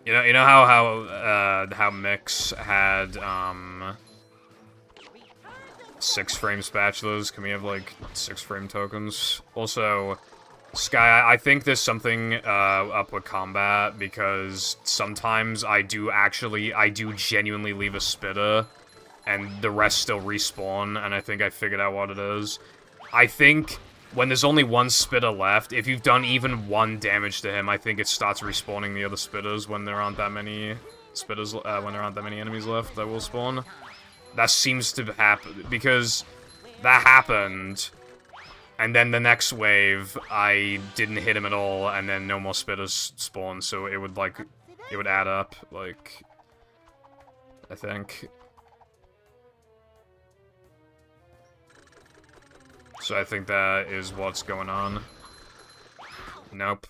You know how Mix had 6-frame spatulas? Can we have like 6-frame tokens? Also, Sky, I think there's something up with combat because sometimes I do genuinely leave a spitter, and the rest still respawn, and I think I figured out what it is. I think when there's only one spitter left, if you've done even 1 damage to him, I think it starts respawning the other spitters when there aren't that many spitters, when there aren't that many enemies left that will spawn. That seems to happen, because that happened, and then the next wave, I didn't hit him at all, and then no more spitters spawned, so it would, like, it would add up, like, I think. So I think that is what's going on. Nope.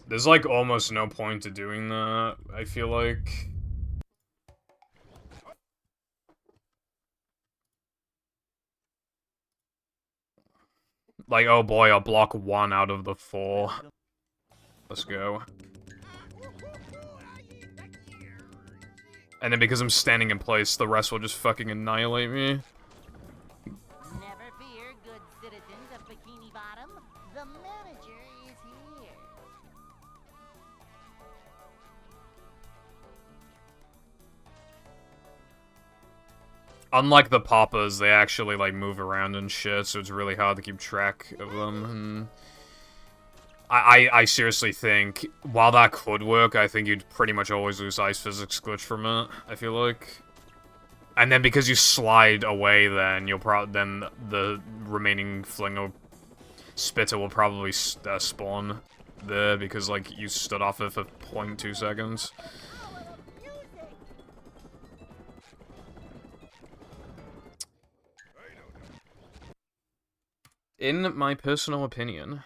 There's, like, almost no point to doing that, I feel like. Like, oh boy, I'll block 1 out of the 4. Let's go. And then because I'm standing in place, the rest will just fucking annihilate me. Never fear, good citizens of Bikini Bottom. The manager is here. Unlike the Papas, they actually, like, move around and shit, so it's really hard to keep track of them. And I seriously think, while that could work, I think you'd pretty much always lose Ice Physics Glitch from it, I feel like. And then because you slide away, then you'll then the remaining Flingo Spitter will probably spawn there, because, like, you stood off it for 0.2 seconds. In my personal opinion.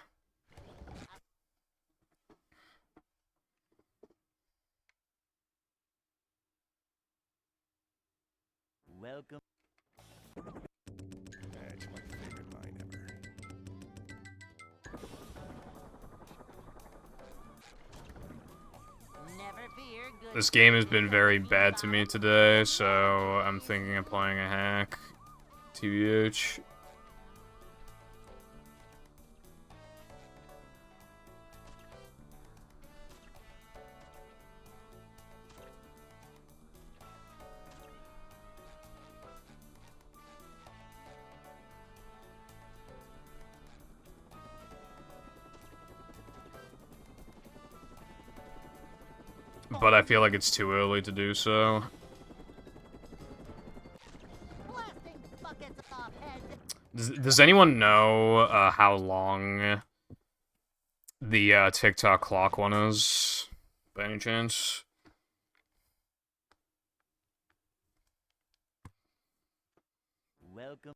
Welcome. That's my favorite line ever. Never fear, good This game has been very bad to me today, so I'm thinking of playing a hack. TBH. But I feel like it's too early to do so. blasting buckets off heads. Does anyone know how long the TikTok clock one is, by any chance? Welcome.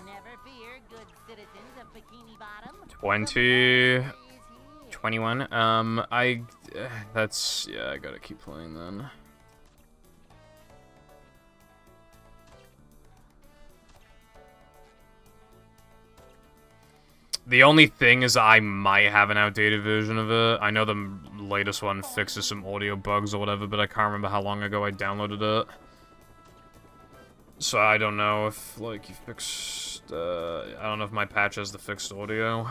Never fear, good citizens of Bikini Bottom. 20... 21? That's... yeah, I gotta keep playing then. The only thing is I might have an outdated version of it. I know the latest one fixes some audio bugs or whatever, but I can't remember how long ago I downloaded it. So I don't know if, like, you fixed, I don't know if my patch has the fixed audio.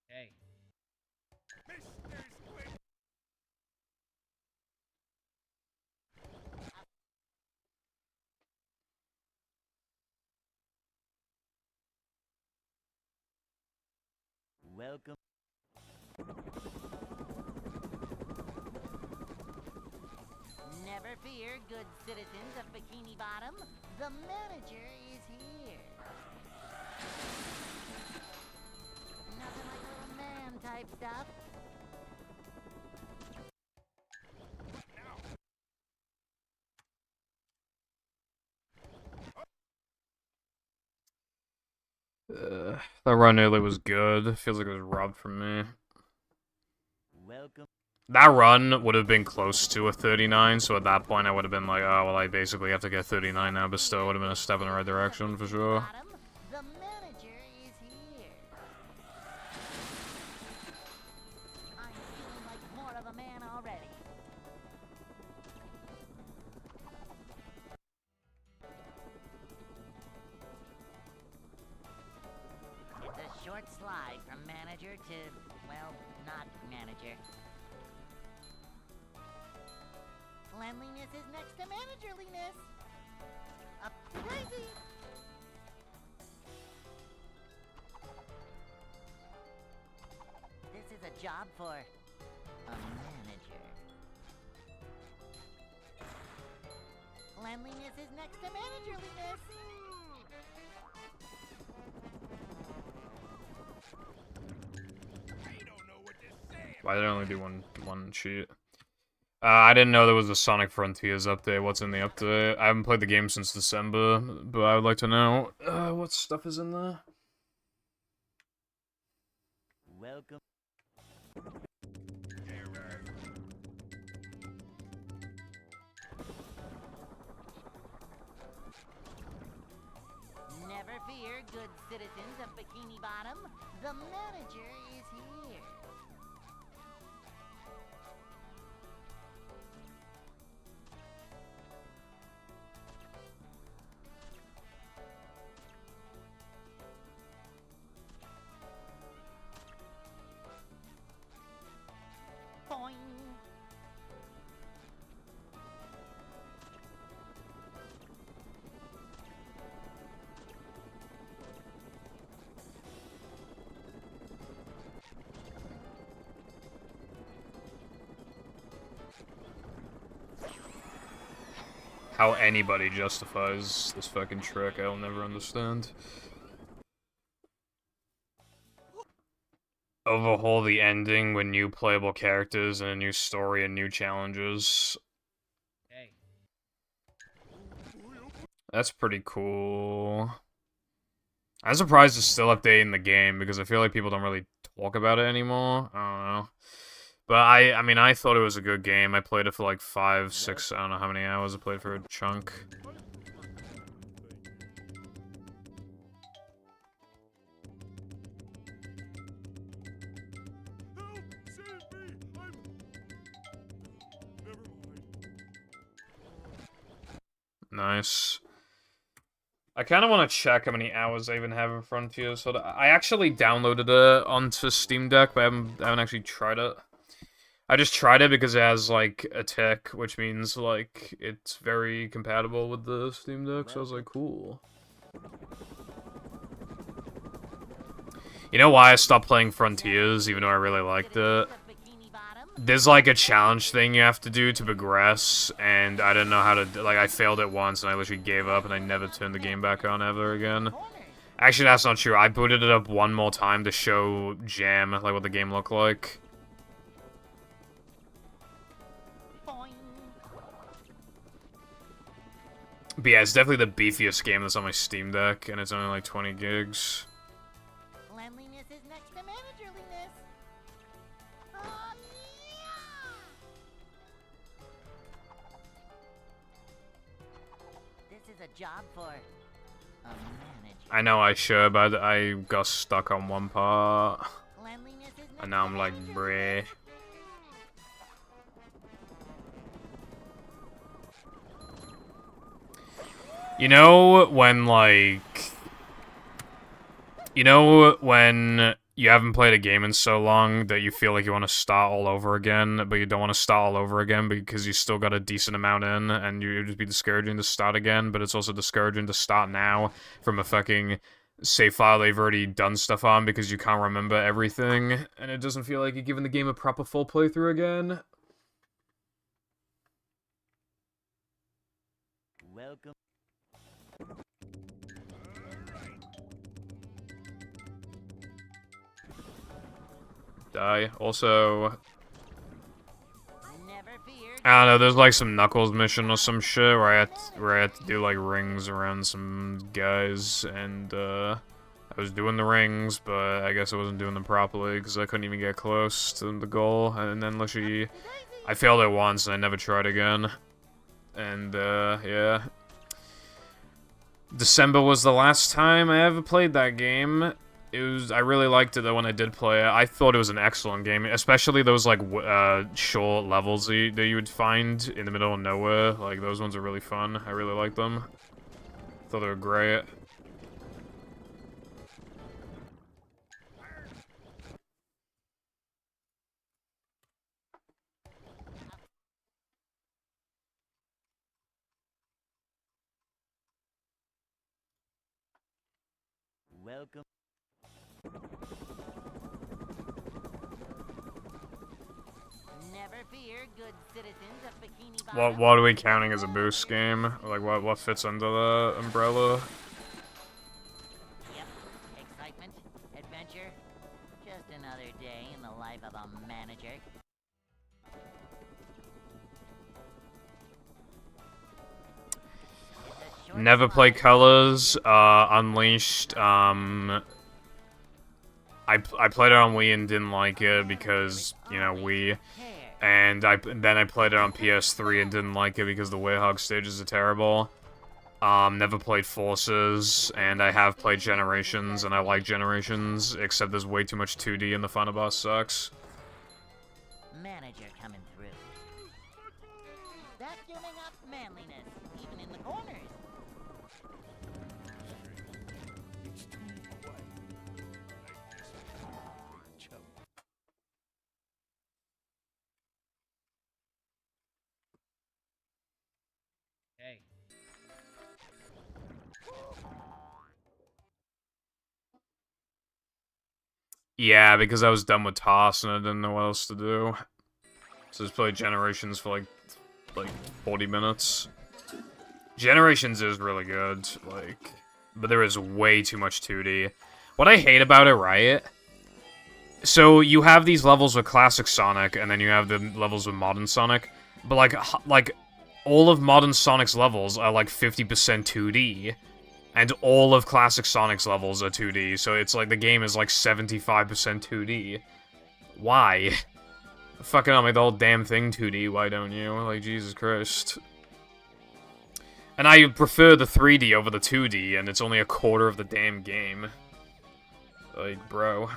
Hey. Welcome. Never fear, good citizens of Bikini Bottom. The manager is here. Nothing like little man type stuff. That run earlier was good. Feels like it was robbed from me. Welcome. That run would have been close to a 39, so at that point I would have been like, oh, well, I basically have to get 39 now, but still would have been a step in the right direction, for sure. Bottom, the manager is here. I'm feeling like more of a man already. It's a short slide from manager to, well, not manager. Cleanliness is next to managerliness. Up crazy. This is a job for a manager. Cleanliness is next to managerliness. Why did I only do one sheet? I didn't know there was a Sonic Frontiers update. What's in the update? I haven't played the game since December, but I would like to know what stuff is in there. Welcome. Never fear, good citizens of Bikini Bottom. The manager is here. Boing. How anybody justifies this fucking trick, I'll never understand. Overhaul the ending with new playable characters and a new story and new challenges. Hey. That's pretty cool. I'm surprised it's still updating the game because I feel like people don't really talk about it anymore. I don't know. But I mean, I thought it was a good game. I played it for like 5, 6, I don't know how many hours I played for a chunk. Nice. I kind of want to check how many hours I even have in Frontiers. So I actually downloaded it onto Steam Deck, but I haven't actually tried it. I just tried it because it has, like, a tick, which means, like, it's very compatible with the Steam Deck, so I was like, cool. You know why I stopped playing Frontiers, even though I really liked it? There's, like, a challenge thing you have to do to progress, and I didn't know how to, like, I failed it once, and I literally gave up, and I never turned the game back on ever again. Actually, that's not true. I booted it up one more time to show Jam, like, what the game looked like. But yeah, it's definitely the beefiest game that's on my Steam Deck, and it's only like 20 gigs. Cleanliness is next to managerliness. Oh, yeah! This is a job for a manager. I know I should, but I got stuck on one part. Cleanliness is next And now to I'm like, managerliness. bruh. You know when, like... You know when you haven't played a game in so long that you feel like you want to start all over again, but you don't want to start all over again because you still got a decent amount in, and you'd just be discouraging to start again, but it's also discouraging to start now from a fucking save file they've already done stuff on because you can't remember everything, and it doesn't feel like you're giving the game a proper full playthrough again. Welcome. Die. Also, Never fear. I don't know, there's like some Knuckles mission or some shit where I had to do like rings around some guys, and I was doing the rings, but I guess I wasn't doing them properly because I couldn't even get close to the goal, and then literally I failed it once and I never tried again. And yeah. December was the last time I ever played that game. I really liked it though when I did play it. I thought it was an excellent game, especially those like short levels that you would find in the middle of nowhere. Like those ones are really fun. I really liked them. Thought they were great. Welcome. Never fear, good citizens of Bikini Bottom. What are we counting as a boost game? Like what fits under the umbrella? Yep. Excitement, adventure, just another day in the life of a manager. It's a short Never played life. Colors, Unleashed, I played it on Wii and didn't like it because, you know, Wii. And then I played it on PS3 and didn't like it because the Werehog stages are terrible. Never played Forces, and I have played Generations, and I like Generations, except there's way too much 2D and the final boss sucks. Manager coming through. Vacuuming up manliness, even in the corners. Hey. Yeah, because I was done with TOS and I didn't know what else to do. So just played Generations for like 40 minutes. Generations is really good, like, but there is way too much 2D. What I hate about it, right? So you have these levels with classic Sonic, and then you have the levels with modern Sonic, but like all of modern Sonic's levels are like 50% 2D, and all of classic Sonic's levels are 2D, so it's like the game is like 75% 2D. Why? Fucking hell, make the whole damn thing 2D, why don't you? Like, Jesus Christ. And I prefer the 3D over the 2D, and it's only a quarter of the damn game. Like, bro.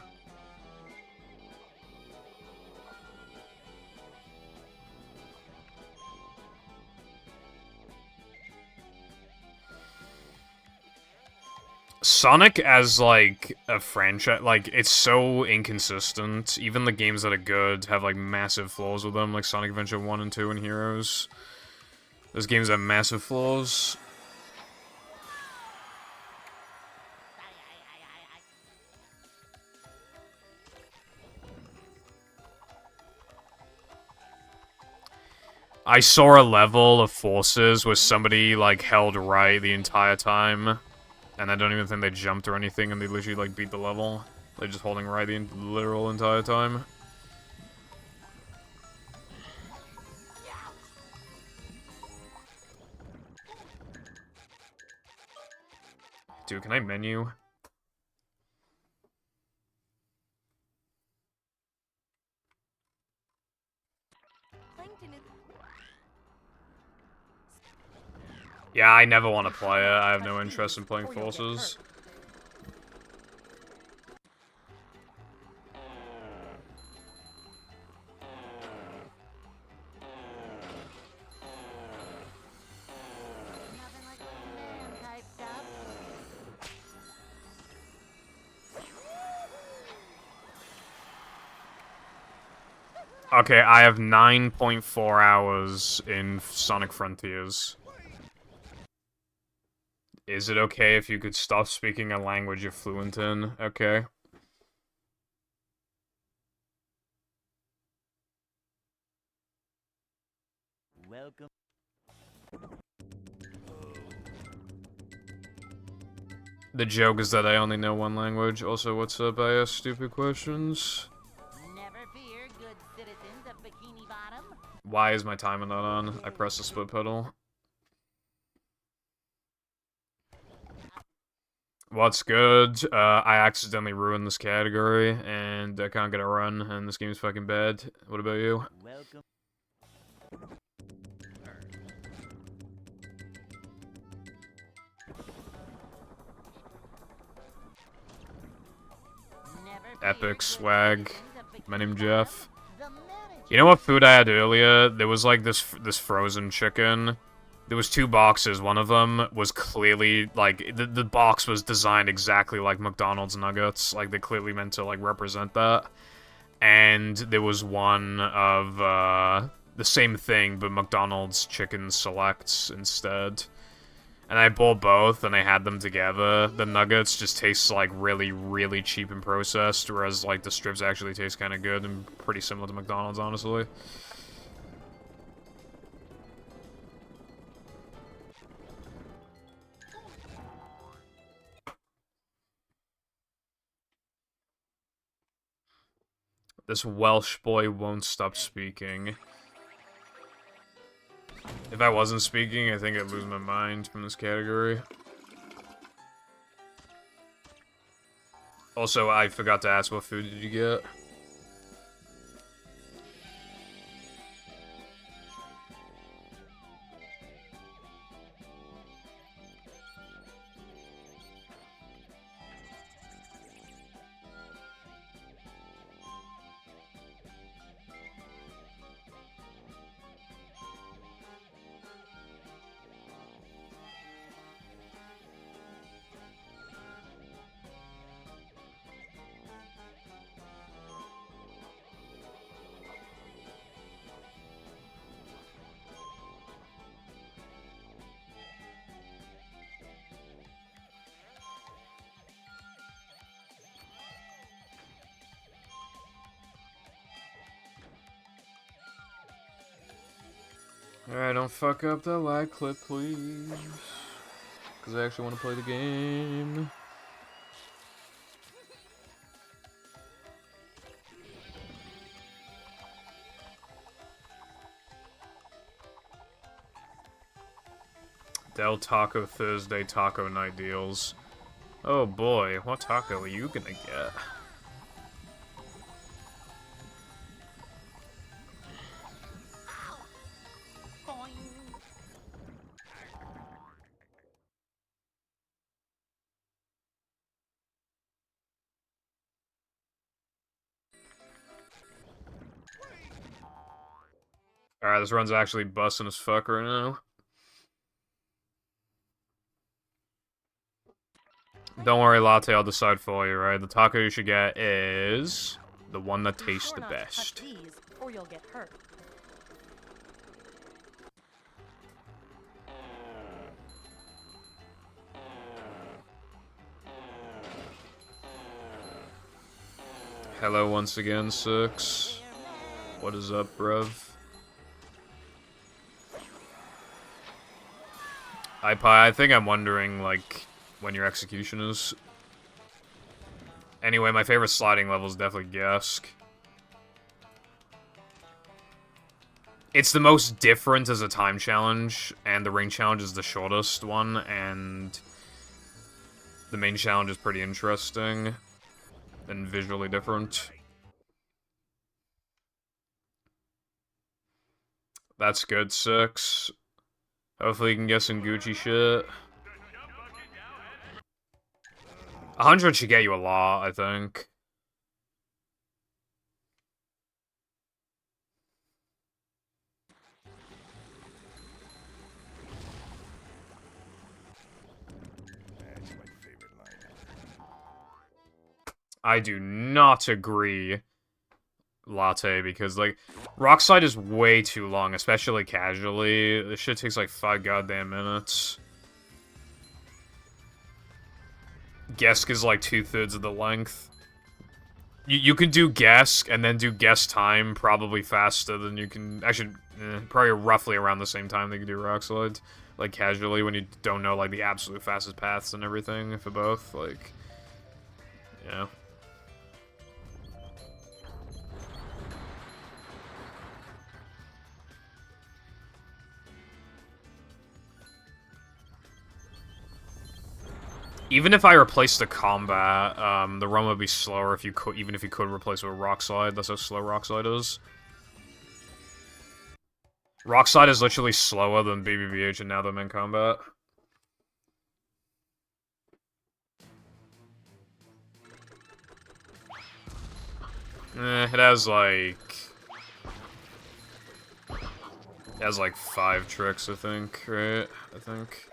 Sonic as, like, a franchise, like, it's so inconsistent. Even the games that are good have, like, massive flaws with them, like Sonic Adventure 1 and 2 and Heroes. Those games have massive flaws. I saw a level of Forces where somebody, like, held right the entire time. And I don't even think they jumped or anything, and they literally, like, beat the level. They're just holding right the literal entire time. Dude, can I menu? Plankton is. Yeah, I never want to play it. I have Touch no these, interest in playing or you'll get forces. hurt. Nothing like a man type stuff. Okay, I have 9.4 hours in Sonic Frontiers. Is it okay if you could stop speaking a language you're fluent in? Okay. Welcome. The joke is that I only know one language. Also, what's up? I ask stupid questions. Never fear, good citizens of Bikini Bottom. Why is my timer not on? I press the split pedal. What's good? I accidentally ruined this category, and I can't get a run, and this game's fucking bad. What about you? Welcome. Never Epic fear, good swag. citizens of My Bikini name Bottom. Jeff. The manager. You know what food I had earlier? There was like this frozen chicken. There was 2 boxes. One of them was clearly like the box was designed exactly like McDonald's nuggets. Like they clearly meant to like represent that. And there was one of the same thing but McDonald's chicken selects instead. And I bought both and I had them together. The nuggets just taste like really, really cheap and processed, whereas like the strips actually taste kind of good and pretty similar to McDonald's, honestly. This Welsh boy won't stop speaking. If I wasn't speaking, I think I'd lose my mind from this category. Also, I forgot to ask, what food did you get? Alright, don't fuck up the light clip, please. Because I actually want to play the game. Del Taco Thursday Taco Night deals. Oh boy, what taco are you gonna get? Alright, this run's actually busting as fuck right now. Don't worry, Latte, I'll decide for you, right? The taco you should get is the one that Be tastes sure the not to touch best. these, or you'll get hurt. Hello once again, Six. What is up, bruv? I think I'm wondering, like, when your execution is. Anyway, my favorite sliding level is definitely Gask. It's the most different as a time challenge, and the ring challenge is the shortest one, and The main challenge is pretty interesting and visually different. That's good, 6. Hopefully you can get some Gucci shit. 100 should get you a lot, I think. I do not agree, Latte, because, like, Rockslide is way too long, especially casually. This shit takes, like, 5 goddamn minutes. Gesk is, like, 2/3 of the length. You can do Gesk, and then do Gesk time probably faster than you can... Actually, probably roughly around the same time that you can do Rockslide. Like, casually, when you don't know, like, the absolute fastest paths and everything for both. Like, yeah. Even if I replaced the combat, the run would be slower if you could, even if you could replace it with Rockslide. That's how slow Rockslide is. Rockslide is literally slower than BBBH and Now Them in Combat. It has like... It has like 5 tricks, I think, right? I think.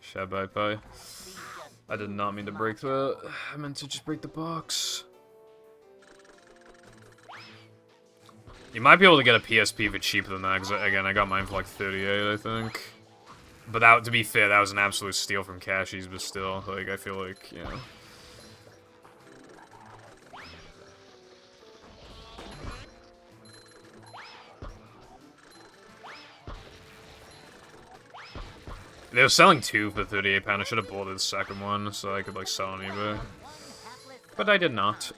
Shabai. I did not mean to break that. I meant to just break the box. You might be able to get a PSP for cheaper than that, because, again, I got mine for like 38, I think. But that, to be fair, that was an absolute steal from Cashies, but still, like, I feel like, you know... They were selling 2 for £38. I should have bought the second one so I could, like, sell on eBay. But I did not.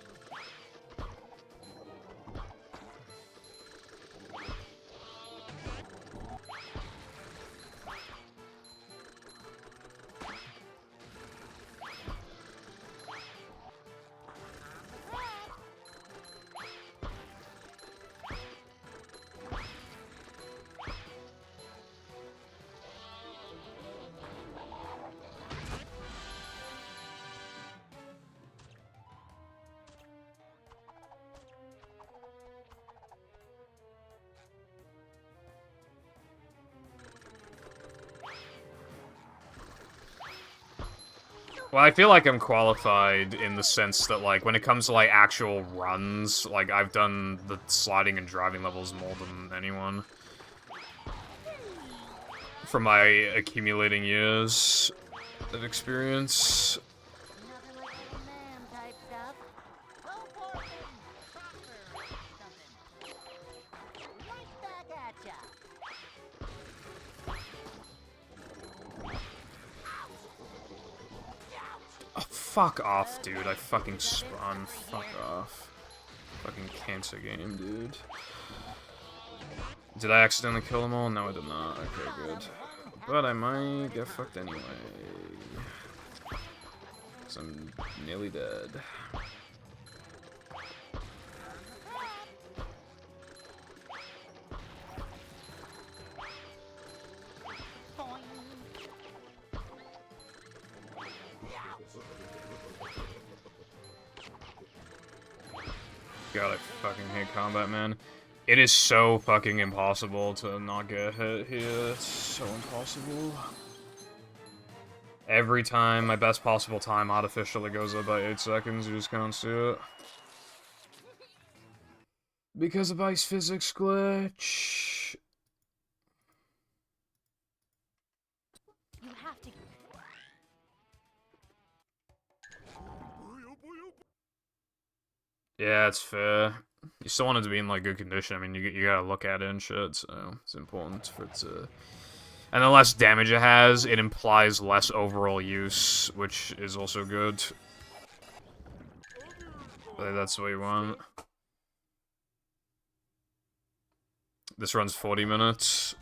Well, I feel like I'm qualified in the sense that, like, when it comes to, like, actual runs, like, I've done the sliding and driving levels more than anyone. From my accumulating years of experience. Nothing like old man type stuff. Go forth and prosper something. Right back at ya. Oh, fuck off, dude. I fucking spun. Fuck off. Fucking cancer game, dude. Did I accidentally kill them all? No, I did not. Okay, good. But I might get fucked anyway. Because I'm nearly dead. God, I fucking hate combat, man. It is so fucking impossible to not get hit here. It's so impossible. Every time, my best possible time artificially goes up by 8 seconds, you just can't see it. Because of ice physics glitch. You have to. Yeah, it's fair. You still want it to be in, like, good condition. I mean, you gotta look at it and shit, so it's important for it to And the less damage it has, it implies less overall use, which is also good. But that's what you want. This runs 40 minutes.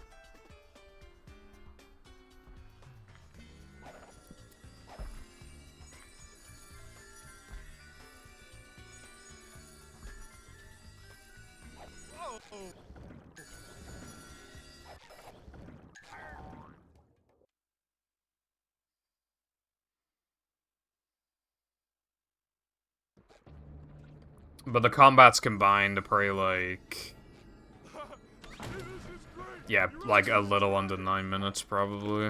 But the combats combined are probably like... Yeah, like a little under 9 minutes, probably.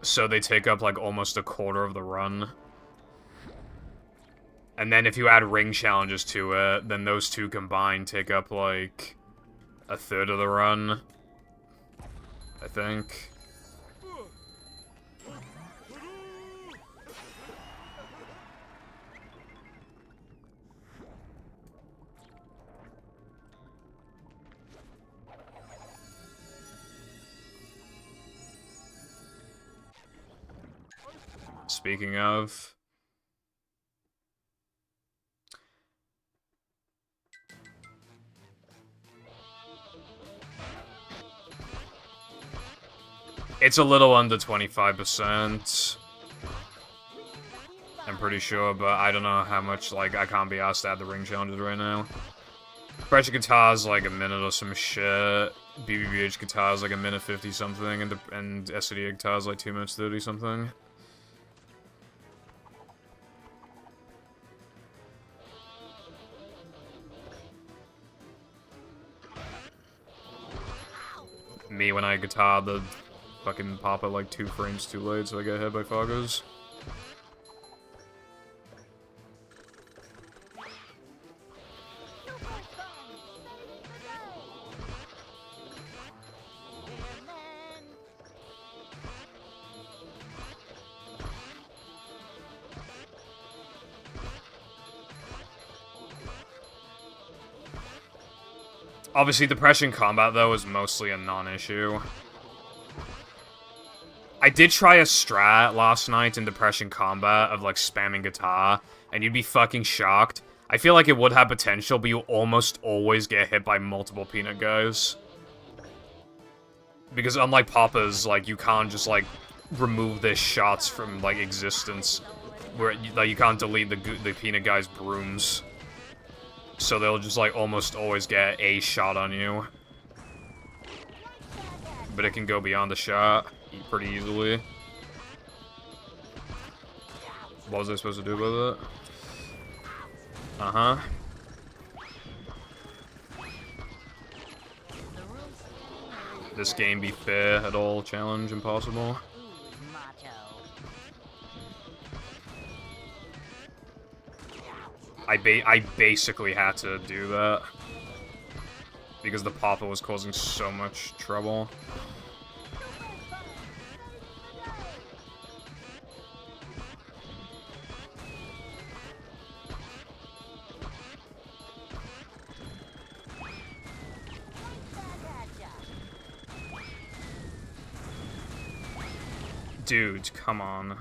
So they take up like almost a quarter of the run. And then if you add ring challenges to it, then those two combined take up like a third of the run, I think. Speaking of... It's a little under 25%. I'm pretty sure, but I don't know how much, like, I can't be asked to add the ring challenges right now. Pressure guitar's like a minute or some shit. BBBH guitar's like a minute 50 something, and SCD guitar's like 2 minutes 30 something. Me, when I guitar, the fucking pop at like 2 frames too late, so I get hit by foggers. Obviously, depression combat, though, is mostly a non-issue. I did try a strat last night in depression combat of, like, spamming guitar, and you'd be fucking shocked. I feel like it would have potential, but you almost always get hit by multiple peanut guys. Because unlike Papa's, like, you can't just, like, remove their shots from, like, existence. Where, like, you can't delete the peanut guy's brooms. So they'll just, like, almost always get a shot on you. But it can go beyond the shot pretty easily. What was I supposed to do with it? Uh-huh. This game be fair at all? Challenge impossible? I basically had to do that. Because the Papa was causing so much trouble. Dude, come on.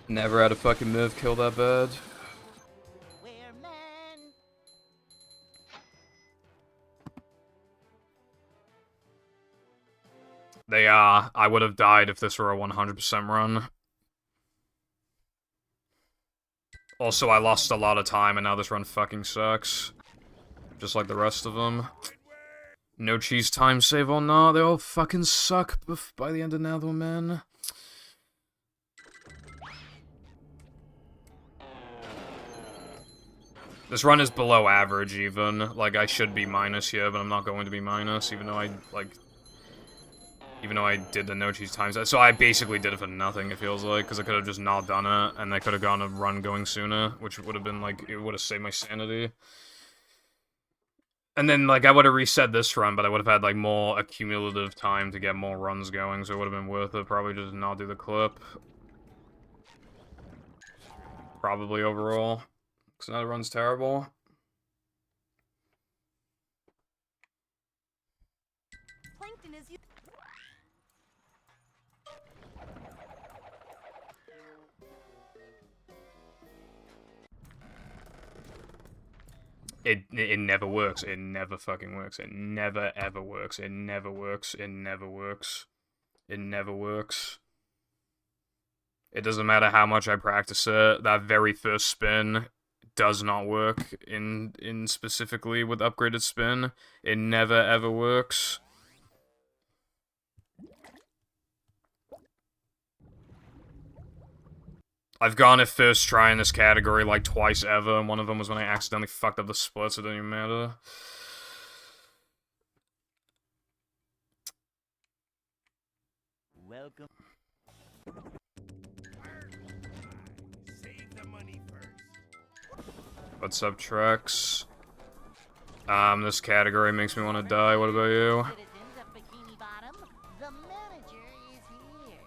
Never had a fucking move kill that bad. They are. I would have died if this were a 100% run. Also, I lost a lot of time, and now this run fucking sucks. Just like the rest of them. No cheese time save or not, they all fucking suck by the end of now, though, man. This run is below average, even. Like, I should be minus here, but I'm not going to be minus, even though I, like... Even though I did the no cheese times. So I basically did it for nothing, it feels like, because I could have just not done it, and I could have gone a run going sooner, which would have been, like, it would have saved my sanity. And then, like, I would have reset this run, but I would have had, like, more accumulative time to get more runs going, so it would have been worth it. Probably just not do the clip. probably overall. Because another run's terrible. Plankton is. It never works. It never fucking works. It never ever works. It never works. It never works. It never works. It doesn't matter how much I practice it. That very first spin does not work in specifically with upgraded spin. It never ever works. I've gone at first try in this category like twice ever, and one of them was when I accidentally fucked up the split, so it didn't even matter. Welcome. Save the money first. What's up, Trex? This category makes me want to die. What about you? Citizens of Bikini Bottom, the manager is here.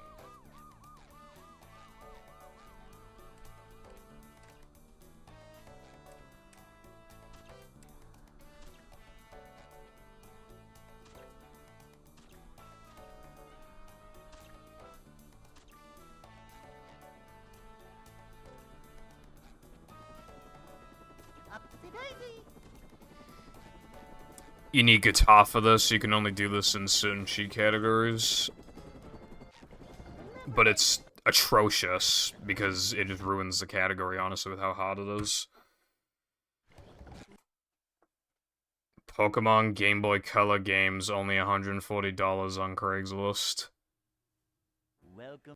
Upsy daisy. You need guitar for this. You can only do this in certain cheat categories. But it's atrocious because it just ruins the category, honestly, with how hard it is. Pokemon Game Boy Color games, only $140 on Craigslist. Welcome.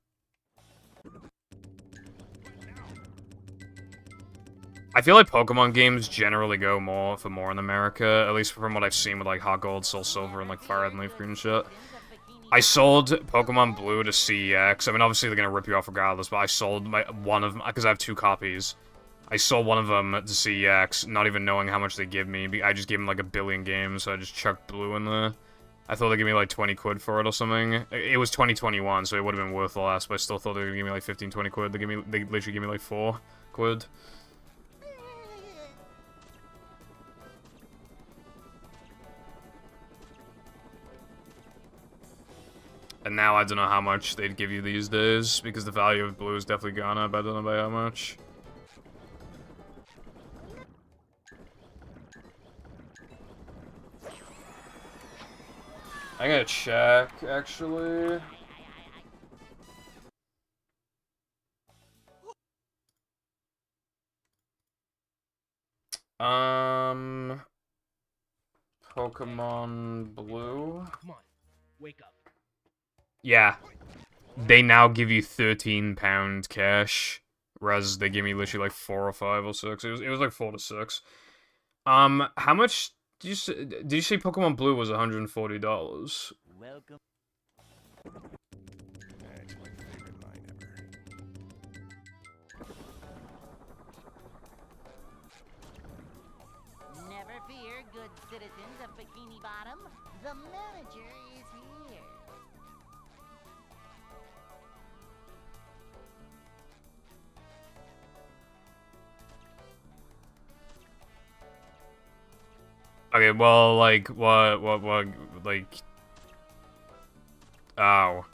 I feel like Pokemon games generally go more for more in America, at least from what I've seen with like Hot Gold, Soul Silver, and like Fire Red and Leaf Green and shit. I sold Pokemon Blue to CEX. I mean, obviously they're gonna rip you off regardless, but I sold one of them, because I have 2 copies. I sold one of them to CEX, not even knowing how much they give me. I just gave them like 1 billion games, so I just chucked Blue in there. I thought they'd give me like 20 quid for it or something. It was 2021, so it would have been worth less, but I still thought they were gonna give me like 15, 20 quid. They literally gave me like 4 quid. And now I don't know how much they'd give you these days, because the value of Blue has definitely gone up. I don't know by how much. I gotta check, actually. Pokemon Blue? Come on, wake up. Yeah. They now give you £13 cash, whereas they give me literally like 4 or 5 or 6. It was like 4 to 6. How much did you say Pokemon Blue was $140? Welcome. That's my favorite line ever. Never fear, good citizens of Bikini Bottom. The manager is here. Okay, well, like, what, like... Oh.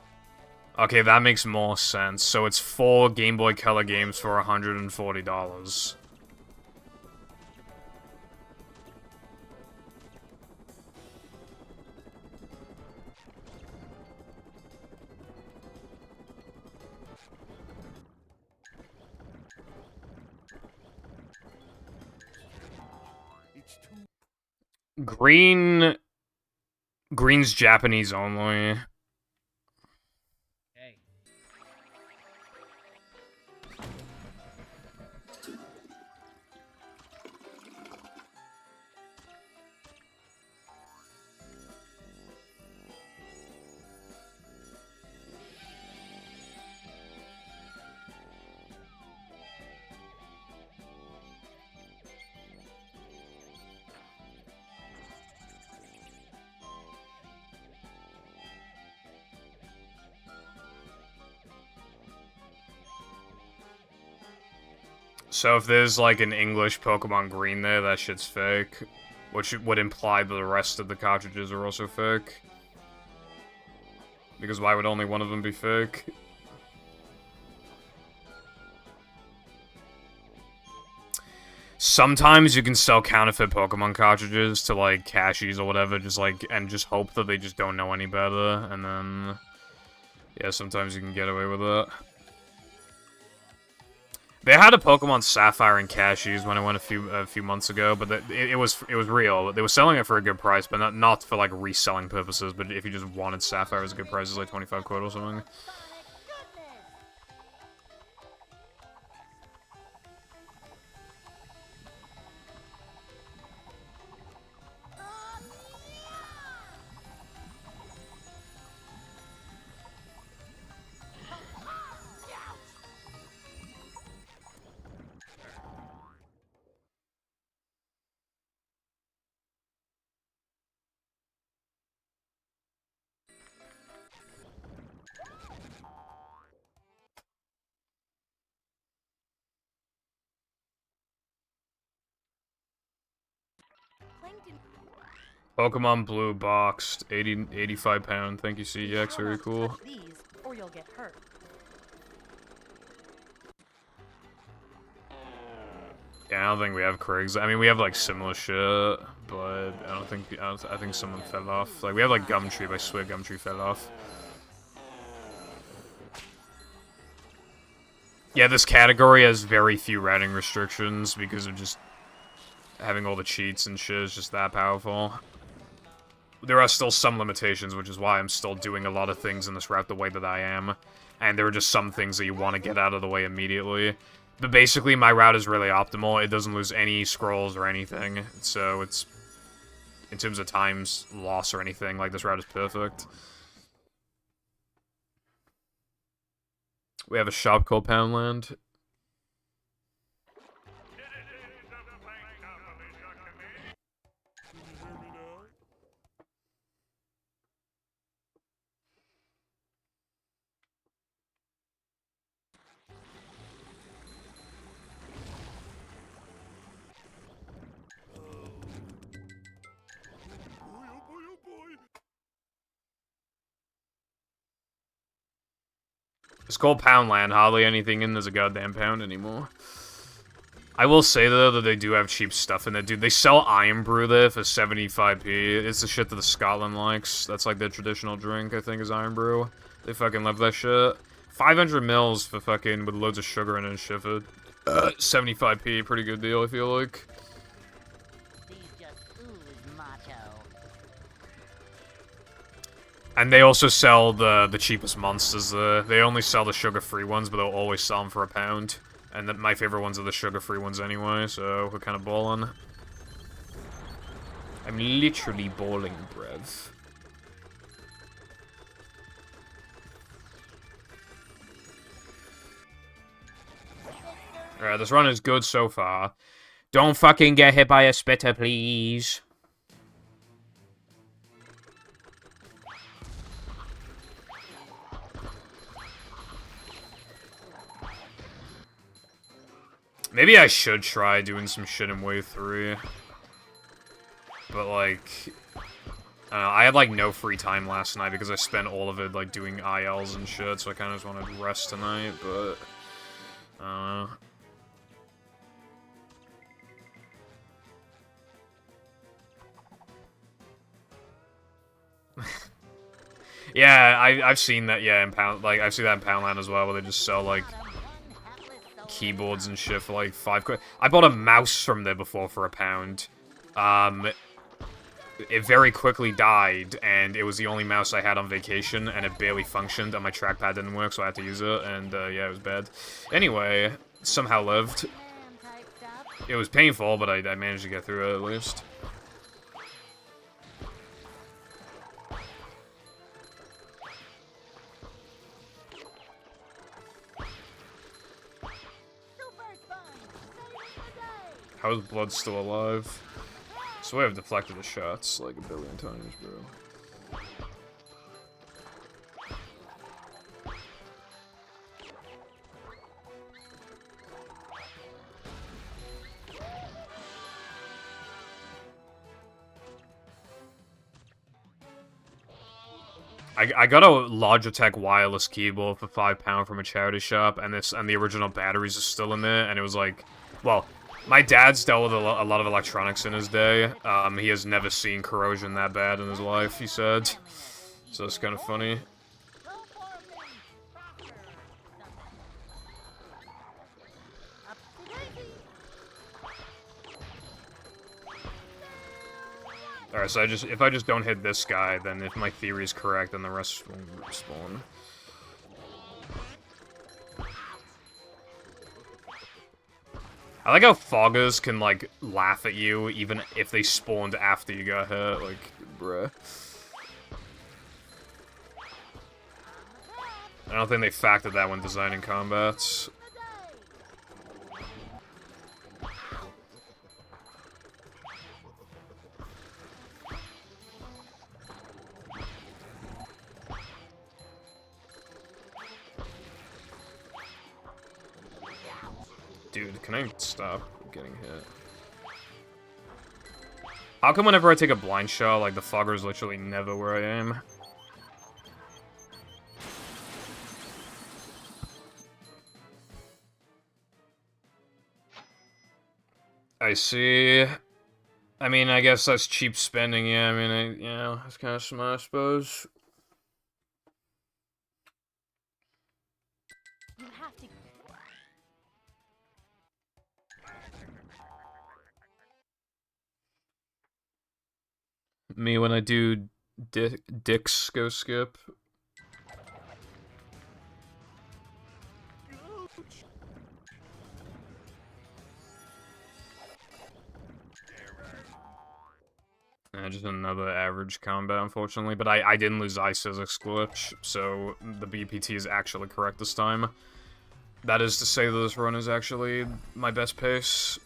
Okay, that makes more sense. So it's 4 Game Boy Color games for $140. It's too Green's Japanese only. Hey, So if there's like an English Pokemon Green there, that shit's fake. Which would imply that the rest of the cartridges are also fake. Because why would only one of them be fake? Sometimes you can sell counterfeit Pokemon cartridges to, like, cashies or whatever, just, like, and just hope that they just don't know any better, and then... Yeah, sometimes you can get away with it. They had a Pokemon Sapphire in cashies when I went a few months ago, but it was real. They were selling it for a good price, but not for, like, reselling purposes, but if you just wanted Sapphire as a good price, it's like 25 quid or something. Plankton. Pokemon Blue boxed, 85 pound. Thank you, CEX. Very cool. Touch these, or you'll get hurt. Yeah, I don't think we have Kriggs. I mean, we have like similar shit, but I think someone fell off. Like we have like Gumtree, but I swear Gumtree fell off. Yeah, this category has very few routing restrictions because of just having all the cheats and shit is just that powerful. There are still some limitations, which is why I'm still doing a lot of things in this route the way that I am. And there are just some things that you want to get out of the way immediately. But basically, my route is really optimal. It doesn't lose any scrolls or anything. So it's... in terms of times loss or anything, like, this route is perfect. We have a shop called Poundland. It's called Poundland. Hardly anything in there's a goddamn pound anymore. I will say, though, that they do have cheap stuff in there, dude. They sell Iron Brew there for 75p. It's the shit that the Scotland likes. That's like their traditional drink, I think, is Iron Brew. They fucking love that shit. 500 mils for fucking, with loads of sugar in it and shit for 75p. Pretty good deal, I feel like. These just ooze macho. And they also sell the cheapest monsters there. They only sell the sugar-free ones, but they'll always sell them for a pound. And my favorite ones are the sugar-free ones anyway, so we're kind of balling. I'm literally balling, bruv. Alright, this run is good so far. Don't fucking get hit by a spitter, please. Maybe I should try doing some shit in Wave 3. But, like... I had, like, no free time last night because I spent all of it, like, doing ILs and shit, so I kind of just wanted to rest tonight, but... yeah, I've seen that, yeah, in I've seen that in Poundland as well, where they just sell, like... keyboards and shit for like 5 quid. I bought a mouse from there before for a pound. It very quickly died, and it was the only mouse I had on vacation, and it barely functioned, and my trackpad didn't work, so I had to use it, and yeah, it was bad. Anyway, somehow lived. It was painful, but I managed to get through it at least. How is Blood still alive? So I've deflected the shots like a billion times, bro. I got a Logitech wireless keyboard for £5 from a charity shop, and the original batteries are still in there, and it was like, well, my dad's dealt with a lot of electronics in his day. He has never seen corrosion that bad in his life, he said. So it's kind of funny. Go for me, faster, up to daisy. Alright, so if I just don't hit this guy, then if my theory is correct, then the rest will respawn. I like how foggers can, like, laugh at you even if they spawned after you got hit, like, bruh. I don't think they factored that when designing combats. Dude, can I stop getting hit? How come whenever I take a blind shot, like, the fogger's literally never where I aim? I see. I mean, I guess that's cheap spending, yeah, I mean, you know, that's kind of smart, I suppose. You have to. Me when I do dicks go skip. Just another average combat, unfortunately. But I didn't lose Ice Physics glitch, so the BPT is actually correct this time. That is to say that this run is actually my best pace.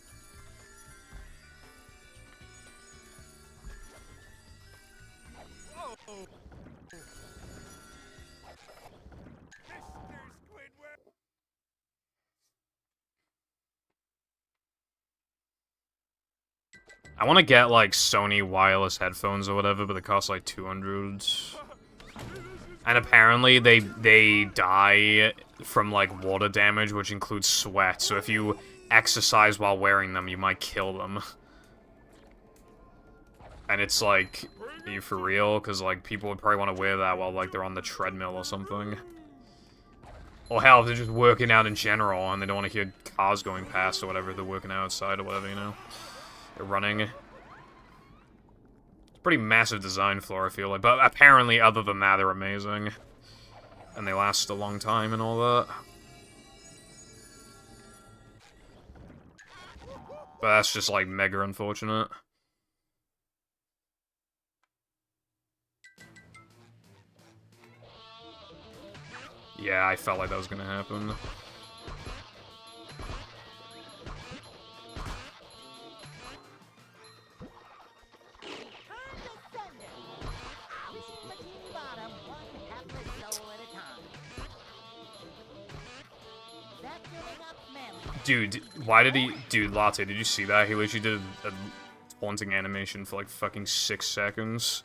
I want to get, like, Sony wireless headphones or whatever, but they cost, like, 200. And apparently they die from, like, water damage, which includes sweat, so if you exercise while wearing them, you might kill them. And it's like, are you for real? Because, like, people would probably want to wear that while, like, they're on the treadmill or something. Or hell, if they're just working out in general and they don't want to hear cars going past or whatever, they're working outside or whatever, you know? They're running. It's a pretty massive design flaw, I feel like. But apparently, other than that, they're amazing. And they last a long time and all that. But that's just, like, mega unfortunate. Yeah, I felt like that was gonna happen. Dude, why did he... Dude, Latte, did you see that? He literally did a taunting animation for, like, fucking 6 seconds.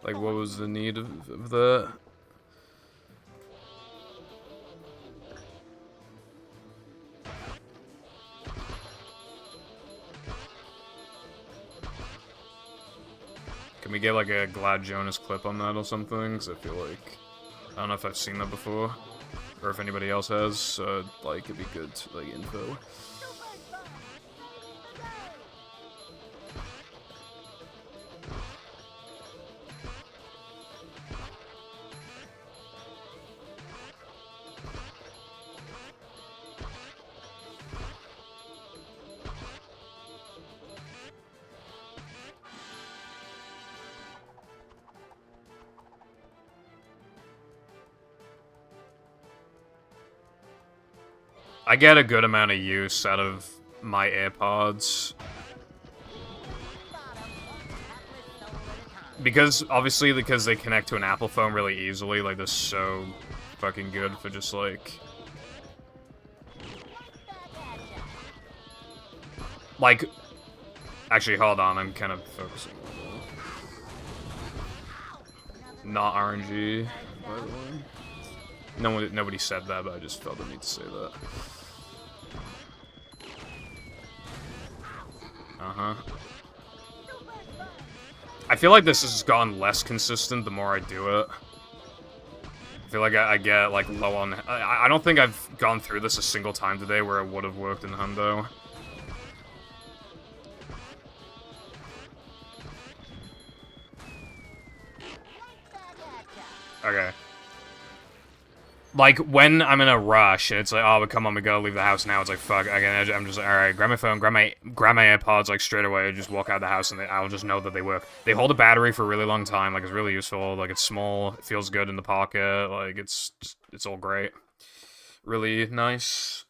Like, what was the need of that? Can we get, like, a Glad Jonas clip on that or something? Because I feel like... I don't know if I've seen that before. Or if anybody else has, like, it'd be good, like, info. I get a good amount of use out of my AirPods. Because, obviously, because they connect to an Apple phone really easily, like, they're so fucking good for just, like... Like... Actually, hold on, I'm kind of focusing. Not RNG, by the way. Nobody said that, but I just felt the need to say that. Uh-huh. I feel like this has gotten less consistent the more I do it. I feel like I get, like, low on... I don't think I've gone through this a single time today where it would have worked in Hundo. Okay. Like, when I'm in a rush, and it's like, oh, but come on, we gotta leave the house now, it's like, fuck, again, I'm just like, alright, grab my phone, grab my AirPods, like, straight away, just walk out of the house, and I'll just know that they work. They hold a battery for a really long time, like, it's really useful, like, it's small, it feels good in the pocket, like, it's all great. Really nice.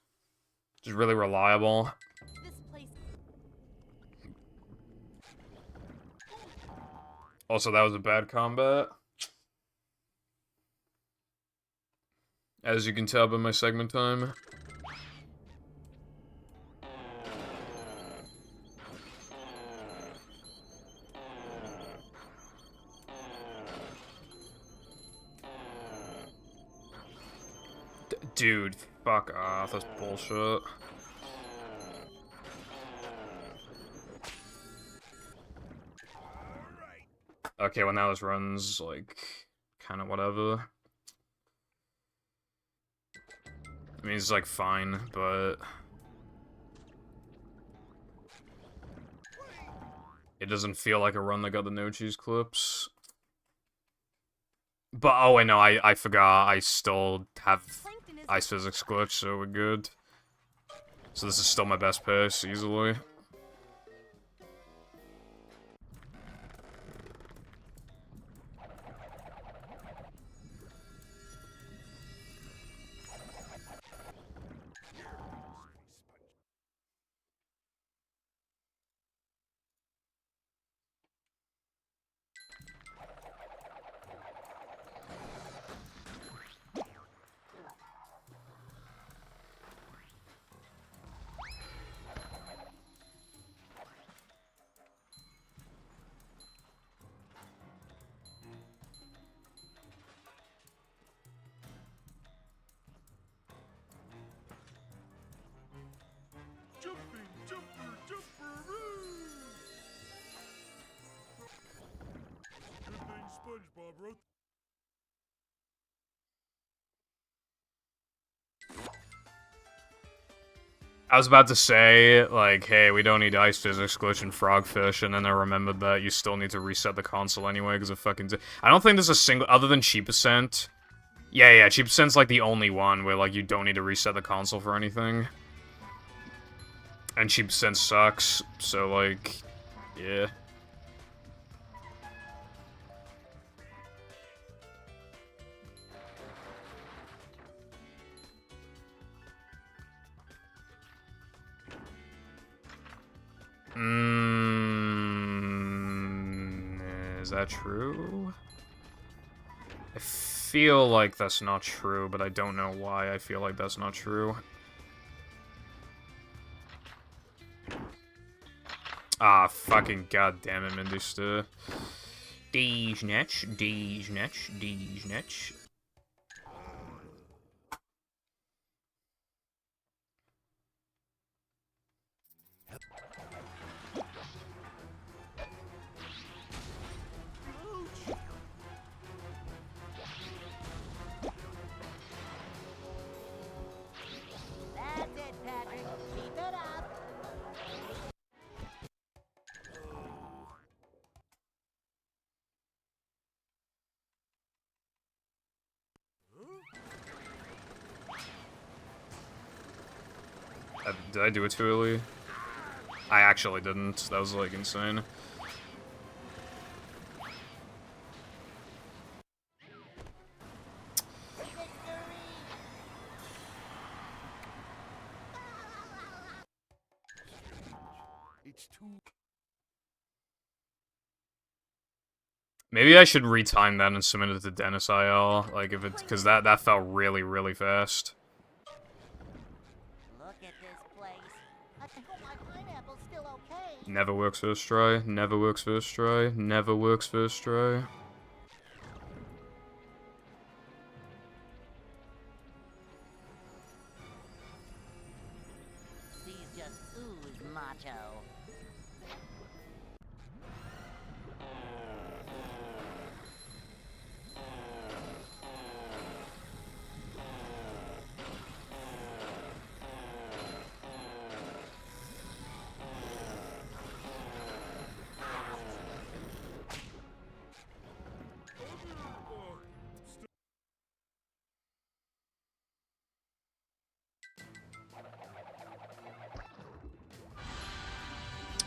Just really reliable. This place. Also, that was a bad combat. As you can tell by my segment time. Dude, fuck off, that's bullshit. Okay, well now this runs, like, kinda whatever. I mean, it's, like, fine, but... it doesn't feel like a run that got the no-cheese clips. But, oh wait, no, I forgot, I still have Ice Physics glitch, so we're good. So this is still my best pace, easily. Jumping, jumper, jumperoo! Good thing SpongeBob wrote. I was about to say, like, hey, we don't need Ice Physics glitch and Frogfish, and then I remembered that you still need to reset the console anyway, because of fucking... I don't think there's a single... other than Cheap Ascent. Yeah, Cheap Ascent's, like, the only one where, like, you don't need to reset the console for anything. And Cheap Ascent sucks, so, like, yeah. Is that true? I feel like that's not true, but I don't know why I feel like that's not true. Ah, fucking goddamn it, Minduster. Deej-netch. That's it, Patrick. Keep it up. Did I do it too early? I actually didn't. That was, like, insane. It's too. Maybe I should retime that and submit it to Dennis IL, like, if it's... because that felt really, really fast. Look at this place. I hope my pineapple's still okay. Never works first try, never works first try, never works first try.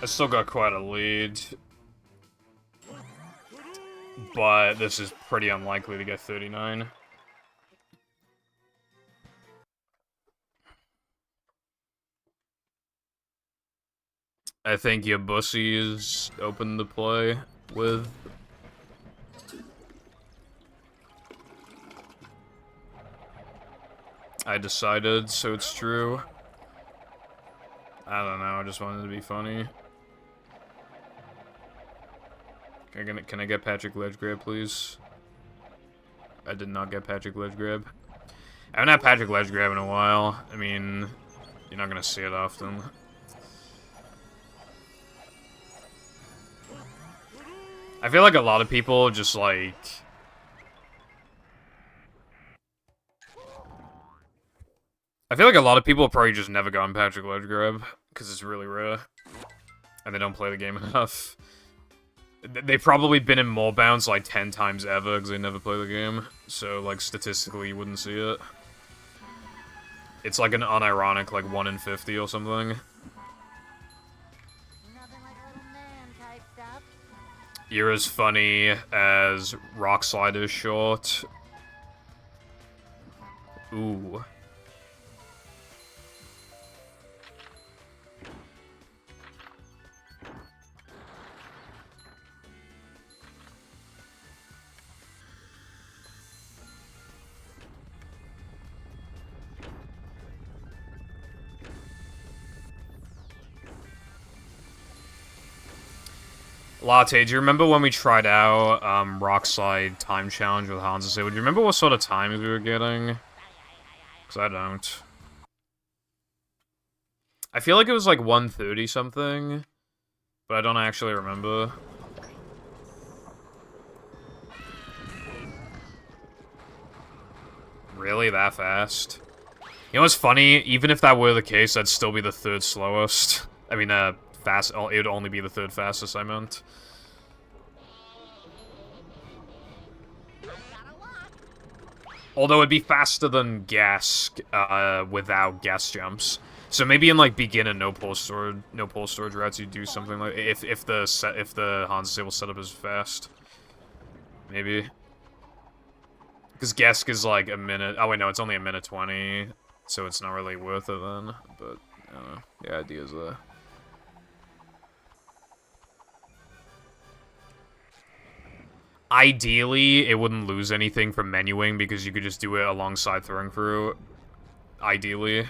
I still got quite a lead. But this is pretty unlikely to get 39. I think your bussy is open to play with. I decided, so it's true. I don't know, I just wanted to be funny. Can I get Patrick Ledgegrab, please? I did not get Patrick Ledgegrab. I haven't had Patrick Ledgegrab in a while. I mean, you're not gonna see it often. I feel like a lot of people just like... I feel like a lot of people have probably just never gotten Patrick Ledgegrab, because it's really rare. And they don't play the game enough. They've probably been in more bounds like 10 times ever, because they never play the game. So, like, statistically, you wouldn't see it. It's like an unironic, like, 1 in 50 or something. Nothing like a little man type stuff. You're as funny as Rock Slider's short. Ooh. Latte, do you remember when we tried out Rock Slide Time Challenge with Hans and Sable? Do you remember what sort of times we were getting? Because I don't. I feel like it was like 1:30 something, but I don't actually remember. Really? That fast? You know what's funny? Even if that were the case, that'd still be the 3rd slowest. I mean, fast. It would only be the 3rd fastest, I meant. Although it'd be faster than gas, without gas jumps. So maybe in like beginner no pole storage routes, you do something like if the Hans Sable setup is fast. Maybe. Because Gesk is like a minute. Oh wait, no, it's only a minute 20, so it's not really worth it then. But I don't know. The idea's there. Ideally, it wouldn't lose anything from menuing because you could just do it alongside throwing through. Ideally.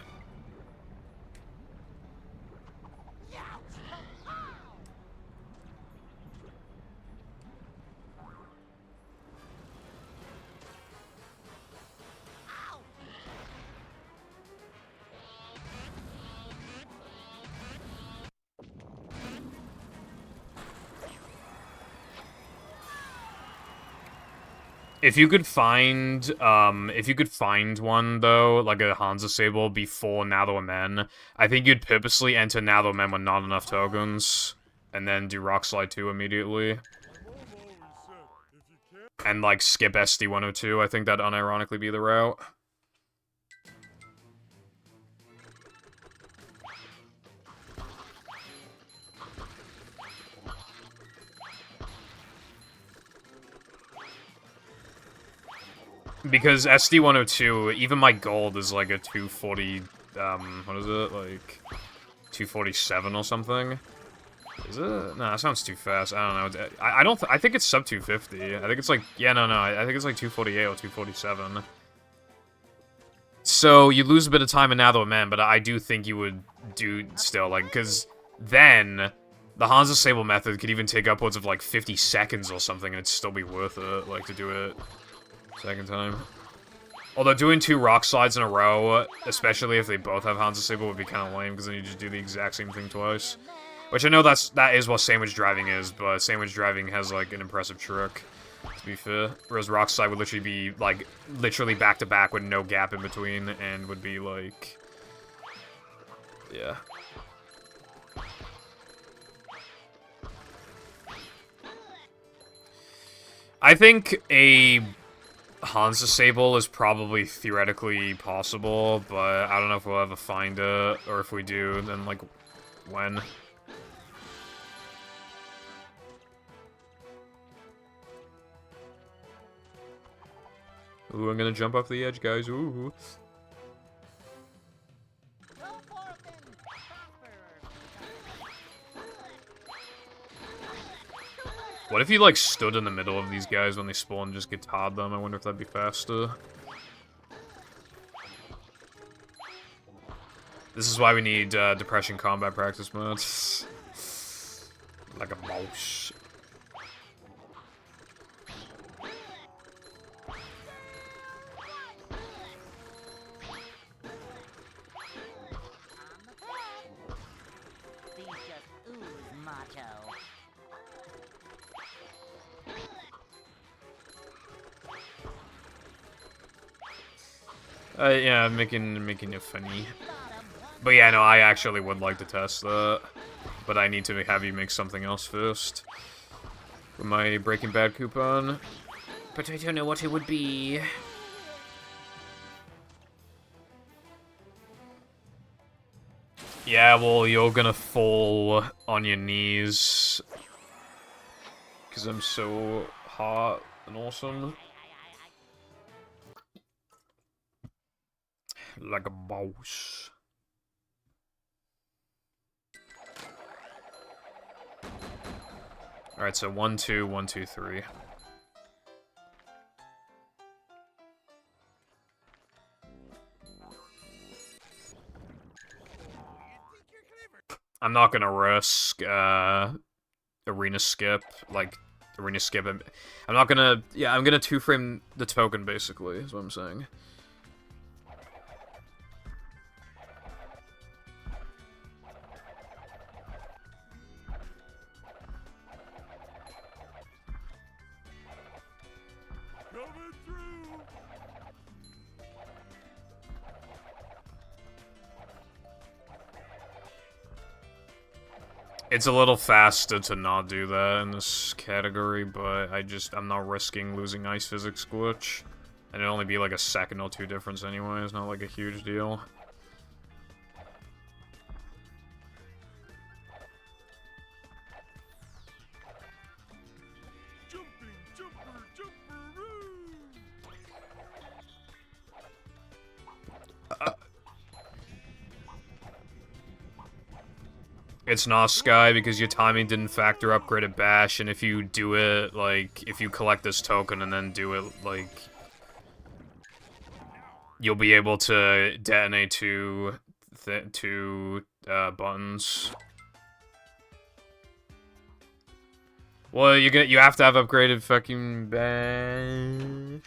If you could find one, though, like a Hansa Sable before Nather Men, I think you'd purposely enter Nather Men with not enough tokens, and then do Rock Slide 2 immediately. And, like, skip SD-102, I think that'd unironically be the route. Because SD-102, even my gold is like a 240, what is it, like, 247 or something? Is it? No, that sounds too fast, I don't know, I think it's sub 250, I think it's like, yeah, no, I think it's like 248 or 247. So, you lose a bit of time in Nather Men, but I do think you would do still, like, because then, the Hansa Sable method could even take upwards of like 50 seconds or something, and it'd still be worth it, like, to do it. Second time. Although doing 2 rock slides in a row, especially if they both have Hansa Sable, would be kind of lame, because then you just do the exact same thing twice. Which I know that is what sandwich driving is, but sandwich driving has, like, an impressive trick, to be fair. Whereas rock slide would literally be, like, literally back-to-back with no gap in between, and would be, like... yeah. I think a Hansa Sable is probably theoretically possible, but I don't know if we'll ever find it, or if we do, then, like, when. Ooh, I'm gonna jump off the edge, guys. Ooh. Go forth and prosper. What if you, like, stood in the middle of these guys when they spawn and just guitarred them? I wonder if that'd be faster. This is why we need depression combat practice modes. Like a mouse. On the thread. These just ooze macho. Yeah, making it funny. But yeah, no, I actually would like to test that. But I need to have you make something else first. With my Breaking Bad coupon. But I don't know what it would be. Yeah, well, you're gonna fall on your knees. Because I'm so hot and awesome. Like a mouse. Alright, so 1, 2, 1, 2, 3. I'm not gonna risk, arena skip, like, arena skip. I'm not gonna, yeah, I'm gonna 2-frame the token, basically, is what I'm saying. Coming through. It's a little faster to not do that in this category, but I'm not risking losing Ice Physics Glitch. And it'd only be like a second or two difference anyway, it's not like a huge deal. Jumping, jumper, jumperoo. It's not Sky because your timing didn't factor upgraded Bash, and if you do it, like, if you collect this token and then do it, like, you'll be able to detonate two buttons. Well, you have to have upgraded fucking Bash.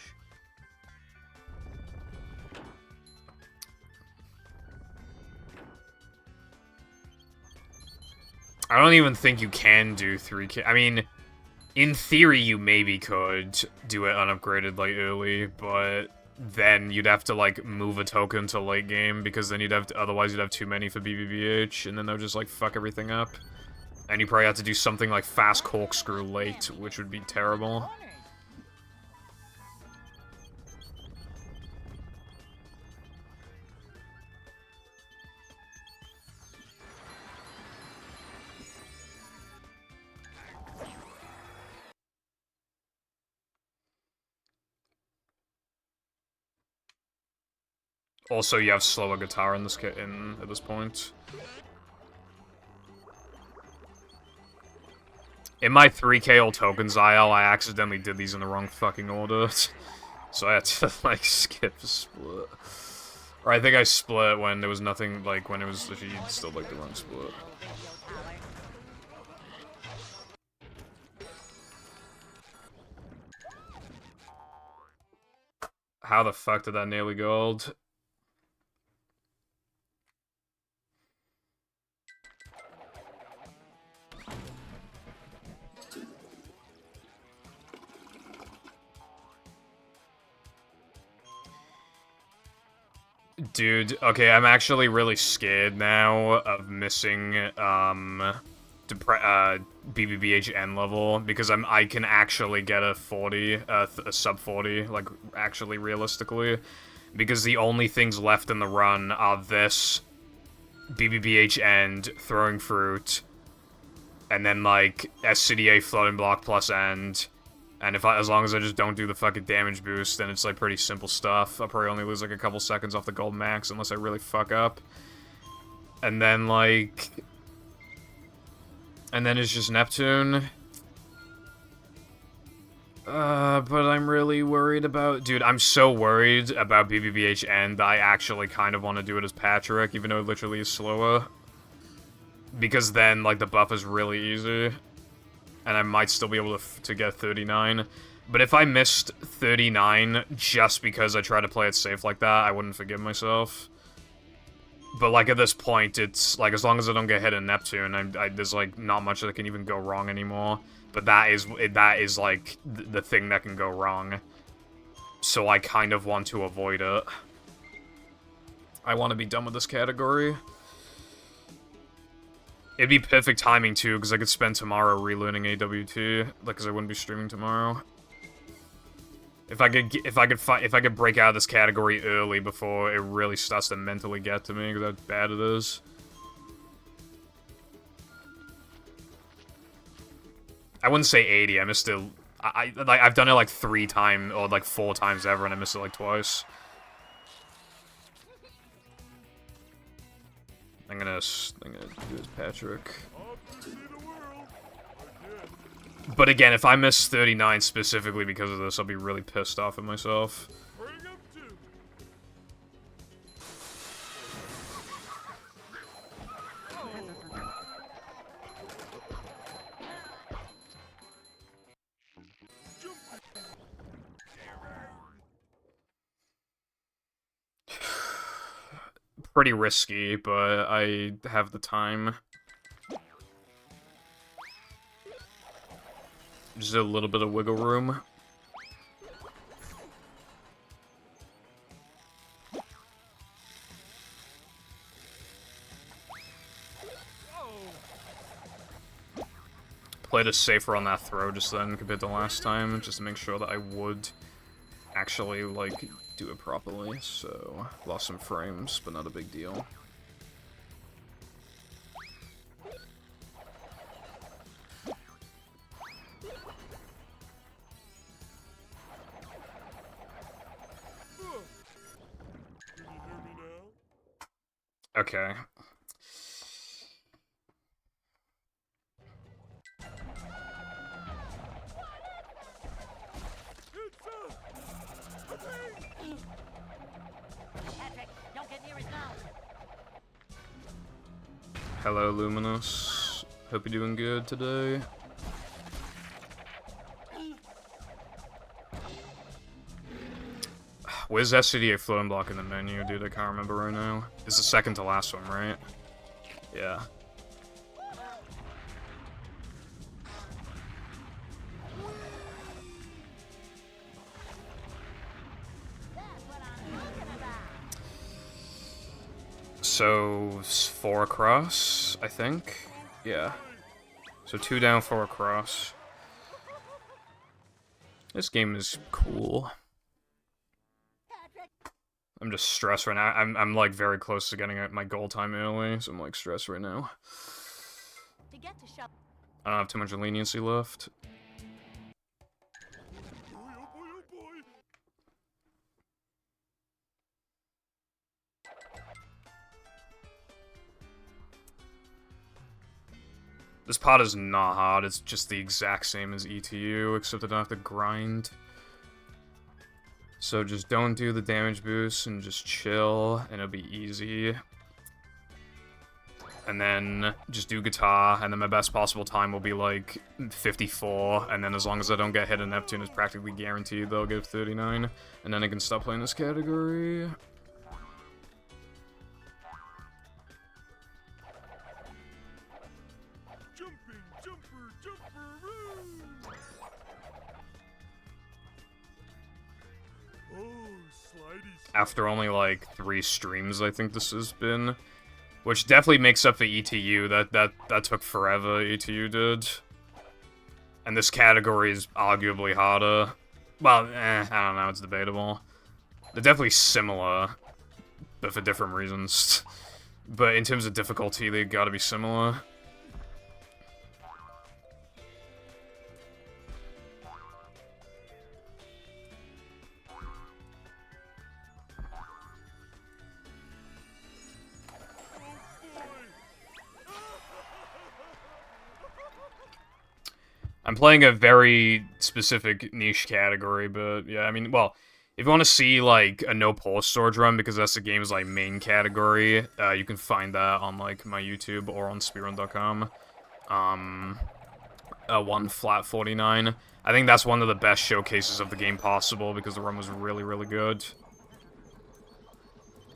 I don't even think you can do 3K. I mean, in theory, you maybe could do it unupgraded, like, early, but then you'd have to, like, move a token to late game, because then you'd have to, otherwise you'd have too many for BBBH, and then that would just, like, fuck everything up. And you probably have to do something like Fast Corkscrew late, which would be terrible. Also, you have slower guitar in this at this point. In my 3K all tokens IL, I accidentally did these in the wrong fucking order. So I had to, like, skip a split. Or I think I split when there was nothing, like, when it was still, like, the wrong split. How the fuck did that nearly gold? Dude, okay, I'm actually really scared now of missing, BBBH N level, because I can actually get a 40, a sub 40, like, actually realistically, because the only things left in the run are this, BBBH End, Throwing Fruit, and then, like, SCDA Floating Block plus End, And as long as I just don't do the fucking damage boost, then it's like pretty simple stuff. I'll probably only lose like a couple seconds off the gold max unless I really fuck up. And then like... And then it's just Neptune. But I'm really worried about... Dude, I'm so worried about BBBHN that I actually kind of want to do it as Patrick, even though it literally is slower. Because then, like, the buff is really easy. And I might still be able to get 39. But if I missed 39 just because I tried to play it safe like that, I wouldn't forgive myself. But, like, at this point, it's, like, as long as I don't get hit in Neptune, there's, like, not much that can even go wrong anymore. But that is like, the thing that can go wrong. So I kind of want to avoid it. I want to be done with this category. It'd be perfect timing, too, because I could spend tomorrow relearning AWT, like, because I wouldn't be streaming tomorrow. If I could break out of this category early before it really starts to mentally get to me, because how bad it is. I wouldn't say 80, I missed it... I've done it like 3 times, or like 4 times ever, and I missed it like twice. I'm gonna do this Patrick. But again, if I miss 39 specifically because of this, I'll be really pissed off at myself. Pretty risky, but I have the time. Just a little bit of wiggle room. Played it safer on that throw just then compared to last time, just to make sure that I would actually, like, do it properly, so lost some frames, but not a big deal. Okay. Patrick, don't get near his nose. Hello, Luminous. Hope you're doing good today. Where's SCDA floating block in the menu, dude? I can't remember right now. It's the second to last one, right? Yeah. So, 4 across, I think? Yeah. So 2 down, 4 across. This game is cool. I'm just stressed right now. I'm like very close to getting my goal time early, so I'm like stressed right now. To get to shop. I don't have too much leniency left. This pod is not hard, it's just the exact same as ETU, except I don't have to grind. So just don't do the damage boost and just chill, and it'll be easy. And then just do guitar, and then my best possible time will be like 54, and then as long as I don't get hit in Neptune, it's practically guaranteed they'll give 39. And then I can stop playing this category. After only like 3 streams, I think this has been, which definitely makes up for ETU. That took forever. ETU did, and this category is arguably harder. Well, I don't know. It's debatable. They're definitely similar, but for different reasons. But in terms of difficulty, they gotta be similar. I'm playing a very specific niche category, but yeah, I mean, well, if you want to see, like, a no-pause storage run, because that's the game's, like, main category, you can find that on, like, my YouTube or on speedrun.com. 1 flat 49. I think that's one of the best showcases of the game possible, because the run was really, really good.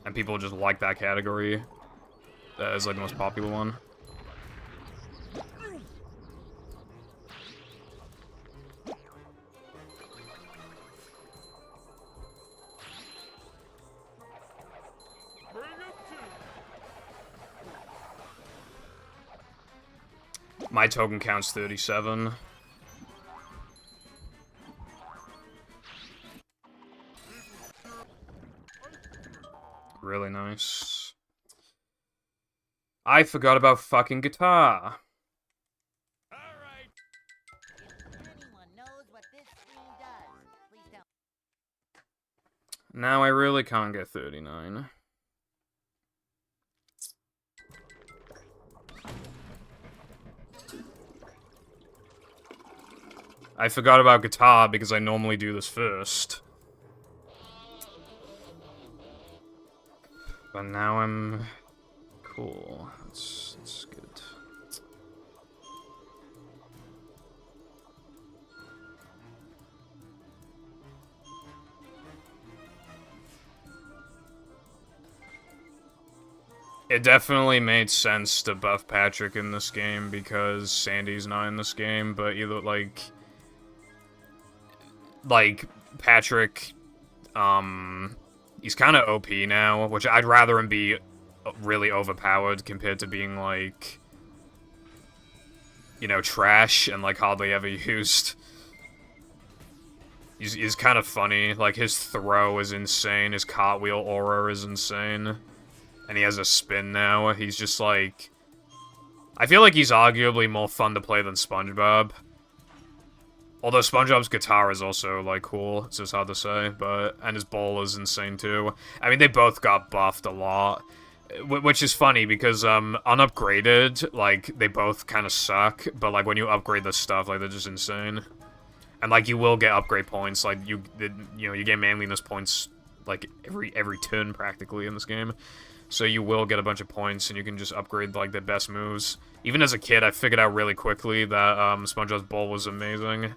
And people just like that category. That is, like, the most popular one. My token count's 37. Really nice. I forgot about fucking guitar. Anyone knows what this screen does? Please tell. Now I really can't get 39. I forgot about guitar because I normally do this first. But now I'm... cool. That's good. It definitely made sense to buff Patrick in this game because Sandy's not in this game, but either, like, Patrick, he's kind of OP now, which I'd rather him be really overpowered compared to being, like, you know, trash and, like, hardly ever used. He's kind of funny. Like, his throw is insane, his cartwheel aura is insane, and he has a spin now. He's just, like... I feel like he's arguably more fun to play than SpongeBob. Although SpongeBob's guitar is also, like, cool. It's just hard to say, but... And his ball is insane, too. I mean, they both got buffed a lot. Which is funny, because, unupgraded, like, they both kind of suck. But, like, when you upgrade this stuff, like, they're just insane. And, like, you will get upgrade points. Like, you know, you get manliness points, like, every turn, practically, in this game. So you will get a bunch of points, and you can just upgrade, like, the best moves. Even as a kid, I figured out really quickly that, SpongeBob's ball was amazing.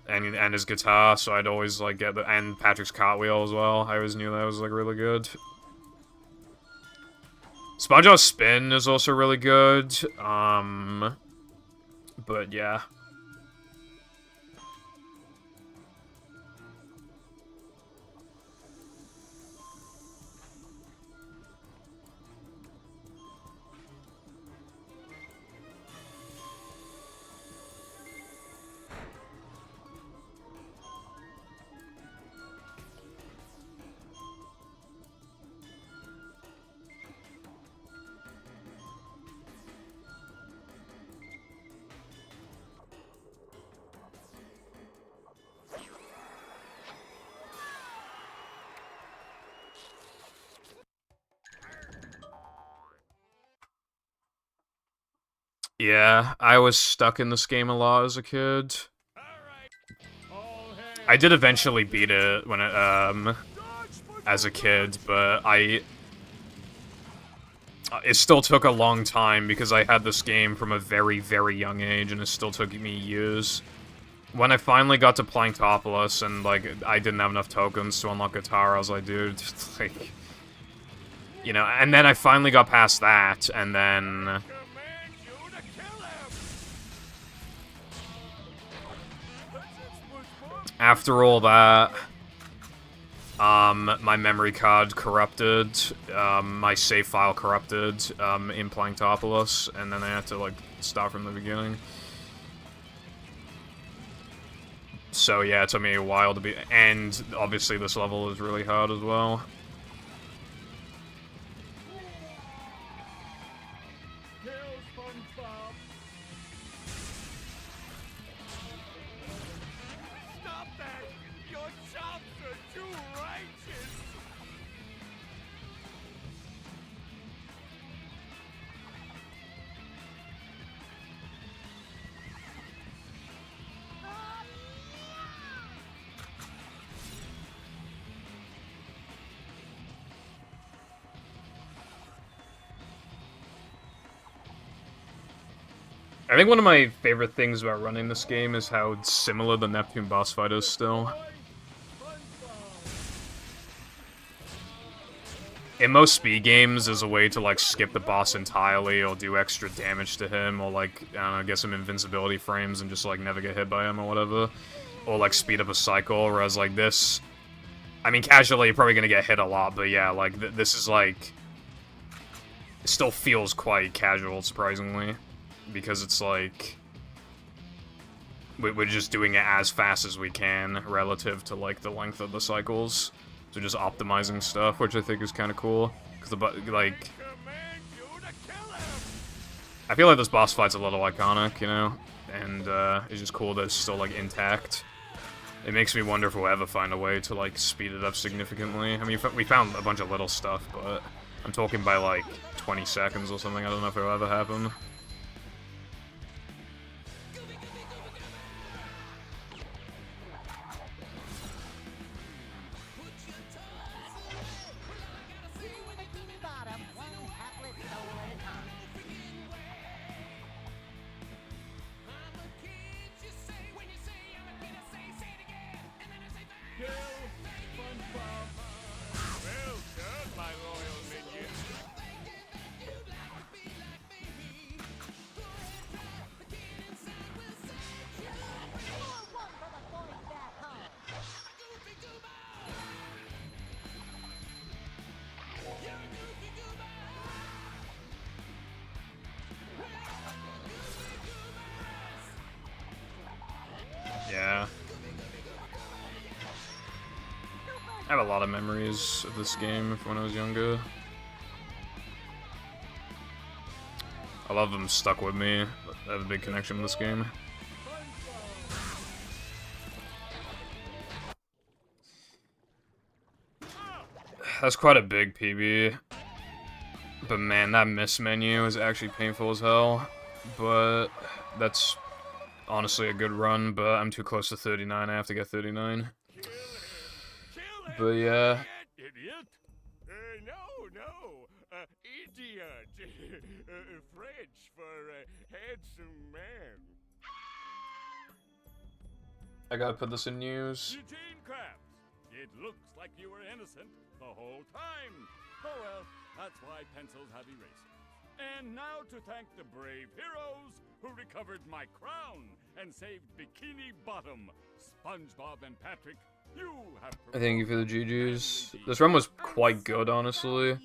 And his guitar, so I'd always, like, get the... And Patrick's cartwheel as well. I always knew that was, like, really good. SpongeBob's spin is also really good. But, yeah. Yeah, I was stuck in this game a lot as a kid. I did eventually beat it when it, as a kid, but it still took a long time because I had this game from a very, very young age, and it still took me years. When I finally got to Planktopolis, and, like, I didn't have enough tokens to unlock guitar, I was like, dude, like... You know, and then I finally got past that, and then... After all that, my memory card corrupted, my save file corrupted, in Planktopolis, and then I had to, like, start from the beginning. So yeah, it took me a while to be, and obviously this level is really hard as well. I think one of my favorite things about running this game is how similar the Neptune boss fight is still. In most speed games, there's a way to, like, skip the boss entirely, or do extra damage to him, or, like, I don't know, get some invincibility frames and just, like, never get hit by him or whatever. Or, like, speed up a cycle, whereas, like, this... I mean, casually, you're probably gonna get hit a lot, but yeah, like, this is, like... It still feels quite casual, surprisingly. Because it's, like... We're just doing it as fast as we can, relative to, like, the length of the cycles. So just optimizing stuff, which I think is kind of cool. Because, like... I feel like this boss fight's a little iconic, you know? And, it's just cool that it's still, like, intact. It makes me wonder if we'll ever find a way to, like, speed it up significantly. I mean, we found a bunch of little stuff, but... I'm talking by, like, 20 seconds or something. I don't know if it'll ever happen. Bikini Bottom, one hapless soul at a time. Well done, my loyal minion. One for the boys back home. Yeah. I have a lot of memories of this game from when I was younger. A lot of them stuck with me. I have a big connection with this game. That's quite a big PB. But man, that miss menu is actually painful as hell. But that's honestly a good run, but I'm too close to 39. I have to get 39. But yeah. Idiot? No. Idiot. French for handsome man. I gotta put this in news. Eugene Krabs. It looks like you were innocent the whole time. Oh well, that's why pencils have erasers. And now to thank the brave heroes who recovered my crown and saved Bikini Bottom, SpongeBob and Patrick. You have. I thank you for the GGs. This run was quite good, honestly.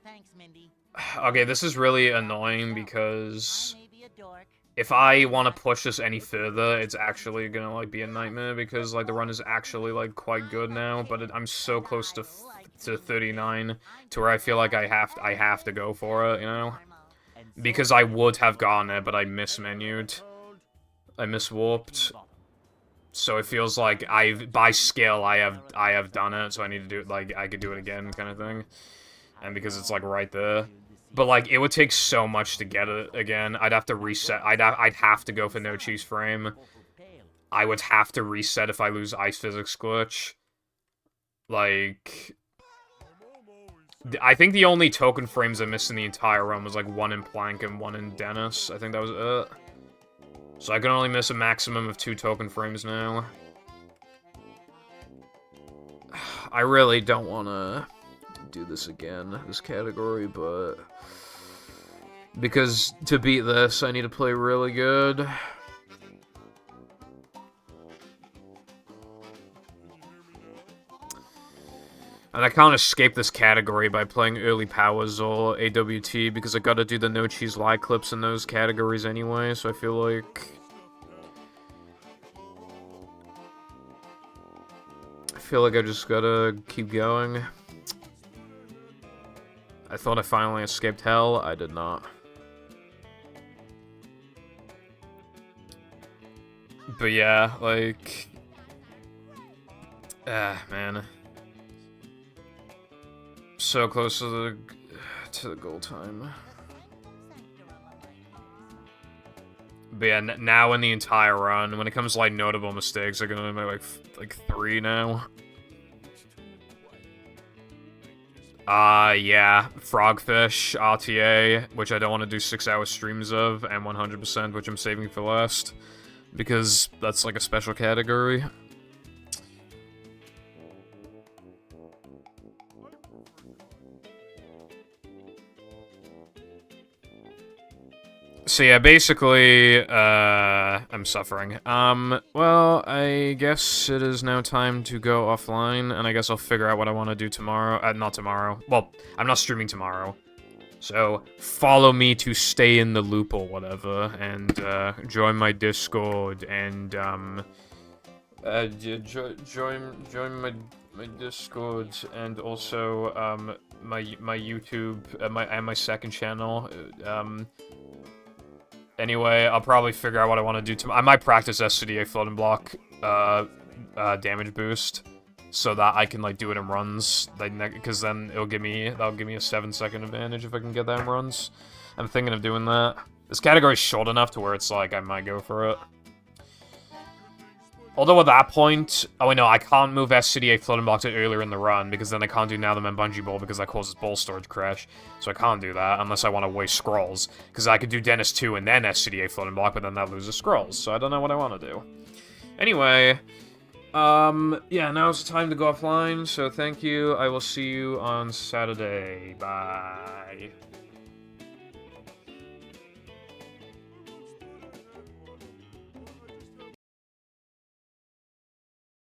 Thanks, Mindy. Okay, this is really annoying because I may be a dork. if I want to push this any further, it's actually gonna like be a nightmare because like the run is actually like quite good now, but I'm so close to 39 to where I feel like I have to go for it, you know? Because I would have gotten it, but I mismenued. I miswarped. So it feels like by skill I have done it, so I need to do it like I could do it again kind of thing. And because it's like right there. But like it would take so much to get it again. I'd have to reset. I'd have to go for no cheese frame. I would have to reset if I lose ice physics glitch. Like I think the only token frames I missed in the entire run was like one in Plank and one in Dennis. I think that was it. So I can only miss a maximum of 2 token frames now. I really don't want to do this again, this category, but because to beat this, I need to play really good. And I can't escape this category by playing early powers or AWT because I gotta do the no cheese lie clips in those categories anyway, so I feel like I just gotta keep going. I thought I finally escaped hell. I did not. But yeah, like man. So close to the goal time. But yeah, now in the entire run, when it comes to like notable mistakes, I'm gonna make like 3 now. Yeah, Frogfish, RTA, which I don't want to do 6-hour streams of, and 100%, which I'm saving for last, because that's like a special category. So yeah, basically, I'm suffering. Well, I guess it is now time to go offline, and I guess I'll figure out what I want to do tomorrow. Not tomorrow. Well, I'm not streaming tomorrow. So, follow me to stay in the loop or whatever, and, join my Discord, and, join my Discord, and also, my YouTube, and my second channel, Anyway, I'll probably figure out what I want to do tomorrow. I might practice SCDA floating block, damage boost, so that I can, like, do it in runs, like, because then that'll give me a 7-second advantage if I can get that in runs. I'm thinking of doing that. This category's short enough to where it's like, I might go for it. Although at that point, oh wait, no, I can't move SCDA floating block to earlier in the run, because then I can't do Now the Man Bungee Ball, because that causes ball storage crash. So I can't do that, unless I want to waste scrolls. Because I could do Dennis 2 and then SCDA floating block, but then that loses scrolls, so I don't know what I want to do. Anyway, yeah, now it's time to go offline, so thank you, I will see you on Saturday, bye.